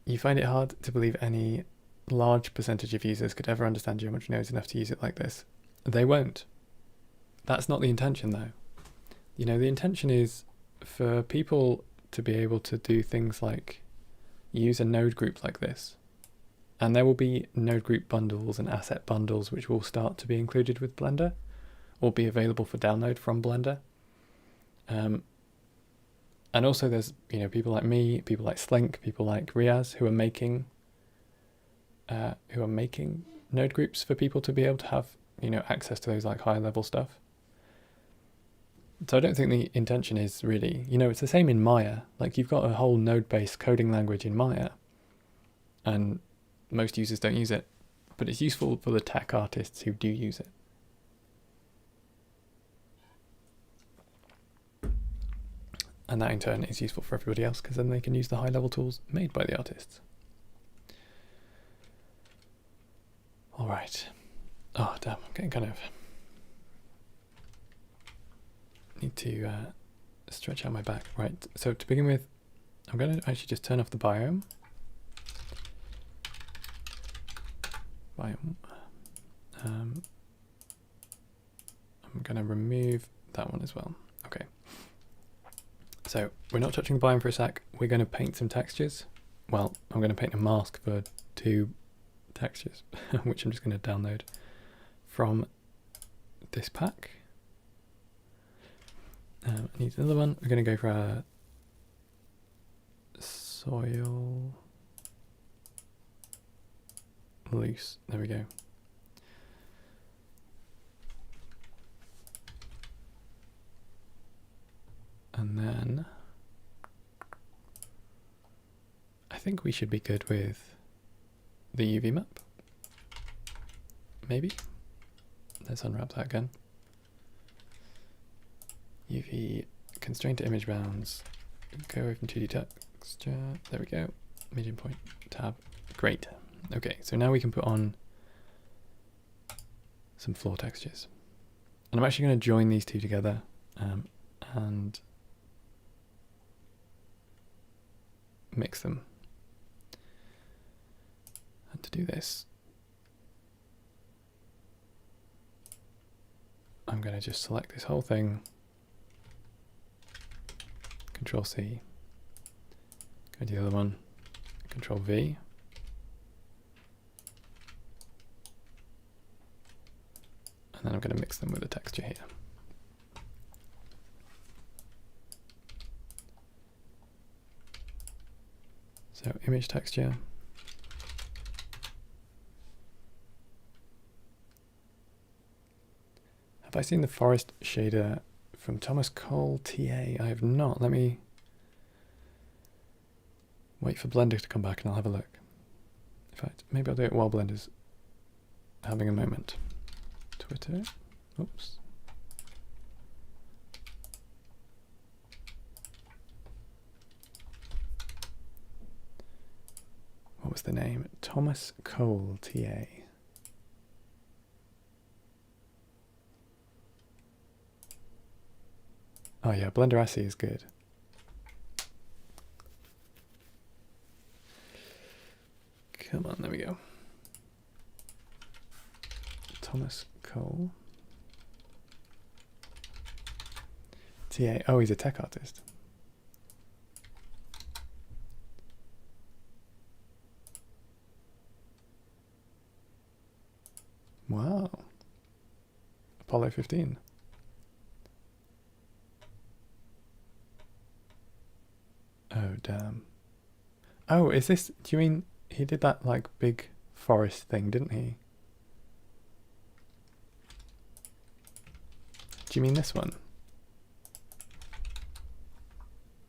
[SPEAKER 1] You find it hard to believe any large percentage of users could ever understand geometry nodes enough to use it like this. They won't. That's not the intention though. You know, the intention is for people to be able to do things like use a node group like this. And there will be node group bundles and asset bundles which will start to be included with Blender or be available for download from Blender. And also there's, you know, people like me, people like Slink, people like Riaz who are making node groups for people to be able to have, you know, access to those like higher level stuff. So I don't think the intention is really, you know, it's the same in Maya. Like you've got a whole node-based coding language in Maya and most users don't use it, but it's useful for the tech artists who do use it. And that in turn is useful for everybody else because then they can use the high level tools made by the artists. All right. Oh, damn, I'm getting kind of... Need to stretch out my back. Right, so to begin with, I'm going to actually just turn off the biome. I'm going to remove that one as well. Okay. So we're not touching the biome for a sec. We're going to paint some textures. Well, I'm going to paint a mask for 2 textures, which I'm just going to download from this pack. I need another one. We're going to go for our soil loose. There we go. And then I think we should be good with the UV map. Maybe. Let's unwrap that again. UV constraint to image bounds. Go away from 2D texture. There we go. Medium point tab. Great. Okay, so now we can put on some floor textures. And I'm actually going to join these two together and mix them. And to do this, I'm going to just select this whole thing, Control C, go to the other one, Control V, and then I'm going to mix them with the texture here. So image texture. Have I seen the forest shader from Thomas Cole TA? I have not. Let me wait for Blender to come back and I'll have a look. In fact, maybe I'll do it while Blender's having a moment. Twitter. Oops. What was the name? Thomas Cole TA. Oh yeah, Blender ASCII is good. Come on, there we go. Thomas Cole. TA. Oh, he's a tech artist. Wow. Apollo 15. Oh, damn. Oh, is this... Do you mean he did that, like, big forest thing, didn't he? Do you mean this one?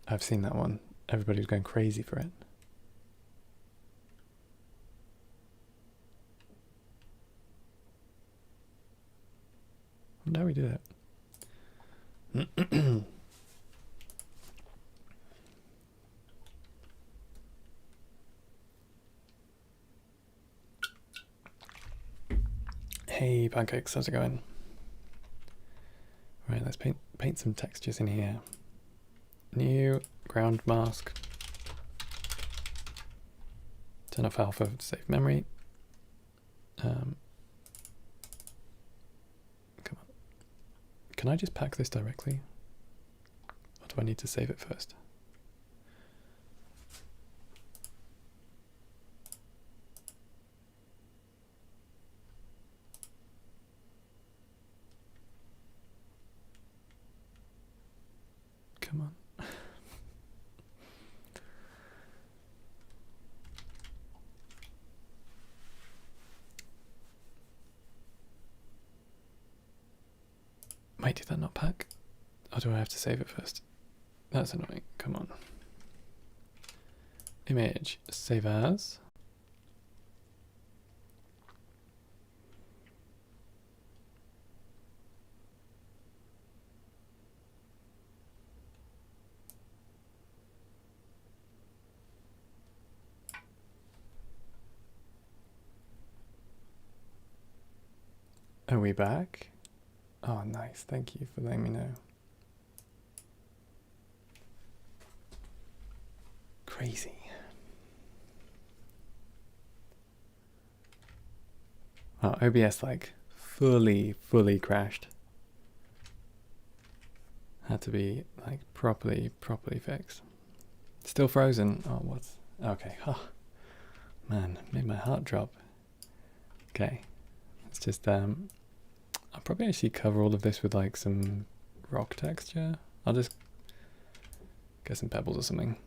[SPEAKER 1] I've seen that one. Everybody was going crazy for it. I wonder how we did it. Hey pancakes, how's it going? Right, let's paint some textures in here. New ground mask. Turn off alpha to save memory. Come on. Can I just pack this directly? Or do I need to save it first? Come on. Wait, did that not pack? Or do I have to save it first? That's annoying. Come on. Image, save as. Are we back? Oh, nice. Thank you for letting me know. Crazy. Oh, OBS like fully crashed. Had to be like properly fixed. Still frozen. Oh, what's okay? Oh, man, made my heart drop. Okay, it's just I'll probably actually cover all of this with like some rock texture. I'll just get some pebbles or something.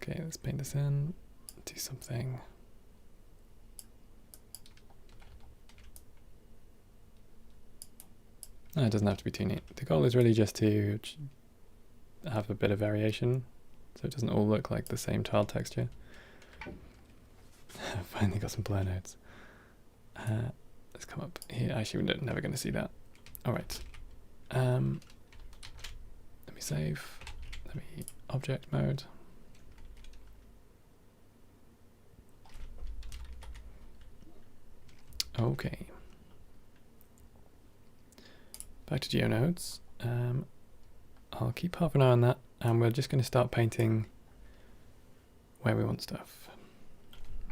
[SPEAKER 1] Okay, let's paint this in. Do something. No, it doesn't have to be too neat. The goal is really just to have a bit of variation, so it doesn't all look like the same tile texture. Finally got some blur nodes. Let's come up here. Actually, we're never going to see that. All right. Let me save. Let me object mode. Okay. Back to Geo nodes. I'll keep half an eye on that, and we're just going to start painting where we want stuff.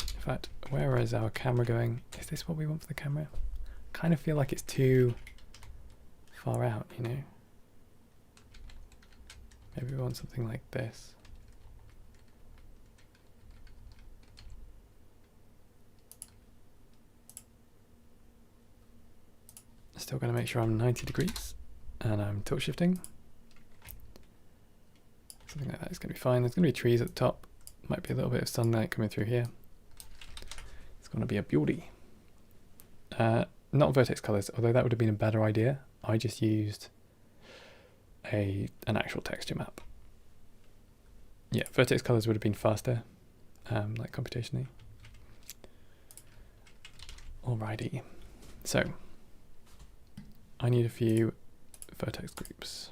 [SPEAKER 1] In fact, where is our camera going? Is this what we want for the camera? Kind of feel like it's too far out, you know? Maybe we want something like this. Still going to make sure I'm 90 degrees and I'm tilt shifting. Something like that is going to be fine. There's going to be trees at the top. Might be a little bit of sunlight coming through here. It's going to be a beauty. Not vertex colors, although that would have been a better idea. I just used an actual texture map. Yeah, vertex colors would have been faster, like computationally. Alrighty, so I need a few vertex groups.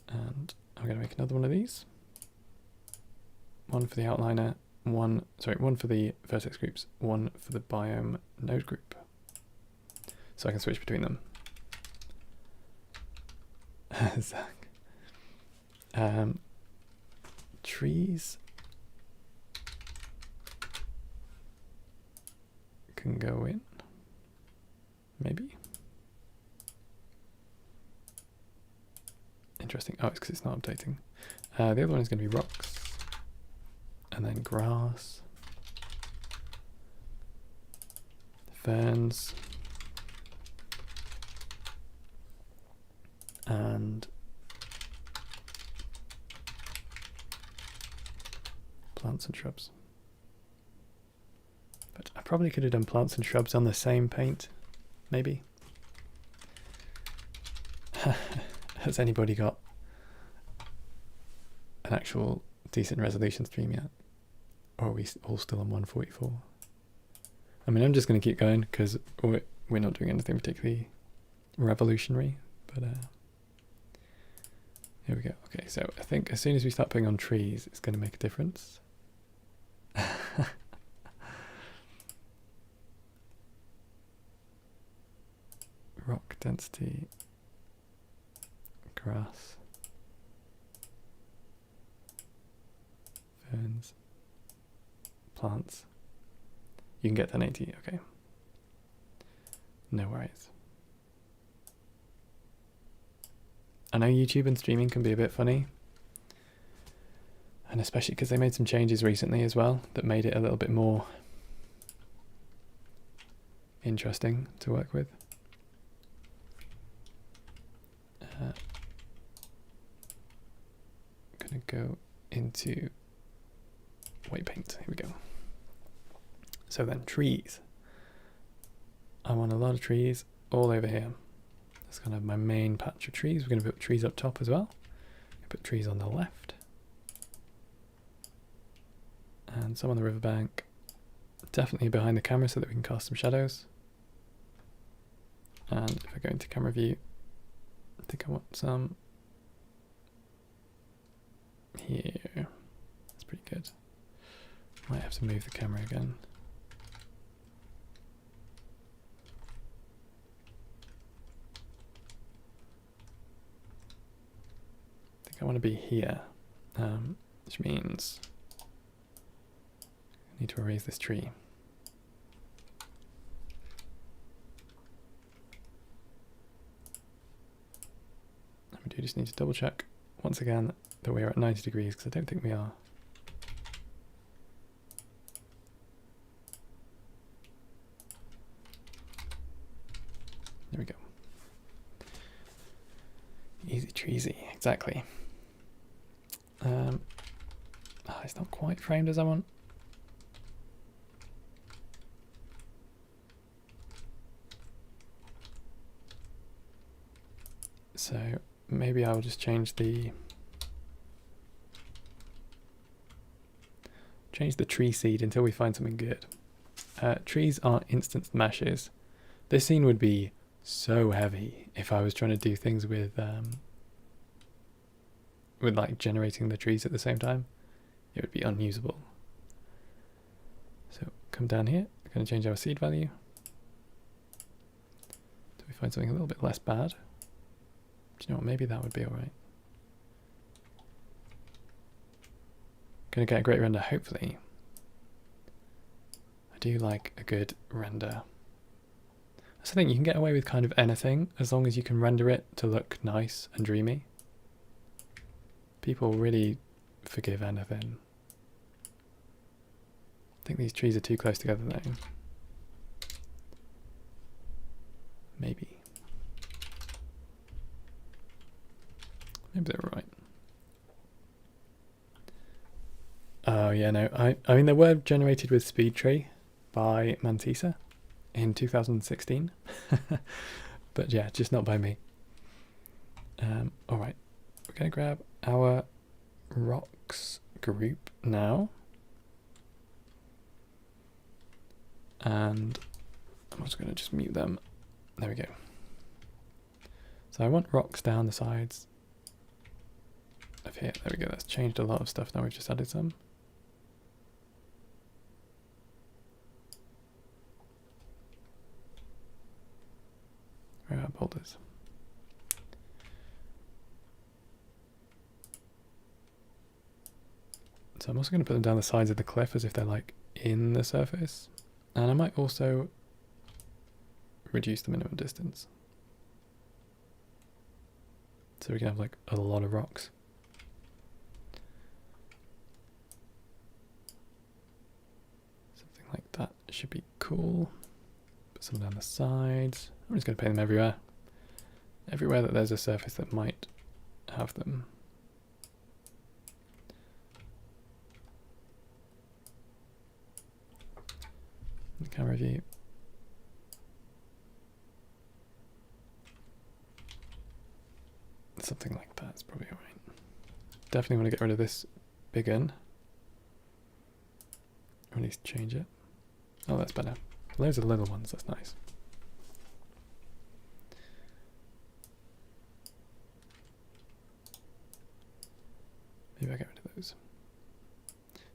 [SPEAKER 1] And I'm going to make another one of these. One for the outliner, one for the vertex groups, one for the biome node group. So I can switch between them. Zach. Trees can go in, maybe. Interesting. Oh, it's because it's not updating. The other one is going to be rocks, and then grass, ferns, and plants and shrubs. But I probably could have done plants and shrubs on the same paint, maybe. Has anybody got an actual decent resolution stream yet? Or are we all still on 144? I mean, I'm just going to keep going because we're not doing anything particularly revolutionary, but here we go. Okay, so I think as soon as we start putting on trees, it's going to make a difference. Rock density, grass, ferns, plants. You can get 1080, okay. No worries. I know YouTube and streaming can be a bit funny, and especially because they made some changes recently as well that made it a little bit more interesting to work with. Gonna go into white paint. Here we go. So then trees. I want a lot of trees all over here. That's kind of my main patch of trees. We're going to put trees up top as well. Put trees on the left. And some on the riverbank. Definitely behind the camera so that we can cast some shadows. And if I go into camera view, I think I want some here. That's pretty good. Might have to move the camera again. I think I want to be here, which means I need to erase this tree. do just need to double check once again that we are at 90 degrees, because I don't think we are. There we go. Easy treasy, exactly. It's not quite framed as I want. So maybe I will just change the tree seed until we find something good. Trees are instanced meshes. This scene would be so heavy if I was trying to do things with like generating the trees at the same time. It would be unusable. So come down here, we're going to change our seed value. Do we find something a little bit less bad? Do you know what, maybe that would be alright. Going to get a great render, hopefully. I do like a good render. That's the thing, you can get away with kind of anything as long as you can render it to look nice and dreamy. People really forgive anything. I think these trees are too close together though. Maybe. Maybe they're right. Oh yeah, no. I mean, they were generated with Speed Tree by Mantisa in 2016. But yeah, just not by me. Alright, we're going to grab our rocks group now. And I'm also going to just mute them. There we go. So I want rocks down the sides of here. There we go. That's changed a lot of stuff. Now we've just added some. Where are our boulders? So I'm also going to put them down the sides of the cliff as if they're like in the surface. And I might also reduce the minimum distance. So we can have like a lot of rocks. Something like that should be cool. Put some down the sides. I'm just going to paint them everywhere. Everywhere that there's a surface that might have them. The camera view. Something like that's probably alright. Definitely want to get rid of this big N. Or at least change it. Oh, that's better. Loads of little ones, that's nice. Maybe I get rid of those.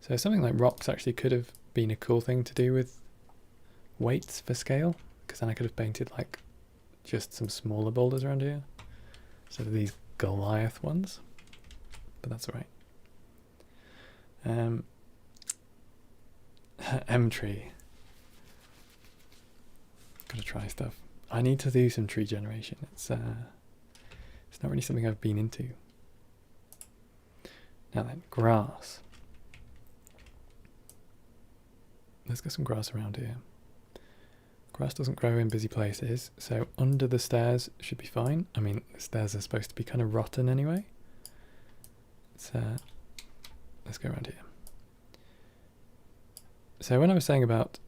[SPEAKER 1] So something like rocks actually could have been a cool thing to do with weights for scale, because then I could have painted like just some smaller boulders around here. So these Goliath ones, but that's alright. M tree. Gotta try stuff. I need to do some tree generation. It's not really something I've been into. Now then, grass. Let's get some grass around here. Grass doesn't grow in busy places, so under the stairs should be fine. I mean, the stairs are supposed to be kind of rotten anyway. Let's go around here. So when I was saying about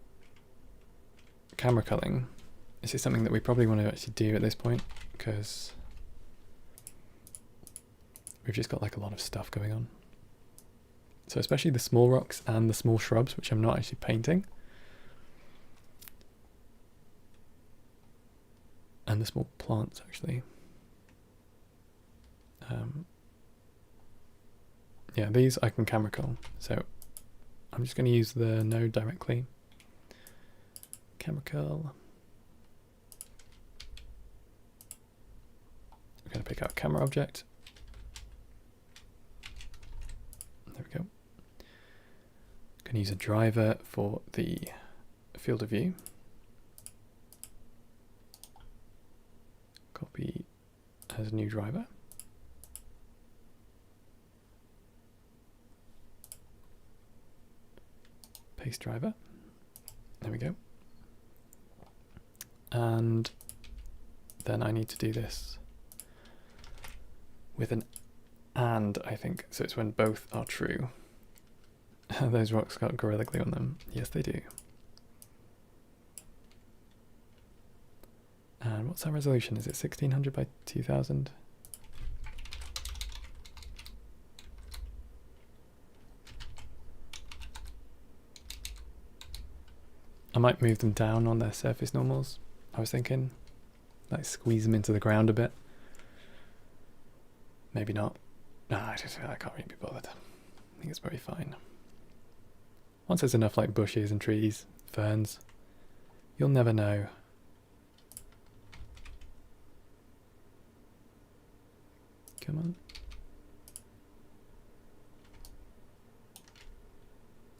[SPEAKER 1] camera culling, this is something that we probably want to actually do at this point, because we've just got like a lot of stuff going on. So especially the small rocks and the small shrubs, which I'm not actually painting. And the small plants, actually. Yeah, these I can camera cull. So I'm just going to use the node directly. Camera cull. I'm going to pick out camera object. There we go. Going to use a driver for the field of view. Copy as a new driver. paste driver. There we go. And then I need to do this with an and, I think. So it's when both are true. Those rocks got Gorilla Glue on them. Yes, they do. And what's our resolution? Is it 1600 by 2000? I might move them down on their surface normals, I was thinking. Like squeeze them into the ground a bit. Maybe not. Nah, I can't really be bothered. I think it's very fine. Once there's enough like bushes and trees, ferns, you'll never know. Come on.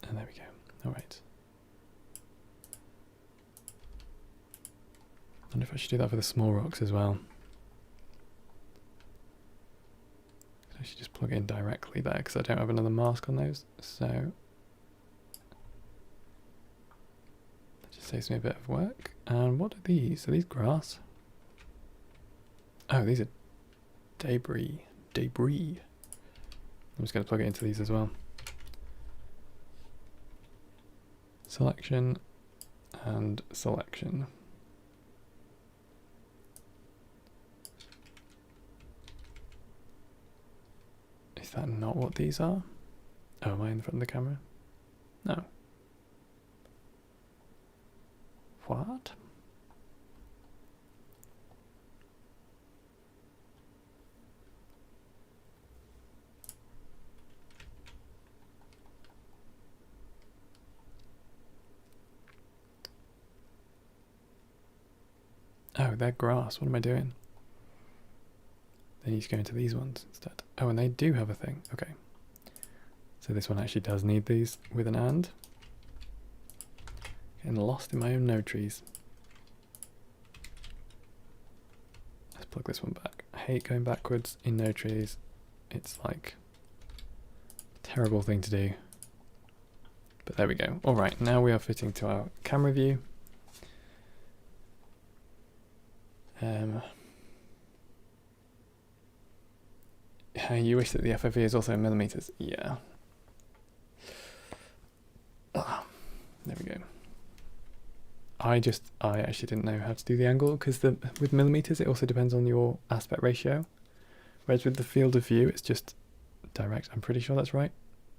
[SPEAKER 1] And there we go. Alright. I wonder if I should do that for the small rocks as well. I should just plug it in directly there because I don't have another mask on those. So that just saves me a bit of work. And what are these? Are these grass? Oh, these are debris. I'm just going to plug it into these as well. Selection and selection. Is that not what these are? Oh, am I in front of the camera? No. What? Oh, they're grass. What am I doing? They need to go into these ones instead. Oh, and they do have a thing. Okay. So this one actually does need these with an and. Getting lost in my own node trees. Let's plug this one back. I hate going backwards in node trees. It's like a terrible thing to do. But there we go. All right, now we are fitting to our camera view. You wish that the FOV is also in millimeters. Yeah. There we go. I actually didn't know how to do the angle because with millimeters it also depends on your aspect ratio. Whereas with the field of view it's just direct. I'm pretty sure that's right.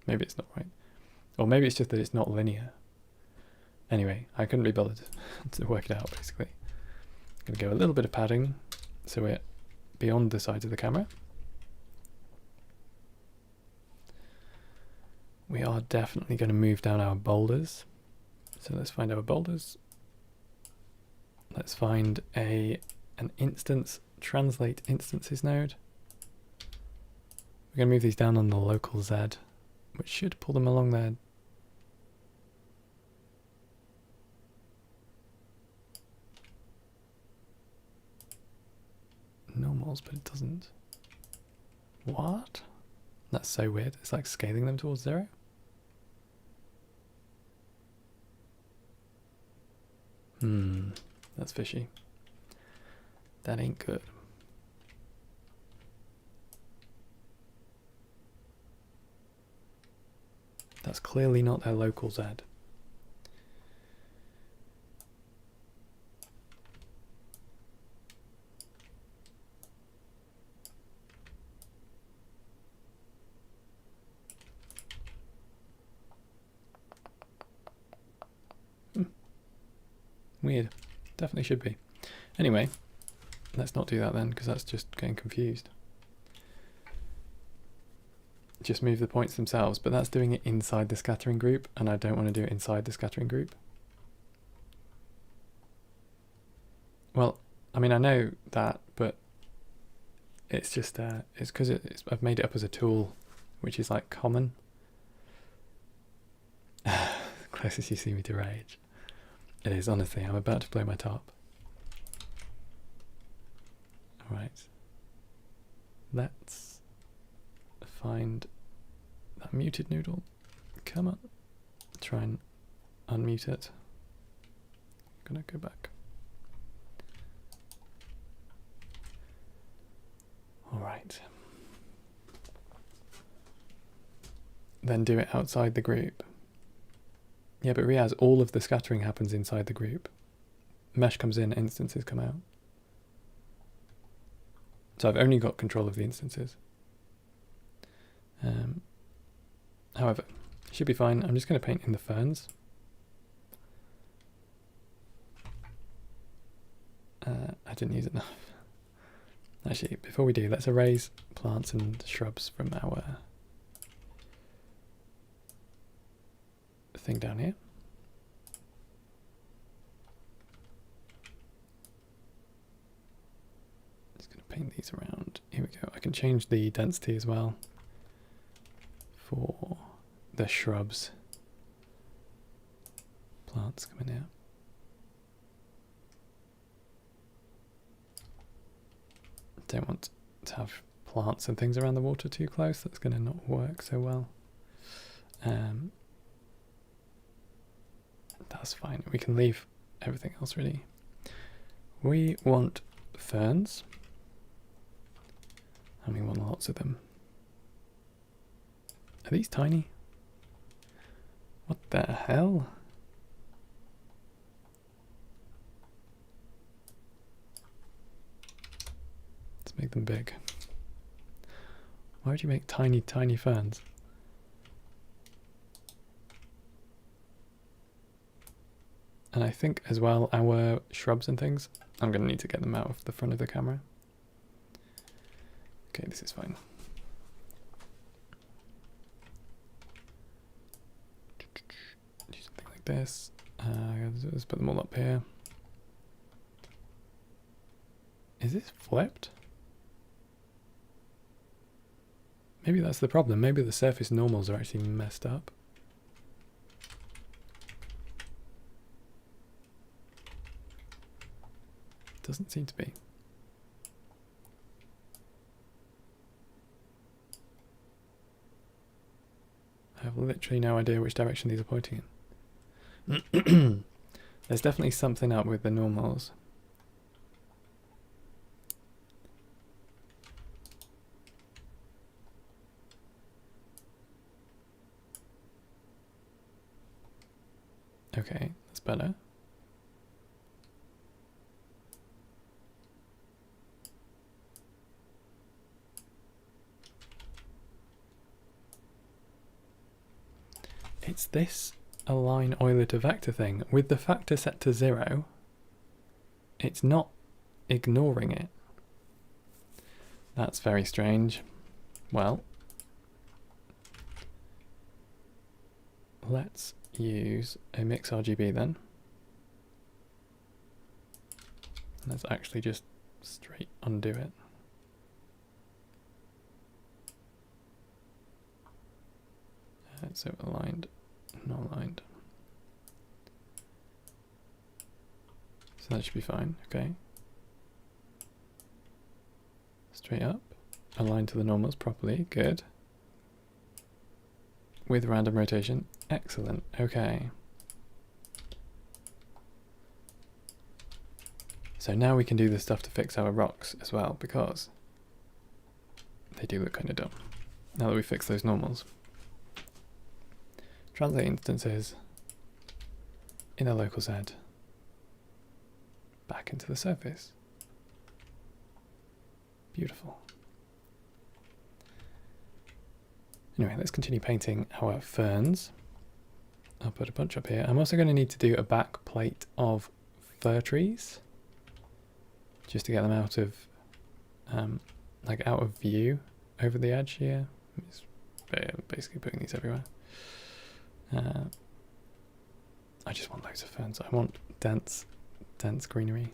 [SPEAKER 1] Maybe it's not right. Or maybe it's just that it's not linear. Anyway, I couldn't be bothered to work it out basically. I'm going to go a little bit of padding so we're beyond the sides of the camera. We are definitely going to move down our boulders. So let's find our boulders. Let's find an instance, translate instances node. We're going to move these down on the local Z, which should pull them along there. Normals, but it doesn't. What? That's so weird. It's like scaling them towards 0. That's fishy. That ain't good. That's clearly not their local Z. Weird. Definitely should be. Anyway, let's not do that then, because that's just getting confused. Just move the points themselves, but that's doing it inside the scattering group, and I don't want to do it inside the scattering group. Well, I mean, I know that, but it's just, it's because I've made it up as a tool, which is like common. Closest you see me to rage. It is, honestly, I'm about to blow my top. Alright. Let's find that muted noodle. Come on. Try and unmute it. I'm gonna go back. All right. Then do it outside the group. Yeah, but Riaz, all of the scattering happens inside the group. Mesh comes in, instances come out. So I've only got control of the instances. However, it should be fine. I'm just going to paint in the ferns. I didn't use enough. Actually, before we do, let's erase plants and shrubs from our thing down here. Just going to paint these around. Here we go. I can change the density as well for the shrubs. Plants coming out. Don't want to have plants and things around the water too close. That's going to not work so well. That's fine. We can leave everything else really. We want ferns. And we want lots of them. Are these tiny? What the hell? Let's make them big. Why would you make tiny, tiny ferns? And I think as well, our shrubs and things, I'm going to need to get them out of the front of the camera. Okay, this is fine. Do something like this. Let's put them all up here. Is this flipped? Maybe that's the problem. Maybe the surface normals are actually messed up. Doesn't seem to be. I have literally no idea which direction these are pointing in. There's definitely something up with the normals. Okay, that's better. It's this align Euler to vector thing. With the factor set to 0, it's not ignoring it. That's very strange. Well, let's use a mix RGB then. Let's actually just straight undo it. So aligned, not aligned. So that should be fine, okay. Straight up, aligned to the normals properly, good. With random rotation, excellent, okay. So now we can do the stuff to fix our rocks as well, because they do look kind of dumb, now that we fix those normals. Translate instances in a local Z back into the surface. Beautiful. Anyway, let's continue painting our ferns. I'll put a bunch up here. I'm also going to need to do a back plate of fir trees, just to get them out of, like out of view over the edge here. It's basically putting these everywhere. I just want loads of ferns. I want dense greenery.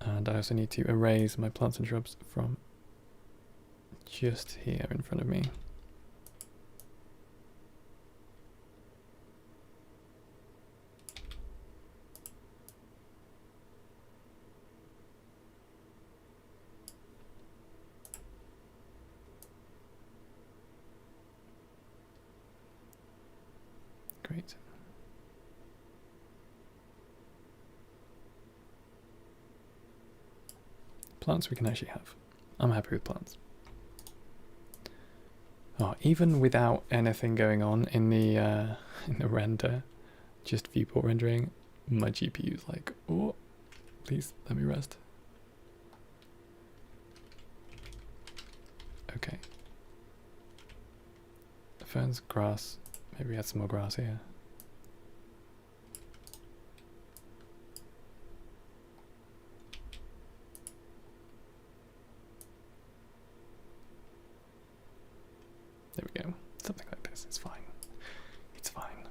[SPEAKER 1] And I also need to erase my plants and shrubs from just here in front of me. plants we can actually have. I'm happy with plants. Oh, even without anything going on in the render, just viewport rendering, my GPU is like, oh, please let me rest. Okay. Ferns, grass. Maybe we had some more grass here. There we go. Something like this. It's fine. It's fine.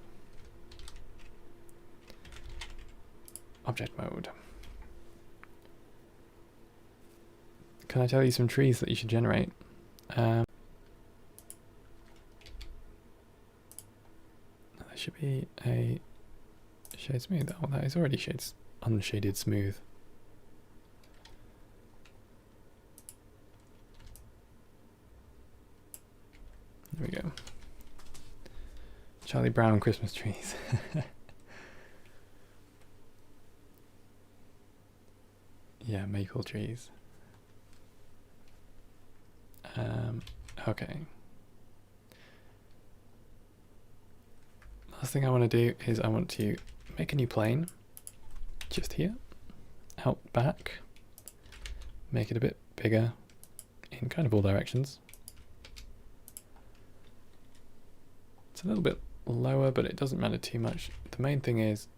[SPEAKER 1] Object mode. Can I tell you some trees that you should generate? There should be a shade smooth. Oh, that is already shades unshaded smooth. There we go. Charlie Brown Christmas trees. Yeah, maple trees. Okay. Last thing I want to do is I want to make a new plane just here, out back, make it a bit bigger in kind of all directions. It's a little bit lower, but it doesn't matter too much. The main thing is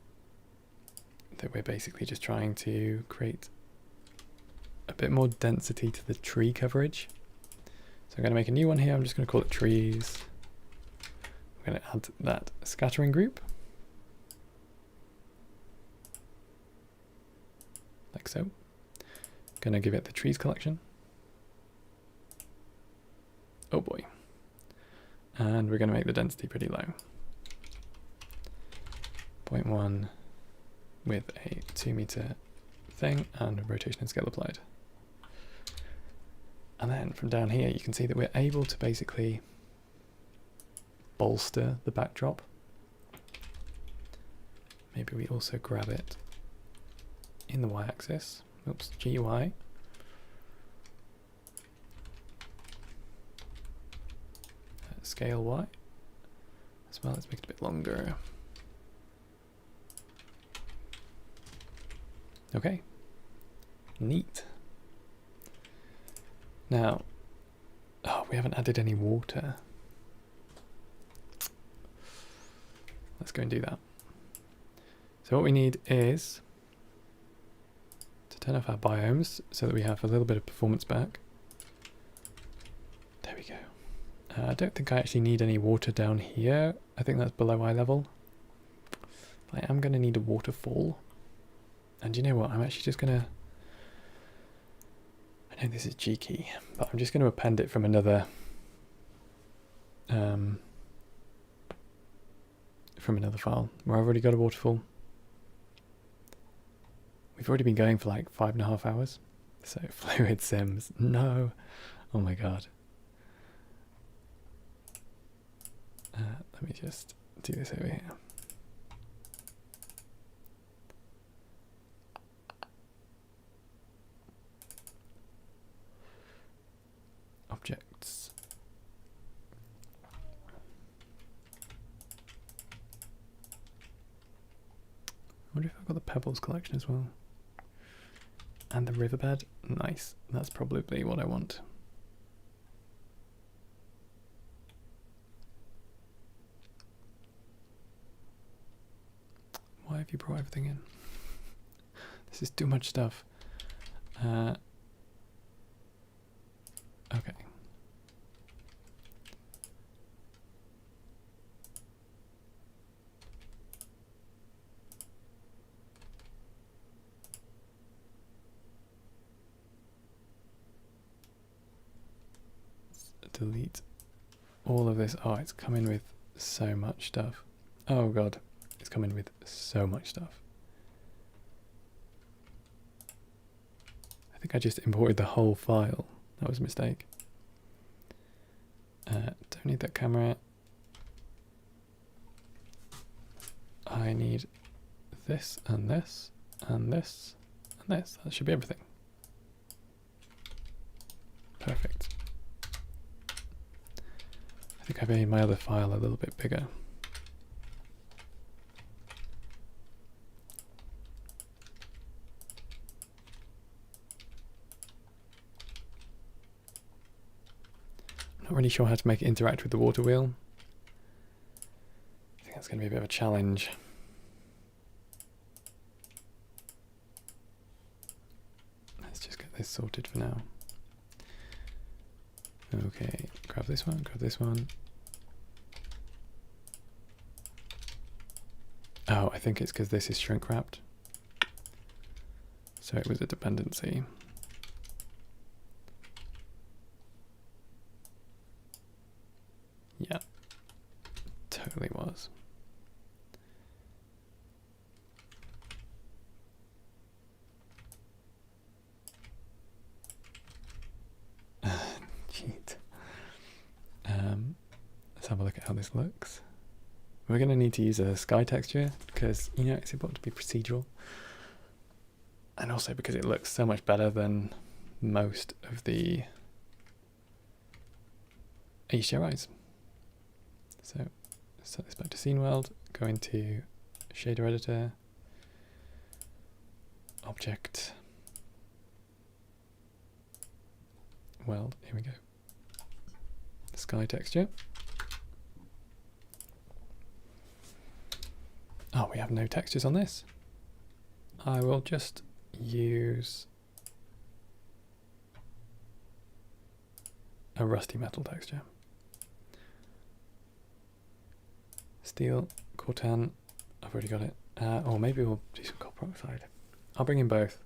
[SPEAKER 1] that we're basically just trying to create a bit more density to the tree coverage. So I'm going to make a new one here. I'm just going to call it trees. I'm going to add that scattering group. Like so. Going to give it the trees collection. Oh boy. And we're going to make the density pretty low. 0.1 with a 2 meter thing and rotation and scale applied. And then from down here you can see that we're able to basically bolster the backdrop. Maybe we also grab it in the y-axis. Oops, GUI. Scale Y as well. Let's make it a bit longer. Okay, neat. Now, oh, we haven't added any water. Let's go and do that. So what we need is to turn off our biomes so that we have a little bit of performance back. There we go. I don't think I actually need any water down here. I think that's below eye level. I am going to need a waterfall. And you know what? I'm actually just going to... I know this is cheeky, but I'm just going to append it from another... from another file where I've already got a waterfall. We've already been going for like 5.5 hours. So fluid sims. No. Oh my god. Let me just do this over here. Objects. I wonder if I've got the pebbles collection as well. And the riverbed. Nice. That's probably what I want. Why have you brought everything in? This is too much stuff. Okay. Let's delete all of this. Oh, it's coming with so much stuff. Oh god. It's coming with so much stuff. I think I just imported the whole file. That was a mistake. Don't need that camera. I need this and this and this and this. That should be everything. perfect. I think I made my other file a little bit bigger. Not really sure how to make it interact with the water wheel. I think that's going to be a bit of a challenge. Let's just get this sorted for now. Okay, grab this one, grab this one. Oh, I think it's because this is shrink wrapped. So it was a dependency. Yeah, totally was. Cheat. Let's have a look at how this looks. We're going to need to use a sky texture because, you know, it's important to be procedural. And also because it looks so much better than most of the HDRIs. So set this back to scene world, go into shader editor, object, world, here we go. Sky texture. Oh, we have no textures on this. I will just use a rusty metal texture. Steel, Cortan, I've already got it. Or maybe we'll do some copper oxide. I'll bring in both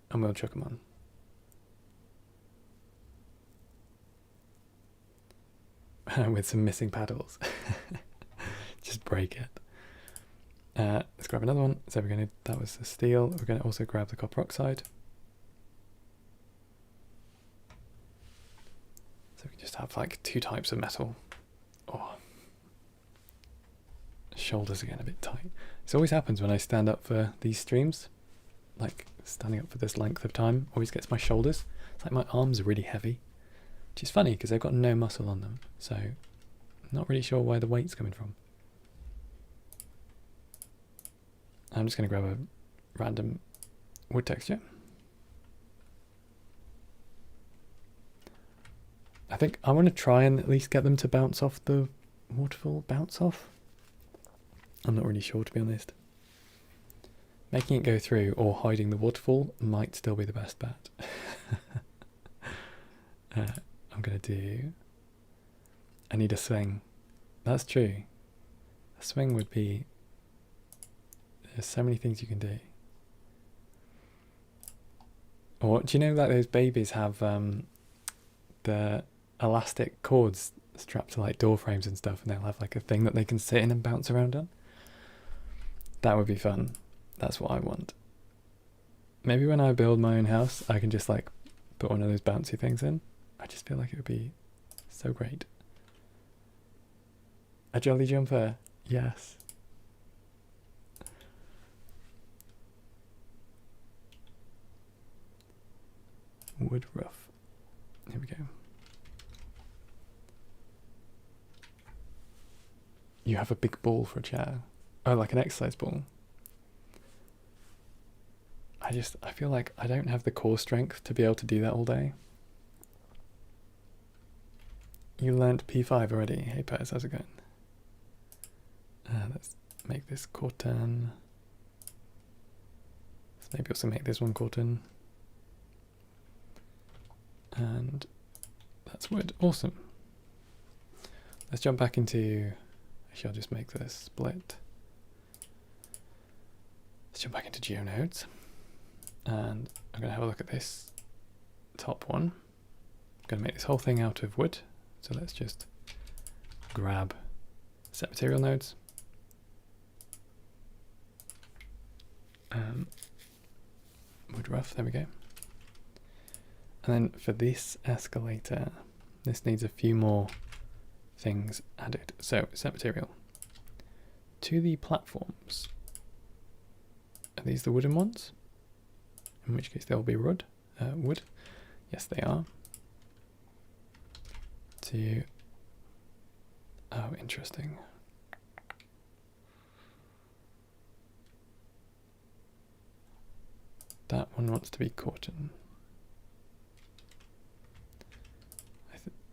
[SPEAKER 1] and we'll chuck them on. With some missing paddles. Just break it. Let's grab another one. So we're going to, that was the steel. We're going to also grab the copper oxide. So we can just have like two types of metal. Oh, shoulders are getting a bit tight. This always happens when I stand up for these streams. Like standing up for this length of time always gets my shoulders. It's like my arms are really heavy, which is funny because they've got no muscle on them. So I'm not really sure where the weight's coming from. I'm just going to grab a random wood texture. I think I want to try and at least get them to bounce off the waterfall. Bounce off? I'm not really sure, to be honest. Making it go through or hiding the waterfall might still be the best bet. I'm going to do... I need a swing. That's true. A swing would be... There's so many things you can do. Or do you know that those babies have the elastic cords strapped to like door frames and stuff, and they'll have like a thing that they can sit in and bounce around on? That would be fun. That's what I want. Maybe when I build my own house, I can just like put one of those bouncy things in. I just feel like it would be so great. A jolly jumper, yes. Wood rough. Here we go. You have a big ball for a chair. Oh, like an exercise ball. I feel like I don't have the core strength to be able to do that all day. You learnt P5 already. Hey Pez, how's it going? Let's make this Cortan. Let's maybe also make this one Cortan. And that's wood. Awesome. Let's jump back into... Actually, I'll just make this split. Let's jump back into GeoNodes. And I'm going to have a look at this top one. I'm going to make this whole thing out of wood. So let's just grab set material nodes. Wood rough, there we go. And then for this escalator, this needs a few more things added. So set material to the platforms. Are these the wooden ones? In which case they'll be wood. Wood. Yes, they are. to... Oh, interesting. That one wants to be Corten.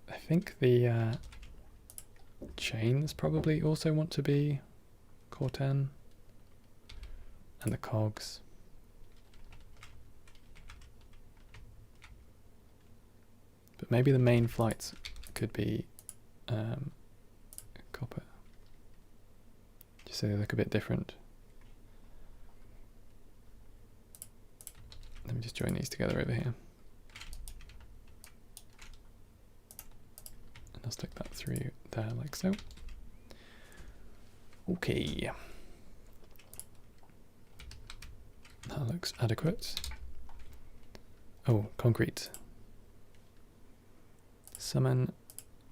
[SPEAKER 1] I think the chains probably also want to be Corten. And the cogs. But maybe the main flights could be copper. Just so they look a bit different. Let me just join these together over here. And I'll stick that through there like so. Okay. That looks adequate. Oh, concrete. Summon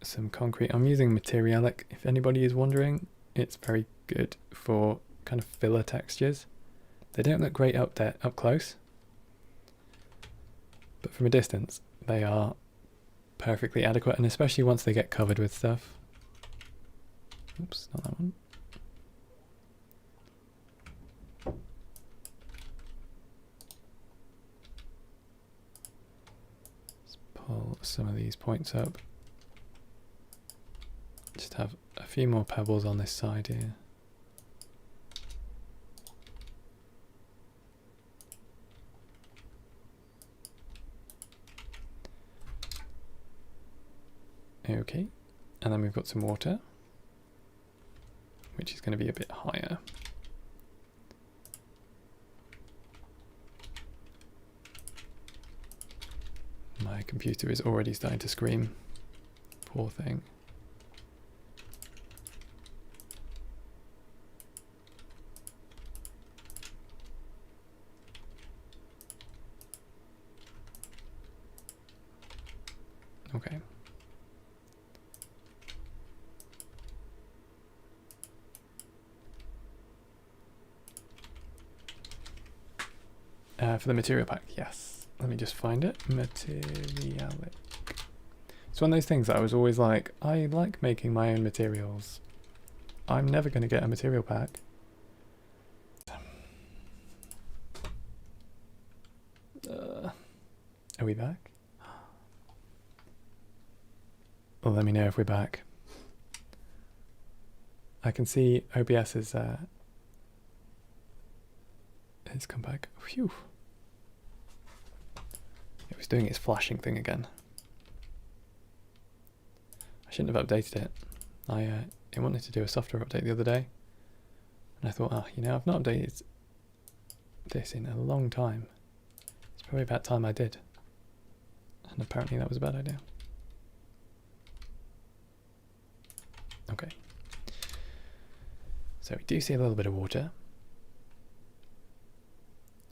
[SPEAKER 1] some concrete. I'm using Materialic, if anybody is wondering. It's very good for kind of filler textures. They don't look great up there, up close. But from a distance, they are perfectly adequate, and especially once they get covered with stuff. Oops, not that one. Let's pull some of these points up. Just have a few more pebbles on this side here. Okay, and then we've got some water, which is going to be a bit higher. My computer is already starting to scream. Poor thing. Okay. For the material pack, yes. Let me just find it. Materialic. It's one of those things that I was always like, I like making my own materials. I'm never going to get a material pack. Are we back? Well, let me know if we're back. I can see OBS is it's come back. Phew. It was doing its flashing thing again. I shouldn't have updated it. It wanted to do a software update the other day, and I thought, you know, I've not updated this in a long time. It's probably about time I did. And apparently that was a bad idea. Okay. So we do see a little bit of water.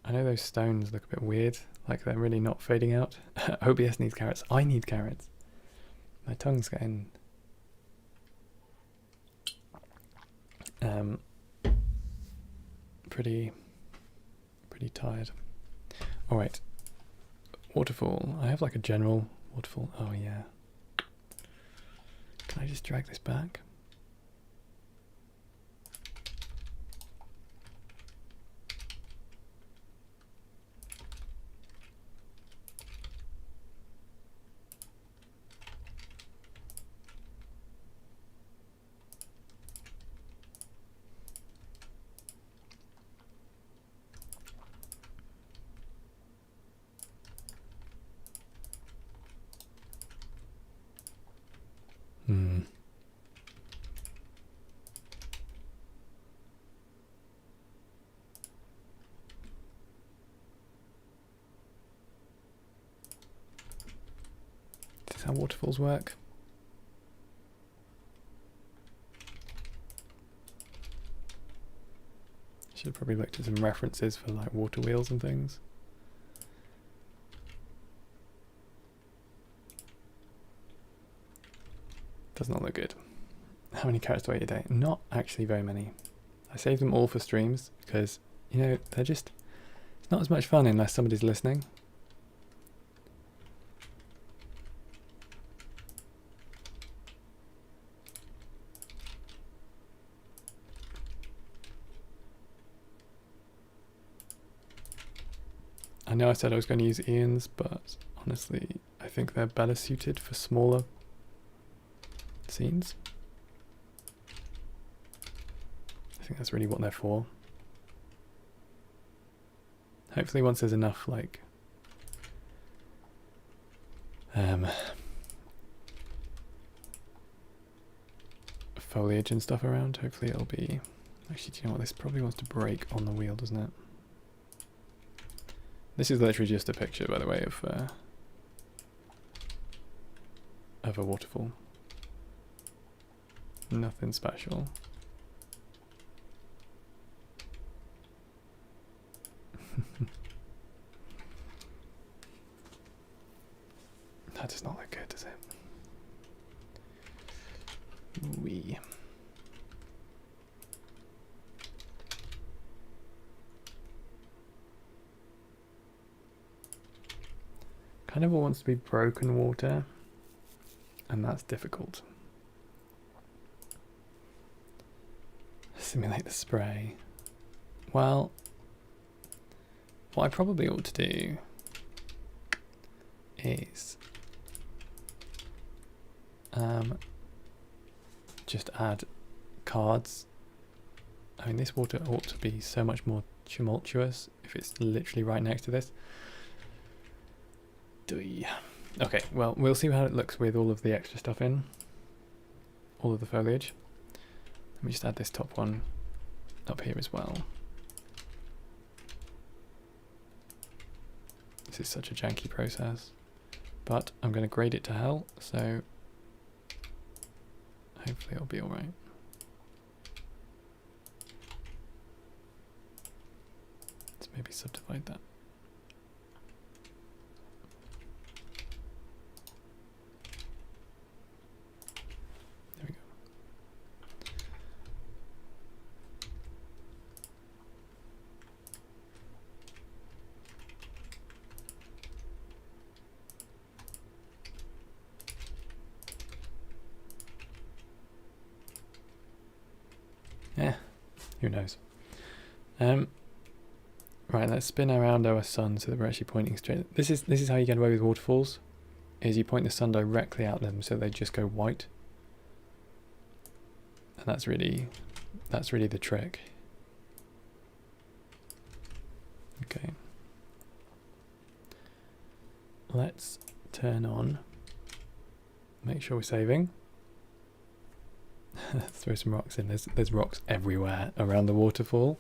[SPEAKER 1] I know those stones look a bit weird, like they're really not fading out. OBS needs carrots. I need carrots. My tongue's getting pretty tired. All right, waterfall. I have like a general waterfall. Oh yeah. Can I just drag this back? This is how waterfalls work. Should have probably looked at some references for like water wheels and things. Does not look good. How many carrots do I eat a day? Not actually very many. I save them all for streams because, you know, they're just, it's not as much fun unless somebody's listening. I know I said I was going to use Ian's, but honestly, I think they're better suited for smaller scenes. I think that's really what they're for. Hopefully once there's enough, like, foliage and stuff around, hopefully it'll be... Actually, do you know what? This probably wants to break on the wheel, doesn't it? This is literally just a picture, by the way, of a waterfall. Nothing special. That does not look good, does it? Wee. Kind of all wants to be broken water, and that's difficult. Simulate the spray. Well, what I probably ought to do is just add cards. I mean, this water ought to be so much more tumultuous if it's literally right next to this. Okay, well, we'll see how it looks with all of the extra stuff in. All of the foliage. Let me just add this top one up here as well. This is such a janky process. But I'm going to grade it to hell, so hopefully it'll be alright. Let's maybe subdivide that. There we go. Yeah, who knows. Right, let's spin around our sun so that we're actually pointing straight. This is how you get away with waterfalls, is you point the sun directly at them so they just go white. And that's really the trick. Okay. Let's turn on. Make sure we're saving. Throw some rocks in. There's rocks everywhere around the waterfall.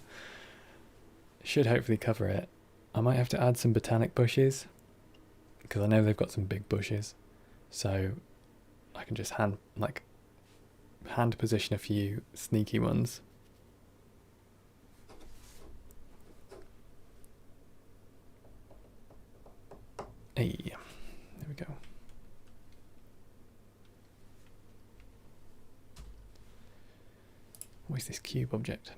[SPEAKER 1] Should hopefully cover it. I might have to add some botanic bushes because I know they've got some big bushes, so I can just hand position a few sneaky ones. Hey, there we go. What is this cube object?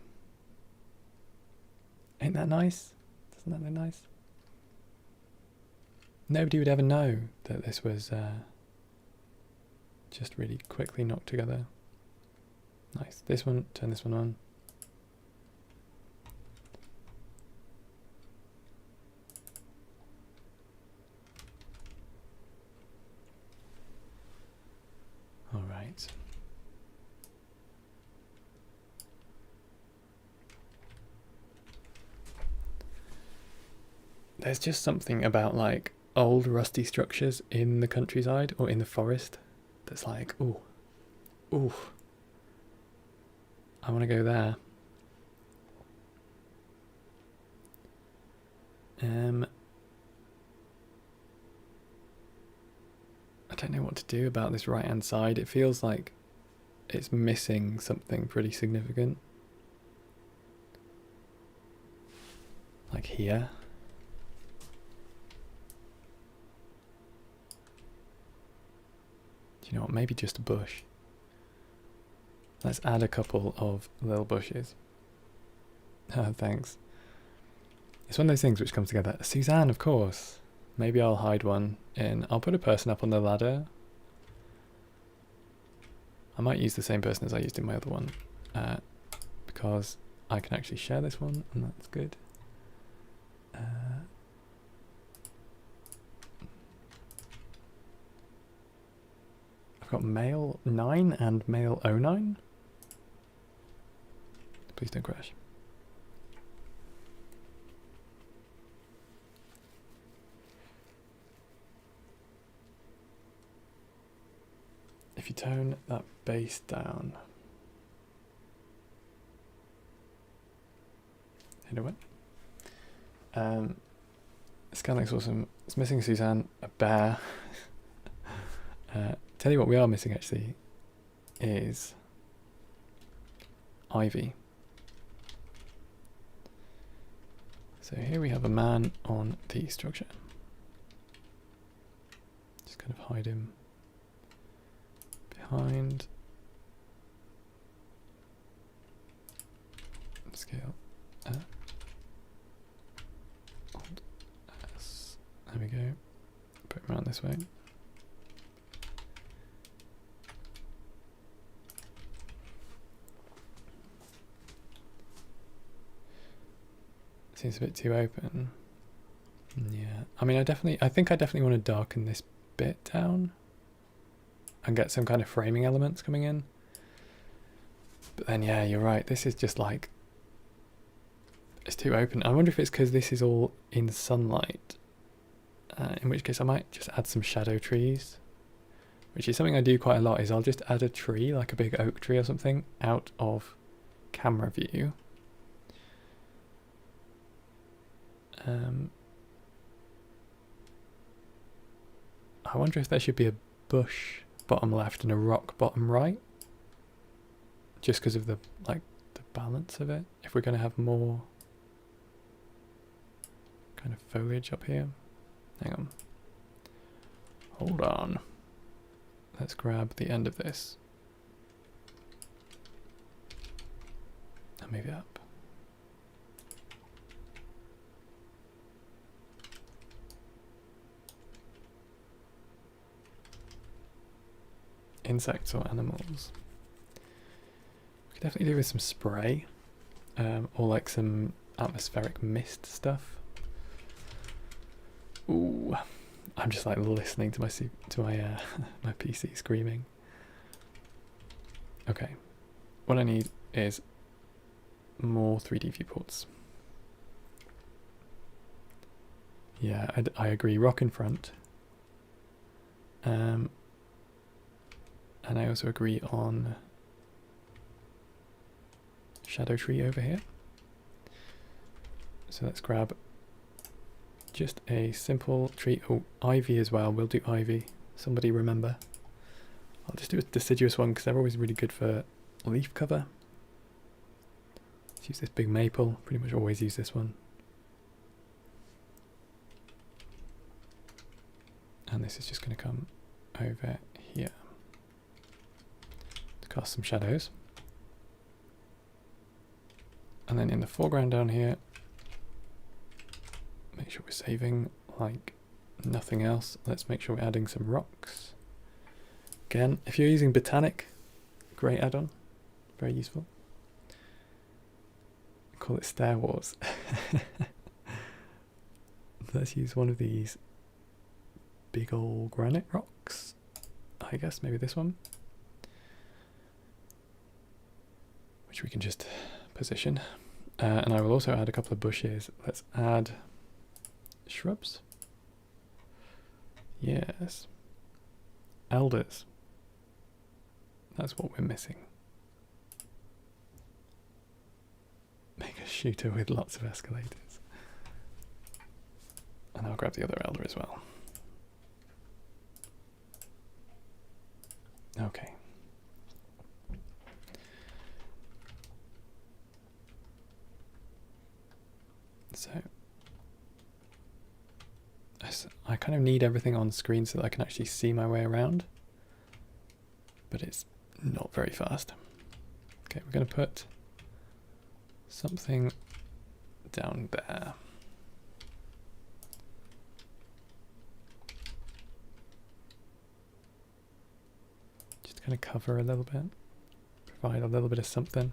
[SPEAKER 1] Ain't that nice? Doesn't that look nice? Nobody would ever know that this was just really quickly knocked together. Nice. This one, turn this one on. All right. There's just something about like old rusty structures in the countryside or in the forest that's like, ooh, ooh, I want to go there. I don't know what to do about this right hand side. It feels like it's missing something pretty significant. Like here. Do you know what? Maybe just a bush. Let's add a couple of little bushes. Oh, thanks. It's one of those things which comes together. Suzanne, of course. Maybe I'll hide one in. I'll put a person up on the ladder. I might use the same person as I used in my other one. Because I can actually share this one, and that's good. I've got male 9 and male 09. Please don't crash. If you tone that bass down. Anyway. This guy looks awesome. It's missing Suzanne, a bear. Tell you what we are missing actually is Ivy. So here we have a man on the structure. Just kind of hide him behind. Scale. There we go. Put him around this way. Seems a bit too open. Yeah. I mean, I think I definitely want to darken this bit down and get some kind of framing elements coming in. But then, yeah, you're right. This is just like, it's too open. I wonder if it's because this is all in sunlight. In which case I might just add some shadow trees, which is something I do quite a lot, is I'll just add a tree, like a big oak tree or something, out of camera view. I wonder if there should be a bush bottom left and a rock bottom right, just because of the balance of it. If we're going to have more kind of foliage up here. Hang on. Hold on. Let's grab the end of this. And move it up. Insects or animals. We could definitely do with some spray. Or like some atmospheric mist stuff. Ooh, I'm just like listening to my my PC screaming. Okay, what I need is more 3D viewports. Yeah, I agree. Rock in front. And I also agree on shadow tree over here. So let's grab just a simple tree. Oh, ivy as well. We'll do ivy. Somebody remember. I'll just do a deciduous one because they're always really good for leaf cover. Let's use this big maple. Pretty much always use this one. And this is just going to come over here to cast some shadows. And then in the foreground down here, make sure we're saving like nothing else. Let's make sure we're adding some rocks. Again, if you're using Botanic, great add-on, very useful. Call it Stair Wars. Let's use one of these big old granite rocks. I guess maybe this one, which we can just position. And I will also add a couple of bushes. Let's add shrubs. Yes. Elders. That's what we're missing. Make a shooter with lots of escalators. And I'll grab the other elder as well. Okay. So I kind of need everything on screen so that I can actually see my way around, but it's not very fast. Okay, we're going to put something down there. Just going to cover a little bit, provide a little bit of something.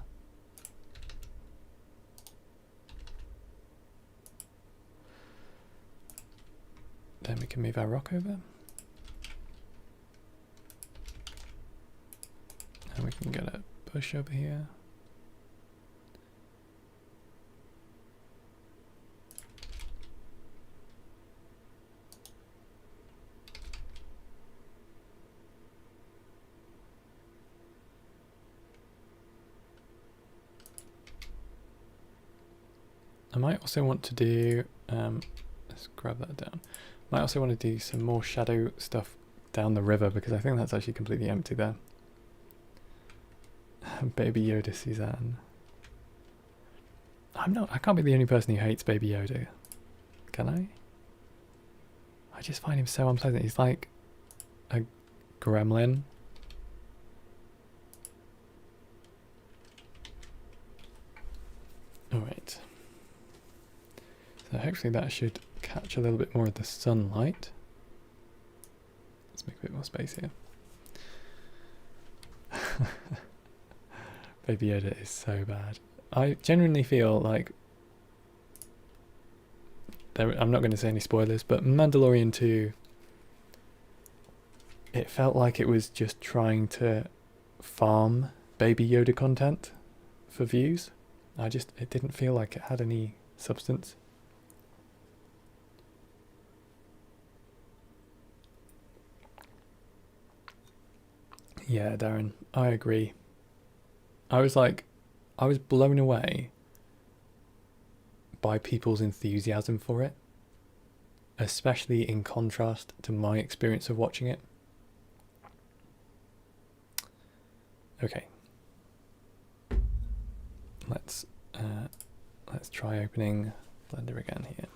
[SPEAKER 1] Then we can move our rock over. bush over here. I might also want to do, let's grab that down. Might also want to do some more shadow stuff down the river because I think that's actually completely empty there. Baby Yoda Suzanne. I can't be the only person who hates Baby Yoda. Can I? I just find him so unpleasant. He's like a gremlin. Alright. So hopefully that should catch a little bit more of the sunlight. Let's make a bit more space here. Baby Yoda is so bad. I genuinely feel like I'm not going to say any spoilers, but Mandalorian 2, it felt like it was just trying to farm Baby Yoda content for views. It didn't feel like it had any substance. Yeah, Darren, I agree. I was blown away by people's enthusiasm for it, especially in contrast to my experience of watching it. Okay. Let's try opening Blender again here.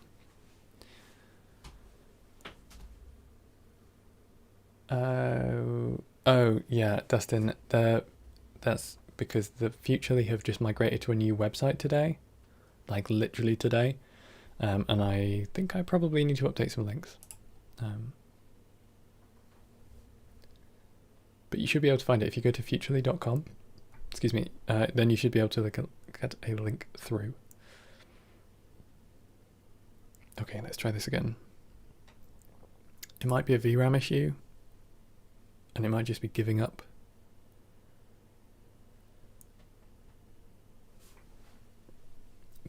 [SPEAKER 1] Oh yeah, Dustin, that's because the Futurely have just migrated to a new website today, like literally today, and I think I probably need to update some links. But you should be able to find it if you go to futurely.com. Excuse me, then you should be able to get a link through. Okay, let's try this again. It might be a VRAM issue, and it might just be giving up.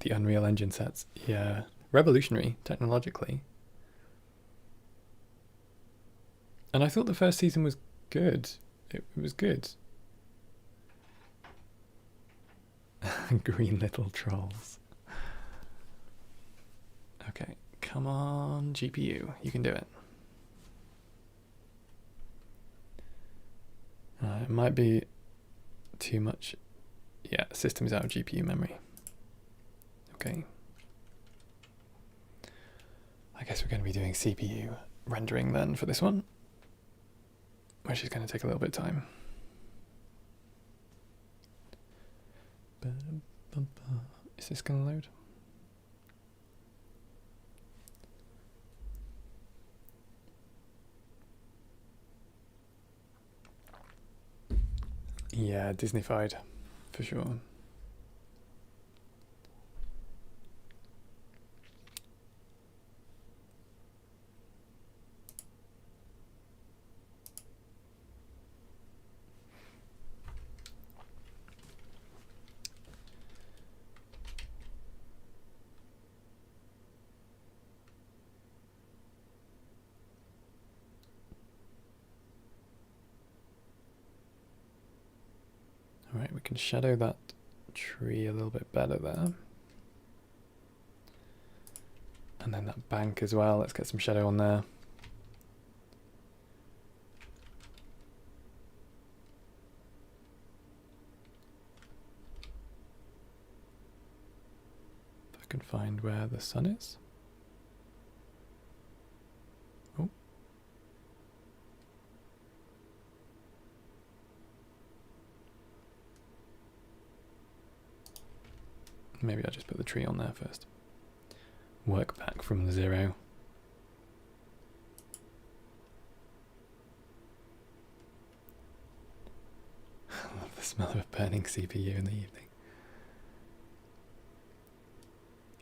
[SPEAKER 1] The Unreal Engine sets, yeah, revolutionary technologically. And I thought the first season was good. It was good. Green little trolls. Okay, come on, GPU, you can do it. It might be too much. Yeah, system's out of GPU memory. Okay. I guess we're going to be doing CPU rendering then for this one, which is going to take a little bit of time. Is this going to load? Yeah, Disneyfied, for sure. Alright, we can shadow that tree a little bit better there. And then that bank as well, let's get some shadow on there. If I can find where the sun is. Oh. Maybe I'll just put the tree on there first. Work back from the 0. I love the smell of a burning CPU in the evening.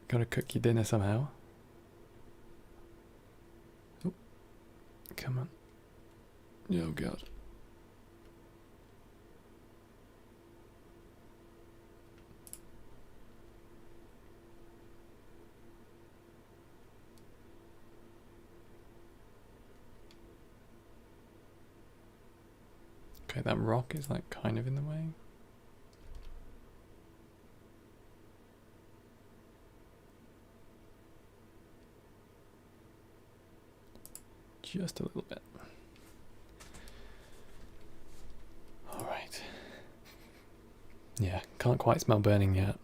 [SPEAKER 1] Gotta cook your dinner somehow. Oh, come on. Oh god. Okay, that rock is like kind of in the way. Just a little bit. All right. Yeah, can't quite smell burning yet.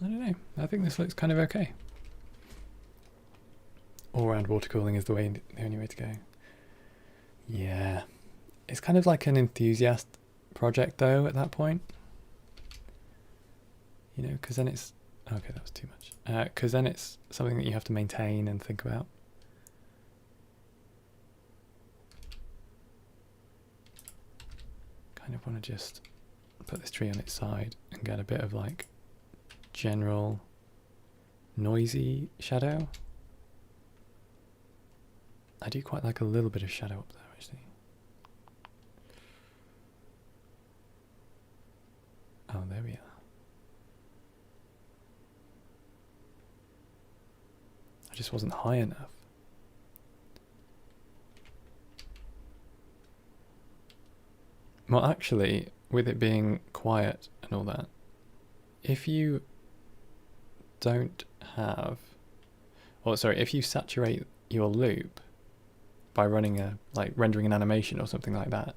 [SPEAKER 1] I don't know. I think this looks kind of okay. All-round water cooling is the only way to go. Yeah. It's kind of like an enthusiast project, though, at that point. You know, because then it's... Okay, that was too much. Because then it's something that you have to maintain and think about. Kind of want to just put this tree on its side and get a bit of, like, general noisy shadow. I do quite like a little bit of shadow up there, actually. Oh, there we are. I just wasn't high enough. Well, actually, with it being quiet and all that, if you don't have... Or, sorry, if you saturate your loop by running rendering an animation or something like that,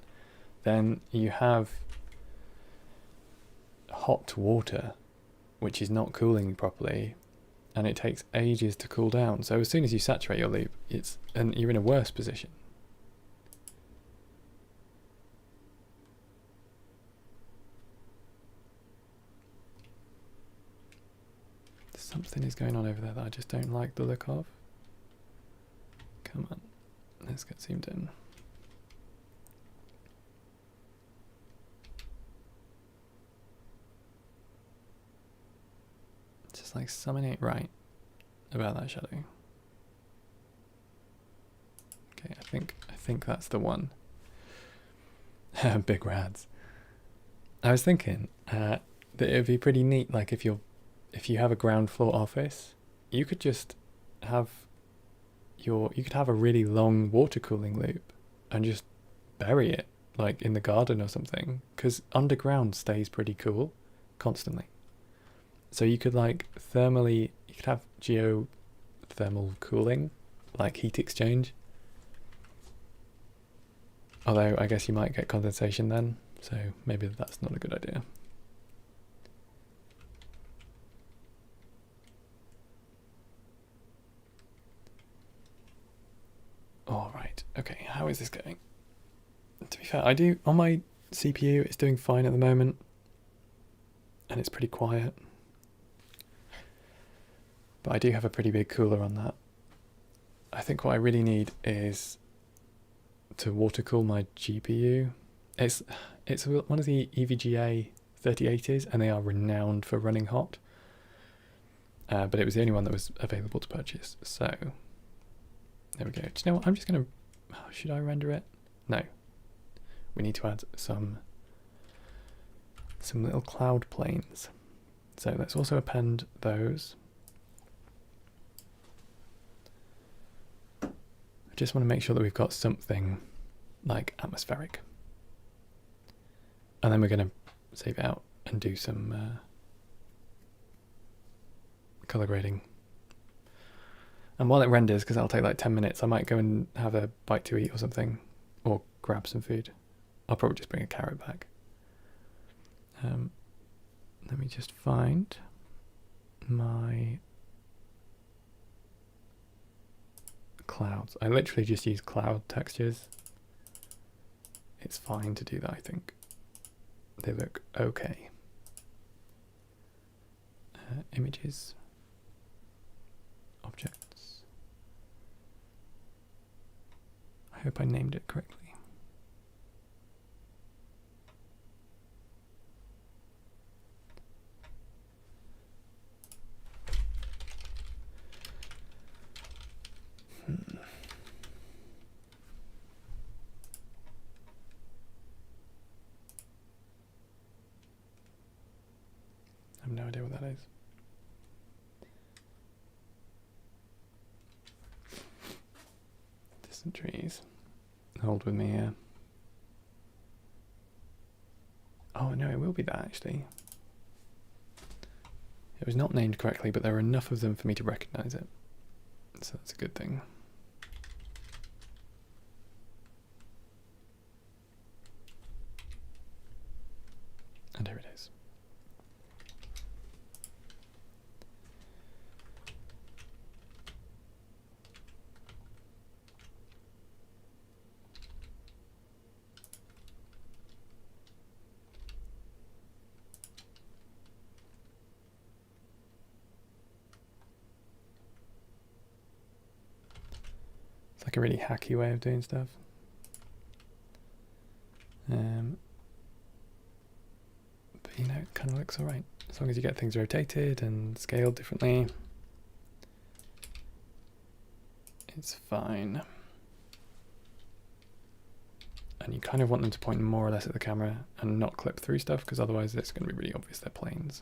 [SPEAKER 1] then you have hot water which is not cooling properly, and it takes ages to cool down. So as soon as you saturate your loop, you're in a worse position. Something is going on over there that I just don't like the look of. Come on, let's get zoomed in. It's just like something ain't right about that shadow. Okay, I think that's the one. Big rads. I was thinking that it'd be pretty neat, like if you have a ground floor office, you could just have you could have a really long water cooling loop and just bury it like in the garden or something, because underground stays pretty cool constantly. So you could like you could have geothermal cooling, like heat exchange. Although I guess you might get condensation then, so maybe that's not a good idea. All right, okay, how is this going? To be fair, on my CPU, it's doing fine at the moment, and it's pretty quiet. But I do have a pretty big cooler on that. I think what I really need is to water cool my GPU. It's one of the EVGA 3080s, and they are renowned for running hot. But it was the only one that was available to purchase, so there we go. Do you know what? I'm just going to... should I render it? No. We need to add some little cloud planes. So let's also append those. I just want to make sure that we've got something like atmospheric. And then we're going to save it out and do some color grading. And while it renders, because that'll take like 10 minutes, I might go and have a bite to eat or something, or grab some food. I'll probably just bring a carrot back. Let me just find my clouds. I literally just use cloud textures. It's fine to do that, I think. They look okay. Images. Objects. I hope I named it correctly. Distant trees. Hold with me here. Oh no, it will be that actually. It was not named correctly, but there were enough of them for me to recognize it. So that's a good thing. And here it is. It's like a really hacky way of doing stuff. But you know, it kind of looks alright. As long as you get things rotated and scaled differently, it's fine. And you kind of want them to point more or less at the camera and not clip through stuff, because otherwise it's going to be really obvious they're planes.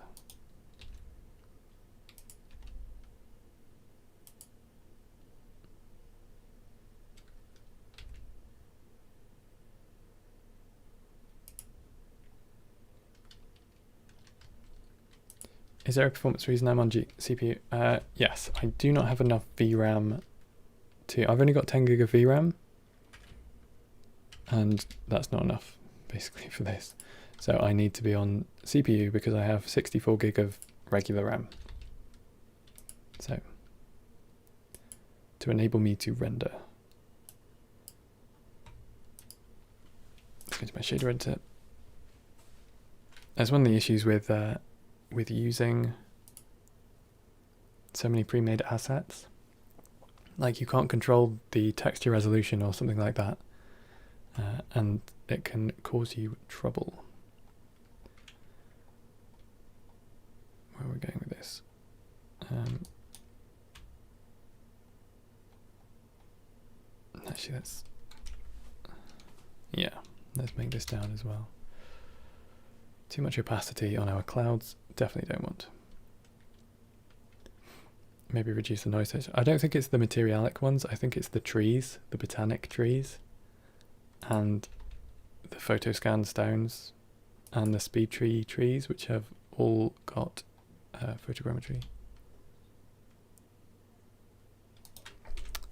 [SPEAKER 1] Is there a performance reason I'm on CPU? Yes, I do not have enough VRAM I've only got 10 gig of VRAM, and that's not enough basically for this. So I need to be on CPU because I have 64 gig of regular RAM. So to enable me to render. Let's go to my shader editor. That's one of the issues with using so many pre-made assets. Like you can't control the texture resolution or something like that, and it can cause you trouble. Where are we going with this? Actually, let's make this down as well. Too much opacity on our clouds, definitely don't want. Maybe reduce the noise. I don't think it's the materialic ones, I think it's the trees, the botanic trees, and the photoscan stones, and the speed tree trees, which have all got photogrammetry.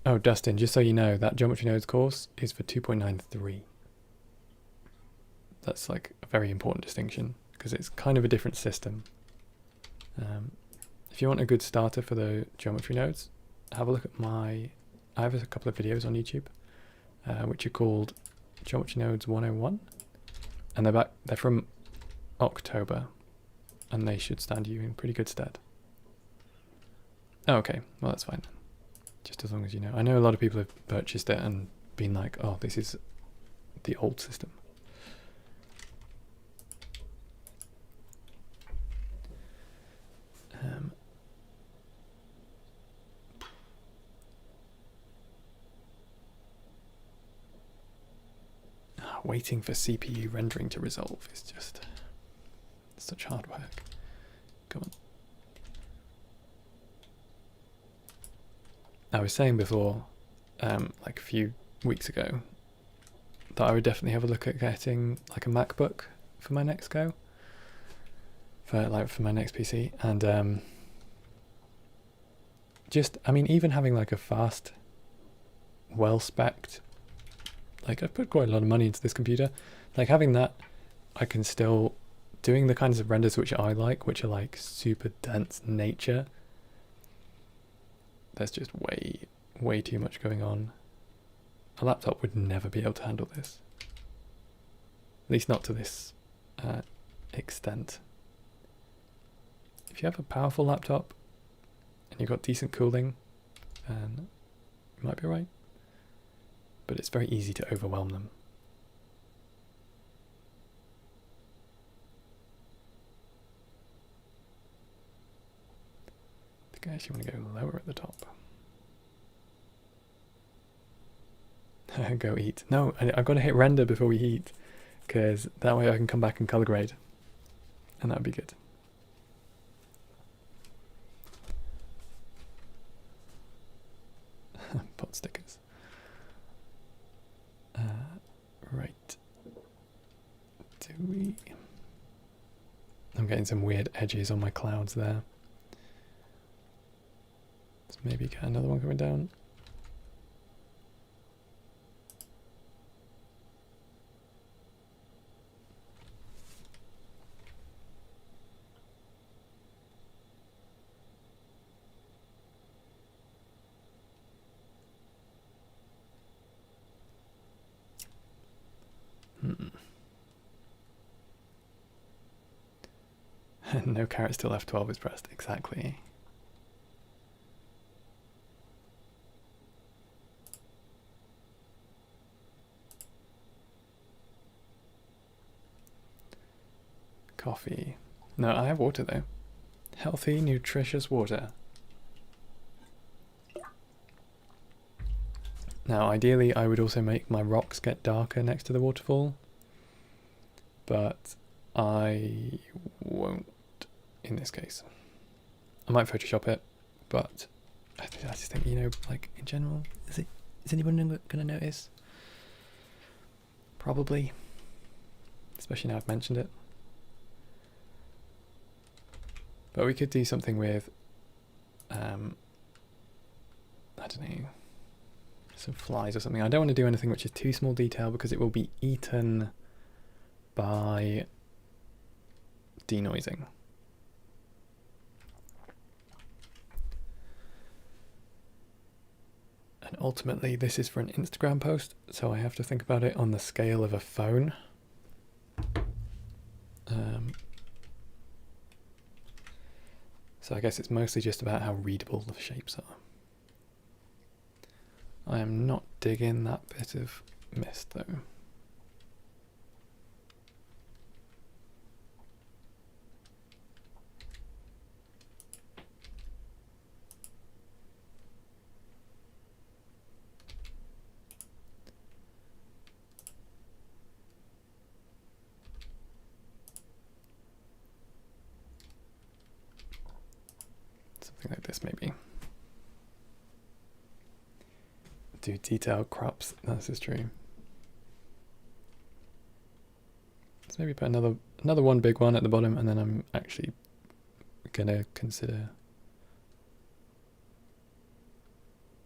[SPEAKER 1] Oh, Dustin, just so you know, that Geometry Nodes course is for 2.93. That's like a very important distinction, because it's kind of a different system. If you want a good starter for the geometry nodes, have a look at I have a couple of videos on YouTube, which are called Geometry Nodes 101, and they're from October, and they should stand you in pretty good stead. Oh, okay, well that's fine. Just as long as you know. I know a lot of people have purchased it and been like, oh, this is the old system. Waiting for CPU rendering to resolve is just such hard work. Come on. I was saying before, like a few weeks ago, that I would definitely have a look at getting like a MacBook for my next go, for my next PC, and I mean, even having like a fast, well-spec'd, like I've put quite a lot of money into this computer, like having that, I can still doing the kinds of renders which I like, which are like super dense nature. There's just way too much going on. A laptop would never be able to handle this. At least not to this extent. If you have a powerful laptop and you've got decent cooling, then it might be alright. But it's very easy to overwhelm them. I think I actually want to go lower at the top. Go eat. No, I've got to hit render before we eat, because that way I can come back and color grade, and that would be good. Pot stickers. Right. Do we... I'm getting some weird edges on my clouds there. Let's maybe get another one coming down. No carrots till F12 is pressed. Exactly. Coffee. No, I have water though. Healthy, nutritious water. Now, ideally, I would also make my rocks get darker next to the waterfall, but I won't in this case. I might Photoshop it, but I just think, you know, like in general, is anyone going to notice? Probably, especially now I've mentioned it. But we could do something with, I don't know, some flies or something. I don't want to do anything which is too small detail because it will be eaten by denoising. And ultimately this is for an Instagram post, so I have to think about it on the scale of a phone. So I guess it's mostly just about how readable the shapes are. I am not digging that bit of mist though. Something like this maybe. Do detailed crops, this is true. Let's maybe put another one big one at the bottom, and then I'm actually gonna consider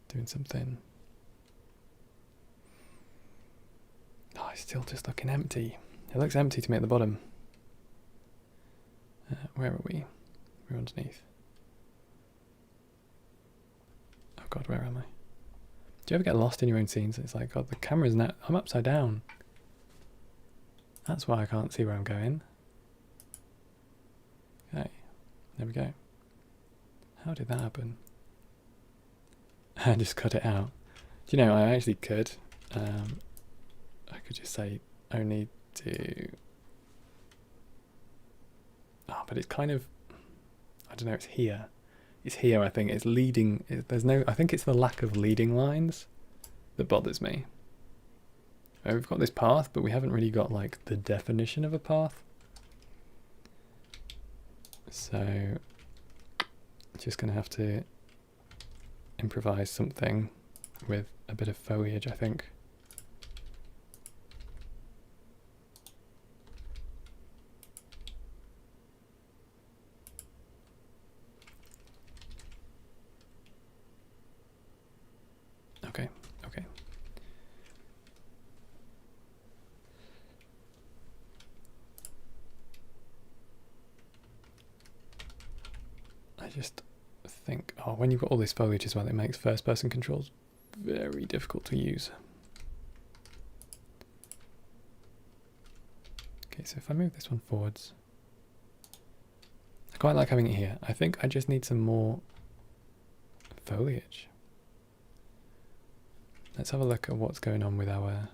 [SPEAKER 1] doing something. Oh, it's still just looking empty. It looks empty to me at the bottom. Where are we? We're underneath. Oh god, where am I? Do you ever get lost in your own scenes? It's like, God, the camera's now, I'm upside down. That's why I can't see where I'm going. Okay, there we go. How did that happen? I just cut it out. Do you know, I actually could. I could just say only to... Oh, but it's kind of... I don't know, it's here. It's here, I think. It's leading... There's no... I think it's the lack of leading lines that bothers me. We've got this path, but we haven't really got, like, the definition of a path. So... just going to have to improvise something with a bit of foliage, I think. Okay, okay. I just think, oh, when you've got all this foliage as well, it makes first-person controls very difficult to use. Okay, so if I move this one forwards, I quite like having it here. I think I just need some more foliage. Let's have a look at what's going on with our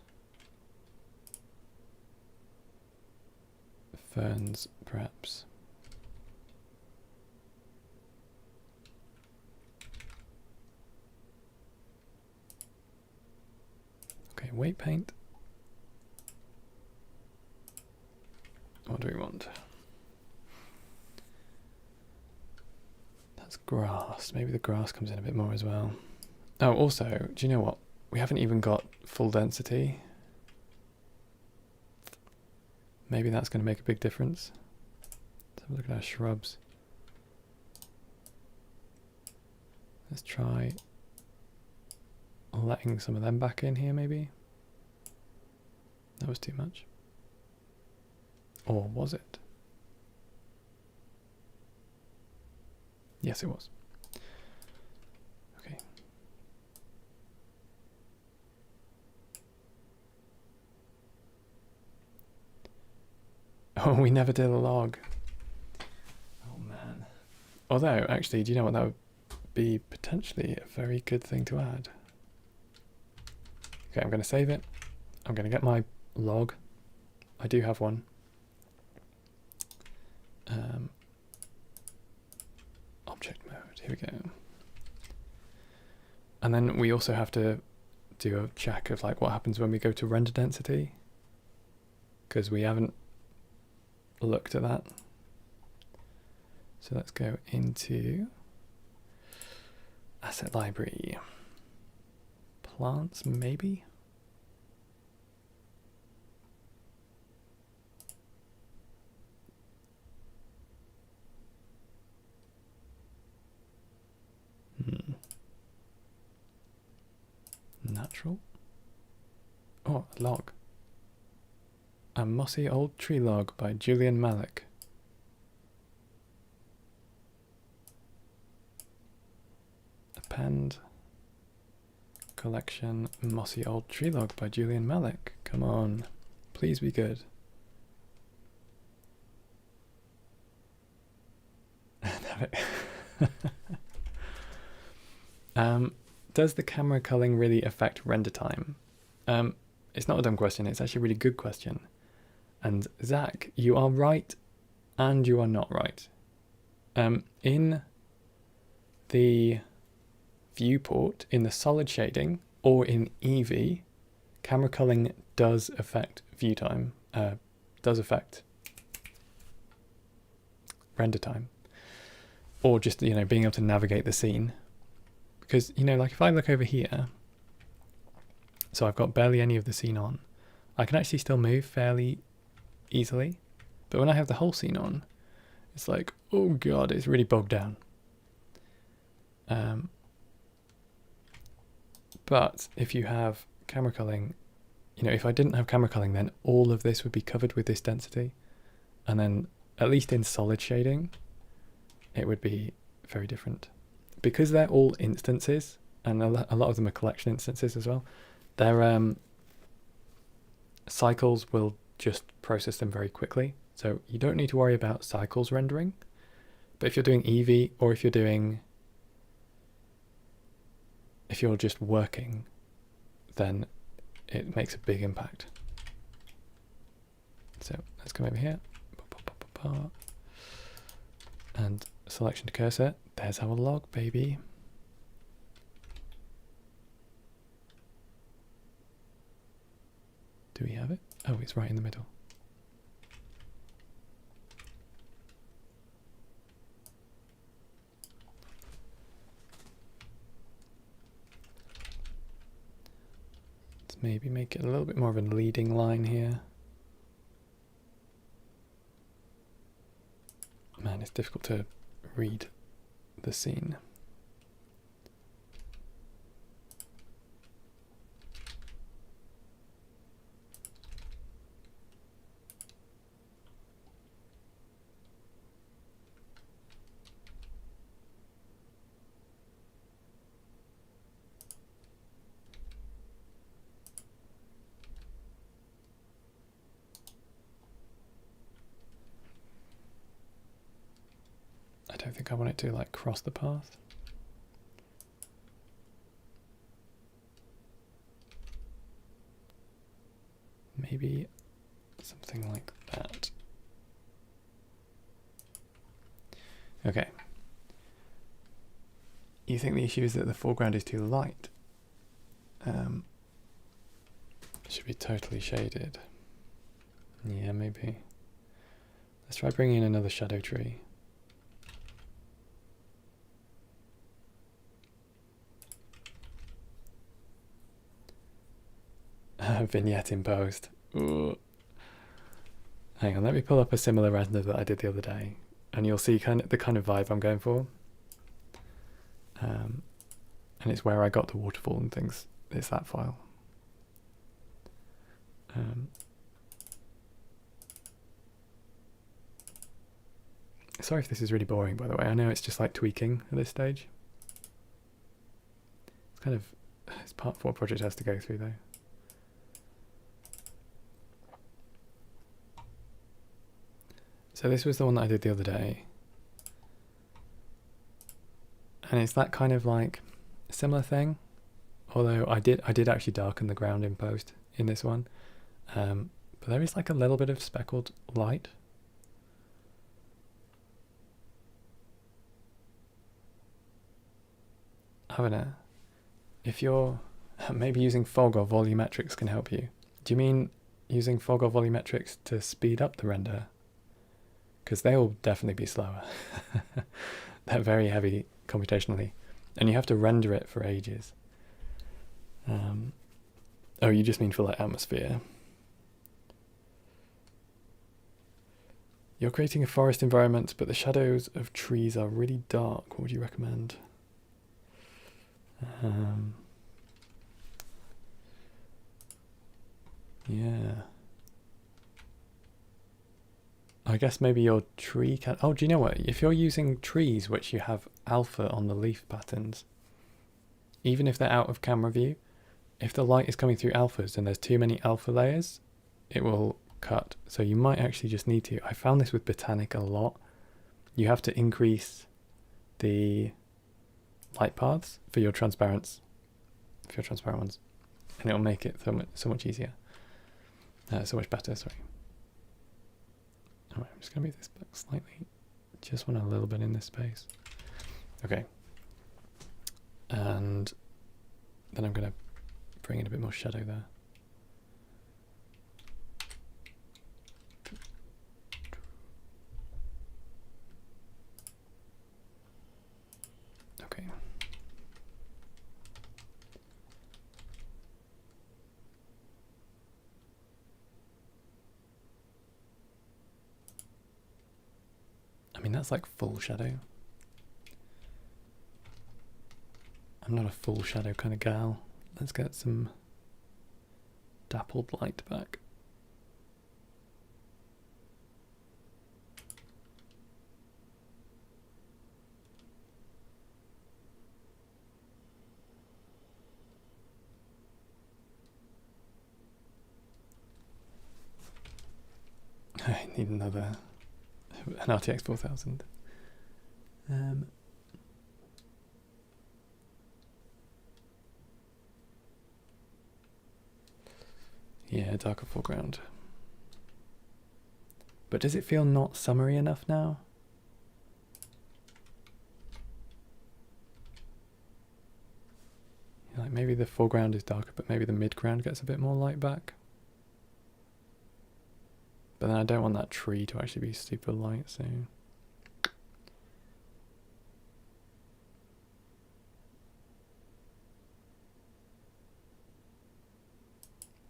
[SPEAKER 1] ferns, perhaps. Okay, weight paint. What do we want? That's grass. Maybe the grass comes in a bit more as well. Oh, also, do you know what? We haven't even got full density. Maybe that's going to make a big difference. Let's have a look at our shrubs. Let's try letting some of them back in here, maybe. That was too much. Or was it? Yes, it was. Okay. Oh, we never did a log. Oh, man. Although, actually, do you know what that would be potentially a very good thing to add? Okay, I'm going to save it. I'm going to get my log. I do have one. Object mode, here we go. And then we also have to do a check of like what happens when we go to render density, because we haven't looked at that. So let's go into asset library, plants maybe. Natural. Oh, a log. A mossy old tree log by Julian Malik. Append. Collection mossy old tree log by Julian Malik. Come on. Please be good. Does the camera culling really affect render time? It's not a dumb question, it's actually a really good question. And Zach, you are right and you are not right. In the viewport, in the solid shading, or in Eevee, camera culling does affect view time, does affect render time. Or just, you know, being able to navigate the scene. Because, you know, like if I look over here, so I've got barely any of the scene on, I can actually still move fairly easily. But when I have the whole scene on, it's like, oh god, it's really bogged down. But if you have camera culling, you know, if I didn't have camera culling, then all of this would be covered with this density. And then, at least in solid shading, it would be very different. Because they're all instances, and a lot of them are collection instances as well, their cycles will just process them very quickly. So you don't need to worry about cycles rendering. But if you're doing Eevee, or if you're just working, then it makes a big impact. So let's come over here. And selection to cursor. There's our log, baby. Do we have it? Oh, it's right in the middle. Let's maybe make it a little bit more of a leading line here. Man, it's difficult to read the scene. I don't think I want it to like cross the path. Maybe something like that. Okay. You think the issue is that the foreground is too light? It should be totally shaded. Yeah, maybe. Let's try bringing in another shadow tree. Vignette imposed. Ooh. Hang on, let me pull up a similar render that I did the other day, and you'll see the kind of vibe I'm going for. And it's where I got the waterfall and things. It's that file. Sorry if this is really boring, by the way. I know it's just like tweaking at this stage. It's part of what project has to go through, though. So this was the one that I did the other day. And it's that kind of like similar thing. Although I did actually darken the ground in post in this one. But there is like a little bit of speckled light. Haven't it? If you're maybe using fog or volumetrics can help you. Do you mean using fog or volumetrics to speed up the render? Because they will definitely be slower. They're very heavy computationally, and you have to render it for ages. Oh, you just mean for like atmosphere. You're creating a forest environment, but the shadows of trees are really dark. What would you recommend? Yeah. I guess maybe your tree can... Oh, do you know what? If you're using trees which you have alpha on the leaf patterns, even if they're out of camera view, if the light is coming through alphas and there's too many alpha layers, it will cut. So you might actually just need to... I found this with Botanic a lot. You have to increase the light paths for your transparents, for your transparent ones, and it'll make it so much easier. So much better, sorry. Alright, I'm just going to move this back slightly. Just want a little bit in this space. Okay. And then I'm going to bring in a bit more shadow there. Okay. I mean, that's like full shadow. I'm not a full shadow kind of gal. Let's get some dappled light back. I need an RTX 4000. Yeah, darker foreground. But does it feel not summery enough now? Like maybe the foreground is darker, but maybe the midground gets a bit more light back. But then I don't want that tree to actually be super light, so...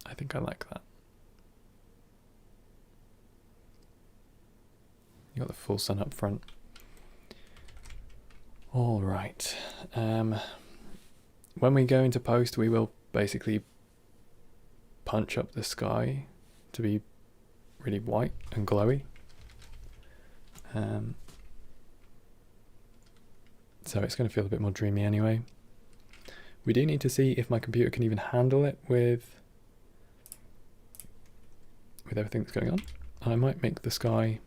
[SPEAKER 1] I think I like that. You got the full sun up front. All right. When we go into post, we will basically punch up the sky to be really white and glowy. So it's going to feel a bit more dreamy anyway. We do need to see if my computer can even handle it with everything that's going on. I might make the sky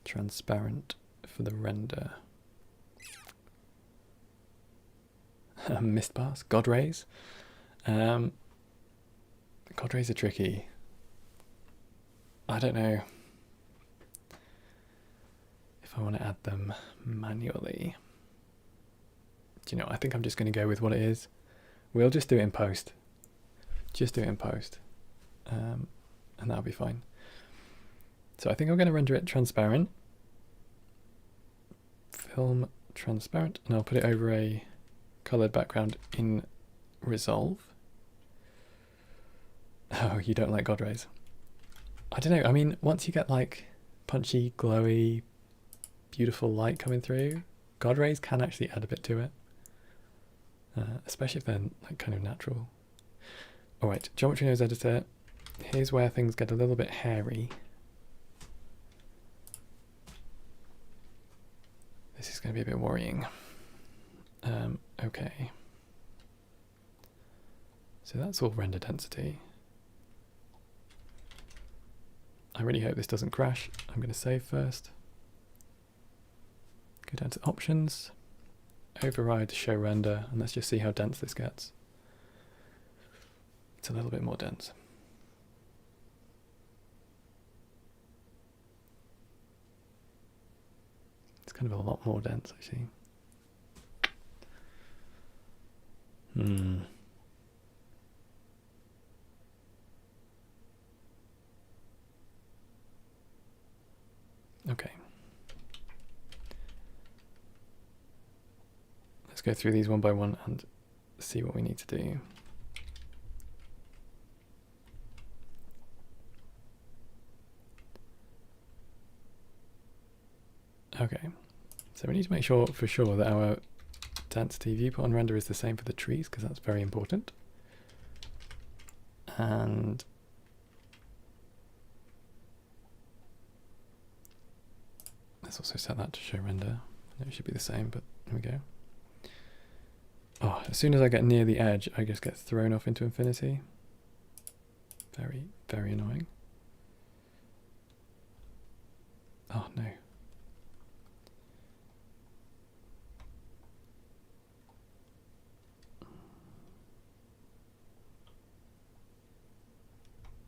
[SPEAKER 1] transparent for the render. Mist bars, God rays. God rays are tricky. I don't know if I want to add them manually. Do you know, I think I'm just going to go with what it is. We'll just do it in post. Just do it in post. And that'll be fine. So I think I'm going to render it transparent. Film transparent. And I'll put it over a colored background in Resolve. Oh, you don't like God rays? I don't know. I mean, once you get like punchy, glowy, beautiful light coming through, God rays can actually add a bit to it. Especially if they're like kind of natural. Alright, Geometry Nodes Editor. Here's where things get a little bit hairy. This is going to be a bit worrying. Okay. So that's all render density. I really hope this doesn't crash. I'm going to save first. Go down to Options. Override Show Render, and let's just see how dense this gets. It's a little bit more dense. It's kind of a lot more dense, actually. Okay. Let's go through these one by one and see what we need to do. Okay, so we need to make sure for sure that our density viewport on render is the same for the trees, because that's very important. And let's also set that to show render. It should be the same, but there we go. Oh, as soon as I get near the edge, I just get thrown off into infinity. Very, very annoying. Oh no.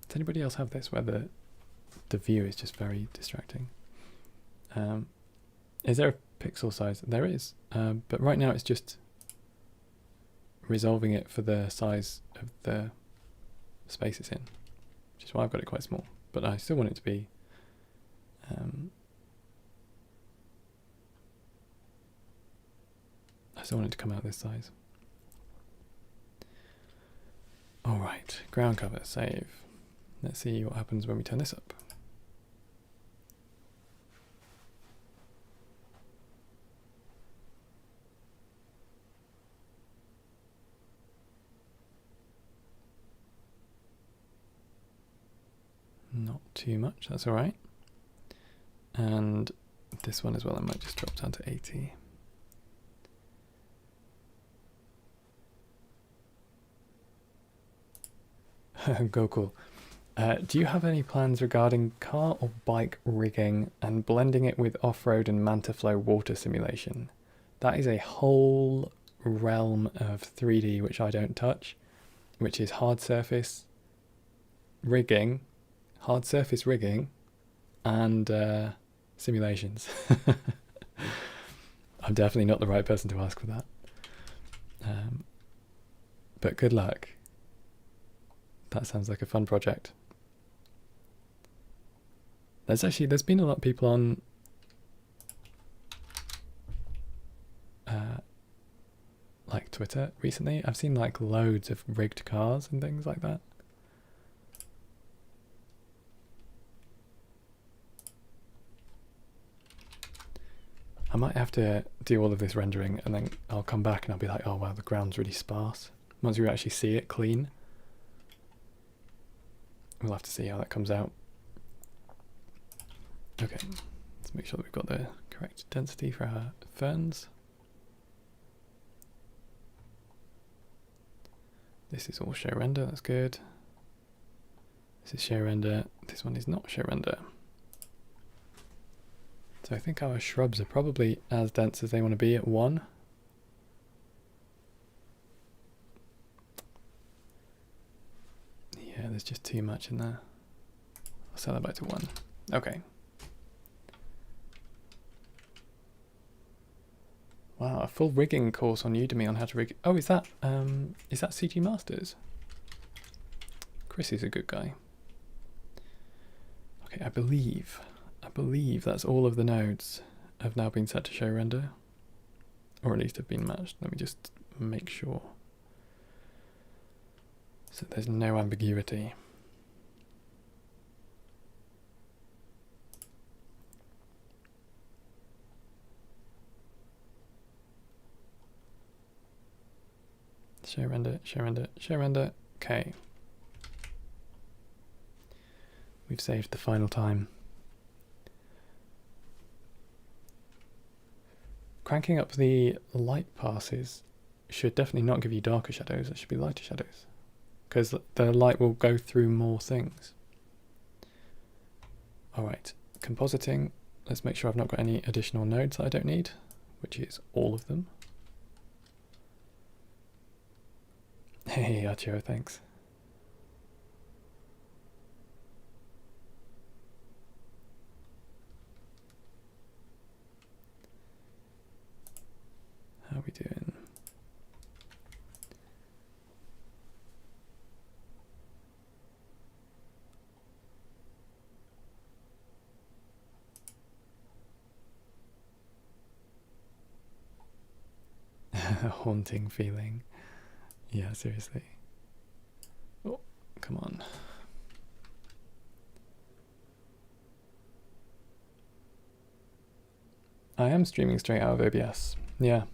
[SPEAKER 1] Does anybody else have this where the view is just very distracting? Is there a pixel size? There is, but right now it's just resolving it for the size of the space it's in, which is why I've got it quite small, but I still want it to be I still want it to come out this size. Alright, ground cover, save. Let's see what happens when we turn this up. Not too much, that's alright. And this one as well, I might just drop down to 80. Go cool. Do you have any plans regarding car or bike rigging and blending it with off-road and MantaFlow water simulation? That is a whole realm of 3D which I don't touch, which is hard surface rigging, and simulations. I'm definitely not the right person to ask for that. But good luck. That sounds like a fun project. There's been a lot of people on like Twitter recently. I've seen like loads of rigged cars and things like that. I might have to do all of this rendering and then I'll come back and I'll be like, oh wow, the ground's really sparse. Once you actually see it clean, we'll have to see how that comes out. Okay, let's make sure that we've got the correct density for our ferns. This is all show render, that's good. This is show render, this one is not show render. So I think our shrubs are probably as dense as they want to be at 1. Yeah, there's just too much in there. I'll set that back to 1. Okay. Wow, a full rigging course on Udemy on how to rig. Oh, is that CG Masters? Chris is a good guy. Okay, I believe that's all of the nodes have now been set to show render, or at least have been matched. Let me just make sure. So there's no ambiguity. Show render, show render, show render. Okay. We've saved the final time. Cranking up the light passes should definitely not give you darker shadows. It should be lighter shadows, because the light will go through more things. All right, compositing. Let's make sure I've not got any additional nodes that I don't need, which is all of them. Hey, Arturo, thanks. How are we doing? A haunting feeling. Yeah, seriously. Oh, come on. I am streaming straight out of OBS. Yeah.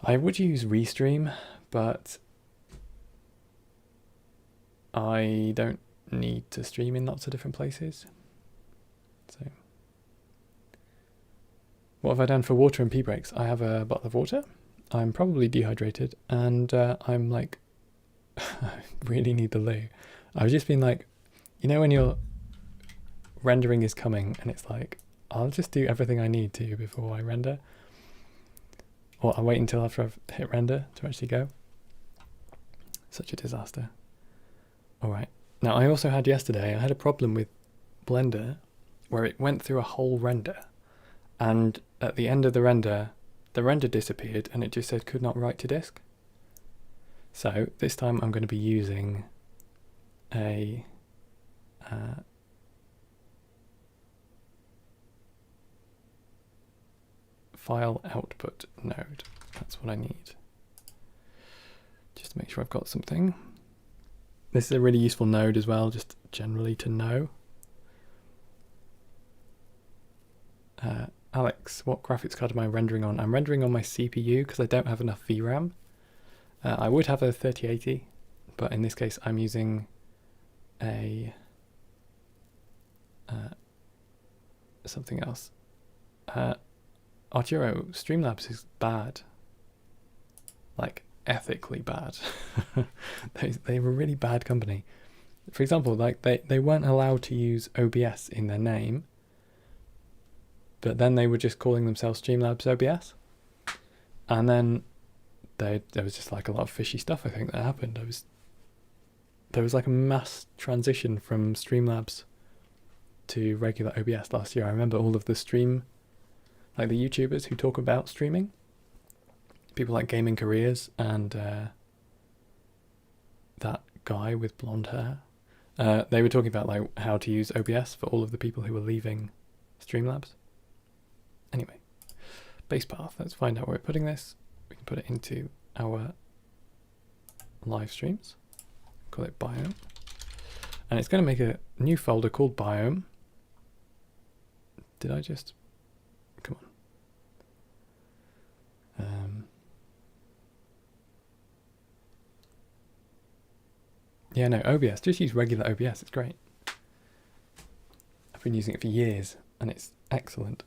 [SPEAKER 1] I would use Restream, but I don't need to stream in lots of different places. So, what have I done for water and pee breaks? I have a bottle of water. I'm probably dehydrated, and I'm like, I really need the loo. I've just been like, you know when your rendering is coming and it's like, I'll just do everything I need to before I render. Or I'll wait until after I've hit render to actually go. Such a disaster. Alright, now I also had yesterday, I had a problem with Blender where it went through a whole render, and at the end of the render disappeared and it just said could not write to disk. So this time I'm going to be using a file output node. That's what I need. Just to make sure I've got something. This is a really useful node as well, just generally to know. Alex, what graphics card am I rendering on? I'm rendering on my CPU because I don't have enough VRAM. I would have a 3080, but in this case I'm using a something else. Arturo, Streamlabs is bad. Like, ethically bad. They were a really bad company. For example, like they weren't allowed to use OBS in their name, but then they were just calling themselves Streamlabs OBS. And then there was just like a lot of fishy stuff, I think, that happened. There was like a mass transition from Streamlabs to regular OBS last year. I remember all of the like the YouTubers who talk about streaming, people like Gaming Careers and that guy with blonde hair. They were talking about like how to use OBS for all of the people who were leaving Streamlabs. Anyway, base path. Let's find out where we're putting this. We can put it into our live streams. Call it Biome. And it's going to make a new folder called Biome. Did I just... Come on. Yeah, no, OBS. Just use regular OBS. It's great. I've been using it for years and it's excellent.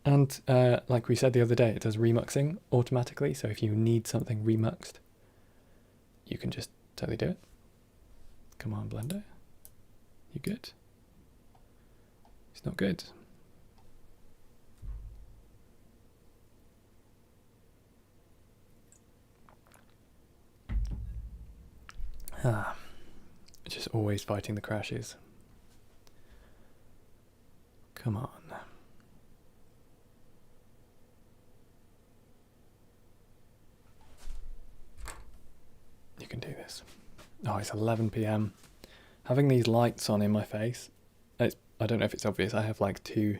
[SPEAKER 1] And like we said the other day, it does remuxing automatically. So if you need something remuxed, you can just totally do it. Come on, Blender. You good? It's not good. Just always fighting the crashes. Come on. You can do this. Oh, it's 11 PM. Having these lights on in my face, I don't know if it's obvious, I have like two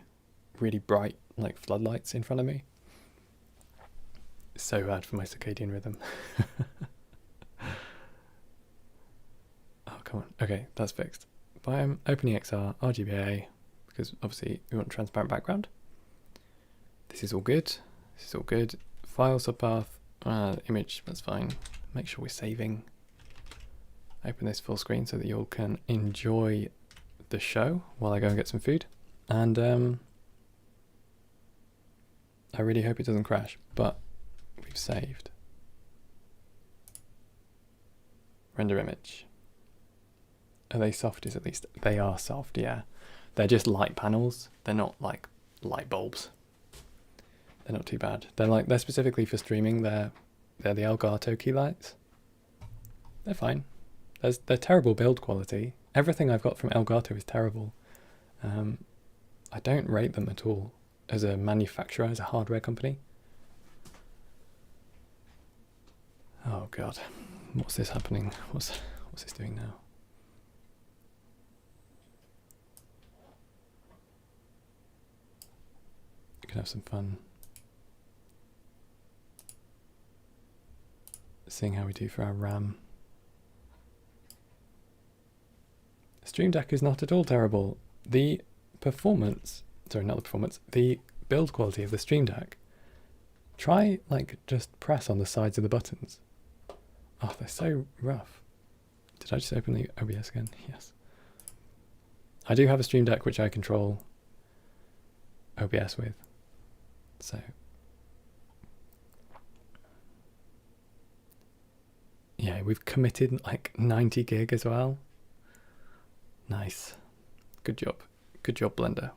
[SPEAKER 1] really bright like floodlights in front of me. It's so bad for my circadian rhythm. Oh, come on. Okay, that's fixed. Biome, OpenEXR, RGBA, because obviously we want transparent background. This is all good. This is all good. File subpath, Image, that's fine. Make sure we're saving. Open this full screen so that you all can enjoy the show while I go and get some food. And I really hope it doesn't crash, but we've saved. Render image. Are they softies at least? They are soft, yeah. They're just light panels. They're not like light bulbs. They're not too bad. They're specifically for streaming. They're the Elgato key lights. They're fine. They're terrible build quality. Everything I've got from Elgato is terrible. I don't rate them at all as a manufacturer, as a hardware company. Oh god, what's this happening? What's this doing now? You can have some fun seeing how we do for our RAM. Stream Deck is not at all terrible. The performance, sorry, not the performance, the build quality of the Stream Deck. Try like just press on the sides of the buttons. Oh, they're so rough. Did I just open the OBS again? Yes. I do have a Stream Deck which I control OBS with. So yeah, we've committed like 90 gig as well. Nice. Good job. Good job, Blender.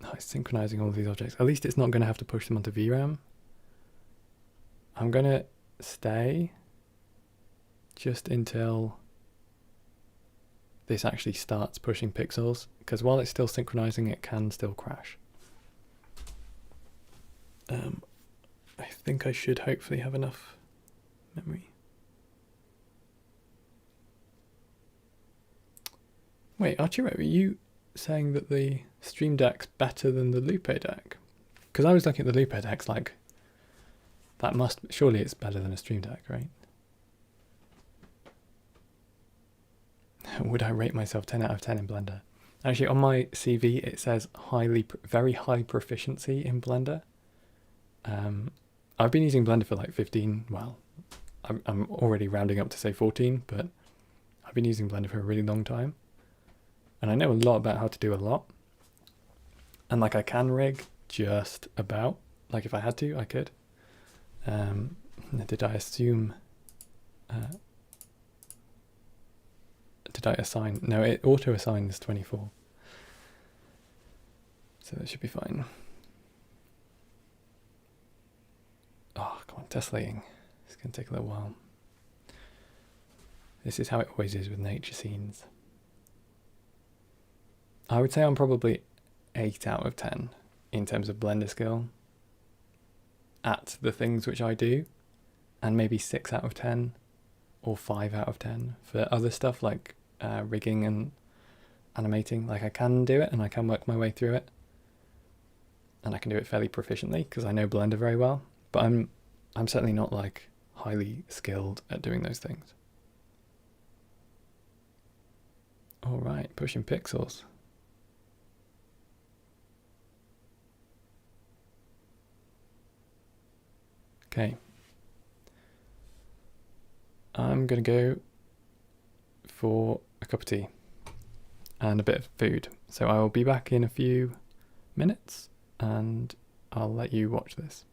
[SPEAKER 1] Oh, it's synchronizing all of these objects. At least it's not going to have to push them onto VRAM. I'm going to stay just until this actually starts pushing pixels, because while it's still synchronizing, it can still crash. I think I should hopefully have enough memory. Wait, Archiro, are you saying that the Stream Deck's better than the Lupe Deck? Because I was looking at the Lupe Decks like, that must, surely it's better than a Stream Deck, right? Would I rate myself 10 out of 10 in Blender? Actually, on my CV, it says very high proficiency in Blender. I've been using Blender for like 15, well, I'm already rounding up to say 14, but I've been using Blender for a really long time. And I know a lot about how to do a lot. And like I can rig just about, like if I had to, I could. Did I assume, did I assign? No, it auto assigns 24. So that should be fine. Oh, come on, testing. It's going to take a little while. This is how it always is with nature scenes. I would say I'm probably 8 out of 10 in terms of Blender skill at the things which I do, and maybe 6 out of 10 or 5 out of 10 for other stuff like rigging and animating. Like I can do it and I can work my way through it, and I can do it fairly proficiently because I know Blender very well, but I'm certainly not like highly skilled at doing those things. All right, pushing pixels. Okay. I'm going to go for a cup of tea and a bit of food. So I will be back in a few minutes and I'll let you watch this.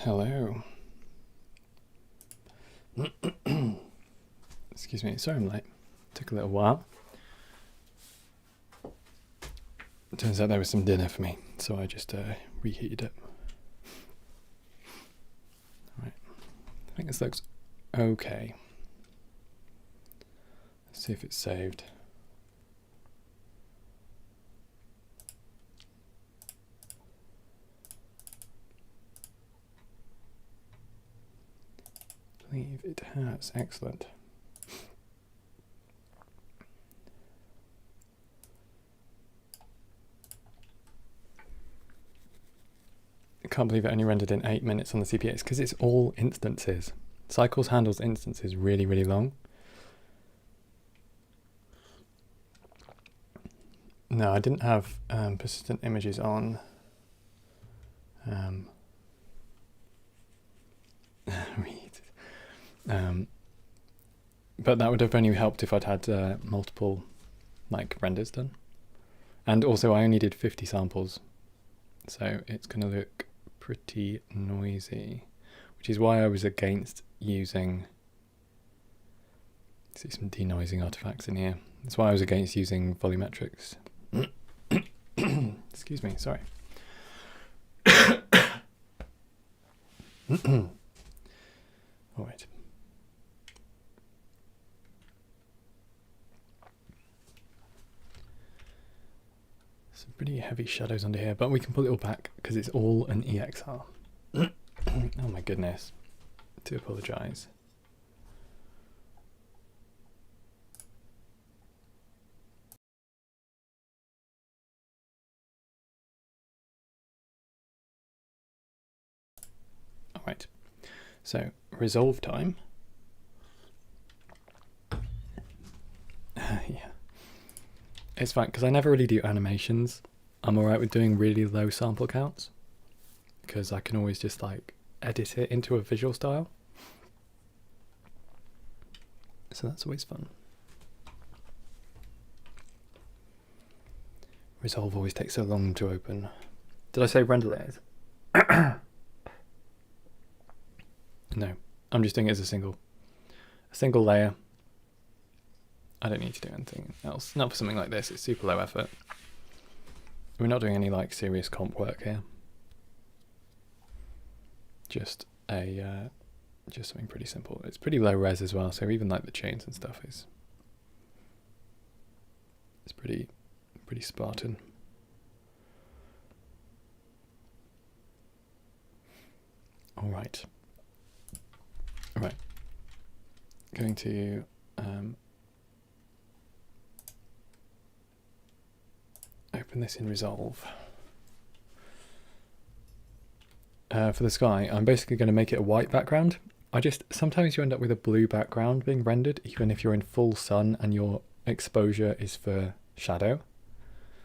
[SPEAKER 1] Hello. Excuse me, sorry I'm late. Took a little while. Turns out there was some dinner for me, so I just reheated it. Alright, I think this looks okay. Let's see if it's saved. I believe it has. Excellent. I can't believe it only rendered in 8 minutes on the CPU. It's because it's all instances. Cycles handles instances really, really long. No, I didn't have persistent images on. But that would have only helped if I'd had multiple renders done. And also I only did 50 samples, so it's going to look pretty noisy, which is why I was against using, see some denoising artifacts in here. That's why I was against using volumetrics. Excuse me, sorry. All right. Some pretty heavy shadows under here, but we can pull it all back because it's all an EXR. Oh my goodness. To apologise. All right. So resolve time. Yeah. It's fine, because I never really do animations. I'm alright with doing really low sample counts, because I can always just edit it into a visual style. So that's always fun. Resolve always takes so long to open. Did I say render layers? No, I'm just doing it as a single layer. I don't need to do anything else. Not for something like this, it's super low effort. We're not doing any serious comp work here. Just something pretty simple. It's pretty low res as well, so even the chains and stuff it's pretty Spartan. All right. Going to open this in Resolve. For the sky, I'm basically going to make it a white background. Sometimes you end up with a blue background being rendered, even if you're in full sun and your exposure is for shadow.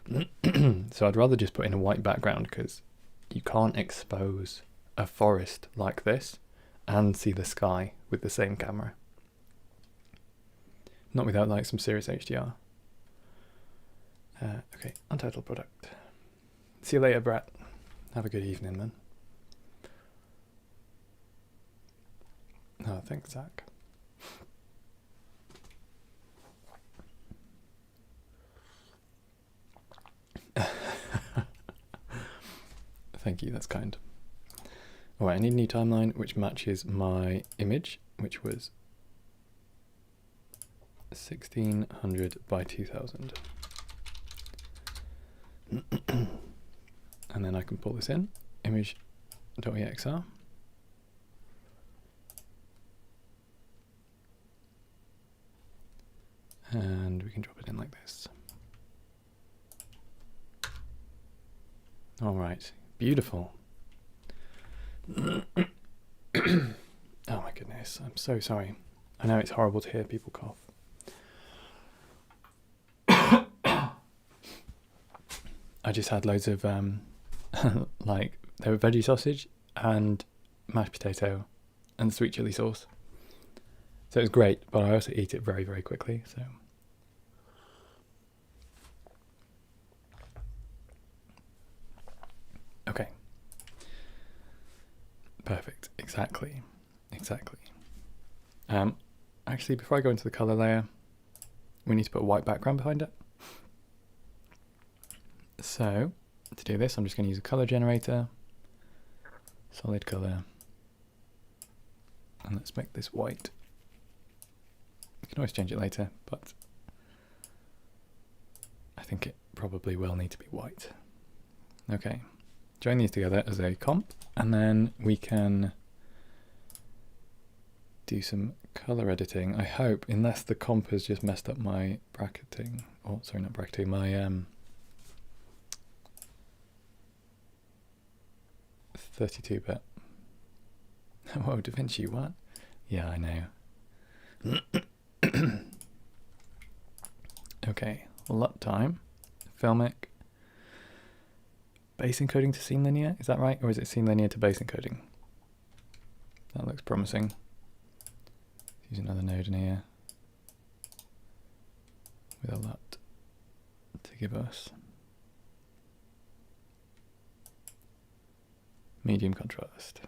[SPEAKER 1] So I'd rather just put in a white background, because you can't expose a forest like this and see the sky with the same camera. Not without some serious HDR. Okay, Untitled product. See you later, Brett. Have a good evening then. Oh, thanks, Zach. Thank you, that's kind. Alright, I need a new timeline which matches my image, which was 1600 by 2000. And then I can pull this in, image.exr. And we can drop it in like this. All right, beautiful. Oh my goodness, I'm so sorry. I know it's horrible to hear people cough. I just had loads of there were veggie sausage and mashed potato and sweet chili sauce. So it was great, but I also eat it very, very quickly. So okay, Perfect. Exactly. Exactly. Actually, before I go into the color layer, we need to put a white background behind it. So to do this, I'm just going to use a color generator, solid color, and let's make this white. You can always change it later, but I think it probably will need to be white. Okay, join these together as a comp, and then we can do some color editing. I hope, unless the comp has just messed up my bracketing, or sorry, not bracketing, my 32-bit. Whoa, DaVinci, what? Yeah, I know. Okay, LUT time, filmic, base encoding to scene linear, is that right? Or is it scene linear to base encoding? That looks promising. Use another node in here with a LUT to give us medium contrast.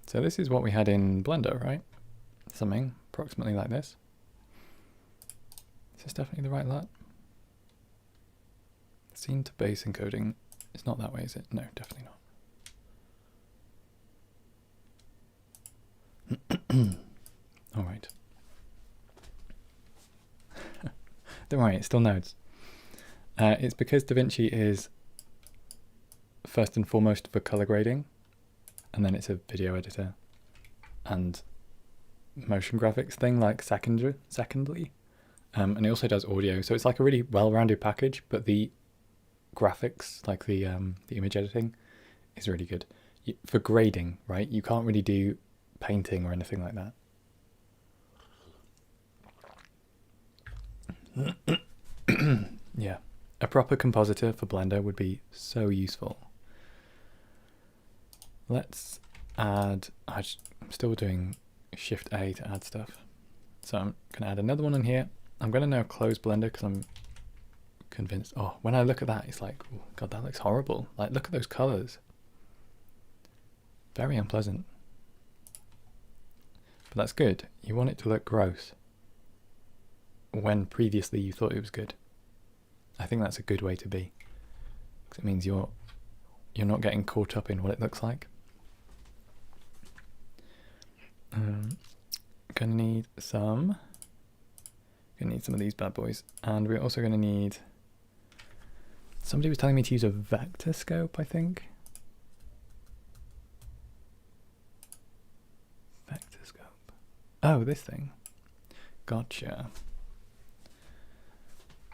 [SPEAKER 1] So this is what we had in Blender, right? Something approximately like this. Is this definitely the right LUT? Scene to base encoding. It's not that way, is it? No, definitely not. All right. Don't worry, it's still nodes. It's because DaVinci is first and foremost for color grading, and then it's a video editor and motion graphics thing like secondly. And it also does audio, so it's like a really well-rounded package, but the graphics, like the image editing, is really good. For grading, right, you can't really do painting or anything like that. Yeah, a proper compositor for Blender would be so useful. Let's add, I'm still doing Shift A to add stuff. So I'm going to add another one in here. I'm going to now close Blender because I'm convinced, oh, when I look at that, it's like, oh, God, that looks horrible. Like, look at those colors. Very unpleasant. But that's good. You want it to look gross when previously you thought it was good. I think that's a good way to be, because it means you're not getting caught up in what it looks like. Gonna need some of these bad boys, and we're also gonna need, somebody was telling me to use a vector scope, I think. Vector scope. Oh, this thing. Gotcha.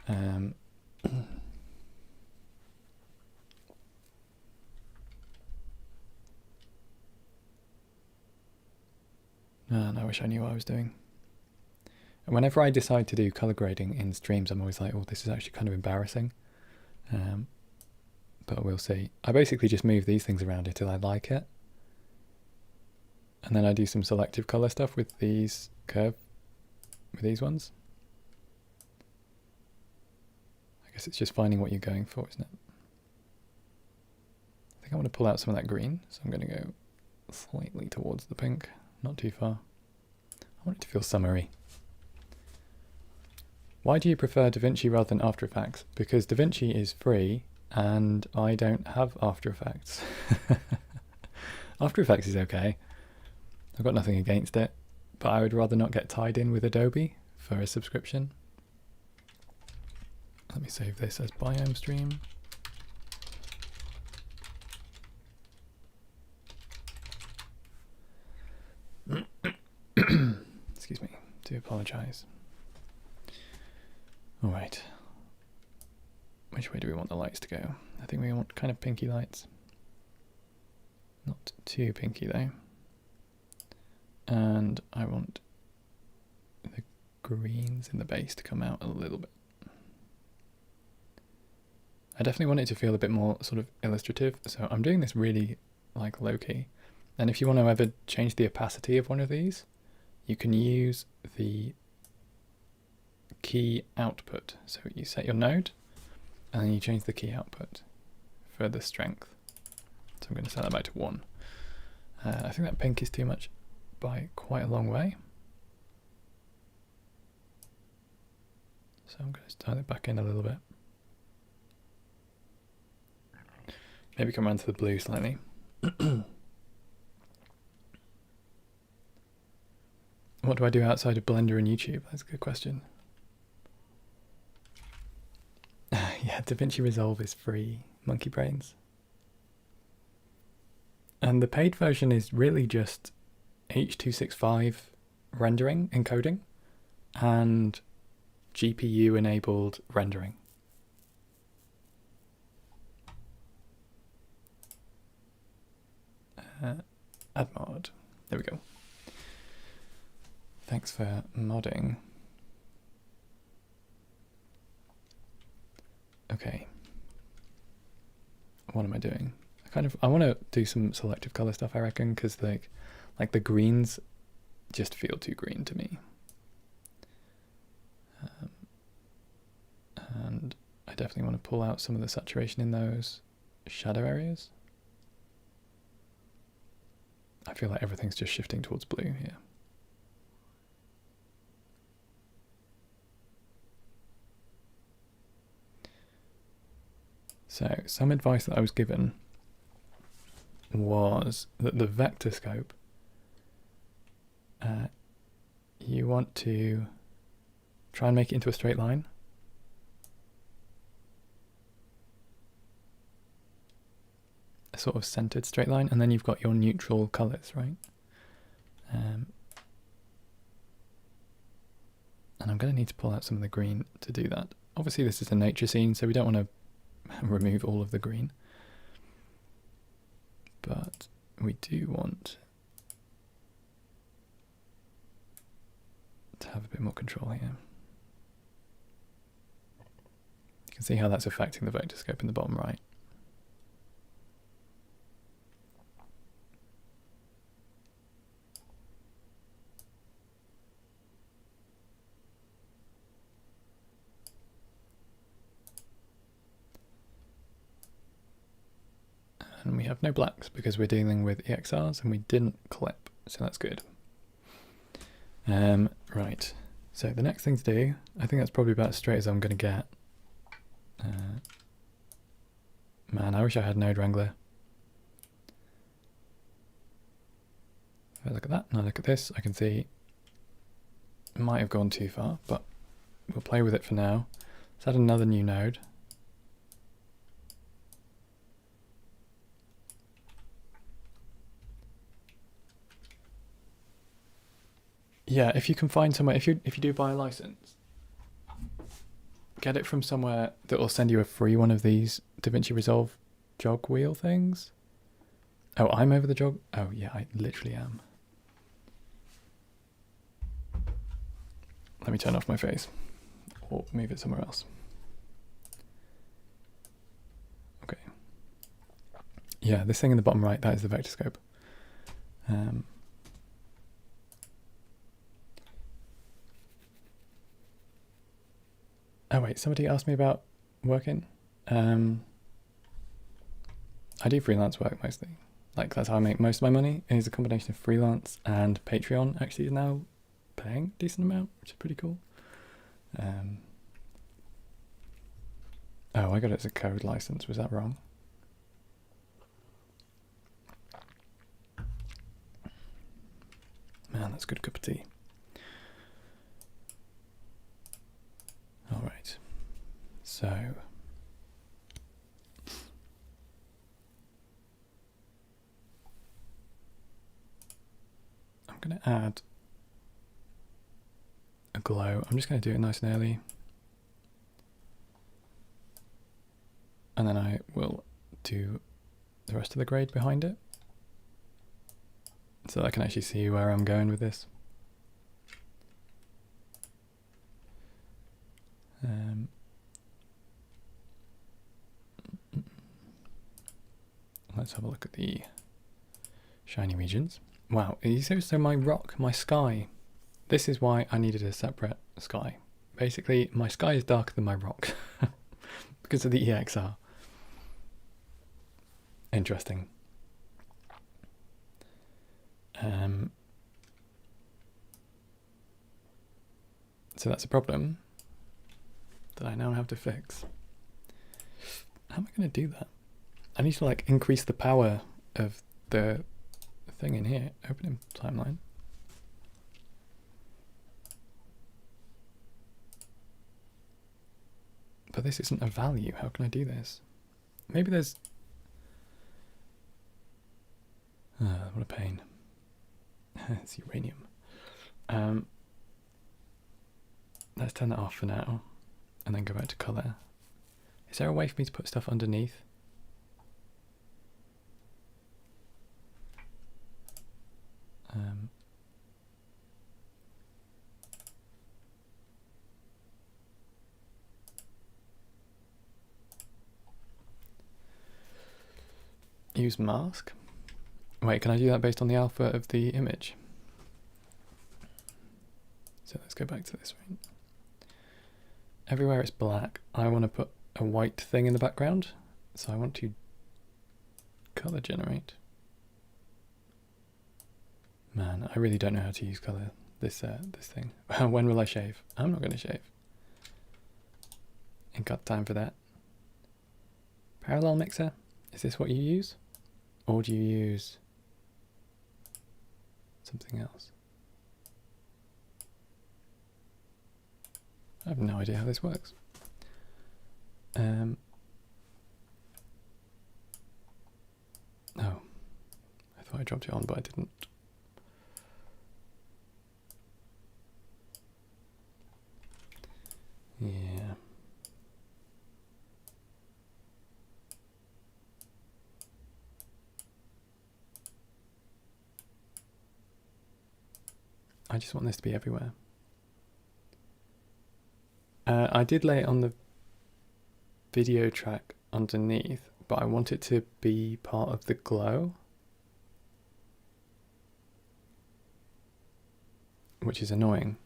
[SPEAKER 1] And I wish I knew what I was doing. And whenever I decide to do color grading in streams, I'm always like, oh, this is actually kind of embarrassing. But we'll see. I basically just move these things around until I like it. And then I do some selective color stuff with these with these ones. I guess it's just finding what you're going for, isn't it? I think I want to pull out some of that green, so I'm going to go slightly towards the pink, not too far. I want it to feel summery. Why do you prefer DaVinci rather than After Effects? Because DaVinci is free and I don't have After Effects. After Effects is okay. I've got nothing against it, but I would rather not get tied in with Adobe for a subscription. Let me save this as Biome stream. Excuse me, do apologize. All right. Which way do we want the lights to go? I think we want kind of pinky lights. Not too pinky though. And I want the greens in the base to come out a little bit. I definitely want it to feel a bit more sort of illustrative, so I'm doing this really like low key. And if you want to ever change the opacity of one of these, you can use the key output. So you set your node and then you change the key output for the strength. So I'm going to set that back to 1. I think that pink is too much by quite a long way. So I'm going to dial it back in a little bit. Maybe come around to the blue slightly. What do I do outside of Blender and YouTube? That's a good question. Yeah, DaVinci Resolve is free, monkey brains. And the paid version is really just H.265 rendering, encoding, and GPU-enabled rendering. Add mod. There we go. Thanks for modding. Okay. What am I doing? I want to do some selective color stuff, I reckon, because like the greens just feel too green to me. And I definitely want to pull out some of the saturation in those shadow areas. I feel like everything's just shifting towards blue here. So some advice that I was given was that the vector scope, you want to try and make it into a straight line. A sort of centered straight line, and then you've got your neutral colors, right? And I'm going to need to pull out some of the green to do that. Obviously this is a nature scene, so we don't want to remove all of the green. But we do want to have a bit more control here. You can see how that's affecting the vector scope in the bottom right. And we have no blacks because we're dealing with EXRs and we didn't clip, so that's good. Right, so the next thing to do, I think that's probably about as straight as I'm going to get. Man, I wish I had Node Wrangler. If I look at that and I look at this, I can see it might have gone too far, but we'll play with it for now. Let's add another new node. Yeah, if you can find somewhere, if you do buy a license, get it from somewhere that will send you a free one of these DaVinci Resolve jog wheel things. Oh, I'm over the jog? Oh yeah, I literally am. Let me turn off my face or move it somewhere else. Okay. Yeah, this thing in the bottom right, that is the vector scope. Oh wait, somebody asked me about working. I do freelance work mostly. Like that's how I make most of my money, is a combination of freelance and Patreon actually is now paying a decent amount, which is pretty cool. Oh, I got it as a code license, was that wrong? Man, that's a good cup of tea. All right, so I'm going to add a glow. I'm just going to do it nice and early. And then I will do the rest of the grade behind it, so that I can actually see where I'm going with this. Let's have a look at the shiny regions. Wow, so my rock, my sky, this is why I needed a separate sky. Basically, my sky is darker than my rock because of the EXR. Interesting. So that's a problem that I now have to fix. How am I going to do that? I need to like increase the power of the thing in here. Open in timeline. But this isn't a value. How can I do this? Maybe there's... what a pain. It's uranium. Let's turn that off for now. And then go back to colour. Is there a way for me to put stuff underneath? Use mask. Wait, can I do that based on the alpha of the image? So let's go back to this one. Everywhere it's black, I want to put a white thing in the background. So I want to color generate. Man, I really don't know how to use color. This thing. When will I shave? I'm not going to shave. Ain't got time for that. Parallel mixer. Is this what you use? Or do you use something else? I have no idea how this works. Oh, I thought I dropped it on, but I didn't. Yeah. I just want this to be everywhere. I did lay it on the video track underneath, but I want it to be part of the glow, which is annoying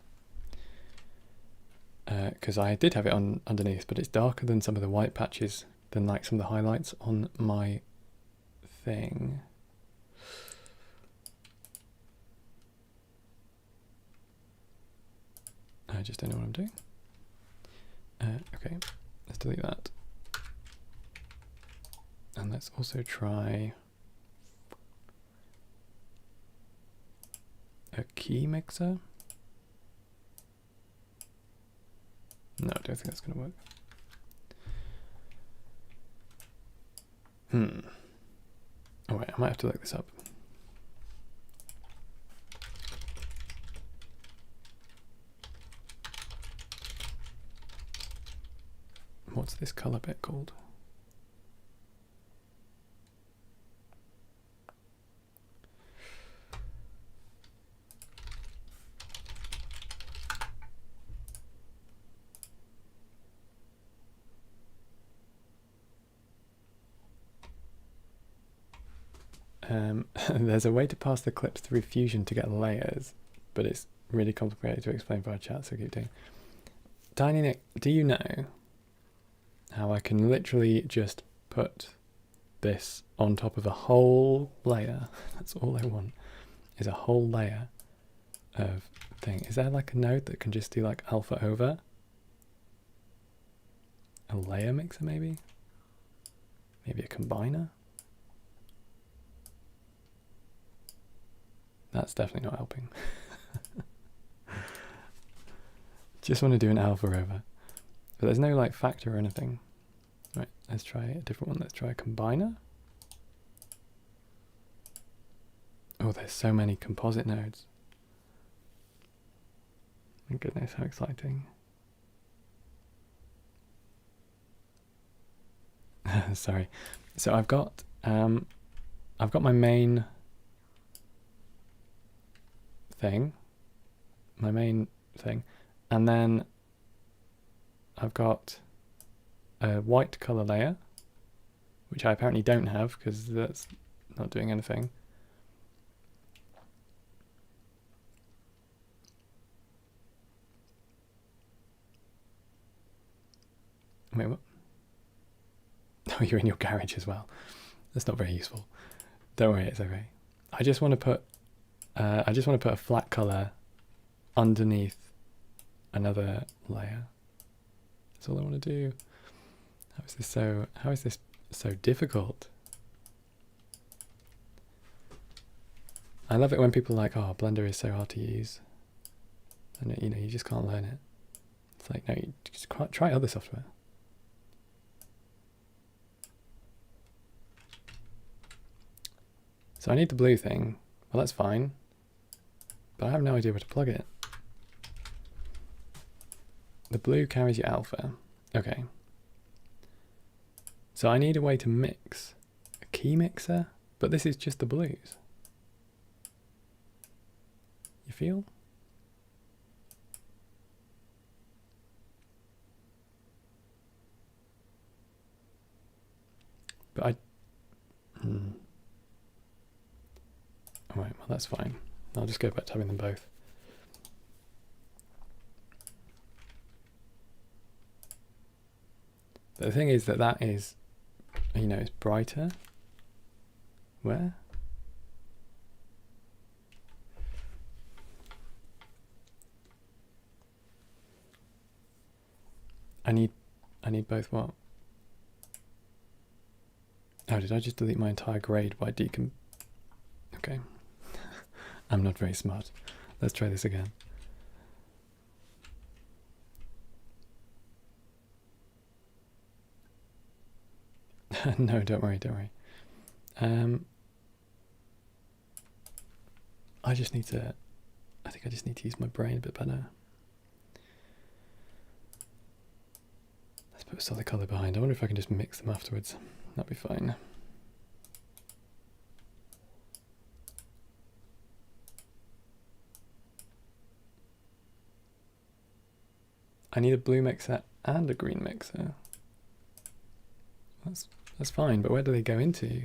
[SPEAKER 1] because I did have it on underneath, but it's darker than some of the white patches, than like some of the highlights on my thing. I just don't know what I'm doing. Okay, let's delete that. And let's also try a key mixer. No, I don't think that's going to work. Oh wait, I might have to look this up. What's this color bit called? There's a way to pass the clips through Fusion to get layers, but it's really complicated to explain via chat, so keep doing. Tiny Nick, do you know how I can literally just put this on top of a whole layer? That's all I want, is a whole layer of thing. Is there like a node that can just do like alpha over? A layer mixer maybe? Maybe a combiner? That's definitely not helping. Just want to do an alpha over. But there's no like factor or anything. Right, let's try a different one. Let's try a combiner. Oh, there's so many composite nodes. My goodness, how exciting. Sorry. So I've got my main thing, and then I've got a white color layer, which I apparently don't have because that's not doing anything. Wait, what? Oh, you're in your garage as well. That's not very useful. Don't worry, it's okay. I just want to put I just want to put a flat color underneath another layer. That's all I want to do. How is this so difficult? I love it when people are like, oh, Blender is so hard to use. And you know, you just can't learn it. It's like, no, you just can't try other software. So I need the blue thing. Well, that's fine. But I have no idea where to plug it. The blue carries your alpha. Okay. So I need a way to mix. A key mixer? But this is just the blues. You feel? But Alright, well that's fine. I'll just go back to having them both. But the thing is that is, you know, it's brighter. Where? I need both what? Oh, did I just delete my entire grade by decom? Okay. I'm not very smart. Let's try this again. No, don't worry, don't worry. I think I just need to use my brain a bit better. Let's put a solid color behind. I wonder if I can just mix them afterwards. That'd be fine. I need a blue mixer and a green mixer. That's fine, but where do they go into?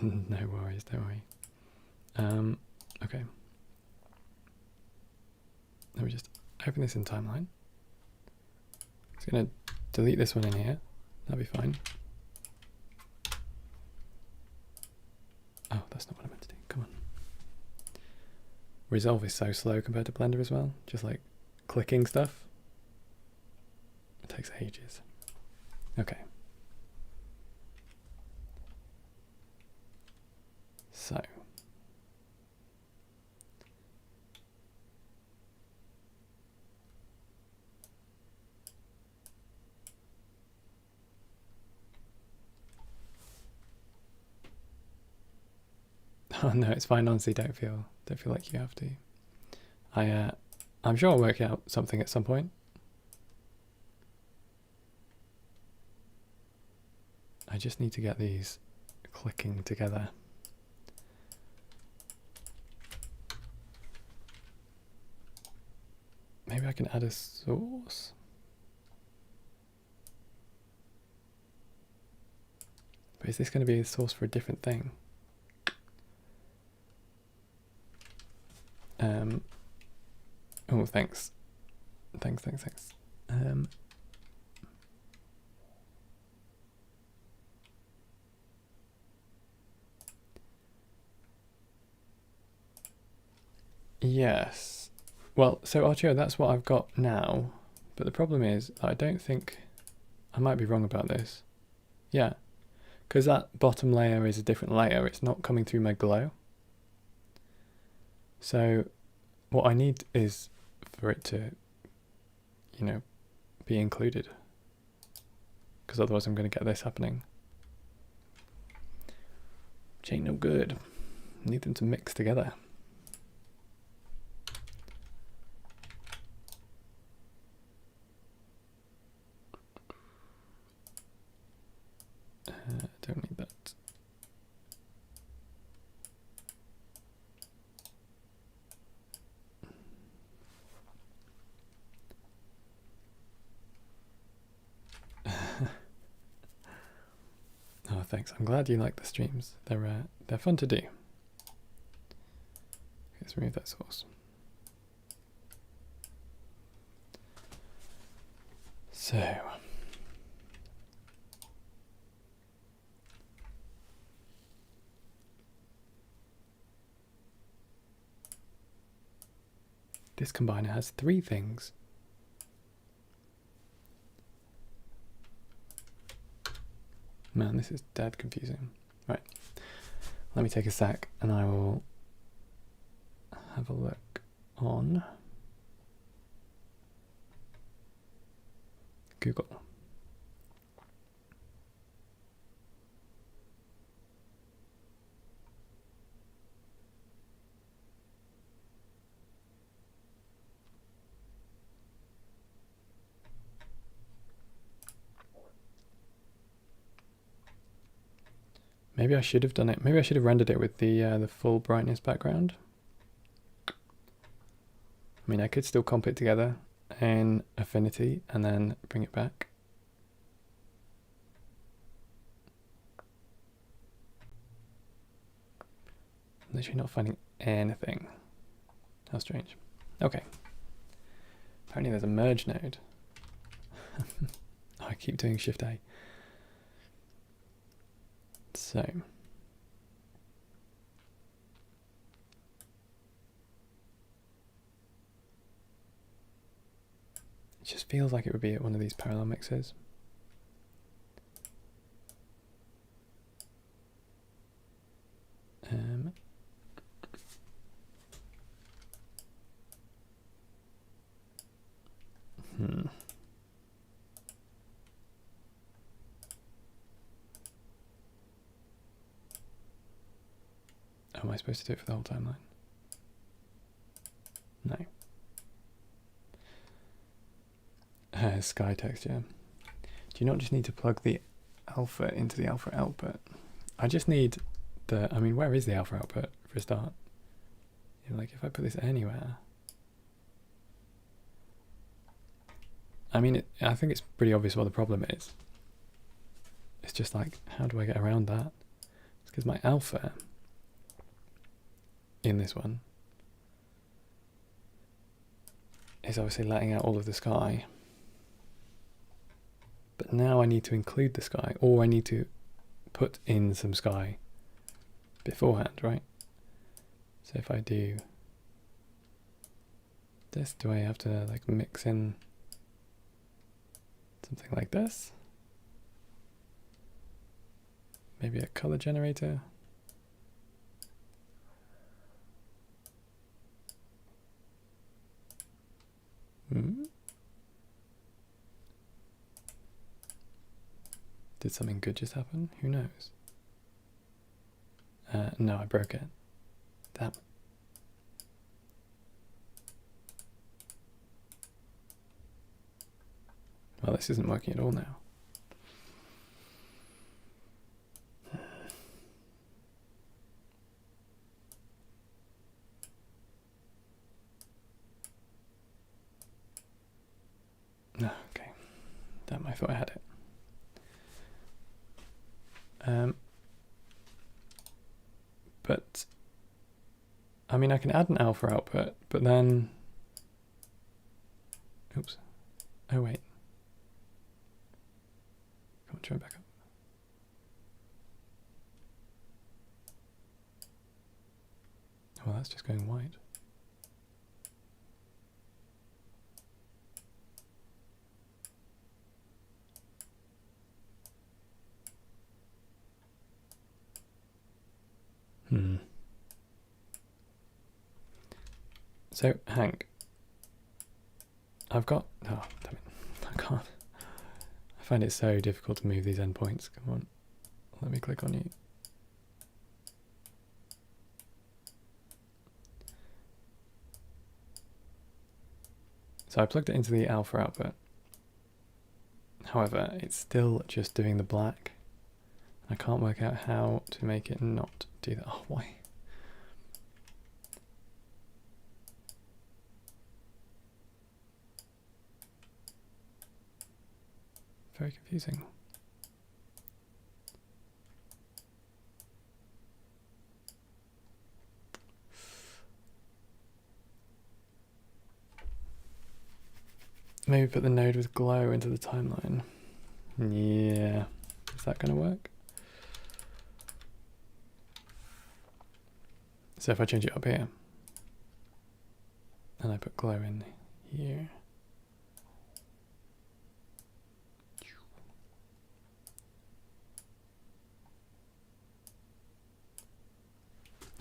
[SPEAKER 1] No worries, don't worry. Okay. Let me just open this in timeline. It's gonna delete this one in here. That'll be fine. Oh, that's not what I meant to do. Come on. Resolve is so slow compared to Blender as well. Just like clicking stuff. It takes ages. Okay. So. Oh no, it's fine. Honestly, don't feel like you have to. I'm sure I'll work out something at some point. I just need to get these clicking together. Maybe I can add a source. But is this going to be a source for a different thing? Oh, thanks. Thanks. Yes. Well, so Archeo, that's what I've got now. But the problem is, I don't think... I might be wrong about this. Yeah. Because that bottom layer is a different layer. It's not coming through my glow. So what I need is for it to, you know, be included. Because otherwise I'm going to get this happening. Which ain't no good. I need them to mix together. Don't need that. Oh, thanks. I'm glad you like the streams. They're fun to do. Let's remove that source. So. this combiner has 3 things. Man, this is dead confusing. Right, let me take a sec and I will have a look on Google. Maybe I should have done it. Maybe I should have rendered it with the full brightness background. I mean, I could still comp it together in Affinity and then bring it back. I'm literally not finding anything. How strange. Okay. Apparently there's a merge node. I keep doing Shift A. So it just feels like it would be at one of these parallel mixes. Am I supposed to do it for the whole timeline? No. Sky texture. Do you not just need to plug the alpha into the alpha output? I just need the, I mean, where is the alpha output for a start? You know, like if I put this anywhere. I mean, I think it's pretty obvious what the problem is. It's just like, how do I get around that? It's because my alpha in this one is obviously letting out all of the sky. But now I need to include the sky, or I need to put in some sky beforehand, right? So if I do this, do I have to like mix in something like this? Maybe a color generator? Did something good just happen? Who knows? No, I broke it. Damn. Well, this isn't working at all now. No, okay. Damn, I thought I had it. But I mean, I can add an alpha output, but then, oops. Oh wait. Come on, turn it back up. Well, that's just going white. So, Hank, I've got, oh, damn it, I can't. I find it so difficult to move these endpoints. Come on, let me click on you. So I plugged it into the alpha output. However, it's still just doing the black. I can't work out how to make it not do that. Oh, why? Very confusing. Maybe put the node with glow into the timeline. Yeah. Is that going to work? So if I change it up here. and I put glow in here.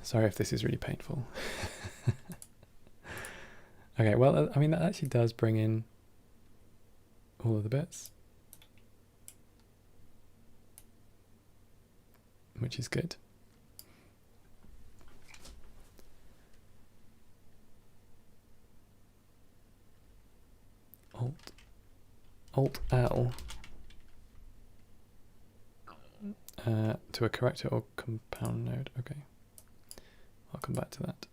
[SPEAKER 1] Sorry if this is really painful. Okay, well, I mean, that actually does bring in all of the bits, which is good. Alt L to a character or compound node. Okay, I'll come back to that.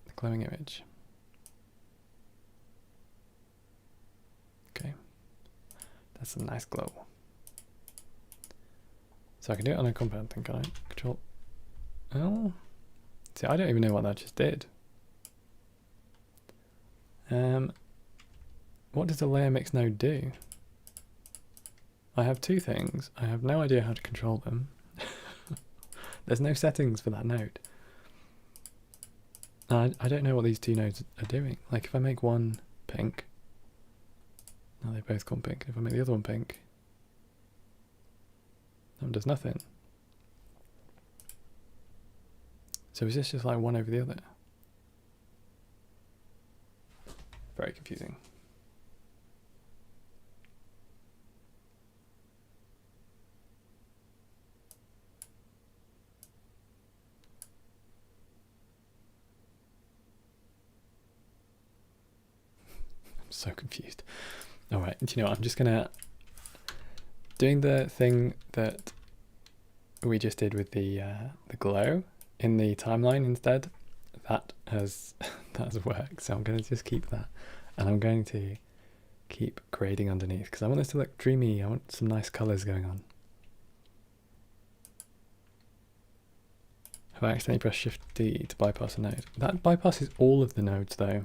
[SPEAKER 1] The glowing image. Okay, that's a nice glow. So I can do it on a compound thing, can I? Control L. See, I don't even know what that just did. What does the layer mix node do? I have two things. I have no idea how to control them. There's no settings for that node. I don't know what these two nodes are doing. Like if I make one pink, now they've both gone pink. If I make the other one pink, that one does nothing. So is this just like one over the other? Very confusing. I'm so confused. All right, do you know what? I'm just gonna doing the thing that we just did with the glow in the timeline instead. That has worked. So I'm gonna just keep that, and I'm going to keep grading underneath because I want this to look dreamy. I want some nice colors going on. Have I accidentally pressed Shift D to bypass a node? That bypasses all of the nodes though.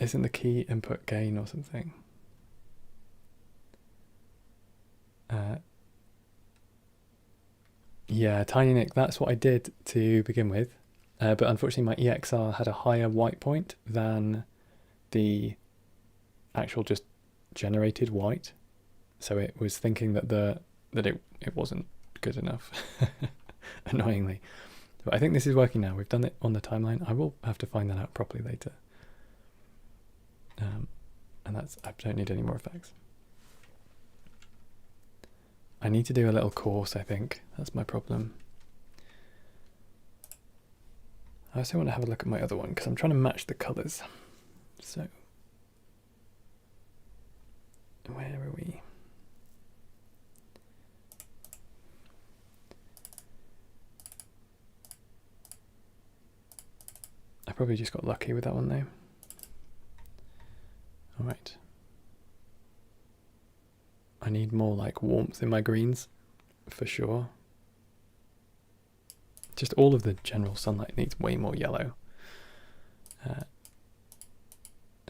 [SPEAKER 1] Isn't the key input gain or something? Yeah, Tiny Nick, that's what I did to begin with. But unfortunately my EXR had a higher white point than the actual just generated white. So it was thinking that it wasn't good enough, annoyingly. But I think this is working now. We've done it on the timeline. I will have to find that out properly later. And I don't need any more effects. I need to do a little course, I think. That's my problem. I also want to have a look at my other one because I'm trying to match the colours. So, where are we? I probably just got lucky with that one though. All right. I need more like warmth in my greens, for sure. Just all of the general sunlight needs way more yellow.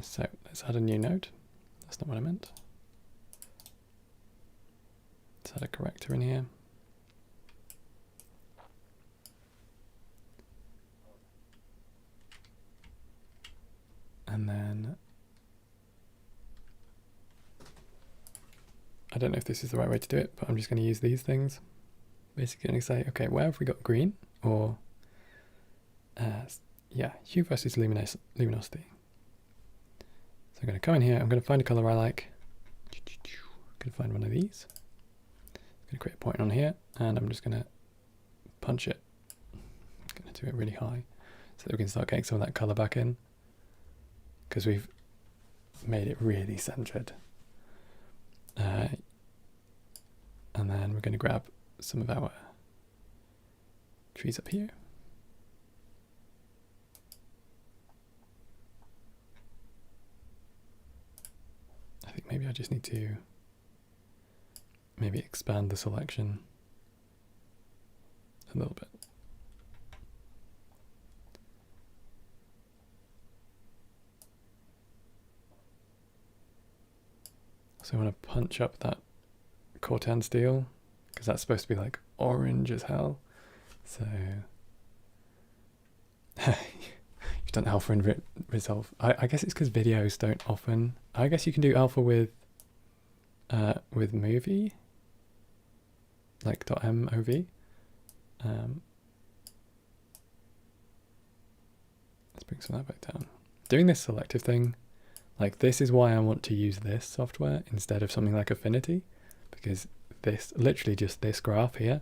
[SPEAKER 1] So let's add a new node. That's not what I meant. Let's add a corrector in here. And then I don't know if this is the right way to do it, but I'm just going to use these things. Basically going to say, okay, where have we got green? Or, yeah, hue versus luminosity. So I'm going to come in here, I'm going to find a color I like. I'm going to find one of these. I'm going to create a point on here, and I'm just going to punch it. I'm going to do it really high so that we can start getting some of that color back in, because we've made it really centered. And then we're going to grab some of our trees up here. I think maybe I just need to maybe expand the selection a little bit. So I want to punch up that Cortan steel because that's supposed to be like orange as hell. So You've done alpha and resolve. I guess it's because videos don't often. I guess you can do alpha with movie, like .mov. Let's bring some of that back down. Doing this selective thing, like this is why I want to use this software instead of something like Affinity, because this, literally just this graph here,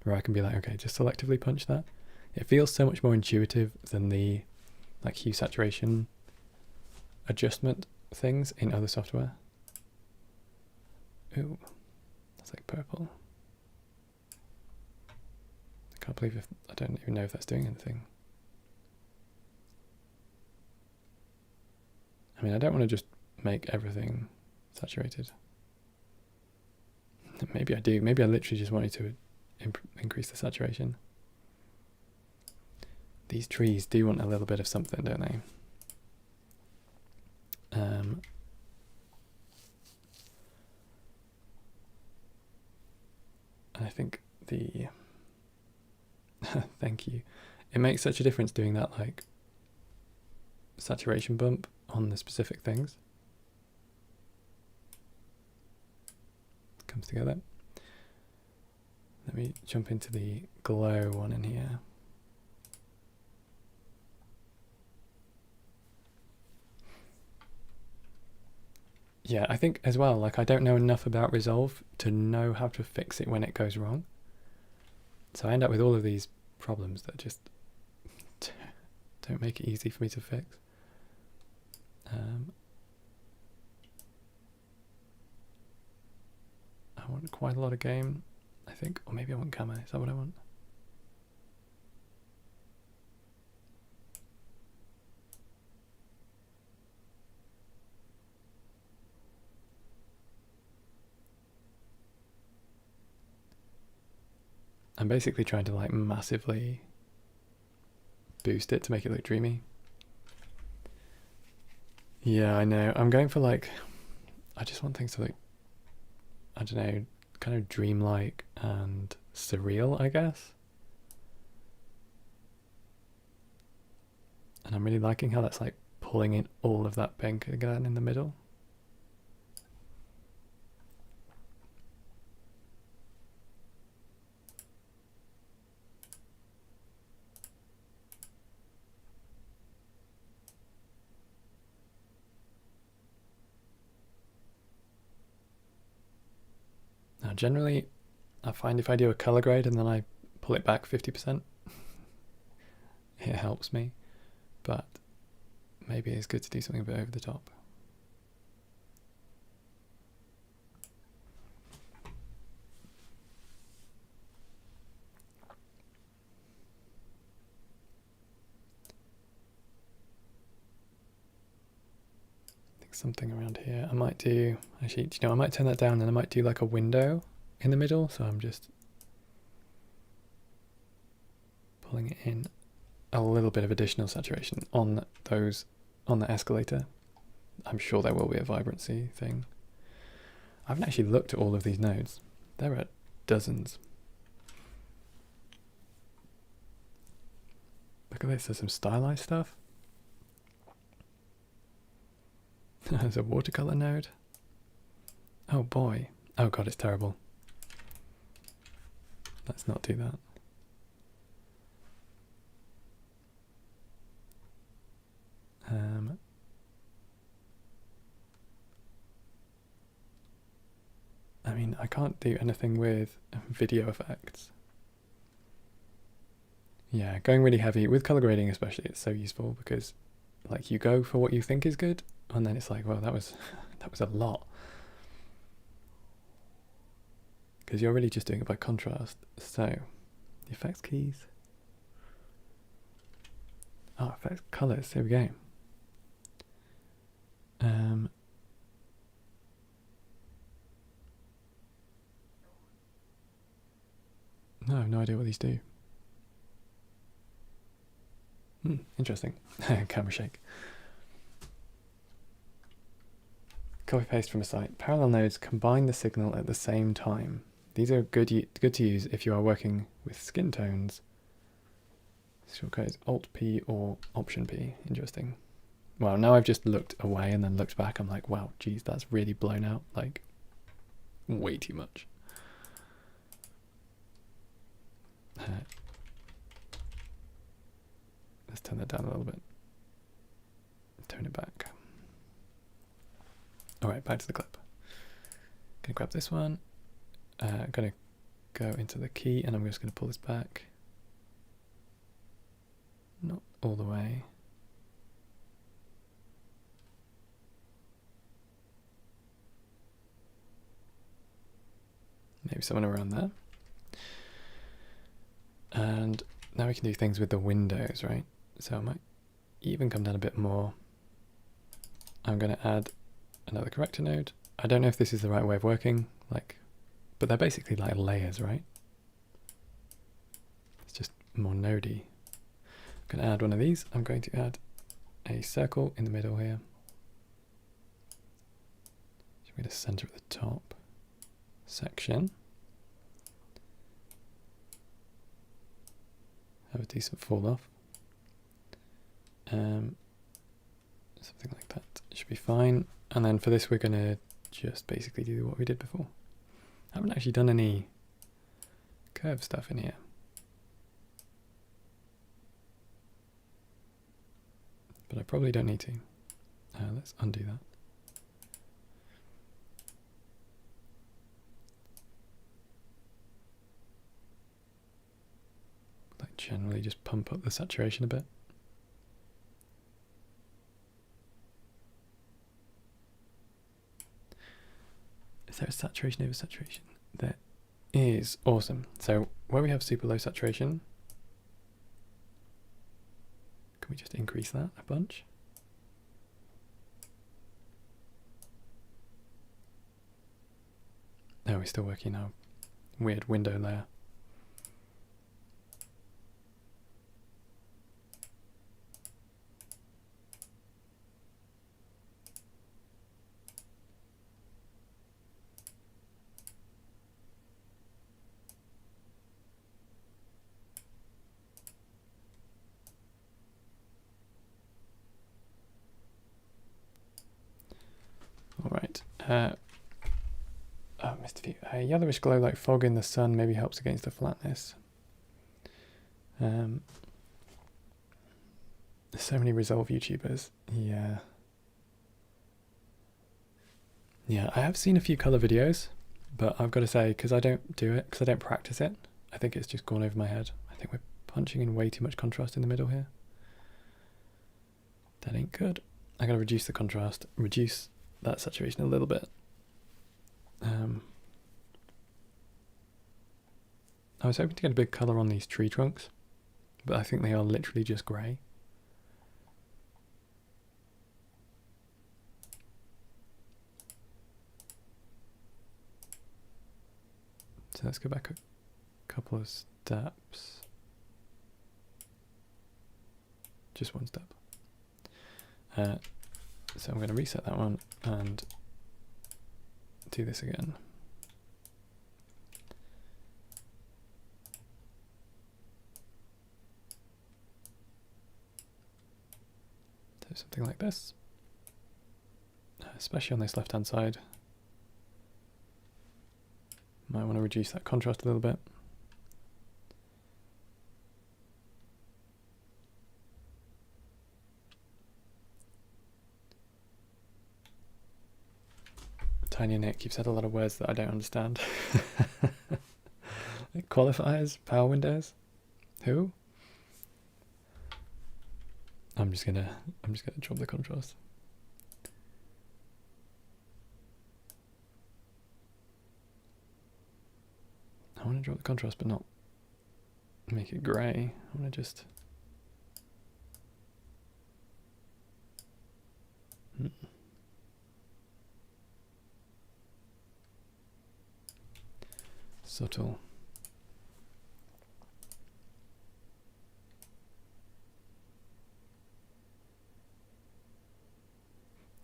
[SPEAKER 1] where I can be like, okay, just selectively punch that. It feels so much more intuitive than the like hue saturation adjustment things in other software. Ooh, that's like purple. I can't believe I don't even know if that's doing anything. I mean, I don't want to just make everything saturated. Maybe I do. Maybe I literally just wanted to increase the saturation. These trees do want a little bit of something, don't they? And I think the... Thank you. It makes such a difference doing that, like, saturation bump on the specific things. Comes together. Let me jump into the glow one in here. Yeah, I think as well, like I don't know enough about Resolve to know how to fix it when it goes wrong. So I end up with all of these problems that just don't make it easy for me to fix. I want quite a lot of game, I think, or maybe I want camo. Is that what I want? I'm basically trying to like massively boost it to make it look dreamy. Yeah, I know. I'm going for like, I just want things to look, I don't know, kind of dreamlike and surreal, I guess. And I'm really liking how that's like pulling in all of that pink again in the middle. Now generally I find if I do a color grade and then I pull it back 50%, it helps me, but maybe it's good to do something a bit over the top. I think something around here. I might do, actually, you know, I might turn that down and I might do like a window in the middle, so I'm just pulling it in a little bit of additional saturation on those, on the escalator. I'm sure there will be a vibrancy thing. I haven't actually looked at all of these nodes. There are dozens. Look at this, there's some stylized stuff. There's a watercolor node. Oh boy. Oh god, it's terrible. Let's not do that. I mean, I can't do anything with video effects. Yeah, going really heavy with color grading especially, it's so useful because like you go for what you think is good and then it's like, well, that was a lot. Because you're really just doing it by contrast. So, the effects keys. Oh, effects colors, here we go. No, I have no idea what these do. Interesting. Camera shake. Copy paste from a site. Parallel nodes combine the signal at the same time. These are good to use if you are working with skin tones Shortcut is Alt P or Option P. Interesting. Well, now I've just looked away and then looked back. I'm like, wow, geez, that's really blown out. Like, way too much. Let's turn that down a little bit. Tone it back. All right, back to the clip. Gonna grab this one. Gonna go into the key, and I'm just gonna pull this back. Not all the way. Maybe somewhere around there. And now we can do things with the windows, right? So I might even come down a bit more. I'm going to add another corrector node. I don't know if this is the right way of working, but they're basically like layers, right? It's just more nodey. I'm going to add one of these. I'm going to add a circle in the middle here. So we're going to center at the top. Section. Have a decent fall off. Something like that should be fine. And then for this, we're going to just basically do what we did before. I haven't actually done any curve stuff in here. But I probably don't need to. Let's undo that. Like generally just pump up the saturation a bit. Is there a saturation over saturation? There is. Awesome. So where we have super low saturation, can we just increase that a bunch? No, we're still working our weird window layer. All right. Missed a few. A yellowish glow like fog in the sun maybe helps against the flatness. There's so many Resolve YouTubers. Yeah. Yeah, I have seen a few color videos, but I've got to say, because I don't do it, because I don't practice it, I think it's just gone over my head. I think we're punching in way too much contrast in the middle here. That ain't good. I gotta reduce the contrast, reduce that saturation a little bit. I was hoping to get a big color on these tree trunks, but I think they are literally just grey. So let's go back a couple of steps. Just one step. So I'm going to reset that one and do this again. Do something like this, especially on this left-hand side. Might want to reduce that contrast a little bit. Tiny Nick, you've said a lot of words that I don't understand. Like qualifiers, power windows. Who? I'm just gonna drop the contrast. I want to drop the contrast, but not make it grey. I want to just. Subtle.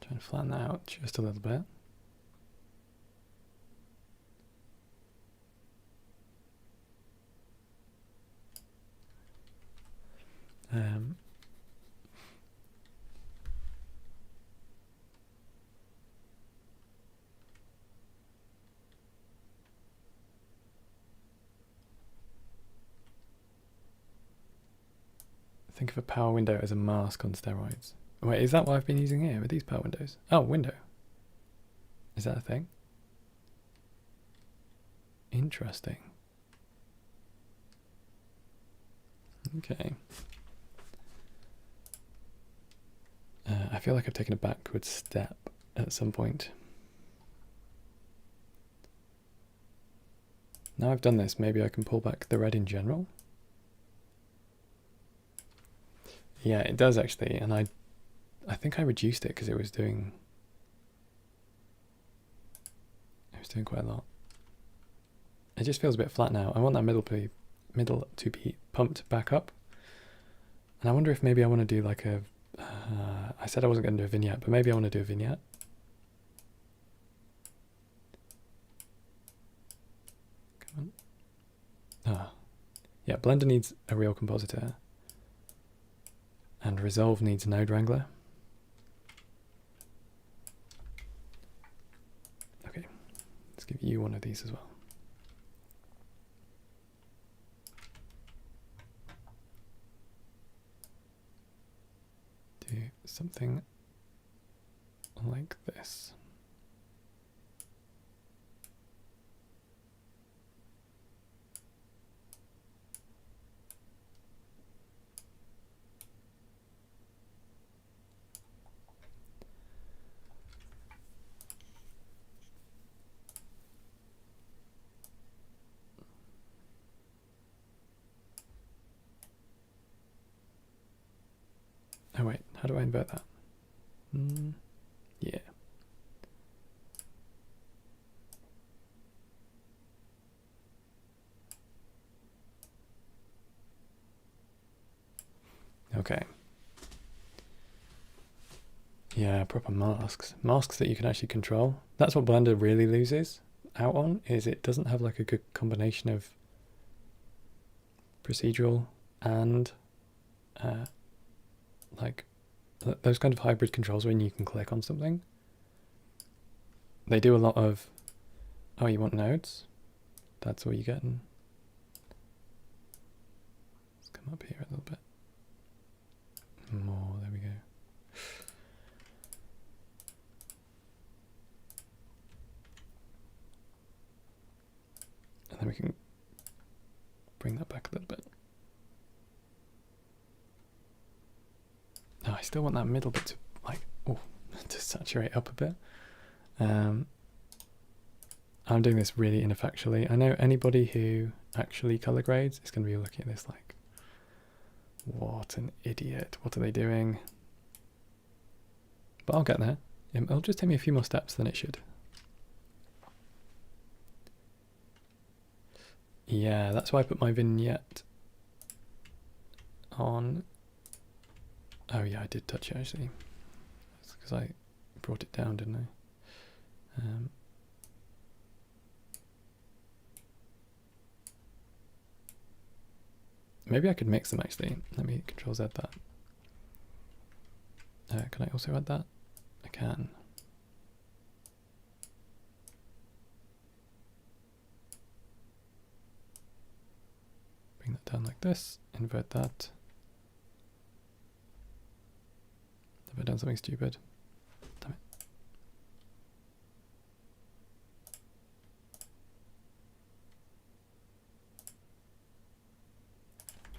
[SPEAKER 1] Try and flatten that out just a little bit. Think of a power window as a mask on steroids. Wait, is that what I've been using here with these power windows? Oh, window. Is that a thing? Interesting. Okay. I feel like I've taken a backward step at some point. Now I've done this, maybe I can pull back the red in general. Yeah, it does actually, and I think I reduced it because it was doing quite a lot. It just feels a bit flat now. I want that middle to be pumped back up. And I wonder if maybe I want to do like a I said I wasn't going to do a vignette, but maybe I want to do a vignette. Come on. Ah. Yeah, Blender needs a real compositor. And Resolve needs a node wrangler. Okay, let's give you one of these as well. Do something like this. Oh wait, how do I invert that? Yeah. Okay. Yeah, proper masks. Masks that you can actually control. That's what Blender really loses out on, is it doesn't have like a good combination of procedural and like those kind of hybrid controls when you can click on something. They do a lot of, oh, you want nodes? That's all you're getting. Let's come up here a little bit more, there we go. And then we can bring that back a little bit. No, I still want that middle bit to like, oh, to saturate up a bit. I'm doing this really ineffectually. I know anybody who actually color grades is going to be looking at this like, what an idiot. What are they doing? But I'll get there. It'll just take me a few more steps than it should. Yeah, that's why I put my vignette on. Oh yeah, I did touch it actually. That's because I brought it down, didn't I? Maybe I could mix them actually. Let me Control Z that. Can I also add that? I can. Bring that down like this, invert that. Have I done something stupid? Damn it.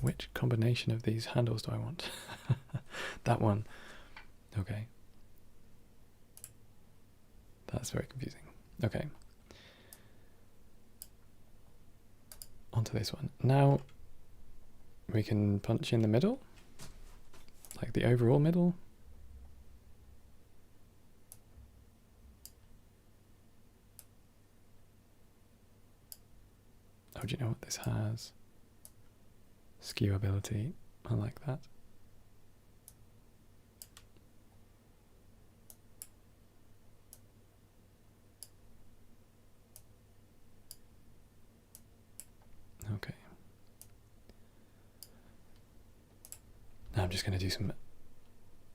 [SPEAKER 1] Which combination of these handles do I want? That one. Okay. That's very confusing. Okay. Onto this one. Now we can punch in the middle, like the overall middle. Oh, do you know what this has? Skew ability. I like that. Okay. Now I'm just going to do some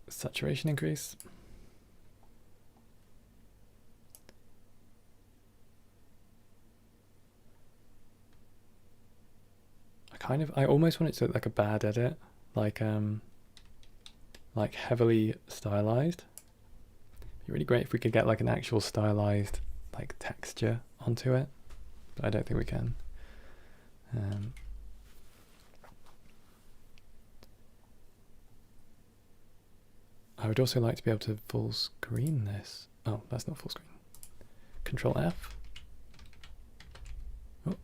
[SPEAKER 1] saturation increase. I almost want it to look like a bad edit, like heavily stylized. It'd be really great if we could get like an actual stylized like texture onto it, but I don't think we can. I would also like to be able to full screen this. Oh, that's not full screen. Control F. Oh.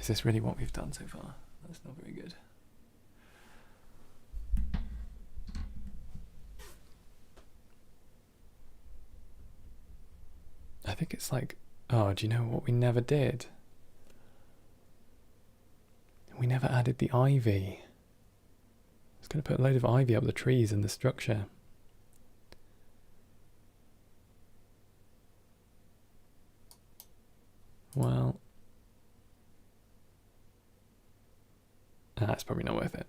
[SPEAKER 1] Is this really what we've done so far? That's not very good. I think it's like, oh, do you know what we never did? We never added the ivy. I was going to put a load of ivy up the trees and the structure. Well, that's probably not worth it.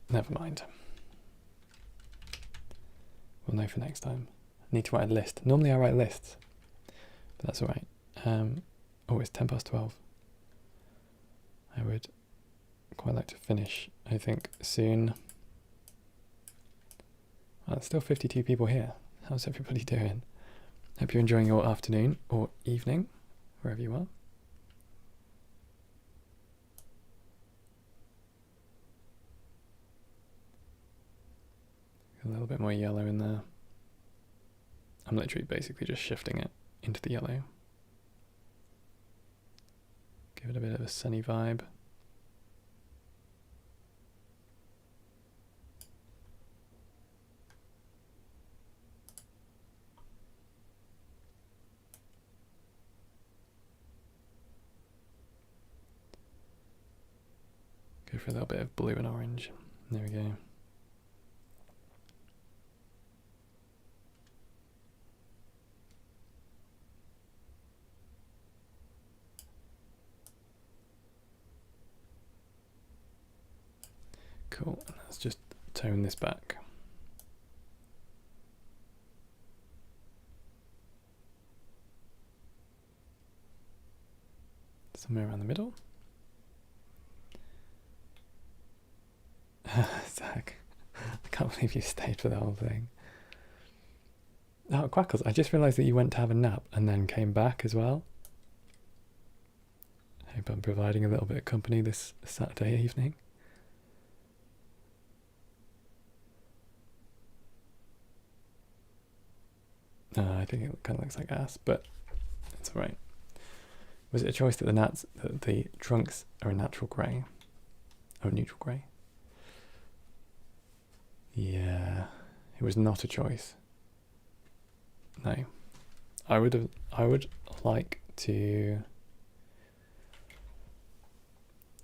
[SPEAKER 1] Never mind. We'll know for next time. I need to write a list. Normally I write lists, but that's all right. Oh, it's 12:10. I would quite like to finish, I think, soon. Well, there's still 52 people here. How's everybody doing? Hope you're enjoying your afternoon or evening, wherever you are. A little bit more yellow in there. I'm literally basically just shifting it into the yellow. Give it a bit of a sunny vibe. Go for a little bit of blue and orange. There we go. Cool, let's just tone this back. Somewhere around the middle. Zach, I can't believe you stayed for the whole thing. Oh, Quackles, I just realised that you went to have a nap and then came back as well. Hope I'm providing a little bit of company this Saturday evening. I think it kind of looks like ass, but it's alright. Was it a choice that the trunks are a natural grey? Oh, neutral grey? Yeah, it was not a choice. No. I would like to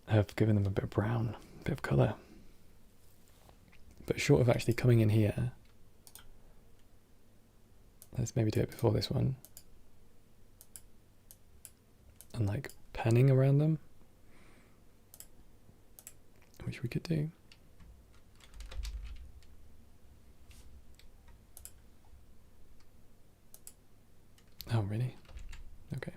[SPEAKER 1] have given them a bit of brown, a bit of colour. But short of actually coming in here, let's maybe do it before this one. And like panning around them, which we could do. Oh, really? Okay.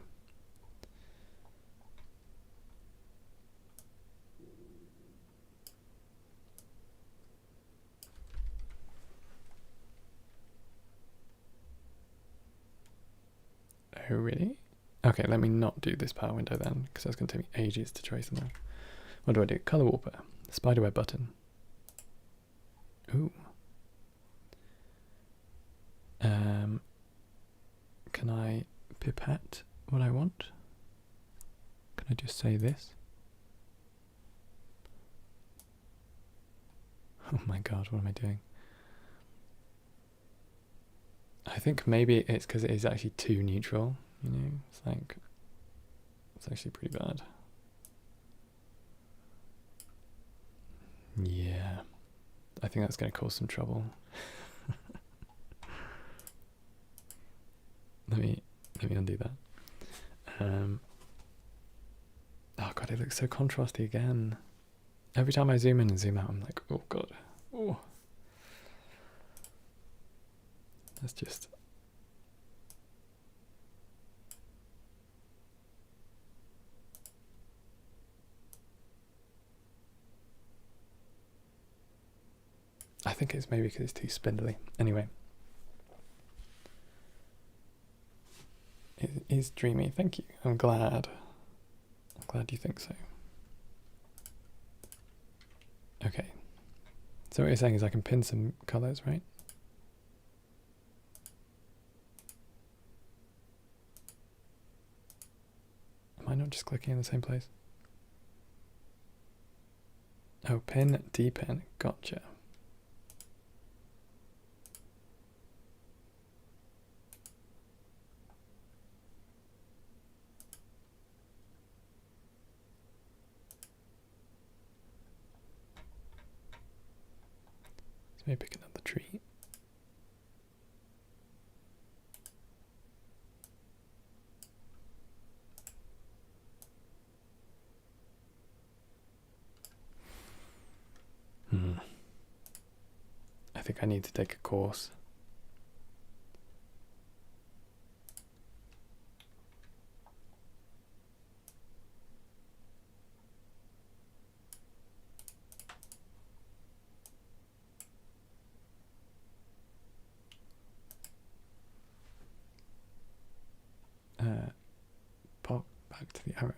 [SPEAKER 1] Oh, really? Okay, let me not do this power window then, because that's going to take me ages to trace them all. What do I do? Color warper. Spiderweb button. Ooh. Can I pipette what I want? Can I just say this? Oh my god, what am I doing? I think maybe it's because it is actually too neutral, you know? It's like, it's actually pretty bad. Yeah, I think that's going to cause some trouble. Let me undo that. Oh god, it looks so contrasty again. Every time I zoom in and zoom out, I'm like, oh god. Oh. That's just... I think it's maybe because it's too spindly. Anyway. It is dreamy, thank you. I'm glad you think so. Okay. So what you're saying is I can pin some colours, right? Am I not just clicking in the same place? Oh, pin, depin, gotcha. Let's maybe pick another tree. I think I need to take a course. Pop back to the arrow.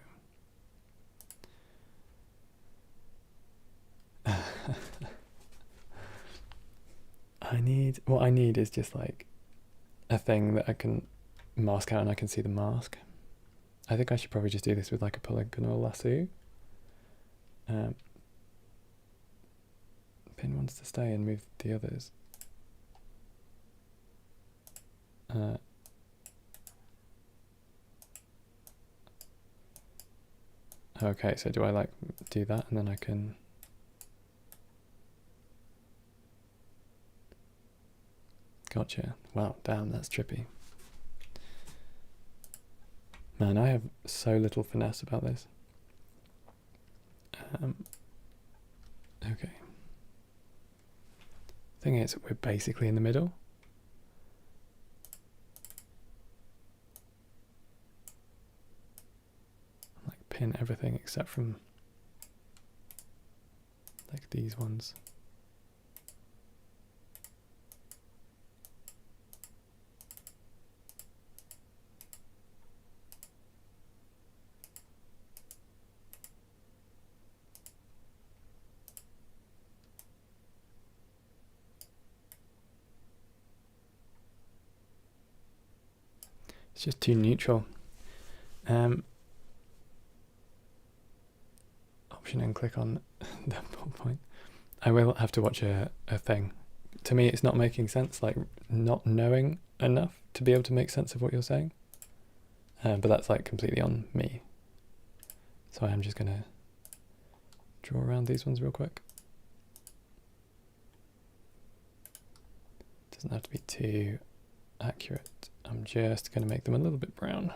[SPEAKER 1] What I need is just like a thing that I can mask out and I can see the mask. I think I should probably just do this with like a polygonal lasso. Pin wants to stay and move the others. Okay, so do I like do that and then I can... Gotcha. Wow, damn, that's trippy. Man, I have so little finesse about this. Okay. Thing is, we're basically in the middle. Like pin everything except from like these ones. It's just too neutral. Option and click on the point. I will have to watch a thing. To me, it's not making sense, like not knowing enough to be able to make sense of what you're saying. But that's like completely on me. So I'm just gonna draw around these ones real quick. Doesn't have to be too accurate. I'm just going to make them a little bit brown.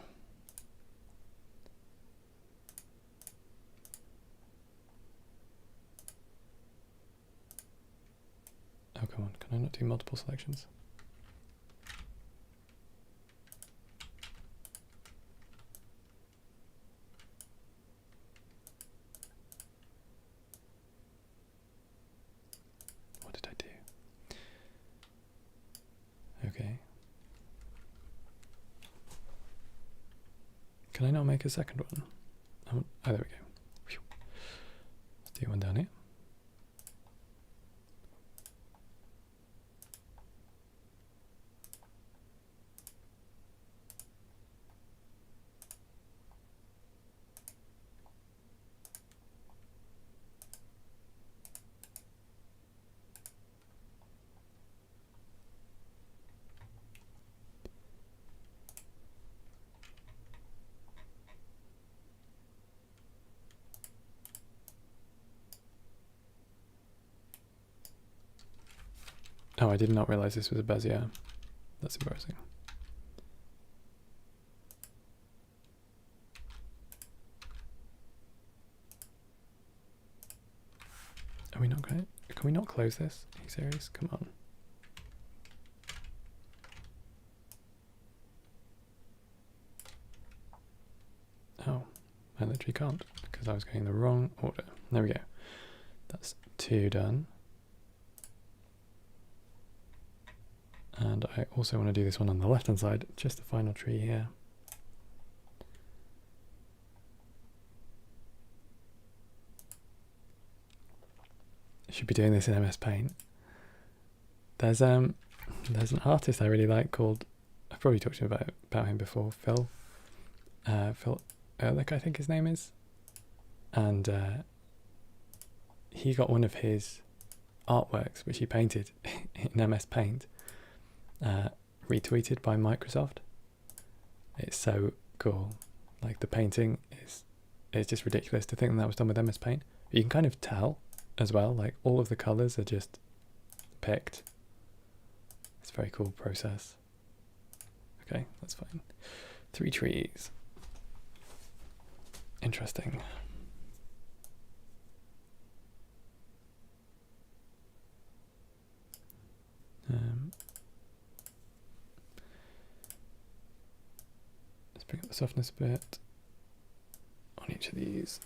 [SPEAKER 1] Oh, come on. Can I not do multiple selections? What did I do? Okay. Can I not make a second one? Oh, there we go. Whew. Let's do one down here. Oh, I did not realize this was a Bezier. That's embarrassing. Are we not going? Can we not close this? Are you serious? Come on. Oh, I literally can't because I was going in the wrong order. There we go. That's 2 done. And I also want to do this one on the left hand side, just the final tree here. I should be doing this in MS Paint. There's an artist I really like called, I've probably talked to you about him before, Phil Ehrlich, I think his name is. And he got one of his artworks, which he painted in MS Paint, retweeted by Microsoft. It's so cool. Like, the painting is just ridiculous to think that was done with MS Paint. But you can kind of tell as well, like all of the colors are just picked. It's a very cool process. Okay, that's fine. 3 trees. Interesting. Let's bring up the softness a bit on each of these.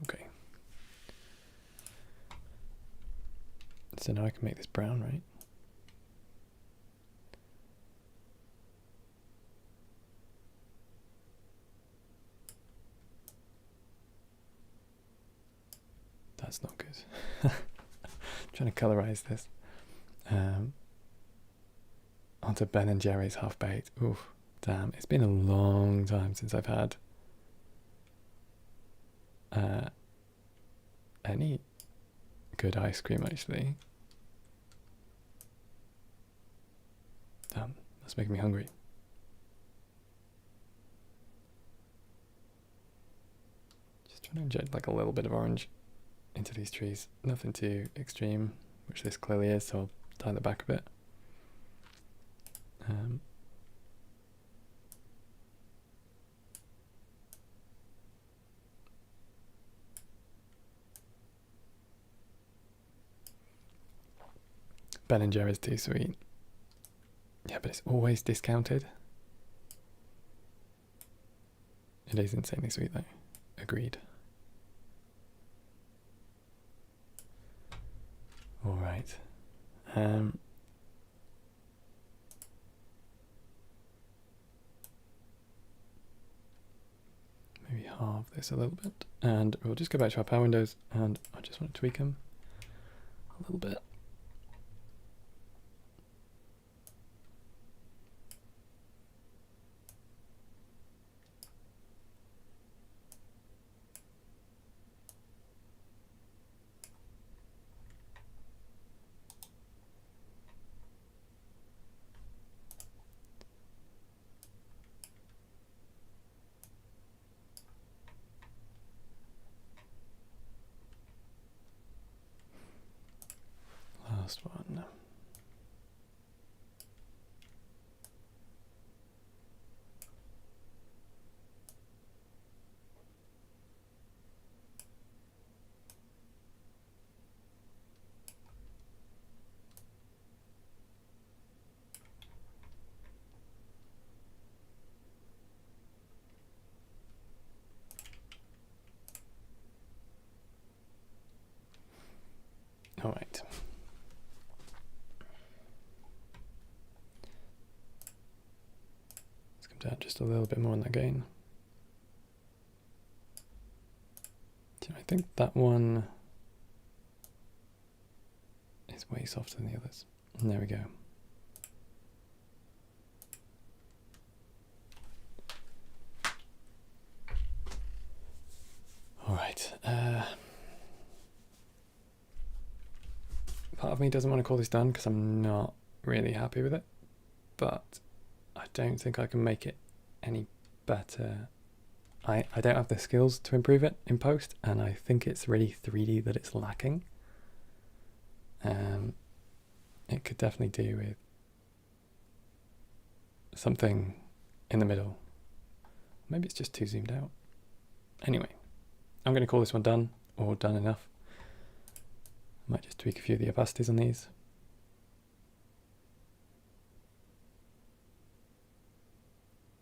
[SPEAKER 1] Okay. So now I can make this brown, right? That's not good. I'm trying to colorize this. Onto Ben & Jerry's half-baked. Oof, damn. It's been a long time since I've had any good ice cream, actually. Damn, that's making me hungry. Just trying to inject like a little bit of orange into these trees. Nothing too extreme, which this clearly is, so I'll dial it back a bit. Ben & Jerry's too sweet. Yeah, but it's always discounted. It is insanely sweet though. Agreed. All right. Maybe halve this a little bit, and we'll just go back to our power windows, and I just want to tweak them a little bit. Last one. All right. Down just a little bit more on that gain. So I think that one is way softer than the others. And there we go. All right. Part of me doesn't want to call this done because I'm not really happy with it, but I don't think I can make it any better. I don't have the skills to improve it in post, and I think it's really 3D that it's lacking. It could definitely do with something in the middle, maybe it's just too zoomed out. Anyway, I'm going to call this one done, or done enough. I might just tweak a few of the opacities on these.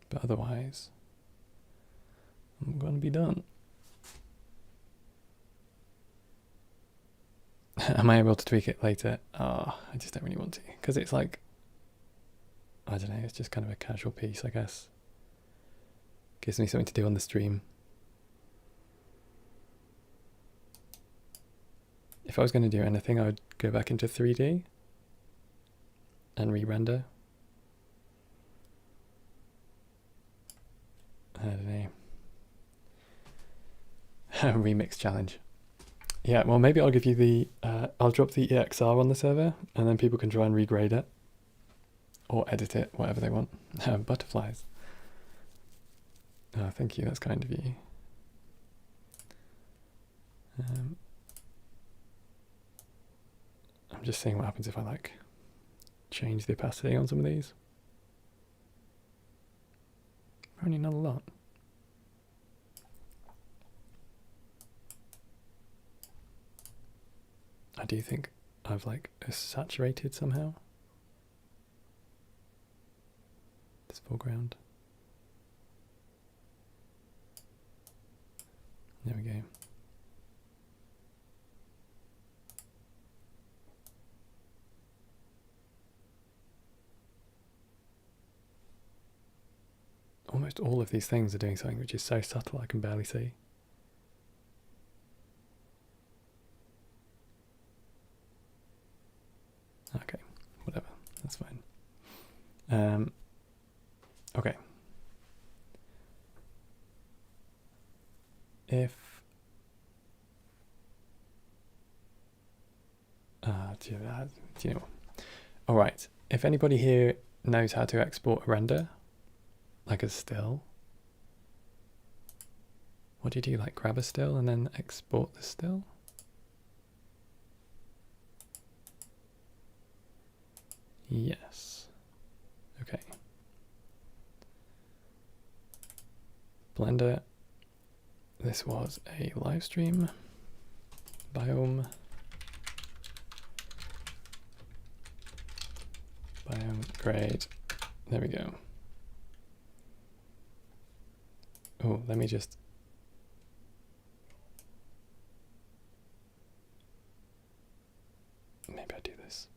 [SPEAKER 1] But otherwise, I'm going to be done. Am I able to tweak it later? I just don't really want to, because it's like, I don't know, it's just kind of a casual piece, I guess. Gives me something to do on the stream. If I was going to do anything, I would go back into 3D and re-render. I don't know. Remix challenge. Yeah, well, maybe I'll give you the, I'll drop the EXR on the server, and then people can try and regrade it. Or edit it, whatever they want. Butterflies. Oh, thank you, that's kind of you. I'm just seeing what happens if I like change the opacity on some of these. Apparently not a lot. I do think I've like saturated somehow this foreground. There we go. Almost all of these things are doing something which is so subtle I can barely see. Okay, whatever, that's fine. Okay. If do you know? All right. If anybody here knows how to export a render, like a still, what do you do? Like grab a still and then export the still? Yes. Okay. Blender. This was a live stream. Biome. Biome, great. There we go. Oh, let me just... Maybe I do this.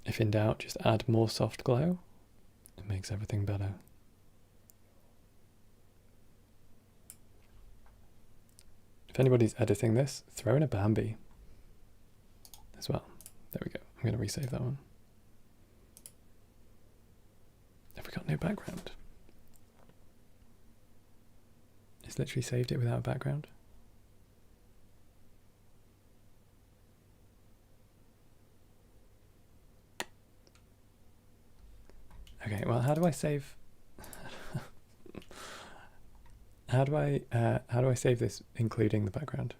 [SPEAKER 1] If in doubt, just add more soft glow. It makes everything better. If anybody's editing this, throw in a Bambi as well. There we go. I'm going to resave that one. Have we got no background? It's literally saved it without a background. Okay, well, how do I save? How do I save this including the background?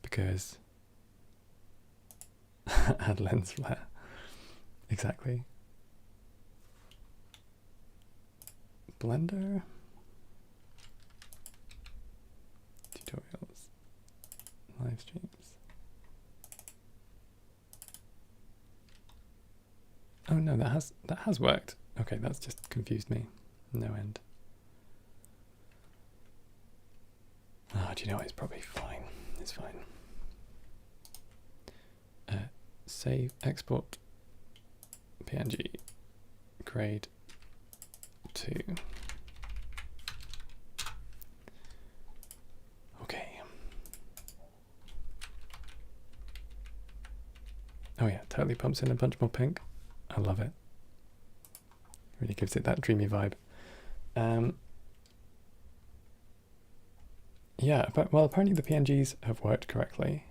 [SPEAKER 1] Because add lens flare. Exactly. Blender. Tutorials. Live streams. Oh no, that has worked. Okay, that's just confused me. No end. Oh, do you know what? It's probably fine. It's fine. Save, export, PNG, grade 2. Okay. Oh yeah, totally pumps in a bunch more pink. I love it. Really gives it that dreamy vibe. Yeah, but well, apparently the PNGs have worked correctly,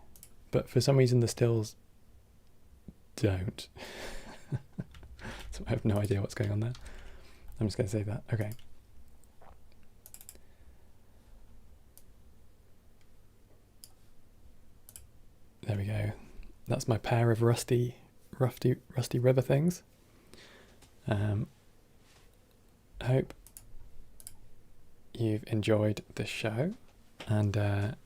[SPEAKER 1] but for some reason the stills don't. So I have no idea what's going on there. I'm just going to save that. Okay. There we go. That's my pair of rusty river things. Hope you've enjoyed the show, and that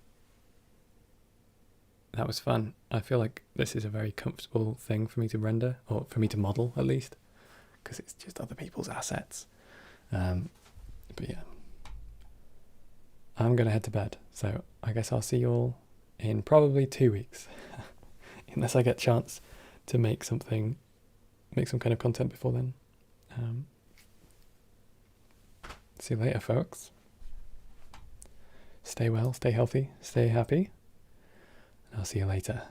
[SPEAKER 1] was fun. I feel like this is a very comfortable thing for me to render, or for me to model at least, because it's just other people's assets. But yeah, I'm gonna head to bed, so I guess I'll see you all in probably 2 weeks, unless I get a chance to make some kind of content before then. See you later, folks. Stay well, stay healthy, stay happy. I'll see you later.